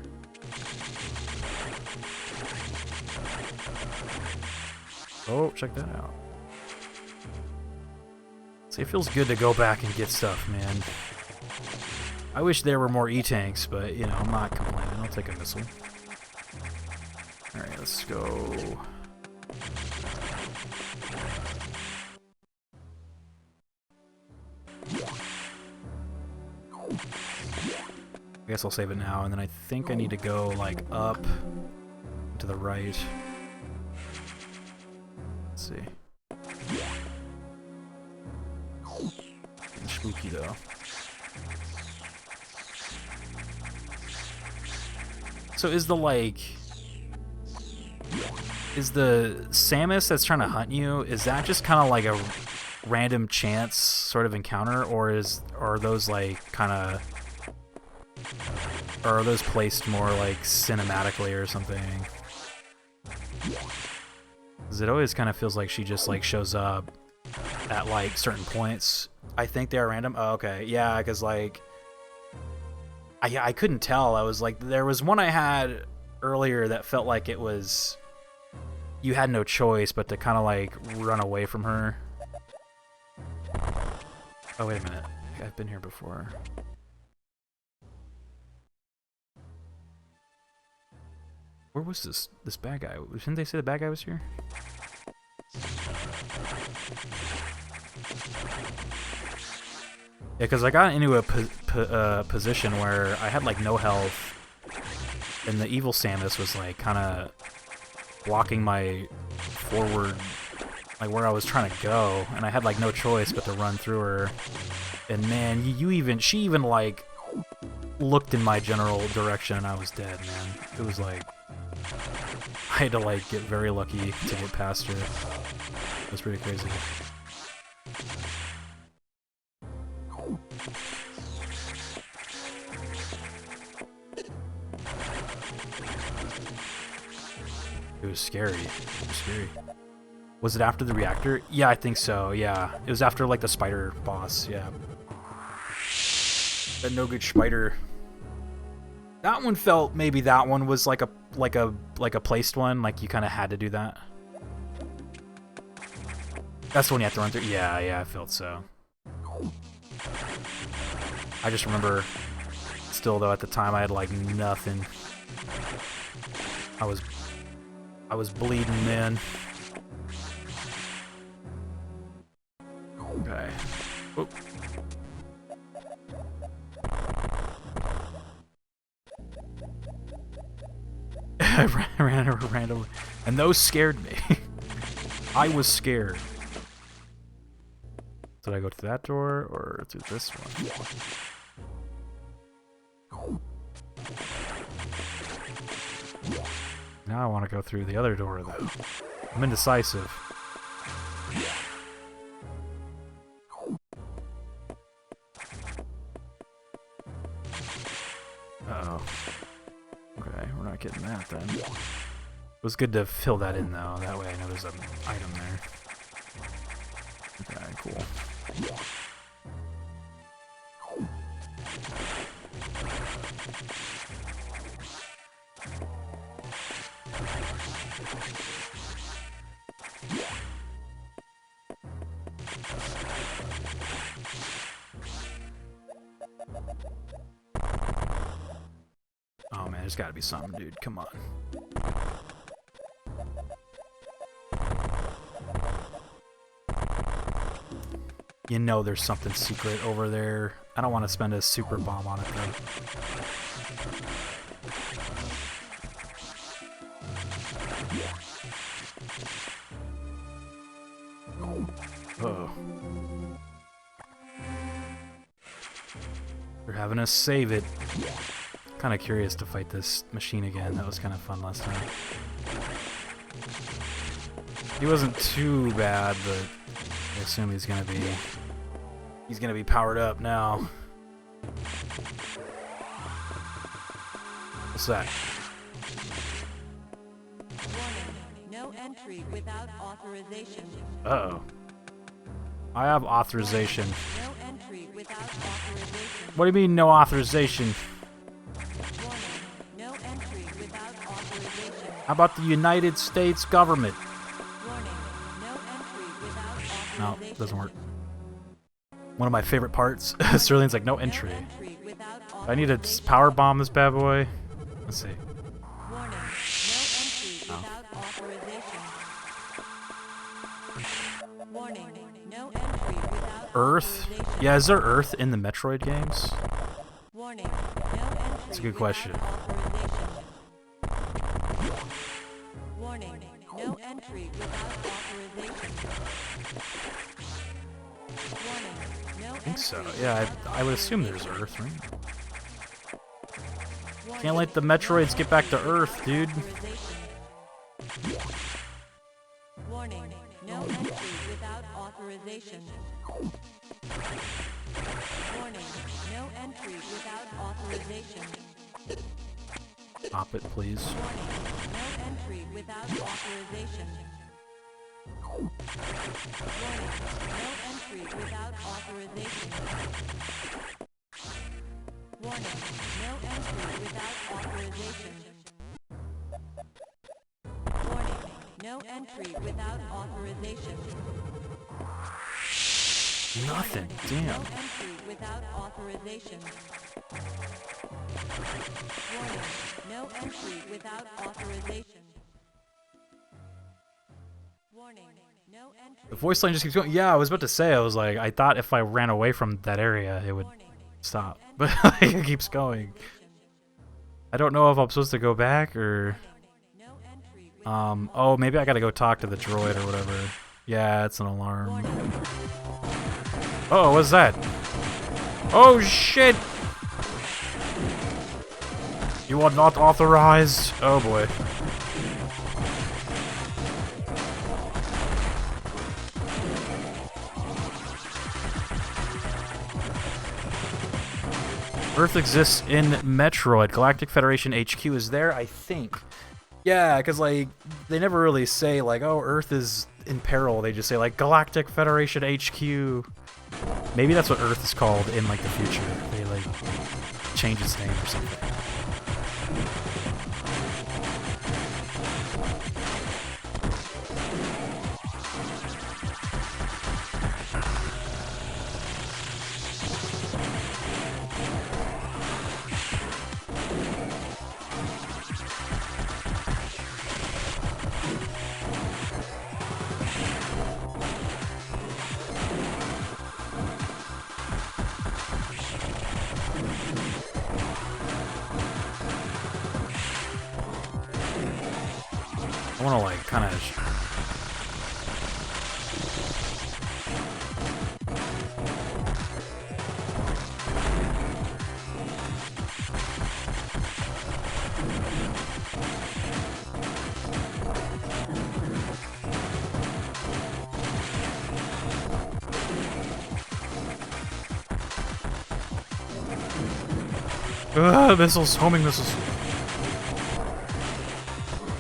Oh, check that out. See, it feels good to go back and get stuff, man. I wish there were more E-tanks, but, you know, I'm not complaining. I'll take a missile. Alright, let's go. I guess I'll save it now, and then I think I need to go, like, up to the right. Let's see. Getting spooky, though. So is the, like... Is the Samus that's trying to hunt you, is that just kind of like a random chance sort of encounter, or are those, like, kind of... Or are those placed more, like, cinematically or something? Because it always kind of feels like she just, like, shows up at, like, certain points. I think they are random. Oh, okay. Yeah, because, like... I couldn't tell. I was, like... There was one I had earlier that felt like it was... You had no choice but to kind of, like, run away from her. Oh, wait a minute. I've been here before. Where was this bad guy? Didn't they say the bad guy was here? Yeah, because I got into a position where I had, like, no health, and the evil Samus was, like, kind of blocking my forward, like, where I was trying to go, and I had, like, no choice but to run through her. And man, she even, like, looked in my general direction, and I was dead, man. It was like... I had to, like, get very lucky to get past her. It was pretty crazy. It was scary. It was scary. Was it after the reactor? Yeah, I think so, yeah. It was after, like, the spider boss, yeah. The no good spider. That one felt, maybe that one was like a placed one, like you kind of had to do that. That's the one you have to run through? Yeah, I felt so. I just remember, still though, at the time I had like nothing. I was bleeding, man. Okay. Oop. I ran over randomly, and those scared me. I was scared. Did I go through that door or through this one? Now I want to go through the other door, though. I'm indecisive. Uh-oh. Okay, we're not getting that then. It was good to fill that in, though. That way I know there's an item there. Okay, cool. Oh man, there's gotta be something, dude. Come on. You know there's something secret over there. I don't want to spend a super bomb on it, though. Uh-oh. They're having us save it. Kind of curious to fight this machine again. That was kind of fun last time. He wasn't too bad, but I assume he's gonna be powered up now. What's that? No entry without authorization. Uh-oh. I have authorization. No entry without authorization. What do you mean, no authorization? Warning. No entry without authorization. How about the United States government? Warning. No entry without No, authorization. it doesn't work. One of my favorite parts. Sterling's like, no entry. No entry without I need to authorization. power bomb this bad boy. Let's see. Warning. No entry without authorization. Warning. No entry without Earth? authorization. Yeah, is there Earth in the Metroid games? Warning. No entry. That's a good question. Warning. No entry without authorization. Warning. No I think so. Yeah, I would assume there's Earth, right? Can't let the Metroids get back to Earth, dude. Warning. No entry without authorization. Warning. No entry without authorization. Stop it, please. Warning. No entry without authorization. Warning. No entry without authorization. Warning. No entry without authorization. Warning. No entry without authorization. Nothing. No Damn. entry without authorization. Warning. No entry without authorization. Warning. No entry. The voice line just keeps going. Yeah, I was about to say, I was like, I thought if I ran away from that area, it would stop. But like, it keeps going. I don't know if I'm supposed to go back or... No entry. Oh, maybe I gotta go talk to the droid or whatever. Yeah, it's an alarm. Oh, what's that? Oh, shit! You are not authorized. Oh, boy. Earth exists in Metroid. Galactic Federation HQ is there, I think. Yeah, because, like, they never really say, like, oh, Earth is in peril, they just say like Galactic Federation HQ. Maybe that's what Earth is called in like the future. They like change its name or something. I want to like kind of missiles, homing missiles.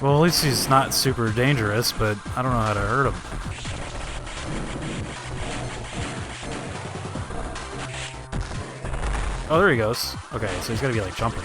Well, at least he's not super dangerous, but I don't know how to hurt him. Oh, there he goes. Okay, so he's gotta be like jumping.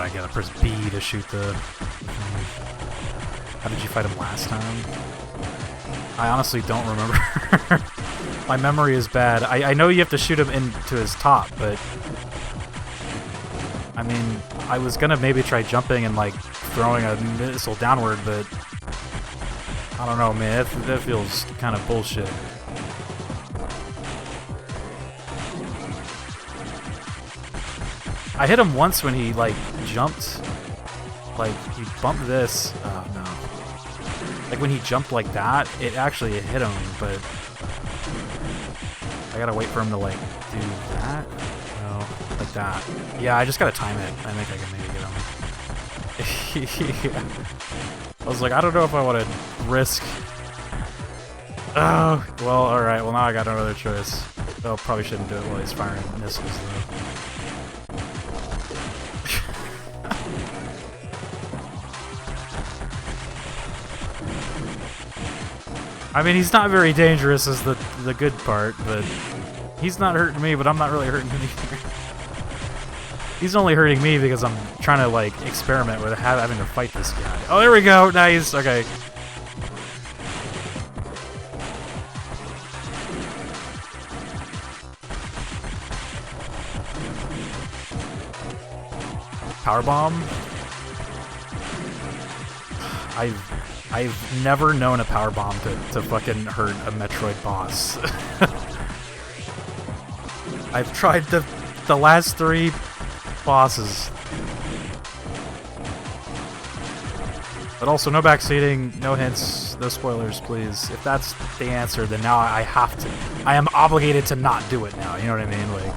I gotta press B to shoot the... How did you fight him last time? I honestly don't remember. My memory is bad. I know you have to shoot him into his top, but... I mean, I was gonna maybe try jumping and like throwing a missile downward, but... I don't know, man. That feels kind of bullshit. I hit him once when he, like, jumped. Like, he bumped this. Oh, no. Like, when he jumped like that, it actually hit him, but... I gotta wait for him to, like, do that? No, like that. Yeah, I just gotta time it. I think I can maybe get him. Yeah. I was like, I don't know if I want to risk... Oh, well, alright. Well, now I got no other choice. Oh, probably shouldn't do it while he's firing missiles, though. I mean, he's not very dangerous is the good part, but he's not hurting me, but I'm not really hurting him either. He's only hurting me because I'm trying to, like, experiment with having to fight this guy. Oh, there we go! Nice! Okay. Powerbomb? I've never known a powerbomb to fucking hurt a Metroid boss. I've tried the last 3 bosses. But also no backseating, no hints, no spoilers, please. If that's the answer, then now I have to. I am obligated to not do it now, you know what I mean? Like,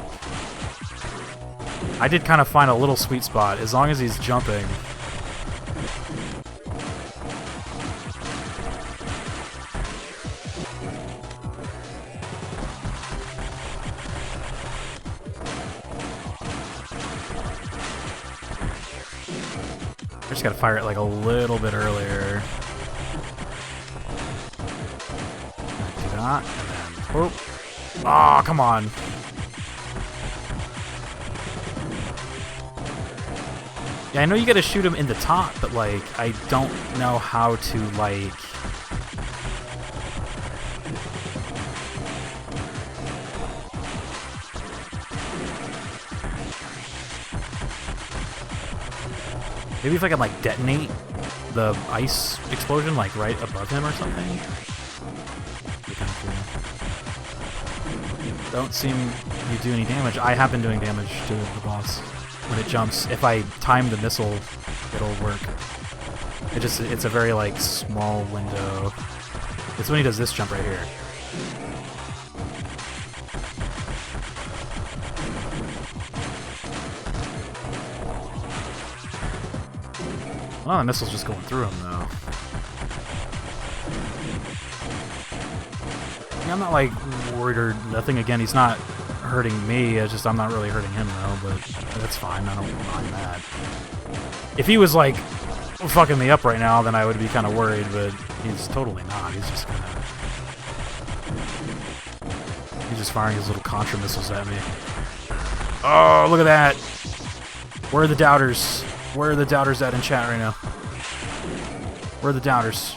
I did kind of find a little sweet spot, as long as he's jumping. I just gotta fire it like a little bit earlier. Do that, and then... Oh! Oh, come on! Yeah, I know you gotta shoot him in the top, but, like, I don't know how to, like... Maybe if I can, like, detonate the ice explosion, like, right above him or something? That'd be kind of cool. Don't seem you do any damage. I have been doing damage to the boss when it jumps. If I time the missile, it'll work. It's a very, like, small window. It's when he does this jump right here. Well, the missile's just going through him, though. Yeah, I'm not, like, worried or nothing. Again, he's not hurting me. It's just I'm not really hurting him, though, but that's fine. I don't mind that. If he was, like, fucking me up right now, then I would be kind of worried, but he's totally not. He's just gonna... He's just firing his little contra missiles at me. Oh, look at that! Where are the doubters? Where are the doubters at in chat right now? Where are the doubters?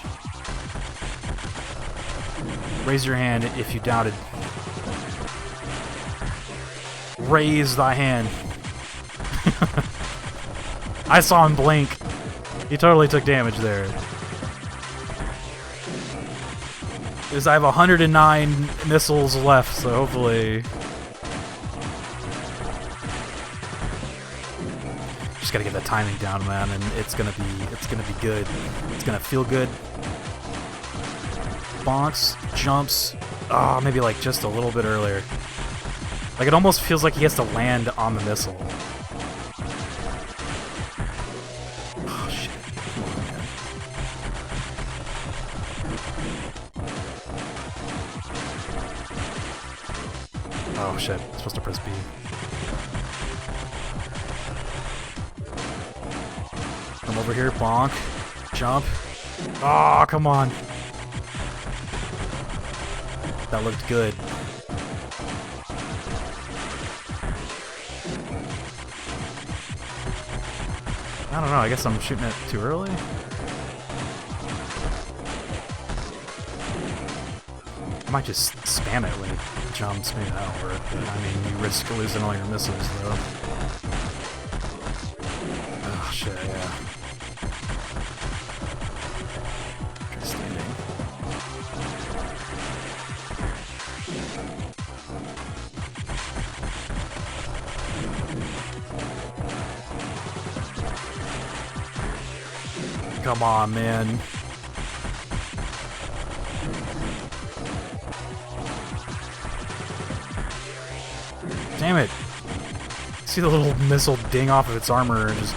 Raise your hand if you doubted. Raise thy hand. I saw him blink. He totally took damage there. Because I have 109 missiles left, so hopefully... Just gotta get that timing down, man, and it's gonna be good. It's gonna feel good. Bonks, jumps, maybe like just a little bit earlier. Like it almost feels like he has to land on the missile. Oh shit. Come on, man. Oh shit, I'm supposed to press B. Come over here, bonk, jump. Oh, come on. That looked good. I don't know, I guess I'm shooting it too early. I might just spam it when it jumps, maybe that'll work, but I mean, you risk losing all your missiles though. Oh shit, yeah. Come on, man. Damn it. See the little missile ding off of its armor and just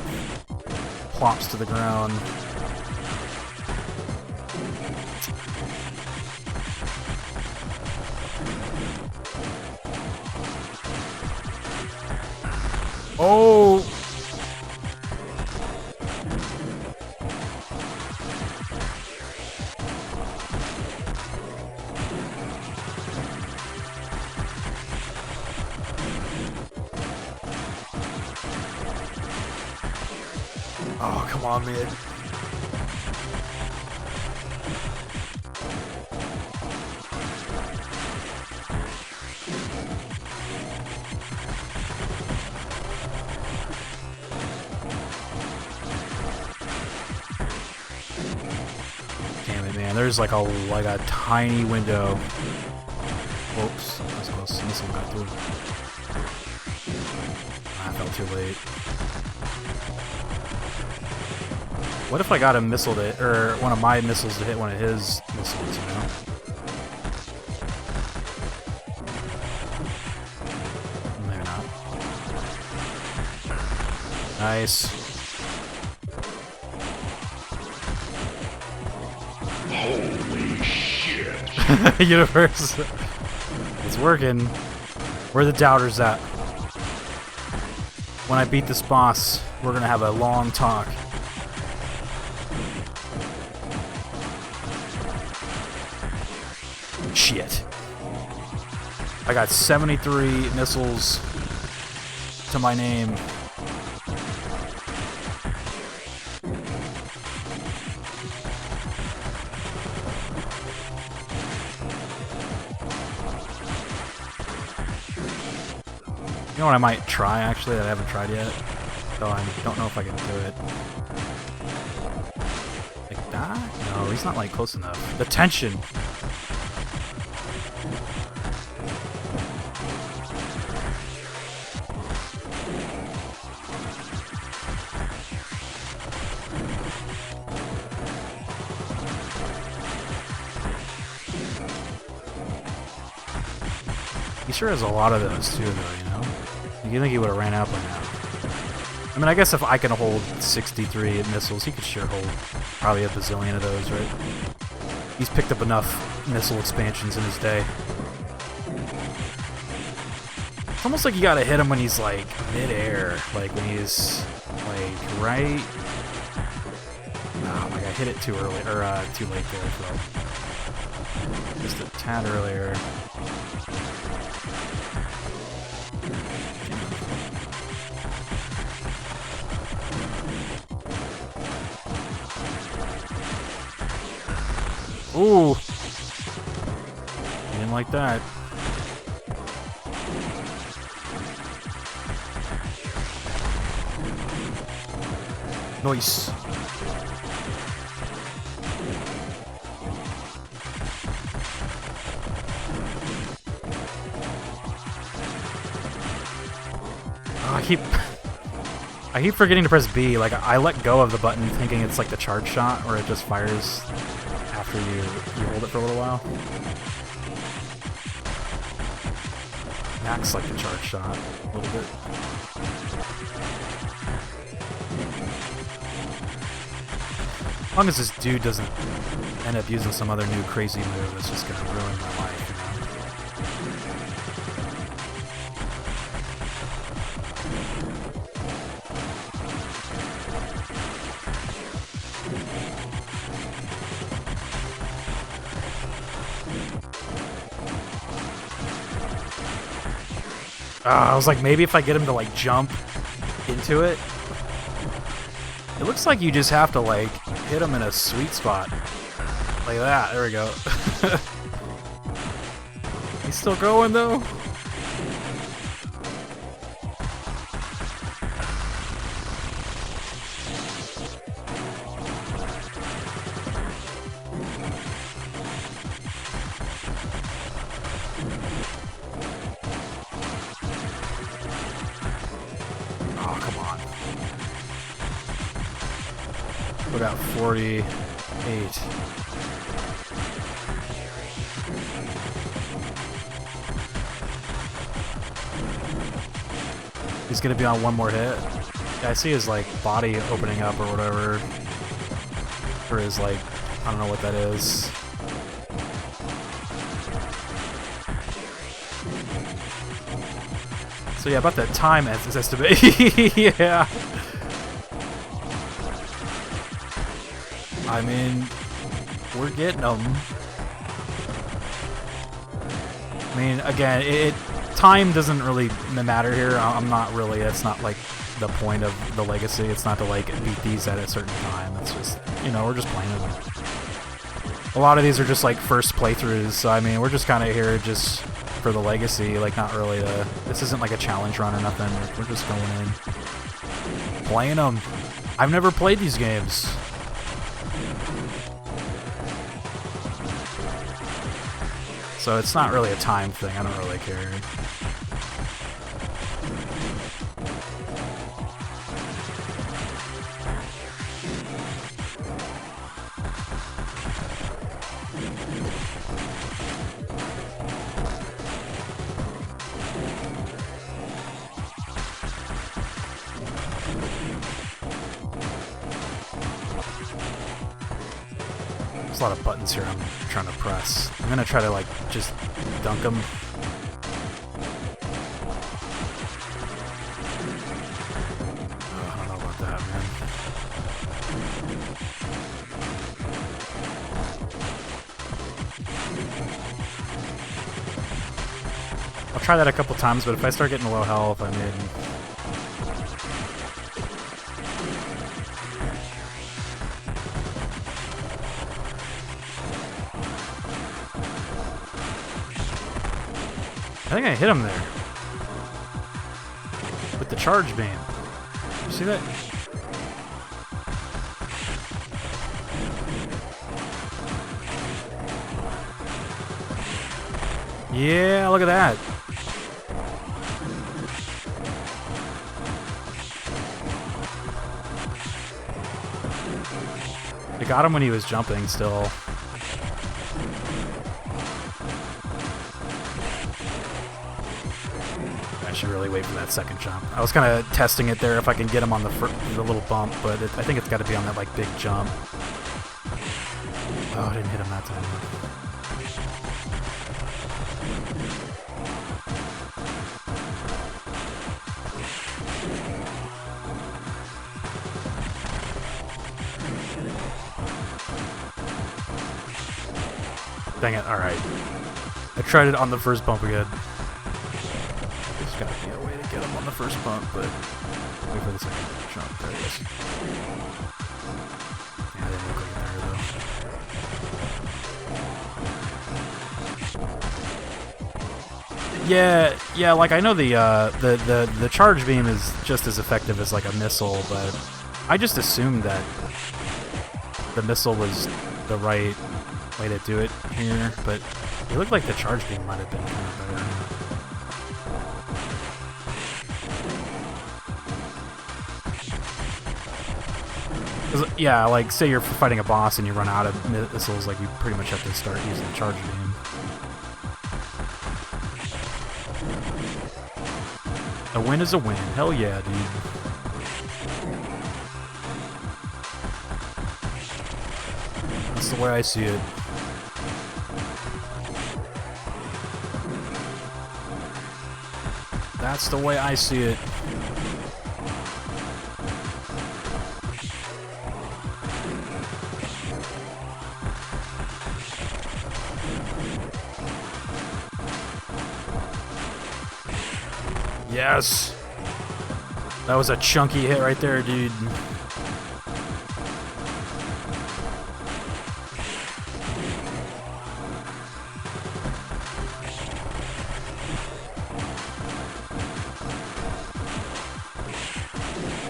plops to the ground. Oh! Oh, come on, man. Damn it, man. There's like a tiny window. Whoops, that's close. Missile got through. I fell too late. What if I got a missile to, or one of my missiles to hit one of his missiles, you know? Maybe not. Nice. Holy shit. Universe. It's working. Where are the doubters at? When I beat this boss, we're gonna have a long talk. Shit. I got 73 missiles to my name. You know what I might try, actually, that I haven't tried yet? Though I don't know if I can do it. Like that? No, he's not, like, close enough. The tension! sure has a lot of those too, though, you know? You think he would have ran out by now. I mean, I guess if I can hold 63 missiles, he could sure hold probably a bazillion of those, right? He's picked up enough missile expansions in his day. It's almost like you gotta hit him when he's, like, mid-air. Like, when he's, like, right... Oh my god, I hit it too early, or, too late there, so... Just a tad earlier. Ooh! Didn't like that. Nice. I keep forgetting to press B. Like, I let go of the button thinking it's like the charge shot where it just fires after you hold it for a little while. Acts like the charge shot a little bit. As long as this dude doesn't end up using some other new crazy move that's just gonna ruin my life, you know? I was like, maybe if I get him to, like, jump into it. It looks like you just have to, like, hit him in a sweet spot. Like that. There we go. He's still going, though. What about 48? He's gonna be on one more hit. Yeah, I see his like body opening up or whatever. For his like, I don't know what that is. So yeah, about that time is estimated. Yeah. I mean, we're getting them. I mean, again, time doesn't really matter here. I'm not really, that's not like the point of the Legacy. It's not to like beat these at a certain time. It's just, you know, we're just playing them. A lot of these are just like first playthroughs, so I mean, we're just kind of here just for the Legacy, like not really this isn't like a challenge run or nothing. We're just going in. Playing them. I've never played these games. So it's not really a time thing, I don't really care. There's a lot of buttons here I'm trying to press. I'm gonna try to like just dunk them. Oh, I don't know about that, man. I'll try that a couple times, but if I start getting low health, I mean... I think I hit him there. With the charge beam. You see that? Yeah, look at that. I got him when he was jumping still. really wait for that second jump. I was kind of testing it there if I can get him on the little bump, but I think it's got to be on that like big jump. Oh, I didn't hit him that time. Dang it, alright. I tried it on the first bump again. There's gotta be a way to get him on the first bump, but wait for the second jump. There it is. Yeah, I didn't look like it there though. Yeah, like I know the charge beam is just as effective as like a missile, but I just assumed that the missile was the right way to do it here, but it looked like the charge beam might have been kind of better. Yeah, like say you're fighting a boss and you run out of missiles, like you pretty much have to start using the charge beam. A win is a win. Hell yeah, dude. That's the way I see it. That's the way I see it. Yes! That was a chunky hit right there, dude.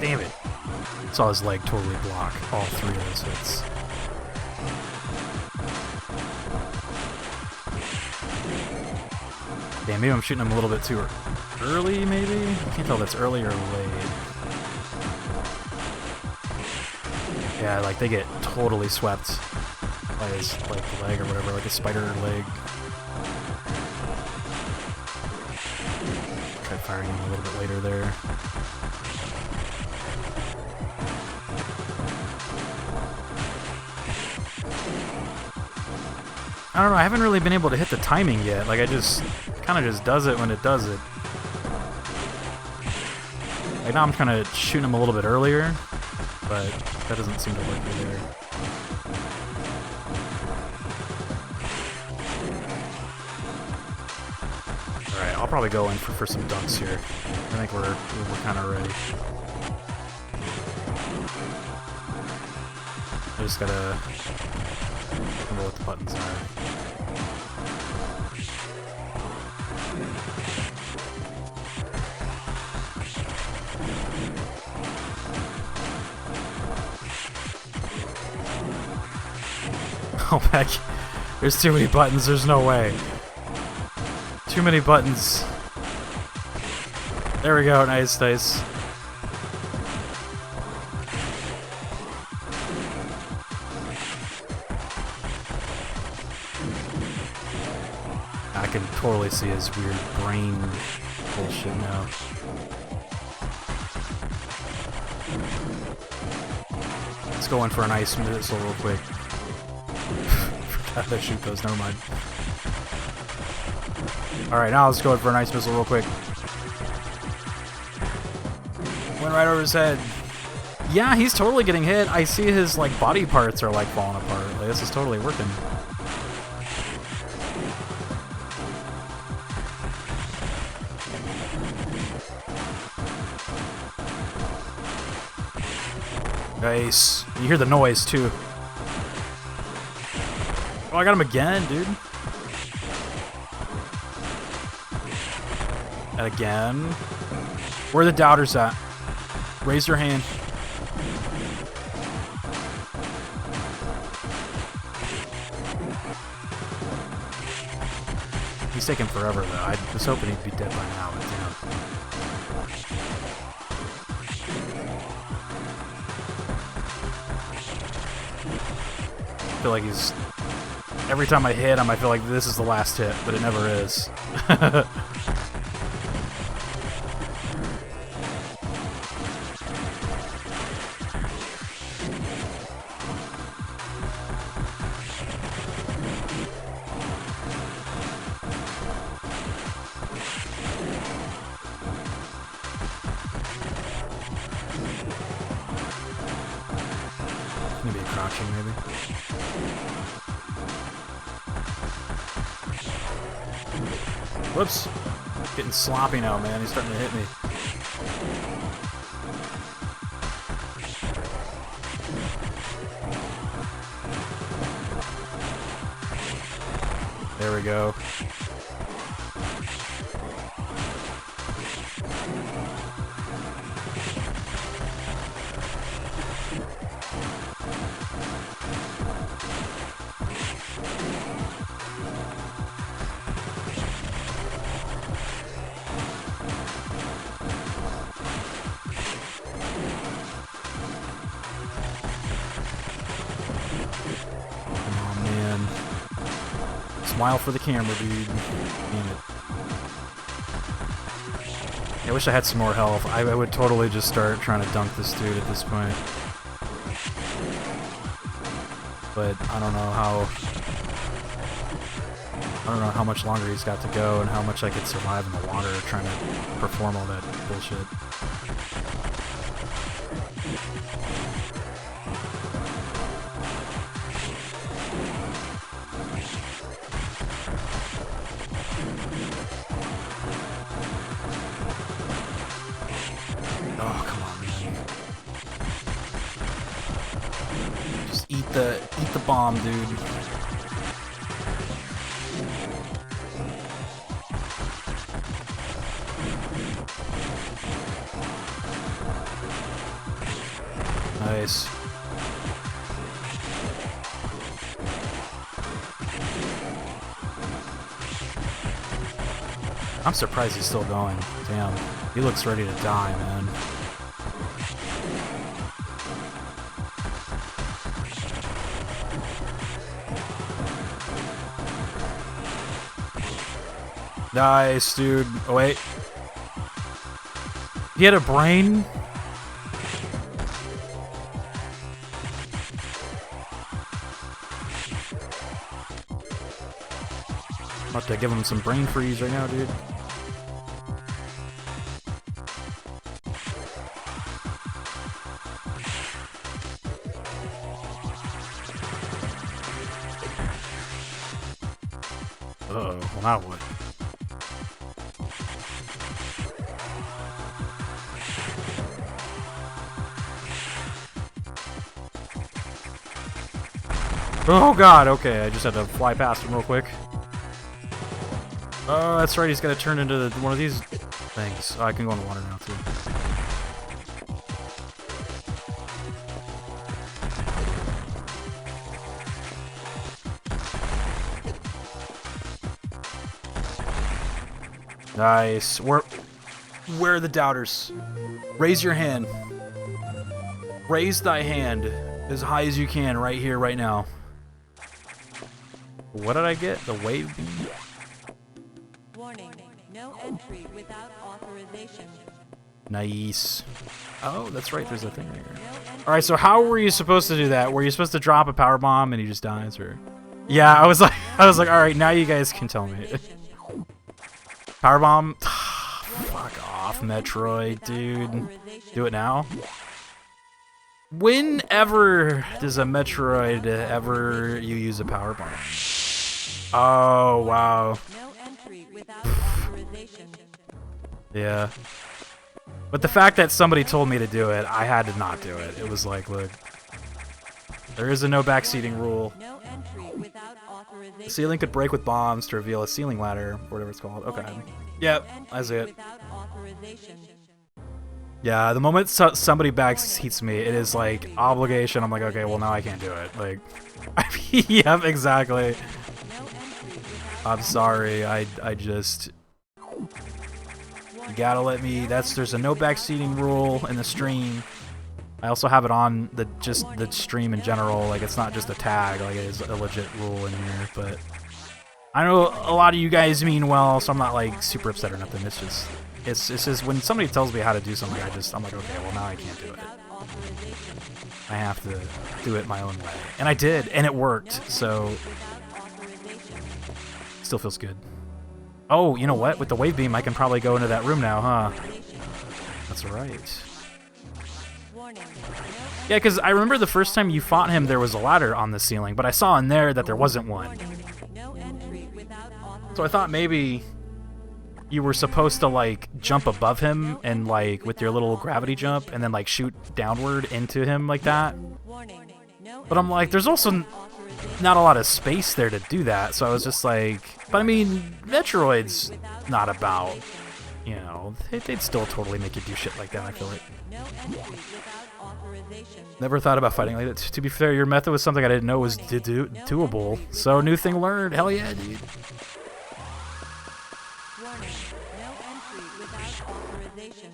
Damn it. Saw his leg totally block all three of those hits. Damn, maybe I'm shooting him a little bit too early, maybe? I can't tell if that's early or late. Yeah, like they get totally swept by his like leg or whatever, like a spider leg. Try firing him a little bit later there. I don't know, I haven't really been able to hit the timing yet. Like, I just kind of just does it when it does it. Like, now I'm kind of shooting him a little bit earlier, but that doesn't seem to work either. Alright, I'll probably go in for some dunks here. I think we're kind of ready. I just gotta remember what the buttons are. Oh, heck. There's too many buttons. There's no way. Too many buttons. There we go. Nice, nice. I can totally see his weird brain bullshit now. Let's go in for an ice missile real quick. Forgot to shoot those, never mind. Alright, now let's go in for an ice missile real quick. Went right over his head. Yeah, he's totally getting hit. I see his like body parts are like falling apart. Like, this is totally working. Nice. You hear the noise too. Oh, I got him again, dude. And again. Where are the doubters at? Raise your hand. He's taking forever though. I was hoping he'd be dead by now, but damn. I feel like he's... Every time I hit him, I feel like this is the last hit, but it never is. Maybe crouching, maybe. Whoops. Getting sloppy now, man. He's starting to hit me. There we go. Oh man. Smile for the camera, dude. Damn it. I wish I had some more health. I would totally just start trying to dunk this dude at this point. But I don't know how much longer he's got to go and how much I could survive in the water trying to perform all that bullshit. Oh, come on, man. Just eat the bomb, dude. Nice. I'm surprised he's still going. Damn. He looks ready to die, man. Nice, dude. Oh, wait. He had a brain? I'm about to give him some brain freeze right now, dude. Uh-oh, well now what? Oh god, okay, I just had to fly past him real quick. Oh, that's right, he's gonna turn into one of these things. Oh, I can go in the water now, too. Nice. Where are the doubters? Raise your hand. Raise thy hand as high as you can right here, right now. What did I get? The wave beam? Warning, no entry without authorization. Nice. Oh, that's right, there's a thing right here. Alright, so how were you supposed to do that? Were you supposed to drop a power bomb and he just dies, or? Yeah, I was like, alright, now you guys can tell me. Power bomb? Fuck off, Metroid, dude. Do it now? Whenever does a Metroid ever you use a power bomb? Oh, wow. No entry without authorization. Yeah. But the fact that somebody told me to do it, I had to not do it. It was like, look, there is a no backseating rule. No entry without authorization. The ceiling could break with bombs to reveal a ceiling ladder, or whatever it's called. Okay. Yep, that's it. Without authorization. Yeah, the moment somebody backseats me, it is like obligation. I'm like, okay, well now I can't do it. Like, yep, exactly. I'm sorry. I just, you gotta let me. There's a no backseating rule in the stream. I also have it on the stream in general. Like, it's not just a tag. Like, it's a legit rule in here. But I know a lot of you guys mean well, so I'm not like super upset or nothing. It's just when somebody tells me how to do something, I'm like, okay, well now I can't do it. I have to do it my own way, and I did, and it worked. So still feels good. Oh, you know what? With the wave beam, I can probably go into that room now, huh? That's right. Warning. Yeah, because I remember the first time you fought him, there was a ladder on the ceiling, but I saw in there that there wasn't one. No entry without authorization. So I thought maybe you were supposed to, like, jump above him and, like, with your little gravity jump, and then, like, shoot downward into him like that. Warning. No But I'm like, there's also not a lot of space there to do that, so I was just like... But I mean, Metroid's not about... You know, they'd still totally make you do shit like that, I feel like. No entry without authorization. Never thought about fighting like that. To be fair, your method was something I didn't know was doable. So, new thing learned. Hell yeah, dude. Warning. No entry without authorization.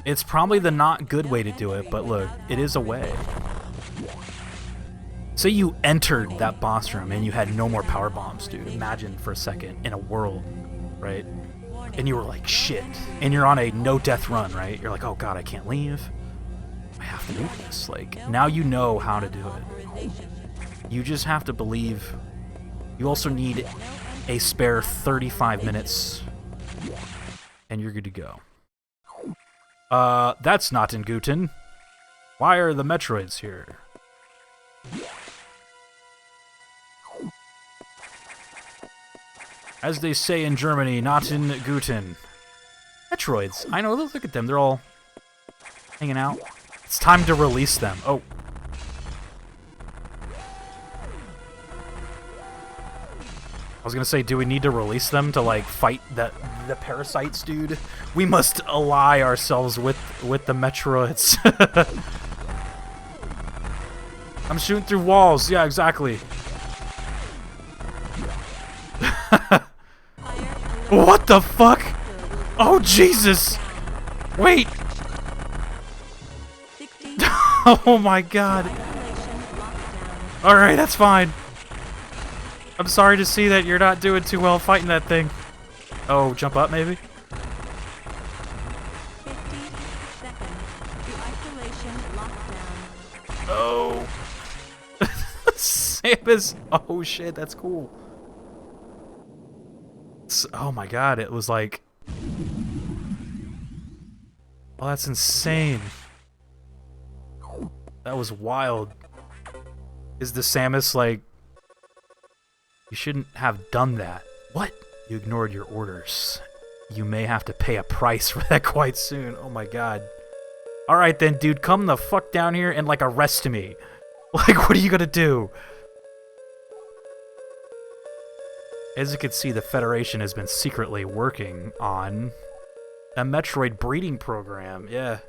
It's probably the not good way to do it, but look, it is a way. Say you entered that boss room and you had no more power bombs, dude. Imagine for a second in a world, right? And you were like, shit. And you're on a no-death run, right? You're like, oh god, I can't leave. I have to do this. Like, now you know how to do it. You just have to believe. You also need a spare 35 minutes. And you're good to go. That's not in Guten. Why are the Metroids here? As they say in Germany, not in Guten. Metroids. I know, look at them. They're all hanging out. It's time to release them. Oh. I was gonna say, do we need to release them to, like, fight the parasites, dude? We must ally ourselves with the Metroids. I'm shooting through walls. Yeah, exactly. What the fuck? Oh, Jesus! Wait! 60. Oh my god. Alright, that's fine. I'm sorry to see that you're not doing too well fighting that thing. Oh, jump up maybe? 50 seconds to isolation lockdown. Oh. Samus. Oh shit, that's cool. Oh my god, it was like... Oh, that's insane. That was wild. Is the Samus like... You shouldn't have done that. What? You ignored your orders. You may have to pay a price for that quite soon. Oh my god. Alright then, dude, come the fuck down here and, like, arrest me. Like, what are you gonna do? As you can see, the Federation has been secretly working on a Metroid breeding program. Yeah.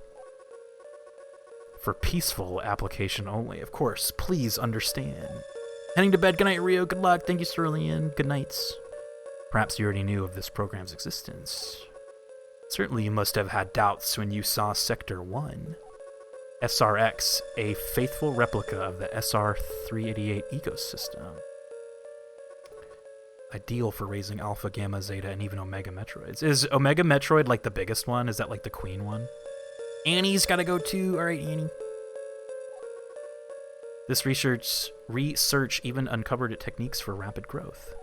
For peaceful application only, of course. Please understand. Heading to bed. Good night, Rio. Good luck. Thank you, Cerulean. Good nights. Perhaps you already knew of this program's existence. Certainly you must have had doubts when you saw Sector 1. SRX, a faithful replica of the SR-388 ecosystem. Ideal for raising Alpha, Gamma, Zeta, and even Omega Metroids. Is Omega Metroid like the biggest one? Is that like the queen one? Annie's gotta go too. Alright, Annie. This research even uncovered techniques for rapid growth.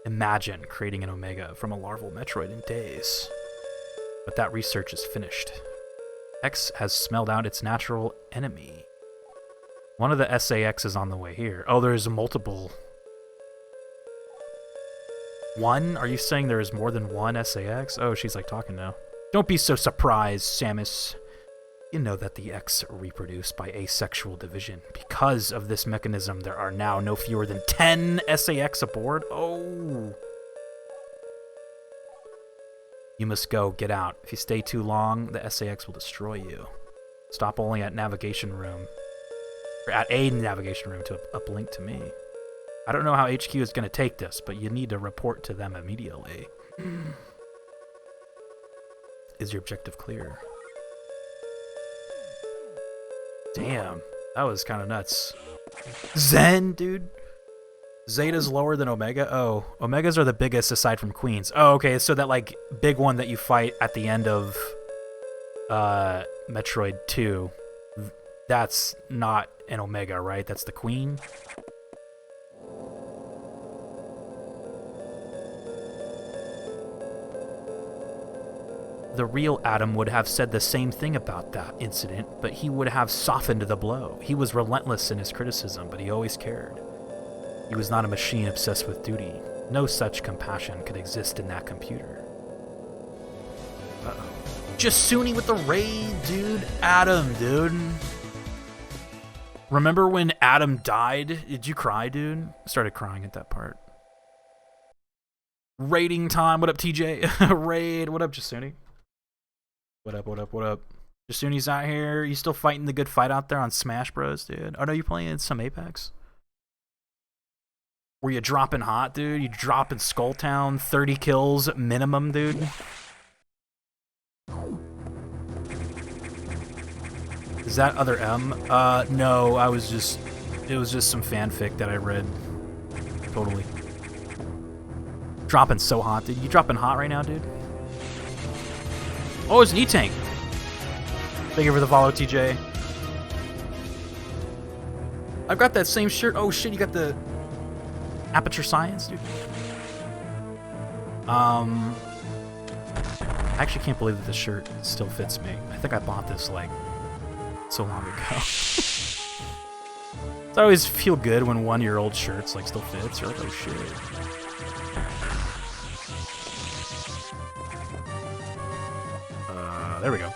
Imagine creating an Omega from a larval Metroid in days. But that research is finished. X has smelled out its natural enemy. One of the SAX is on the way here. Oh, there's multiple... One? Are you saying there is more than one SAX? Oh, she's like talking now. Don't be so surprised, Samus. You know that the X reproduce by asexual division. Because of this mechanism, there are now no fewer than 10 SAX aboard. Oh. You must go. Get out. If you stay too long, the SAX will destroy you. Stop only at navigation room. Or at a navigation room to uplink to me. I don't know how HQ is going to take this, but you need to report to them immediately. Is your objective clear? Damn, that was kind of nuts. Zen, dude. Zeta's lower than Omega? Oh, Omegas are the biggest aside from Queens. Oh, okay, so that, like, big one that you fight at the end of Metroid 2, that's not an Omega, right? That's the Queen? the real Adam would have said the same thing about that incident, but he would have softened the blow. He was relentless in his criticism, but he always cared. He was not a machine obsessed with duty. No such compassion could exist in that computer. Uh-oh. Jasuni with the raid, dude. Adam, dude. Remember when Adam died? Did you cry, dude? I started crying at that part. Raiding time. What up, TJ? Raid. What up, Jasuni? What up, what up, what up? Jasuni's out here. You still fighting the good fight out there on Smash Bros, dude? Oh, no, you playing some Apex? Were you dropping hot, dude? You dropping Skull Town? 30 kills minimum, dude? Is that other M? No, it was just some fanfic that I read. Totally. Dropping so hot, dude. You dropping hot right now, dude? Oh, it's an E-Tank. Thank you for the follow, TJ. I've got that same shirt. Oh, shit, you got the Aperture Science, dude. I actually can't believe that this shirt still fits me. I think I bought this, like, so long ago. I always feel good when one of your old shirts like still fits. You're like, oh shit. There we go.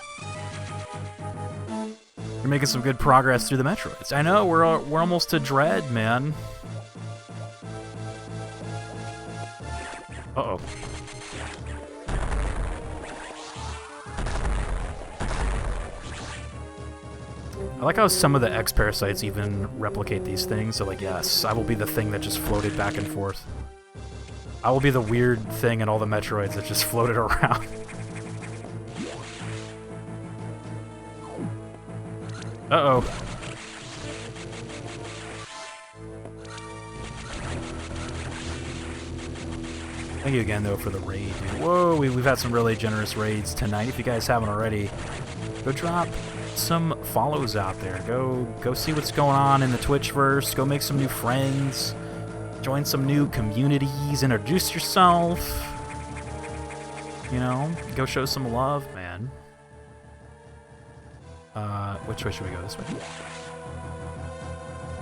You're making some good progress through the Metroids. I know, we're almost to Dread, man. Uh-oh. I like how some of the X-Parasites even replicate these things. So like, yes, I will be the thing that just floated back and forth. I will be the weird thing in all the Metroids that just floated around. Uh-oh. Thank you again, though, for the raid, dude. Whoa, we've had some really generous raids tonight. If you guys haven't already, go drop some follows out there. Go see what's going on in the Twitchverse. Go make some new friends. Join some new communities. Introduce yourself. You know, go show some love, man. Which way should we go? This way?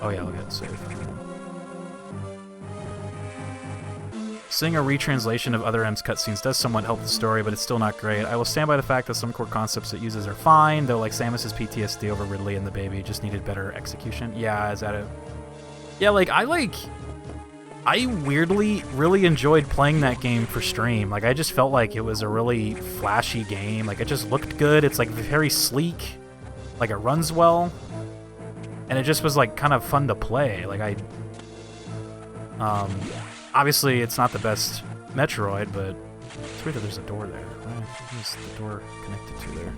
Oh yeah, look at it. Save. Seeing a retranslation of other M's cutscenes does somewhat help the story, but it's still not great. I will stand by the fact that some core concepts it uses are fine, though like Samus's PTSD over Ridley and the baby just needed better execution. Yeah, is that it? Yeah, I weirdly really enjoyed playing that game for stream. Like, I just felt like it was a really flashy game. Like, it just looked good. It's like very sleek. Like, it runs well. And it just was like kind of fun to play. Like, obviously, it's not the best Metroid, but it's weird that there's a door there. What is the door connected to there?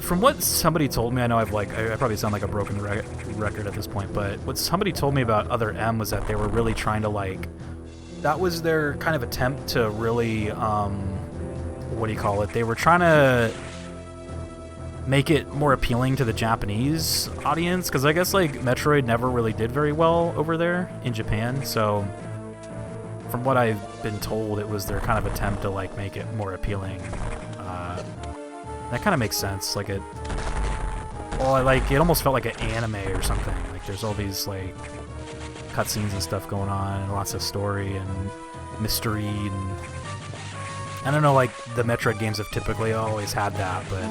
From what somebody told me, I know I probably sound like a broken record at this point, but what somebody told me about Other M was that they were really trying to, like, that was their kind of attempt to really, what do you call it? They were trying to make it more appealing to the Japanese audience, because I guess like Metroid never really did very well over there in Japan, so from what I've been told, it was their kind of attempt to like make it more appealing. That kind of makes sense. Like it almost felt like an anime or something. Like there's all these like cutscenes and stuff going on, and lots of story and mystery, and I don't know, like the Metroid games have typically always had that, but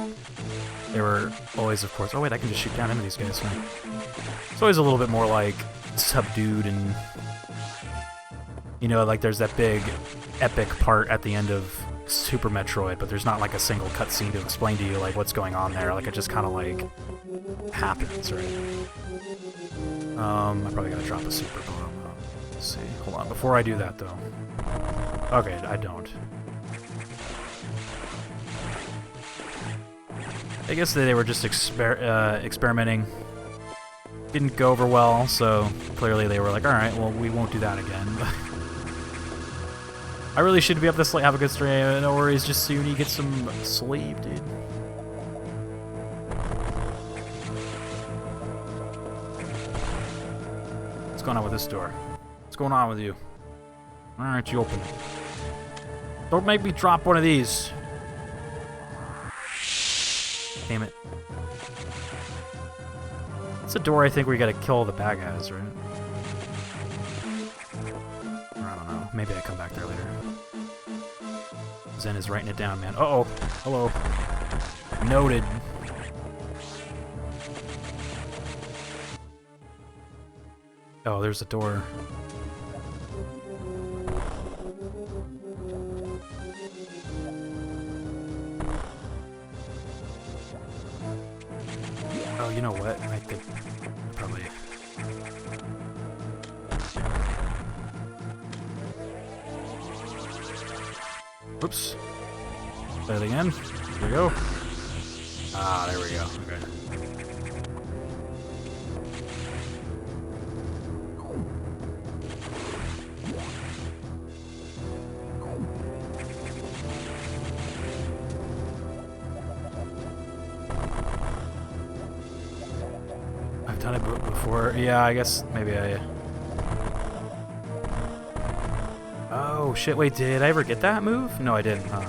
they were always, of course. Oh wait, I can just shoot down into these guys. Right? It's always a little bit more like subdued, and you know, like there's that big epic part at the end of Super Metroid, but there's not like a single cutscene to explain to you like what's going on there. Like it just kind of like happens, right? I probably gotta drop a super bomb. Let's see. Hold on. Before I do that, though. Okay, I don't. I guess they were just experimenting. Didn't go over well, so clearly they were like, all right, well, we won't do that again. I really should be up this late. Have a good stream. No worries. Just soon you get some sleep, dude. What's going on with this door? What's going on with you? Why aren't you open? Don't make me drop one of these. Damn it. It's a door I think we gotta kill the bad guys, right? Or I don't know. Maybe I come back there later. Zen is writing it down, man. Uh-oh. Hello. Noted. Oh, there's a door. Oh, you know what? I could probably... Oops. Play it again. Here we go. Ah, there we go. Okay. I've done it before. Yeah, I guess maybe I... Oh, shit, wait, did I ever get that move? No, I didn't, huh?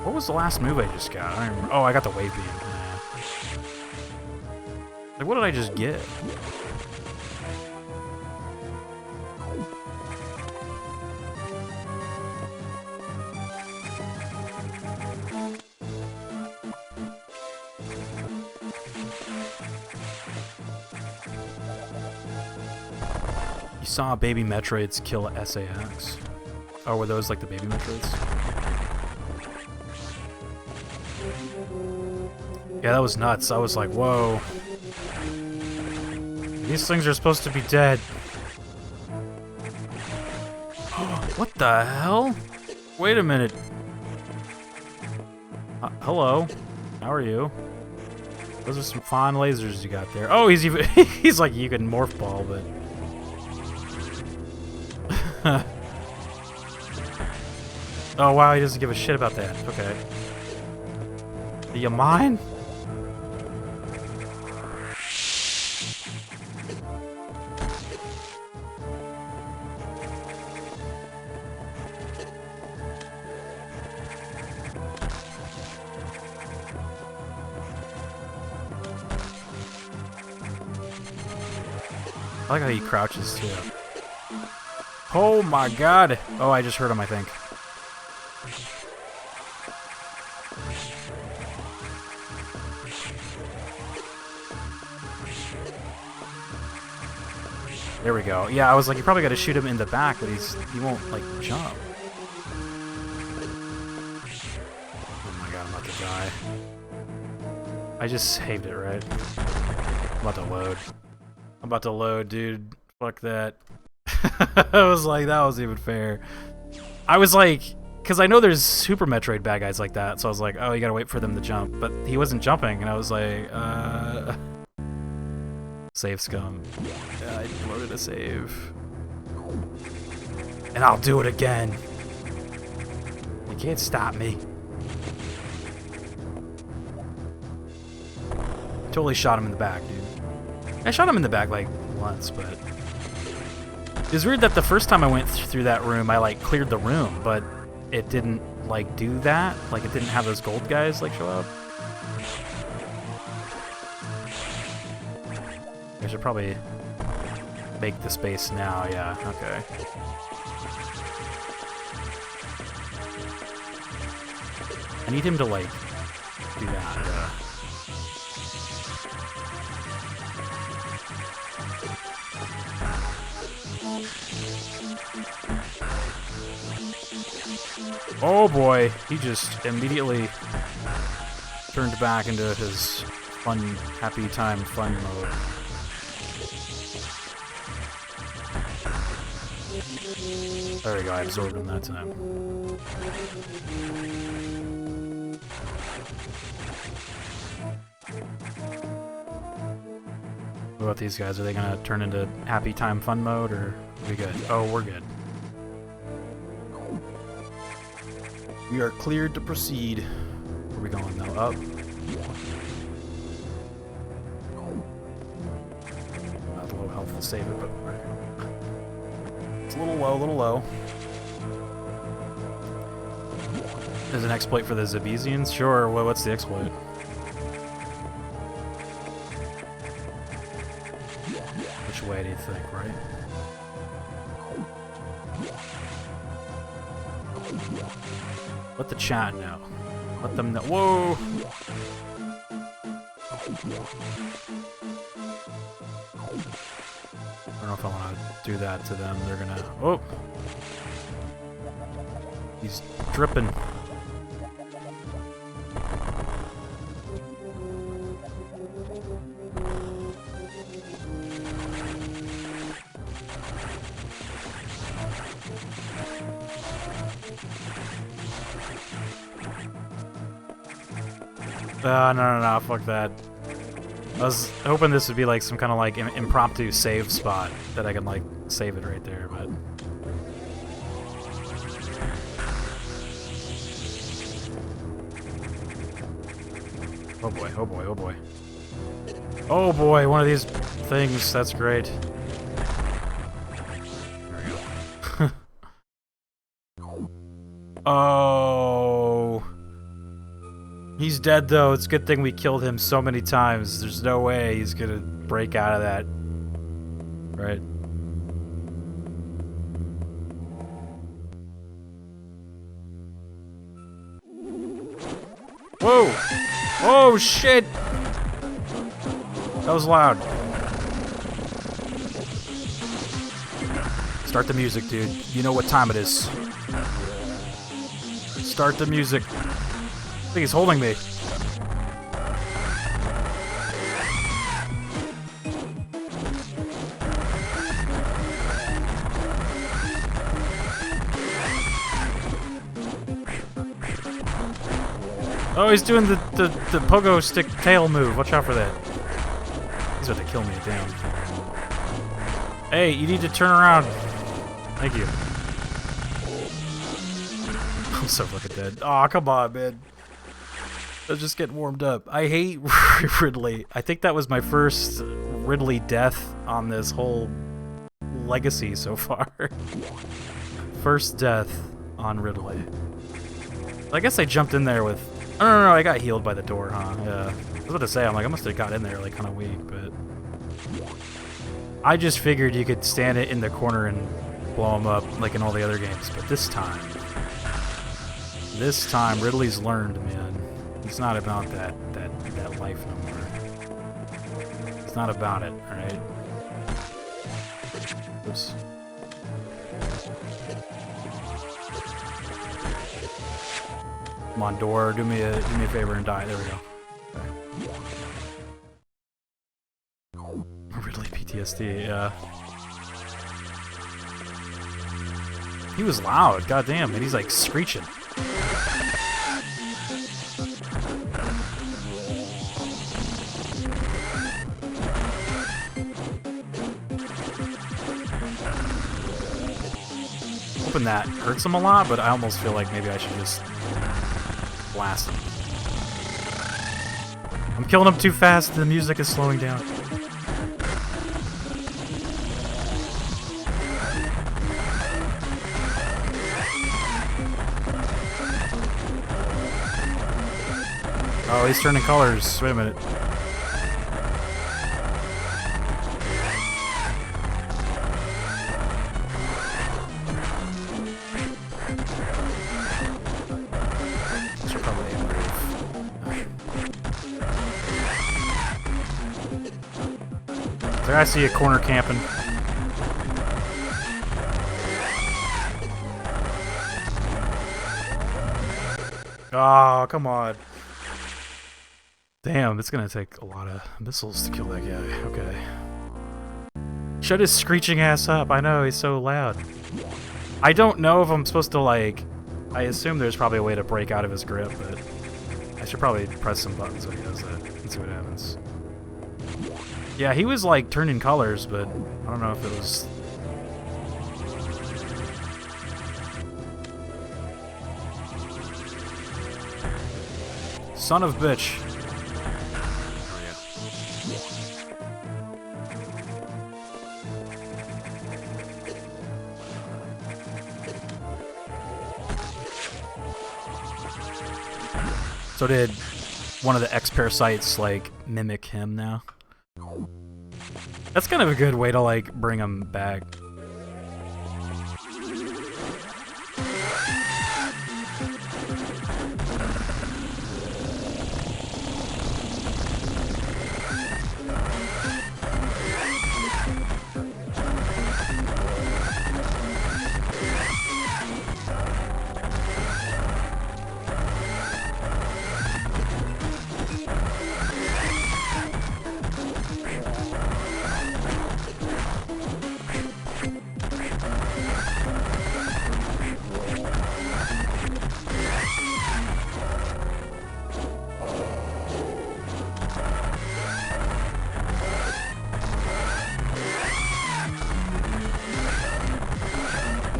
What was the last move I just got? I don't remember. Oh, I got the wave beam. Yeah. Like, what did I just get? You saw baby Metroids kill SAX. Oh, were those like the baby Metroids? Yeah, that was nuts. I was like, whoa. These things are supposed to be dead. What the hell? Wait a minute. Hello. How are you? Those are some fine lasers you got there. Oh, he's even he's like, you can morph ball, but oh wow, he doesn't give a shit about that. Okay. Do you mind? I like how he crouches too. Oh my god! Oh, I just heard him, I think. There we go. Yeah, I was like, you probably got to shoot him in the back, but he won't like jump. Oh my god, I'm about to die. I just saved it, right? I'm about to load. I'm about to load, dude. Fuck that. I was like, that wasn't even fair. I was like, because I know there's Super Metroid bad guys like that, so I was like, oh, you gotta wait for them to jump. But he wasn't jumping, and I was like, Save scum. Yeah, I loaded a save. And I'll do it again. You can't stop me. Totally shot him in the back, dude. I shot him in the back like once, but it was weird that the first time I went through that room, I like cleared the room, but it didn't like do that. Like it didn't have those gold guys like show up. I should probably make the space now. Yeah, okay. I need him to like do that. Oh boy, he just immediately turned back into his fun, happy time fun mode. There we go, I absorbed him that time. What about these guys? Are they gonna turn into happy time fun mode, or are we good? Oh, we're good. We are cleared to proceed. Where are we going though? Up. Not low health will save it, but it's a little low, a little low. There's an exploit for the Zabesians? Sure, well, what's the exploit? Which way do you think, right? Let the chat know. Let them know. Whoa! I don't know if I want to do that to them. They're gonna... Oh! He's dripping. No, fuck that. I was hoping this would be like some kind of like impromptu save spot that I can like save it right there, but... Oh boy, oh boy, oh boy. Oh boy, one of these things, that's great. There we go. Oh... He's dead though. It's a good thing we killed him so many times. There's no way he's gonna break out of that. Right? Whoa! Oh shit! That was loud. Start the music, dude. You know what time it is. Start the music. I think he's holding me. Oh, he's doing the pogo stick tail move. Watch out for that. He's about to kill me, damn. Hey, you need to turn around. Thank you. I'm so fucking dead. Aw, come on, man. Let's just get warmed up. I hate Ridley. I think that was my first Ridley death on this whole legacy so far. First death on Ridley. I guess I jumped in there with... Oh, no, I got healed by the door, huh? Yeah. I was about to say, I'm like, I must have got in there like kind of weak, but... I just figured you could stand it in the corner and blow him up like in all the other games, but this time... This time, Ridley's learned, man. It's not about that life no more. It's not about it, alright? Oops. Come on, door, do me a favor and die. There we go. Okay. Ridley PTSD, yeah. He was loud, goddamn, and he's like screeching. That hurts him a lot, but I almost feel like maybe I should just blast him. I'm killing him too fast, the music is slowing down. Oh, he's turning colors. Wait a minute. I see a corner camping. Oh, come on. Damn, it's gonna take a lot of missiles to kill that guy. Okay. Shut his screeching ass up. I know, he's so loud. I don't know if I'm supposed to, like... I assume there's probably a way to break out of his grip, but... I should probably press some buttons when he does that and see what happens. Yeah, he was like turning colors, but I don't know if it was... Son of bitch. So did one of the X-Parasites, like, mimic him now? That's kind of a good way to, like, bring him back.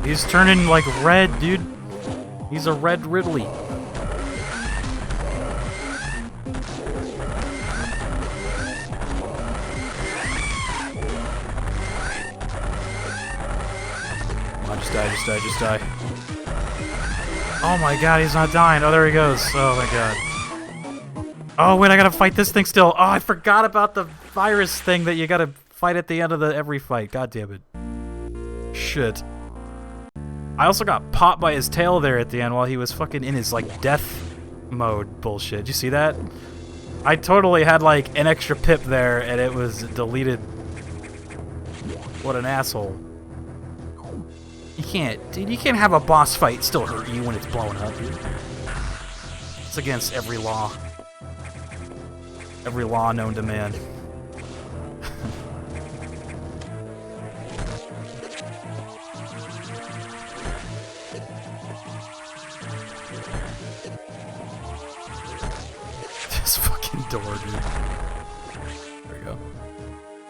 He's turning like red, dude. He's a red Ridley. Oh, just die. Oh my god, he's not dying. Oh, there he goes. Oh my god. Oh, wait, I gotta fight this thing still. Oh, I forgot about the virus thing that you gotta fight at the end of every fight. God damn it. Shit. I also got popped by his tail there at the end while he was fucking in his, like, death mode bullshit. Did you see that? I totally had, like, an extra pip there, and it was deleted. What an asshole. You can't, dude, you can't have a boss fight still hurt you when it's blowing up, dude. It's against every law. Every law known to man. This fucking door, dude. There we go.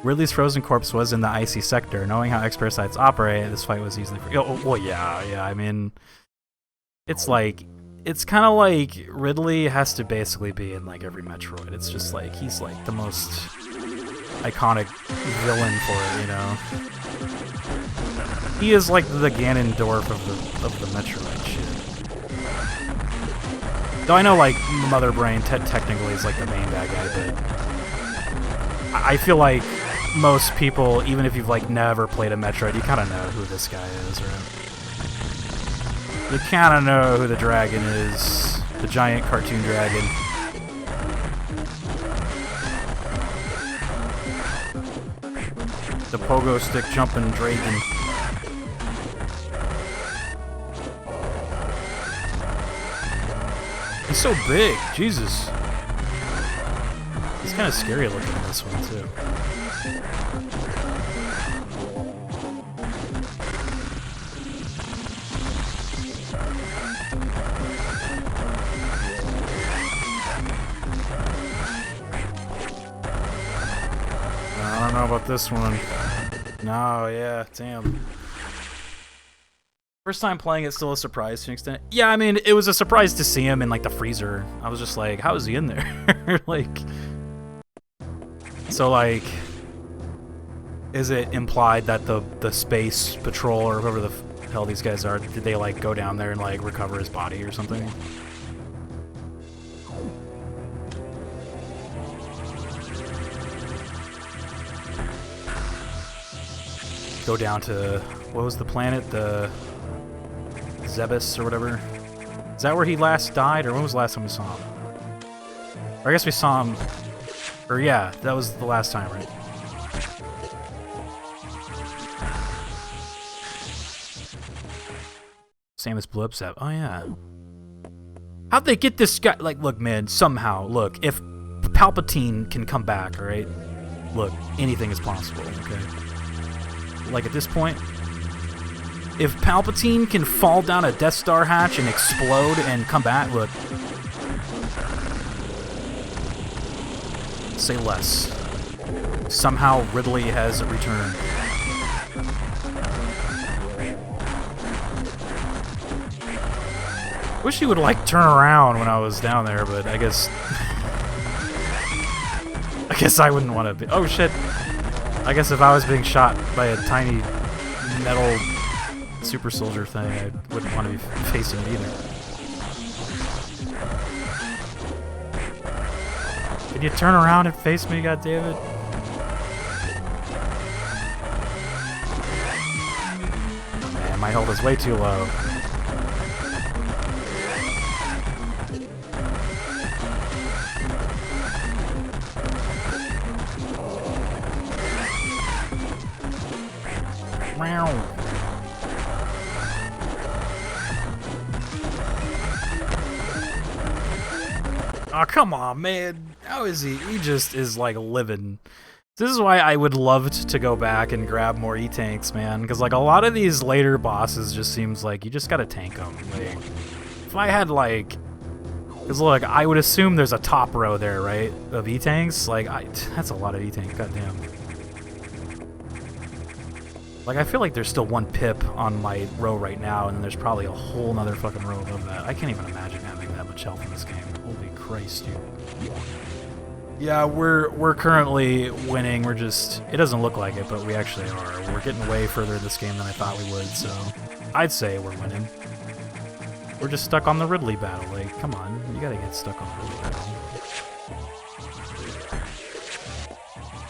Ridley's frozen corpse was in the icy sector. Knowing how X-Parasites operate, this fight was easily... Oh, well, yeah, I mean... It's like... It's kind of like Ridley has to basically be in, like, every Metroid. It's just like, he's, like, the most iconic villain for it, you know? He is, like, the Ganondorf of the Metroid shit. Though I know, like, Mother Brain technically is, like, the main bad guy, but I feel like most people, even if you've, like, never played a Metroid, you kind of know who this guy is, right? You kind of know who the dragon is. The giant cartoon dragon. The pogo stick jumping dragon. He's so big, Jesus. He's kind of scary looking in this one, too. I don't know about this one. No, yeah, damn. First time playing it's still a surprise to an extent. Yeah, I mean, it was a surprise to see him in, like, the freezer. I was just like, how is he in there? Like... So, like... Is it implied that the space patrol, or whoever the hell these guys are, did they, like, go down there and, like, recover his body or something? Go down to... What was the planet? The... Zebus or whatever. Is that where he last died, or when was the last time we saw him? Or I guess we saw him... Or yeah, that was the last time, right? Samus blew up Zeb. Oh yeah. How'd they get this guy? Like, look, man, somehow, look, if Palpatine can come back, alright? Look, anything is possible, okay? Like, at this point... If Palpatine can fall down a Death Star hatch and explode and come back, look. Say less. Somehow Ridley has returned. Wish he would, like, turn around when I was down there, but I guess... I guess I wouldn't want to be... Oh, shit. I guess if I was being shot by a tiny metal... super soldier thing, I wouldn't want to be facing it either. you turn around and face me, goddammit? Man, my health is way too low. Meow. Oh, come on, man. How is he? He just is, like, living. This is why I would love to go back and grab more E-tanks, man. Because, like, a lot of these later bosses just seems like you just gotta tank them. Like, if I had, like... Because, look, I would assume there's a top row there, right? Of E-tanks? Like, that's a lot of E-tanks. Goddamn. Like, I feel like there's still one pip on my row right now, and then there's probably a whole nother fucking row above that. I can't even imagine having that much health in this game. Holy Christ, dude. Yeah, we're currently winning. We're just... It doesn't look like it, but we actually are. We're getting way further in this game than I thought we would, so... I'd say we're winning. We're just stuck on the Ridley battle. Like, come on. You gotta get stuck on the Ridley battle.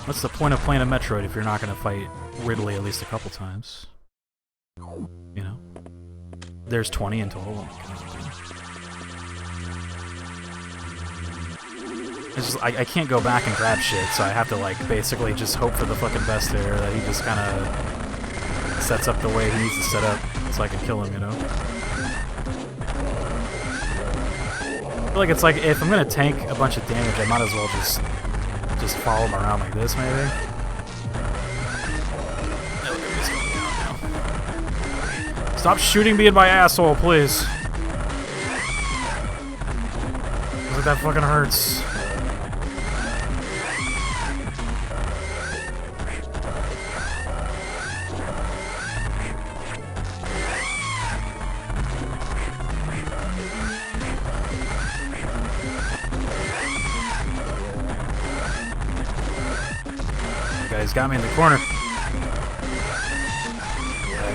What's the point of playing a Metroid if you're not gonna fight Ridley at least a couple times? You know? There's 20 in total. Oh my God, dude. It's just, I can't go back and grab shit, so I have to, like, basically just hope for the fucking best there, that he just kind of sets up the way he needs to set up so I can kill him, you know? I feel like it's like, if I'm gonna tank a bunch of damage, I might as well just follow him around like this, maybe? Stop shooting me in my asshole, please. Look, that fucking hurts. He's got me in the corner.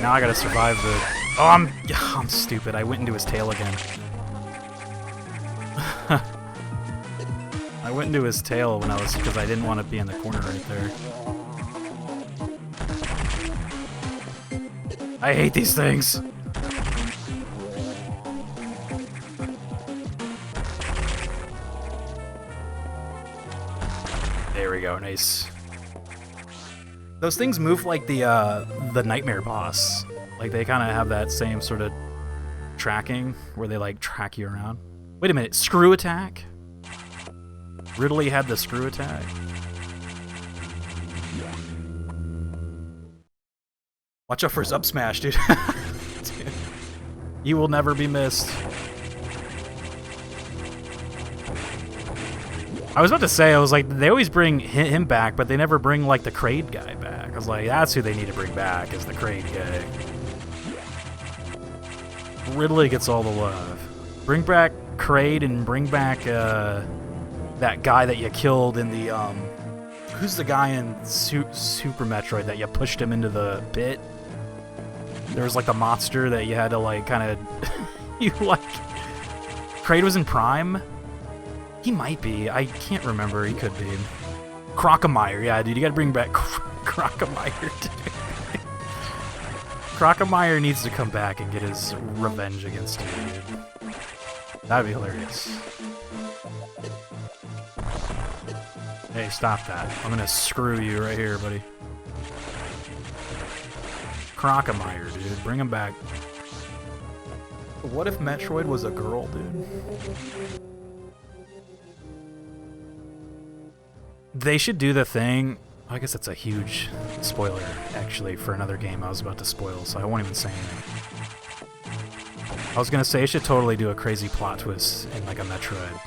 Now I gotta survive the... Oh, I'm stupid. I went into his tail again. I went into his tail when because I didn't want to be in the corner right there. I hate these things. There we go. Nice. Those things move like the Nightmare boss. Like, they kind of have that same sort of tracking, where they, like, track you around. Wait a minute, screw attack? Ridley had the screw attack? Watch out for his up smash, dude. Dude. You will never be missed. I was about to say, I was like, they always bring him back, but they never bring, like, the Kraid guy back. I was like, that's who they need to bring back, is the Kraid guy. Ridley gets all the love. Bring back Kraid and bring back, that guy that you killed in the, Who's the guy in Super Metroid that you pushed him into the pit? There was, like, the monster that you had to, like, kind of... you, like... Kraid was in Prime? He might be. I can't remember. He could be. Crocomire. Yeah, dude. You gotta bring back Crocomire, dude. Crocomire needs to come back and get his revenge against you, dude. That'd be hilarious. Hey, stop that. I'm gonna screw you right here, buddy. Crocomire, dude. Bring him back. What if Metroid was a girl, dude? They should do the thing. I guess that's a huge spoiler, actually, for another game I was about to spoil, so I won't even say anything. I was gonna say, it should totally do a crazy plot twist in, like, a Metroid.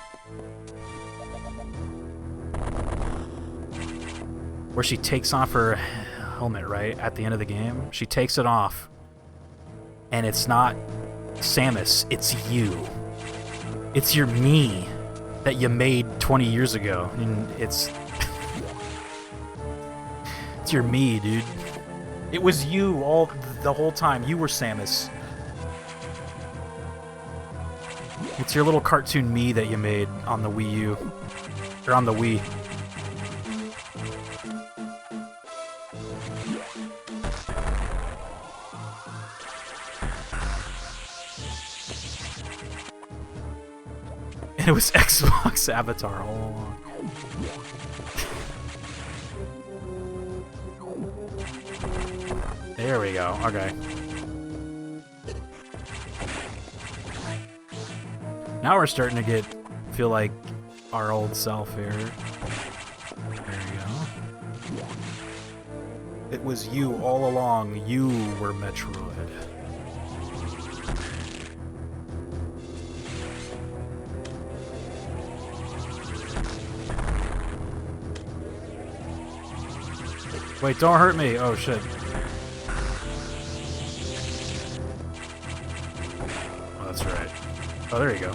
Where she takes off her helmet, right, at the end of the game. She takes it off, and it's not Samus, it's you. It's your me that you made 20 years ago, and it's... It's your me, dude. It was you the whole time. You were Samus. It's your little cartoon me that you made on the Wii U. Or on the Wii. And it was Xbox Avatar all along. There we go. Okay. Now we're starting to feel like our old self here. There we go. It was you all along. You were Metroid. Wait, don't hurt me. Oh, shit. Oh, that's right. Oh, there you go.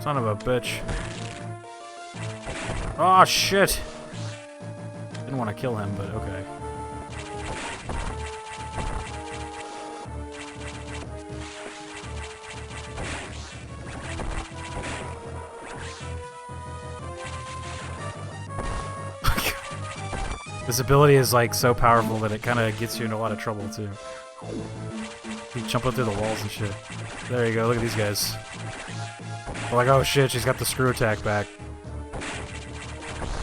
Son of a bitch. Oh, shit. Didn't want to kill him, but okay. This ability is like so powerful that it kind of gets you in a lot of trouble too. You jump up through the walls and shit. There you go, look at these guys. They're like, oh shit, she's got the screw attack back.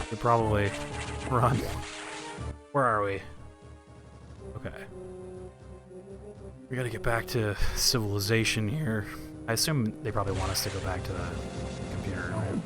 Should probably run. Where are we? Okay. We gotta get back to civilization here. I assume they probably want us to go back to the computer, right?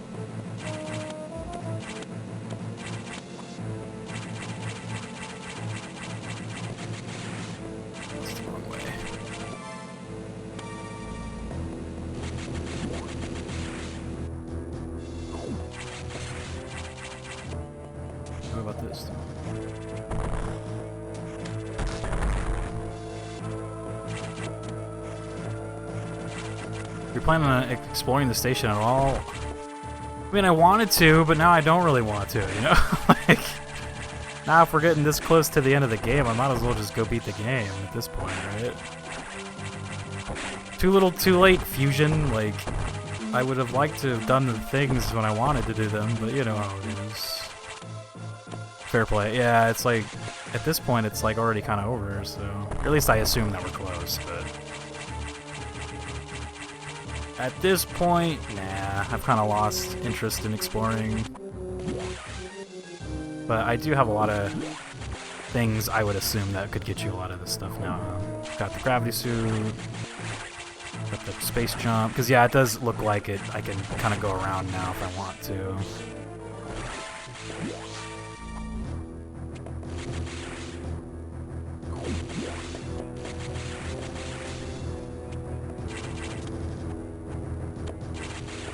You're planning on exploring the station at all? I mean, I wanted to, but now I don't really want to, you know? Like, now if we're getting this close to the end of the game, I might as well just go beat the game at this point, right? Too little, too late, Fusion. Like, I would have liked to have done the things when I wanted to do them, but you know how it is. Fair play. Yeah, it's like, at this point, it's like already kind of over, so... Or at least I assume that we're close, but... At this point, nah, I've kind of lost interest in exploring. But I do have a lot of things I would assume that could get you a lot of this stuff now. Got the gravity suit, got the space jump, because yeah, it does look like it. I can kind of go around now if I want to.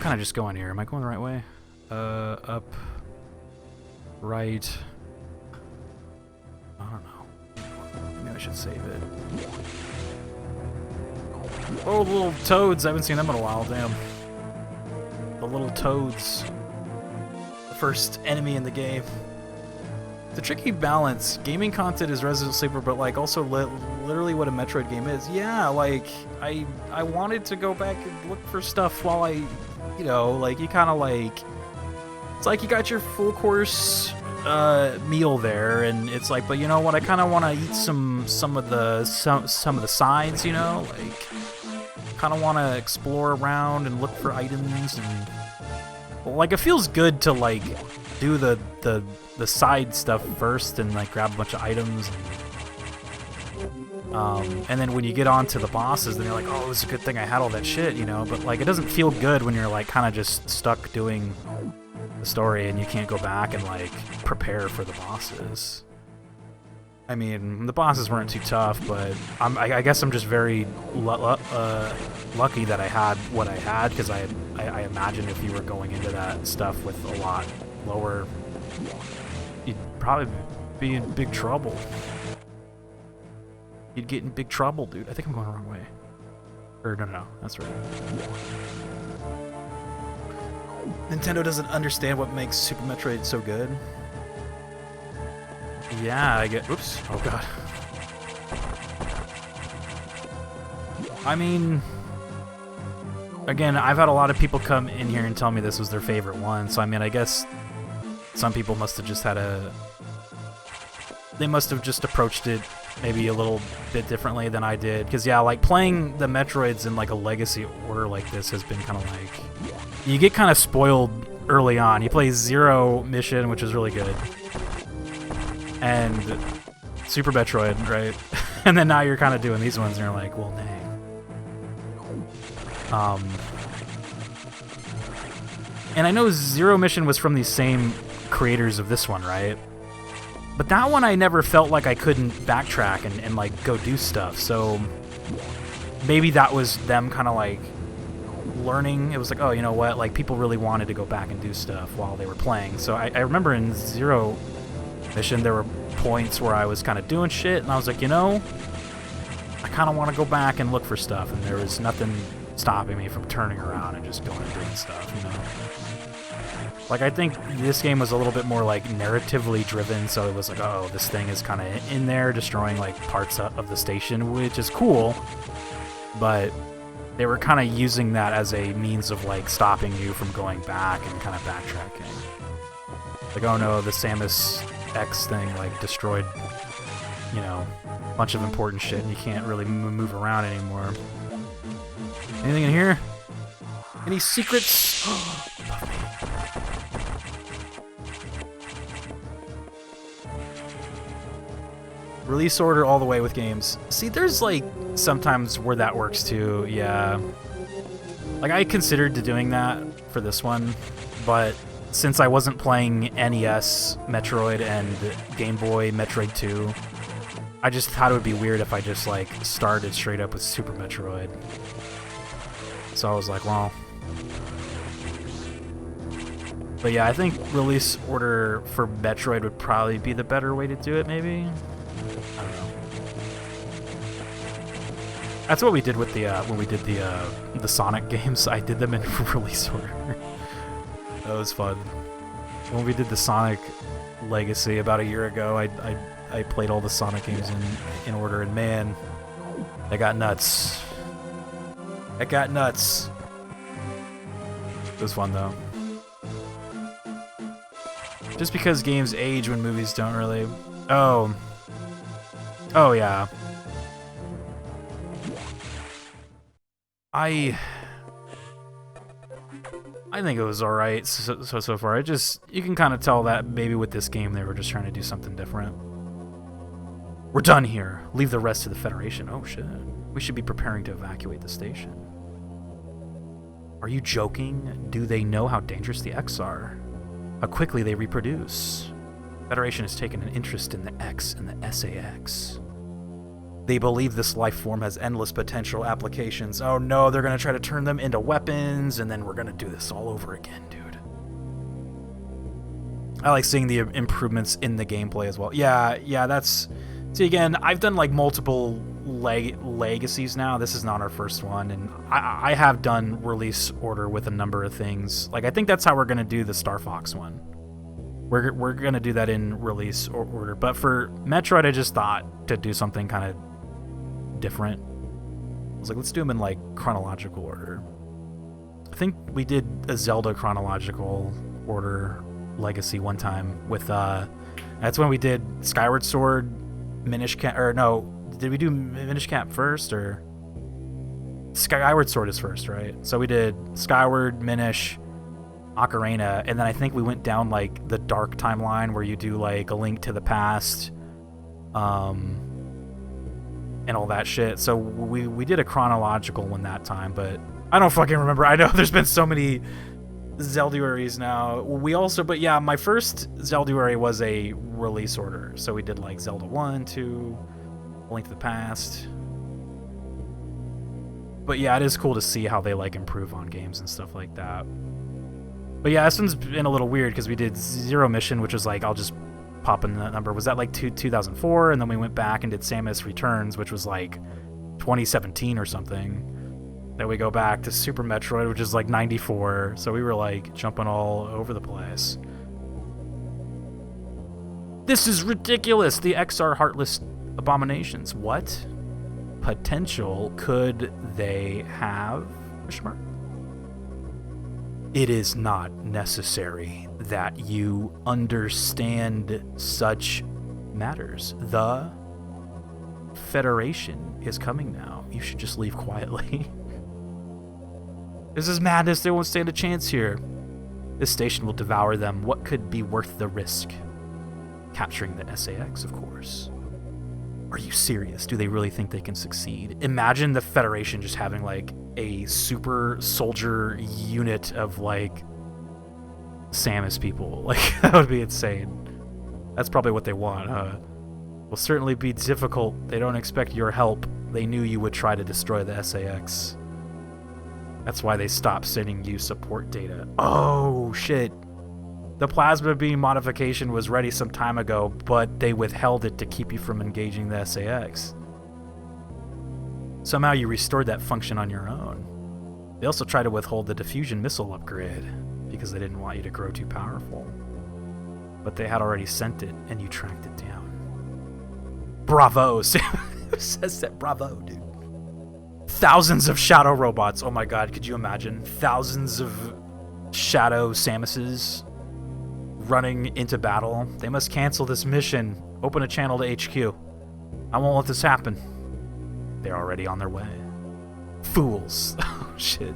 Kind of just going here. Am I going the right way? Up, right. I don't know. Maybe I should save it. Oh, the little toads! I haven't seen them in a while. Damn. The little toads. The first enemy in the game. It's a tricky balance. Gaming content is Resident Sleeper, but like also literally what a Metroid game is. Yeah, like I wanted to go back and look for stuff while I. You know, like, you kind of like... It's like you got your full course meal there, and it's like, but you know what, I kind of want to eat some of the sides, you know? Like, kind of want to explore around and look for items, and... Well, like, it feels good to, like, do the side stuff first and, like, grab a bunch of items, and then when you get on to the bosses, then you're like, oh, it's a good thing I had all that shit, you know? But, like, it doesn't feel good when you're, like, kind of just stuck doing the story and you can't go back and, like, prepare for the bosses. I mean, the bosses weren't too tough, but I guess I'm just very lucky that I had what I had, because I imagine if you were going into that stuff with a lot lower, you'd probably be in big trouble. You'd get in big trouble, dude. I think I'm going the wrong way. Or, no, that's right. Nintendo doesn't understand what makes Super Metroid so good. Yeah, I get... Oops. Oh, God. I mean... again, I've had a lot of people come in here and tell me this was their favorite one, so I mean, I guess some people must have just had they must have just approached it maybe a little bit differently than I did. Because, yeah, like, playing the Metroids in, like, a legacy order like this has been kind of like... You get kind of spoiled early on. You play Zero Mission, which is really good. And Super Metroid, right? And then now you're kind of doing these ones, and you're like, well, dang. And I know Zero Mission was from the same creators of this one, right? But that one I never felt like I couldn't backtrack and like, go do stuff, so maybe that was them kind of, like, learning. It was like, oh, you know what, like, people really wanted to go back and do stuff while they were playing. So I remember in Zero Mission, there were points where I was kind of doing shit, and I was like, you know, I kind of want to go back and look for stuff, and there was nothing stopping me from turning around and just going and doing stuff, you know? Like, I think this game was a little bit more, like, narratively driven, so it was like, oh, this thing is kind of in there destroying, like, parts of the station, which is cool, but they were kind of using that as a means of, like, stopping you from going back and kind of backtracking. Like, oh no, the Samus X thing, like, destroyed, you know, a bunch of important shit, and you can't really move around anymore. Anything in here? Any secrets? Above me. Release order all the way with games. See, there's, like, sometimes where that works too, yeah. Like, I considered doing that for this one, but since I wasn't playing NES Metroid and Game Boy Metroid 2, I just thought it would be weird if I just, like, started straight up with Super Metroid. So I was like, well... But yeah, I think release order for Metroid would probably be the better way to do it, maybe? I don't know. That's what we did with the when we did the Sonic games. I did them in release order. That was fun. When we did the Sonic Legacy about a year ago, I played all the Sonic games in order, and man, that got nuts. That got nuts. It was fun though. Just because games age when movies don't really. Oh. Oh yeah. I think it was alright so far. You can kind of tell that maybe with this game they were just trying to do something different. We're done here. Leave the rest to the Federation. Oh shit. We should be preparing to evacuate the station. Are you joking? Do they know how dangerous the X are? How quickly they reproduce? Federation has taken an interest in the X and the SAX. They believe this life form has endless potential applications. Oh no, they're gonna try to turn them into weapons, and then we're gonna do this all over again, dude. I like seeing the improvements in the gameplay as well. Yeah, that's... See, again, I've done, like, multiple legacies now. This is not our first one, and I have done release order with a number of things. Like, I think that's how we're gonna do the Star Fox one. We're gonna do that in release order. But for Metroid, I just thought to do something kind of different. I was like, let's do them in, like, chronological order. I think we did a Zelda chronological order legacy one time with that's when we did Skyward Sword, Minish Cap, or no, did we do Minish Cap first, or Skyward Sword is first, right? So we did Skyward, Minish, Ocarina, and then I think we went down, like, the dark timeline where you do, like, A Link to the Past, and all that shit. So we did a chronological one that time, but I don't fucking remember. I know there's been so many Zelduaries now. We also, but yeah, my first Zelduary was a release order. So we did, like, Zelda 1, 2, A Link to the Past. But yeah, it is cool to see how they, like, improve on games and stuff like that. But yeah, this one's been a little weird because we did Zero Mission, which was like, I'll just pop in that number. Was that like 2004? And then we went back and did Samus Returns, which was like 2017 or something. Then we go back to Super Metroid, which is like 94. So we were like jumping all over the place. This is ridiculous. The X are heartless abominations. What potential could they have? Question mark. It is not necessary that you understand such matters. The Federation is coming now. You should just leave quietly. This is madness. They won't stand a chance here. This station will devour them. What could be worth the risk? Capturing the SAX, of course. Are you serious? Do they really think they can succeed? Imagine the Federation just having, like, a super soldier unit of, like, Samus people. Like, that would be insane. That's probably what they want, huh? Will certainly be difficult. They don't expect your help. They knew you would try to destroy the SAX. That's why they stopped sending you support data. Oh, shit. The plasma beam modification was ready some time ago, but they withheld it to keep you from engaging the SAX. Somehow you restored that function on your own. They also tried to withhold the diffusion missile upgrade, because they didn't want you to grow too powerful. But they had already sent it, and you tracked it down. Bravo! Who says that? Bravo, dude. Thousands of shadow robots. Oh my god, could you imagine? Thousands of shadow Samuses running into battle. They must cancel this mission. Open a channel to HQ. I won't let this happen. They're already on their way. Fools. Oh, shit.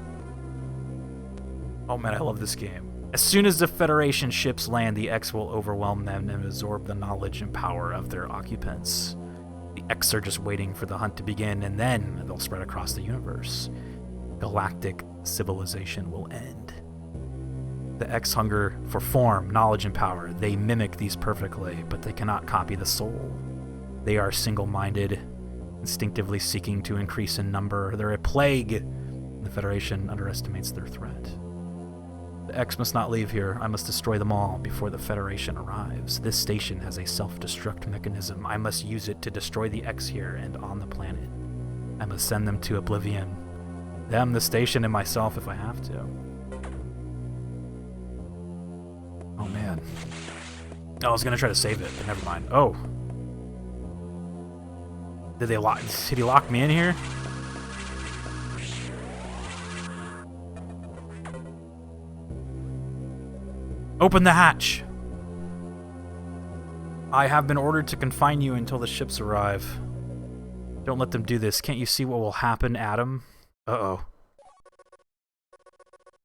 Oh man, I love this game. As soon as the Federation ships land, the X will overwhelm them and absorb the knowledge and power of their occupants. The X are just waiting for the hunt to begin, and then they'll spread across the universe. Galactic civilization will end. The X hunger for form, knowledge, and power. They mimic these perfectly, but they cannot copy the soul. They are single-minded, instinctively seeking to increase in number. They're a plague. The Federation underestimates their threat. The X must not leave here. I must destroy them all before the Federation arrives. This station has a self-destruct mechanism. I must use it to destroy the X here and on the planet. I must send them to oblivion. Them, the station, and myself if I have to. Oh man. Oh, I was gonna try to save it, but never mind. Oh. Did he lock me in here? Open the hatch! I have been ordered to confine you until the ships arrive. Don't let them do this. Can't you see what will happen, Adam? Uh-oh.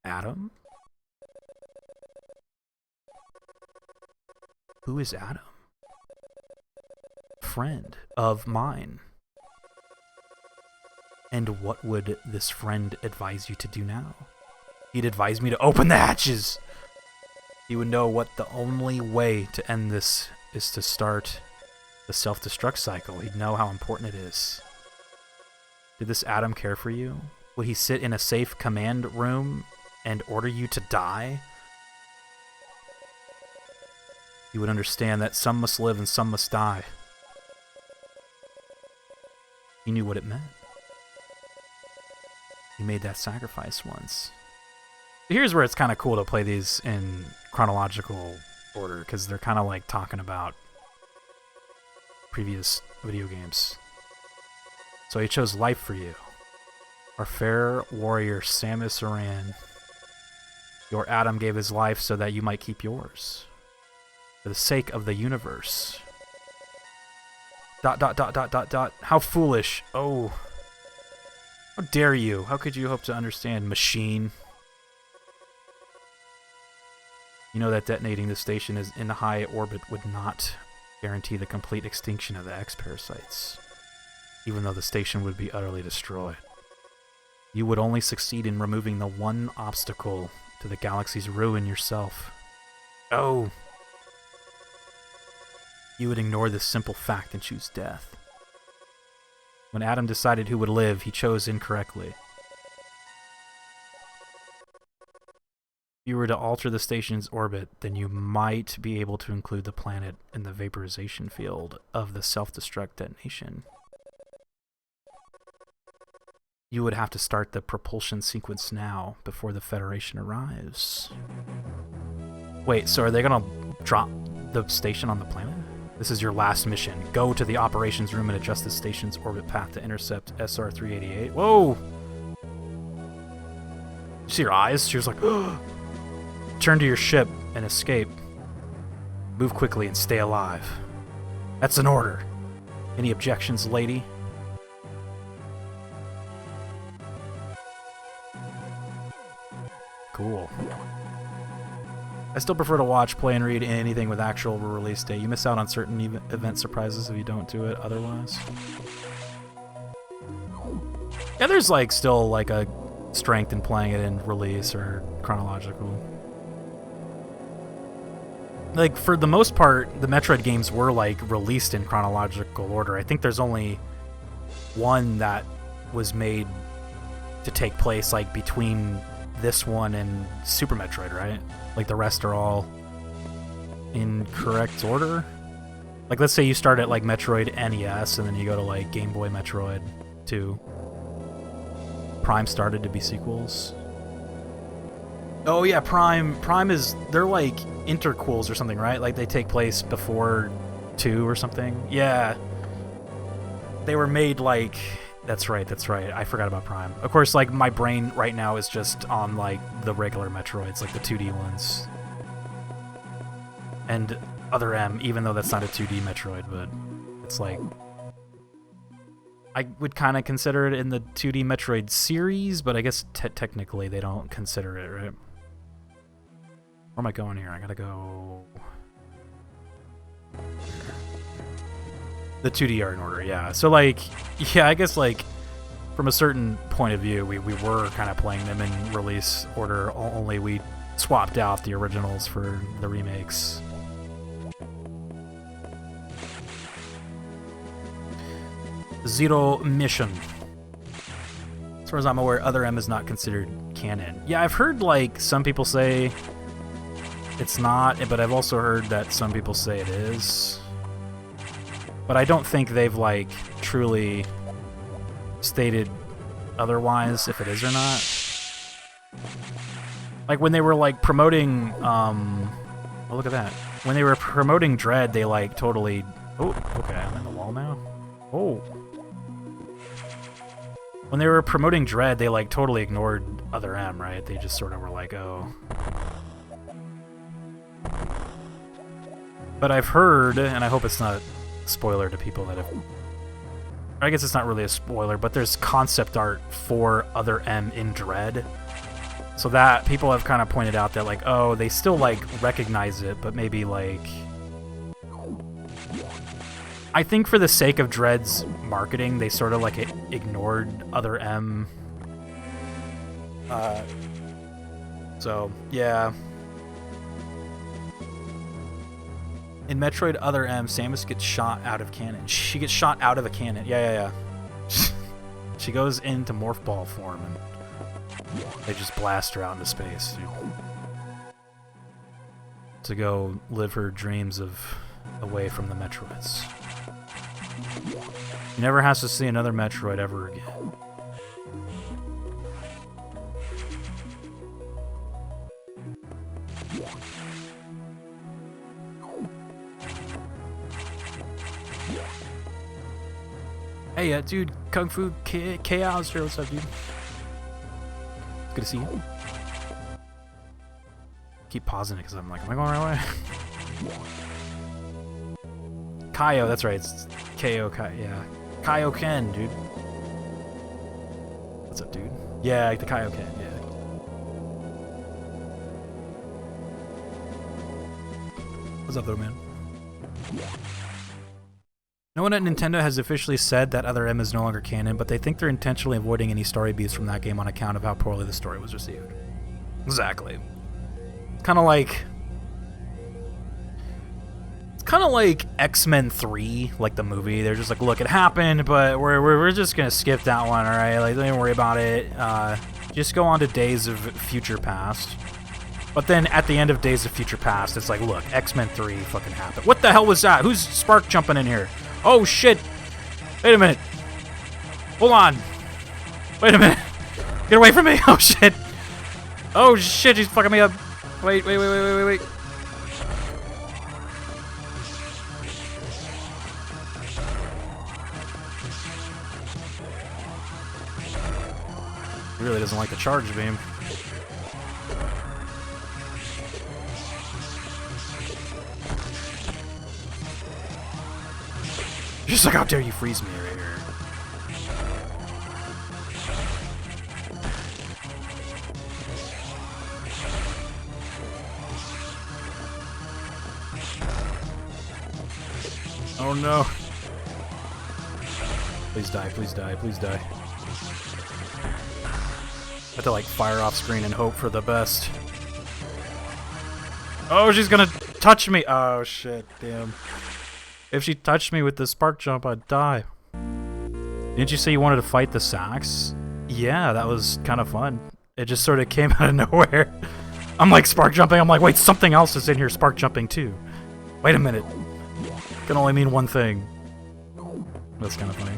Adam? Who is Adam? Friend of mine. And what would this friend advise you to do now? He'd advise me to open the hatches! He would know what the only way to end this is to start the self-destruct cycle. He'd know how important it is. Did this Adam care for you? Would he sit in a safe command room and order you to die? You would understand that some must live and some must die. He knew what it meant. He made that sacrifice once. Here's where it's kind of cool to play these in chronological order, because they're kind of like talking about previous video games. So he chose life for you. Our fair warrior Samus Aran. Your Adam gave his life so that you might keep yours. For the sake of the universe. ... How foolish. Oh. How dare you? How could you hope to understand, machine? You know that detonating the station is in high orbit would not guarantee the complete extinction of the X-parasites, even though the station would be utterly destroyed. You would only succeed in removing the one obstacle to the galaxy's ruin yourself. Oh! You would ignore this simple fact and choose death. When Adam decided who would live, he chose incorrectly. If you were to alter the station's orbit, then you might be able to include the planet in the vaporization field of the self-destruct detonation. You would have to start the propulsion sequence now, before the Federation arrives. Wait, so are they gonna drop the station on the planet? This is your last mission. Go to the operations room and adjust the station's orbit path to intercept SR-388. Whoa! You see her eyes? She was like, Return to your ship and escape. Move quickly and stay alive. That's an order. Any objections, lady? Cool. I still prefer to watch, play, and read anything with actual release date. You miss out on certain event surprises if you don't do it otherwise. Yeah, there's like still like a strength in playing it in release or chronological. Like, for the most part, the Metroid games were like released in chronological order. I think there's only one that was made to take place like between this one and Super Metroid, right? Like the rest are all in correct order. Like, let's say you start at like Metroid NES and then you go to like Game Boy Metroid 2. Prime started to be sequels. Oh yeah, Prime is, they're like interquels or something, right? Like they take place before 2 or something. Yeah. They were made like, that's right. I forgot about Prime. Of course, like my brain right now is just on like the regular Metroids, like the 2D ones. And Other M, even though that's not a 2D Metroid, but it's like, I would kind of consider it in the 2D Metroid series, but I guess technically they don't consider it, right? Where am I going here? I gotta go... The 2D are in order, yeah. So, like, yeah, I guess, like, from a certain point of view, we were kind of playing them in release order, only we swapped out the originals for the remakes. Zero Mission. As far as I'm aware, Other M is not considered canon. Yeah, I've heard, like, some people say it's not, but I've also heard that some people say it is. But I don't think they've, like, truly stated otherwise if it is or not. Like, when they were, like, promoting, oh, look at that. When they were promoting Dread, they, like, totally... Oh, okay, I'm in the wall now. Oh. When they were promoting Dread, they, like, totally ignored Other M, right? They just sort of were like, oh... But I've heard, and I hope it's not a spoiler to people that have... I guess it's not really a spoiler, but there's concept art for Other M in Dread. So that, people have kind of pointed out that, like, oh, they still, like, recognize it, but maybe, like... I think for the sake of Dread's marketing, they sort of, like, ignored Other M. So, yeah... In Metroid Other M, Samus gets shot out of cannon. She gets shot out of a cannon. Yeah. She goes into Morph Ball form, and they just blast her out into space. To go live her dreams of away from the Metroids. She never has to see another Metroid ever again. Hey, dude, Kung Fu Chaos here. What's up, dude? It's good to see you. Keep pausing it because I'm like, am I going the right way? Kaio, that's right. It's K.O. Yeah. Kaioken, dude. What's up, dude? Yeah, like the Kaioken, yeah. What's up, though, man? No one at Nintendo has officially said that Other M is no longer canon, but they think they're intentionally avoiding any story beats from that game on account of how poorly the story was received. Exactly. It's kind of like X-Men 3, like the movie. They're just like, look, it happened, but we're just gonna skip that one, all right? Like, don't worry about it. Just go on to Days of Future Past. But then at the end of Days of Future Past, it's like, look, X-Men 3 fucking happened. What the hell was that? Who's Spark jumping in here? Oh, shit. Wait a minute. Hold on. Wait a minute. Get away from me. Oh, shit. Oh, shit. He's fucking me up. Wait. He really doesn't like the charge beam. She's like, how dare you freeze me right here. Oh no. Please die, please die, please die. I have to like fire off screen and hope for the best. Oh, she's gonna touch me. Oh shit, damn. If she touched me with the spark jump, I'd die. Didn't you say you wanted to fight the sax? Yeah, that was kind of fun. It just sort of came out of nowhere. I'm like spark jumping. I'm like, wait, something else is in here spark jumping too. Wait a minute. It can only mean one thing. That's kind of funny.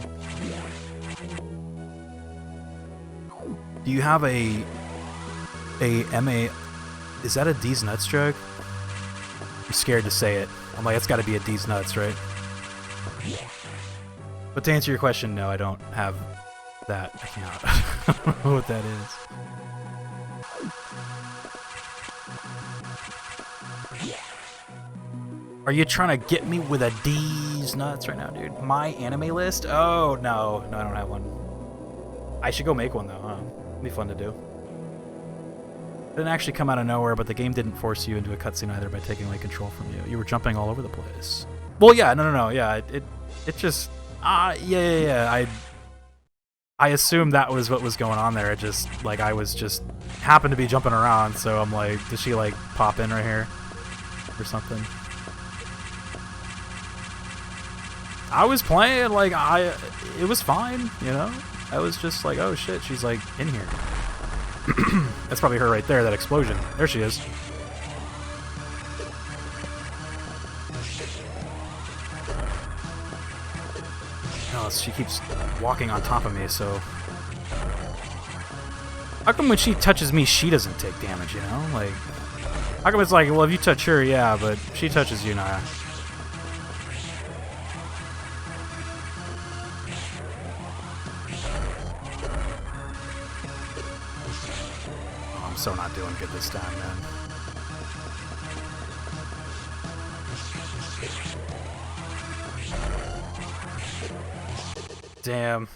Do you have a MA? Is that a D's nuts joke? I'm scared to say it. I'm like, it's got to be a D's nuts, right? But to answer your question, no, I don't have that account. I don't know what that is. Are you trying to get me with a D's nuts right now, dude? My anime list? Oh, no. No, I don't have one. I should go make one, though, huh? It'd be fun to do. It didn't actually come out of nowhere, but the game didn't force you into a cutscene either by taking away control from you. You were jumping all over the place. Well, yeah, no. Yeah, it just... yeah. I assumed that was what was going on there. It just, like, I was just... happened to be jumping around, so I'm like, did she, like, pop in right here? Or something? I was playing, like, it was fine, you know? I was just like, oh shit, she's like in here. That's probably her right there, that explosion. There she is. Oh, she keeps walking on top of me, so... How come when she touches me, she doesn't take damage, you know? Like, how come it's like, well, if you touch her, yeah, but if she touches you, nah. So not doing good this time, man. Damn.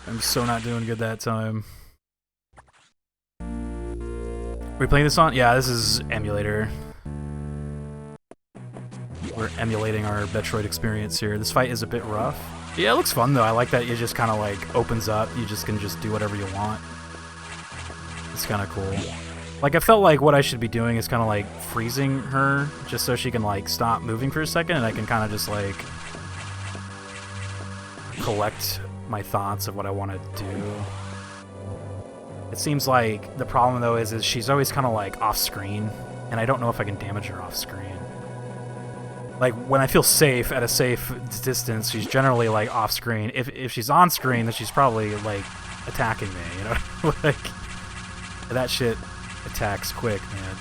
I'm so not doing good that time. We playing this on? Yeah, this is emulator. We're emulating our Metroid experience here. This fight is a bit rough. Yeah, it looks fun though. I like that it just kind of like opens up. You just can just do whatever you want. It's kind of cool. Like, I felt like what I should be doing is kind of like freezing her just so she can like stop moving for a second and I can kind of just like collect my thoughts of what I want to do. It seems like the problem though is she's always kind of like off screen and I don't know if I can damage her off screen. Like, when I feel safe at a safe distance, she's generally like off screen. If she's on screen, then she's probably like attacking me, you know? Like, that shit attacks quick, man.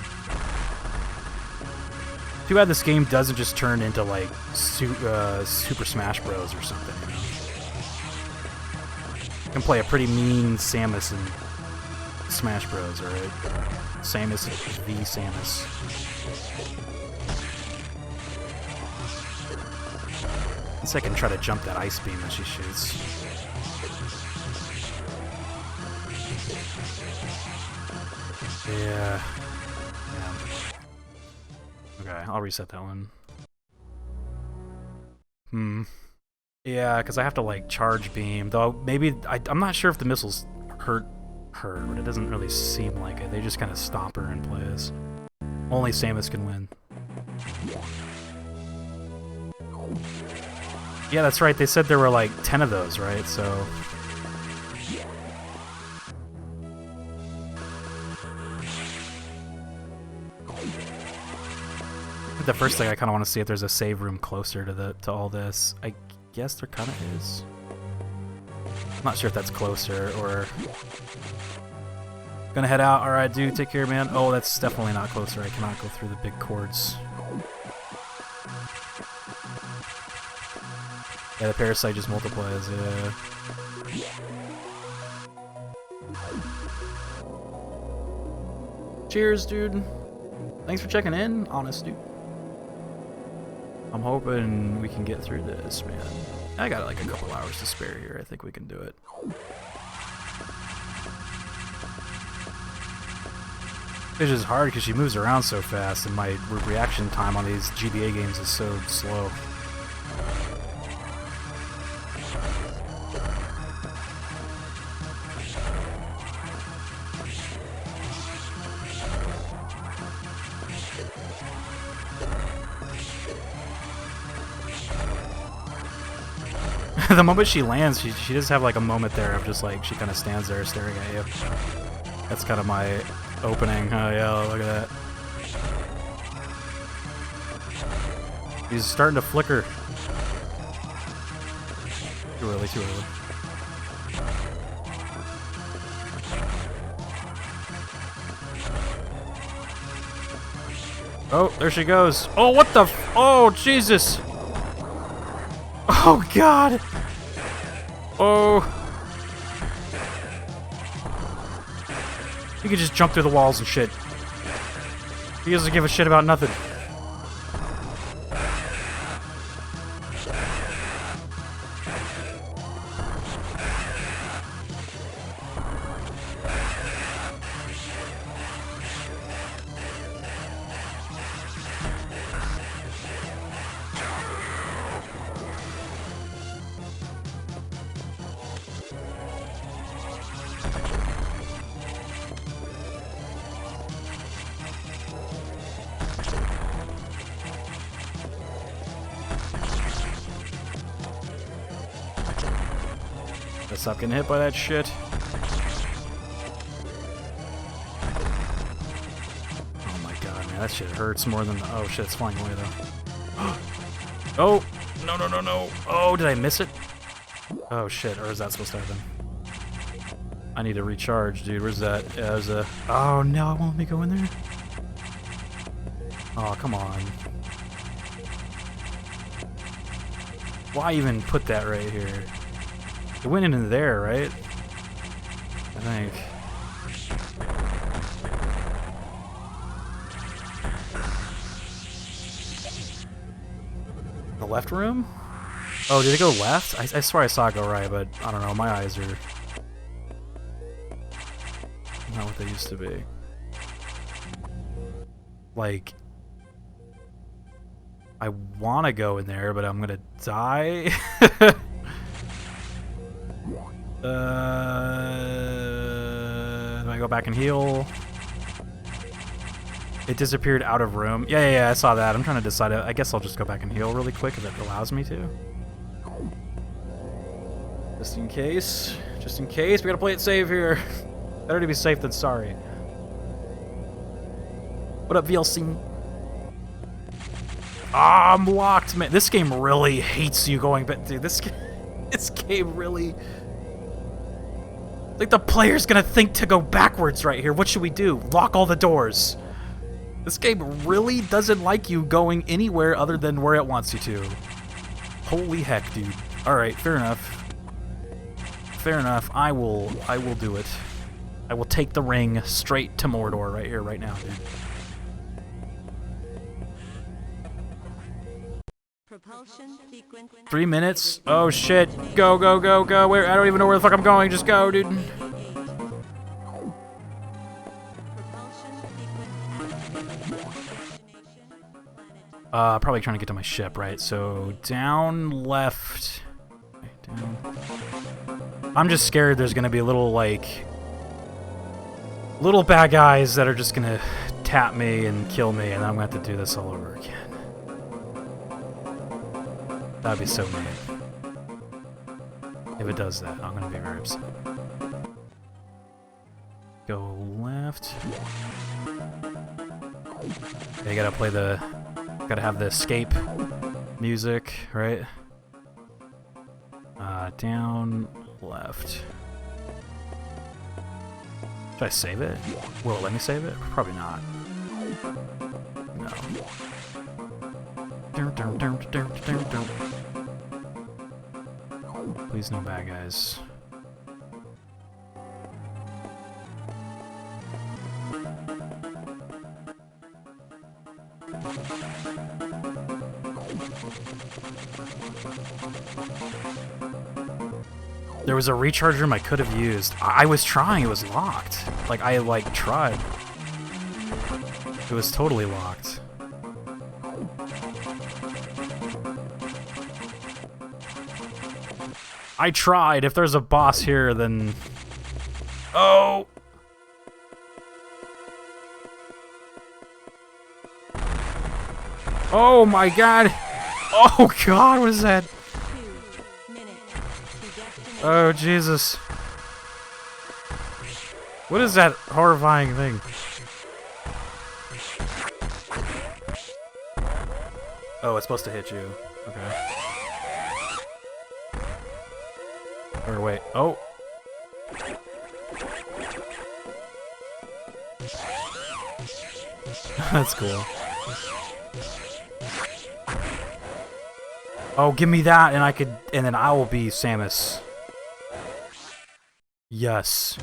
Too bad this game doesn't just turn into like Super Smash Bros. Or something, you know? You can play a pretty mean Samus in Smash Bros, alright? Samus v Samus. At least I can try to jump that ice beam that she shoots. Yeah. Okay, I'll reset that one. Yeah, because I have to, like, charge beam. Though, maybe... I'm not sure if the missiles hurt her, but it doesn't really seem like it. They just kind of stop her in place. Only Samus can win. Yeah, that's right. They said there were, like, 10 of those, right? So... the first thing I kind of want to see if there's a save room closer to all this. I guess there kind of is. I'm not sure if that's closer or... Gonna head out. Alright, dude. Take care, man. Oh, that's definitely not closer. I cannot go through the big cords. Yeah, the parasite just multiplies. Yeah. Cheers, dude. Thanks for checking in. Honest, dude. I'm hoping we can get through this, man. I got like a couple hours to spare here. I think we can do it. It's just hard because she moves around so fast, and my reaction time on these GBA games is so slow. The moment she lands, she does have like a moment there of just like, she kind of stands there staring at you. That's kind of my opening. Oh yeah, look at that. He's starting to flicker. Too early, too early. Oh, there she goes. Oh, what the f- Oh, Jesus! Oh, God! Oh. He can just jump through the walls and shit. He doesn't give a shit about nothing. Gotta stop getting hit by that shit. Oh my god, man, that shit hurts more than the— oh shit, it's flying away though. Oh! No, no, no, no! Oh, did I miss it? Oh shit, or is that supposed to happen? I need to recharge, dude. Where's that? Yeah, there's a— oh no, it won't let me go in there? Oh, come on. Why even put that right here? It went into there, right? I think. The left room? Oh, did it go left? I swear I saw it go right, but I don't know. My eyes are not what they used to be. Like, I want to go in there, but I'm gonna die. Do I go back and heal? It disappeared out of room. Yeah, I saw that. I'm trying to decide. I guess I'll just go back and heal really quick if it allows me to. Just in case. Just in case. We gotta play it safe here. Better to be safe than sorry. What up, VLC? Ah, I'm locked, man. This game really hates you going back. Dude, this game really... like, the player's gonna think to go backwards right here. What should we do? Lock all the doors. This game really doesn't like you going anywhere other than where it wants you to. Holy heck, dude. Alright, fair enough. Fair enough. I will do it. I will take the ring straight to Mordor right here, right now, dude. Propulsion sequence. 3 minutes? Oh shit. Go, go, go, go. Where? I don't even know where the fuck I'm going. Just go, dude. Probably trying to get to my ship, right? So, down left. Okay, down. I'm just scared there's gonna be a little, like... little bad guys that are just gonna tap me and kill me, and I'm gonna have to do this all over again. That'd be so mean. If it does that, I'm gonna be very upset. Go left. Okay, gotta play the... gotta have the escape music, right? Down left. Should I save it? Will it let me save it? Probably not. No. Please no bad guys. There was a recharge room I could have used. I was trying, it was locked. Like, I, like, tried. It was totally locked. I tried. If there's a boss here, then... Oh! Oh my god! Oh god, what is that? 2 minutes to destination. Oh Jesus. What is that horrifying thing? Oh, it's supposed to hit you. Okay. Or wait. Oh! That's cool. Oh, give me that, and I could, and then I will be Samus. Yes.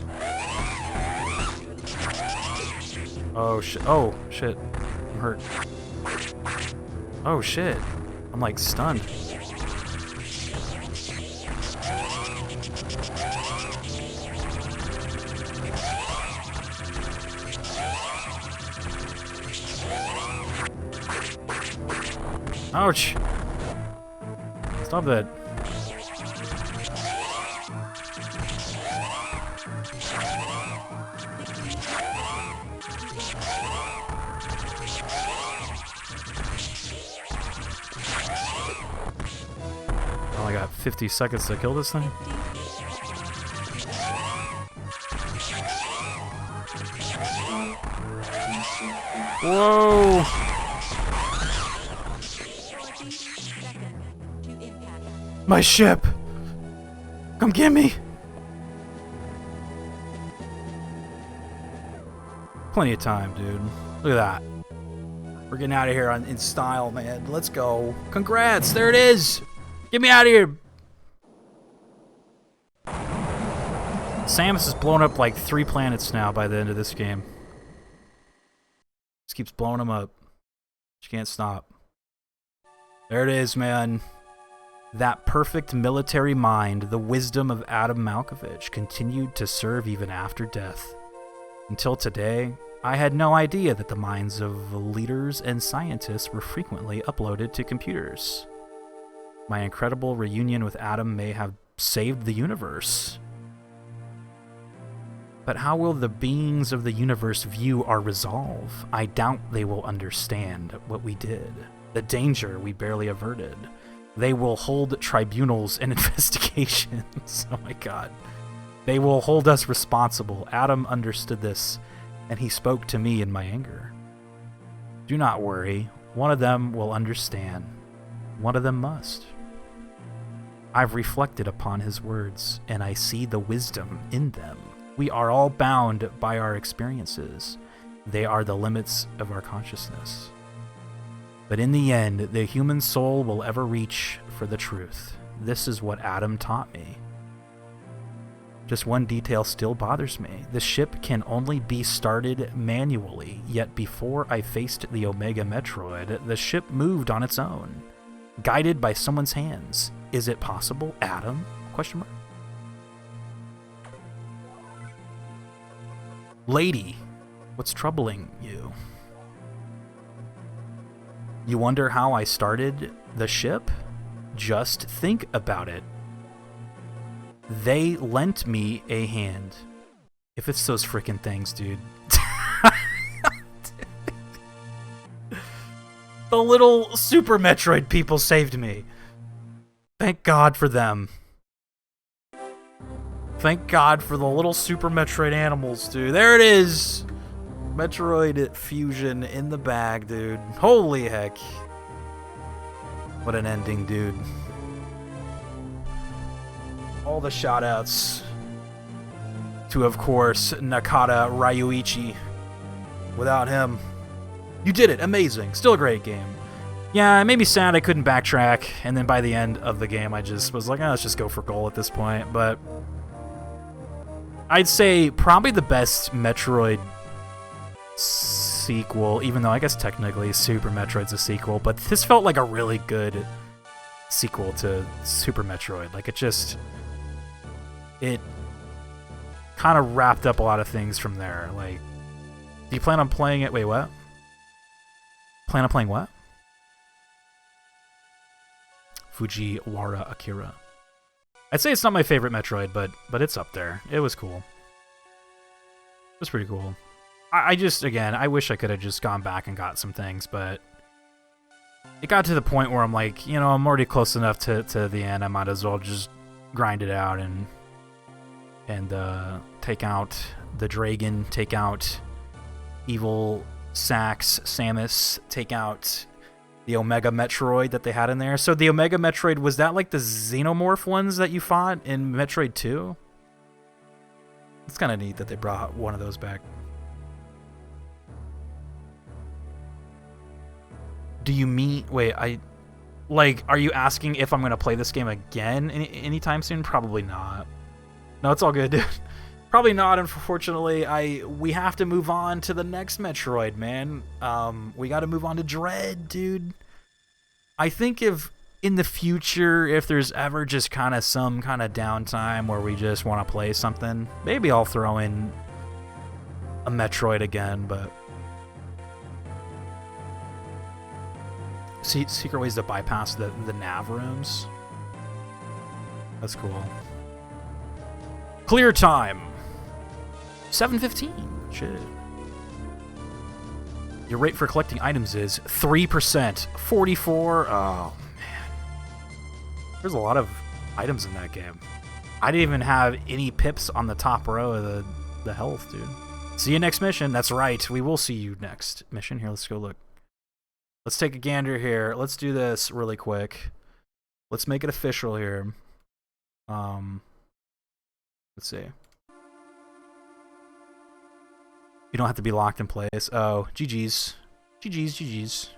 Oh shit! Oh shit! I'm hurt. Oh shit! I'm like stunned. Ouch! Stop that. I only got 50 seconds to kill this thing. Whoa! 40 seconds to impact. My ship! Come get me! Plenty of time, dude. Look at that. We're getting out of here in style, man. Let's go. Congrats! There it is! Get me out of here! Samus has blown up like 3 planets now by the end of this game. Just keeps blowing them up. She can't stop. There it is, man. That perfect military mind, the wisdom of Adam Malkovich, continued to serve even after death. Until today, I had no idea that the minds of leaders and scientists were frequently uploaded to computers. My incredible reunion with Adam may have saved the universe. But how will the beings of the universe view our resolve? I doubt they will understand what we did, the danger we barely averted. They will hold tribunals and investigations. Oh my god. They will hold us responsible. Adam understood this, and he spoke to me in my anger. Do not worry. One of them will understand. One of them must. I've reflected upon his words, and I see the wisdom in them. We are all bound by our experiences. They are the limits of our consciousness. But in the end, the human soul will ever reach for the truth. This is what Adam taught me. Just one detail still bothers me. The ship can only be started manually, yet before I faced the Omega Metroid, the ship moved on its own, guided by someone's hands. Is it possible, Adam? Question mark. Lady, what's troubling you? You wonder how I started the ship? Just think about it. They lent me a hand. If it's those frickin' things, dude. The little Super Metroid people saved me. Thank God for them. Thank God for the little Super Metroid animals, dude. There it is! Metroid Fusion in the bag, dude. Holy heck. What an ending, dude. All the shoutouts to, of course, Nakata Ryuichi. Without him, you did it. Amazing. Still a great game. Yeah, it made me sad I couldn't backtrack, and then by the end of the game, I just was like, oh, let's just go for gold at this point. But I'd say probably the best Metroid sequel, even though I guess technically Super Metroid's a sequel, but this felt like a really good sequel to Super Metroid. Like, it just... it kind of wrapped up a lot of things from there. Like, do you plan on playing it? Wait, what? Plan on playing what? Fujiwara Akira. I'd say it's not my favorite Metroid, but it's up there. It was cool. It was pretty cool. I just, again, I wish I could have just gone back and got some things, but it got to the point where I'm like, you know, I'm already close enough to the end. I might as well just grind it out and take out the dragon, take out evil Samus, take out the Omega Metroid that they had in there. So the Omega Metroid, was that like the Xenomorph ones that you fought in Metroid 2? It's kind of neat that they brought one of those back. Do you mean... Wait, are you asking if I'm going to play this game again anytime soon? Probably not. No, it's all good, dude. Probably not, unfortunately. We have to move on to the next Metroid, man. We got to move on to Dread, dude. I think if in the future, if there's ever just kind of some kind of downtime where we just want to play something, maybe I'll throw in a Metroid again, but... Secret ways to bypass the nav rooms. That's cool. Clear time. 7:15. Shit. Your rate for collecting items is 3%. 44. Oh, man. There's a lot of items in that game. I didn't even have any pips on the top row of the health, dude. See you next mission. That's right. We will see you next mission. Here, let's go look. Let's take a gander here. Let's do this really quick. Let's make it official here. Let's see. You don't have to be locked in place. Oh, GG's. GG's, GG's.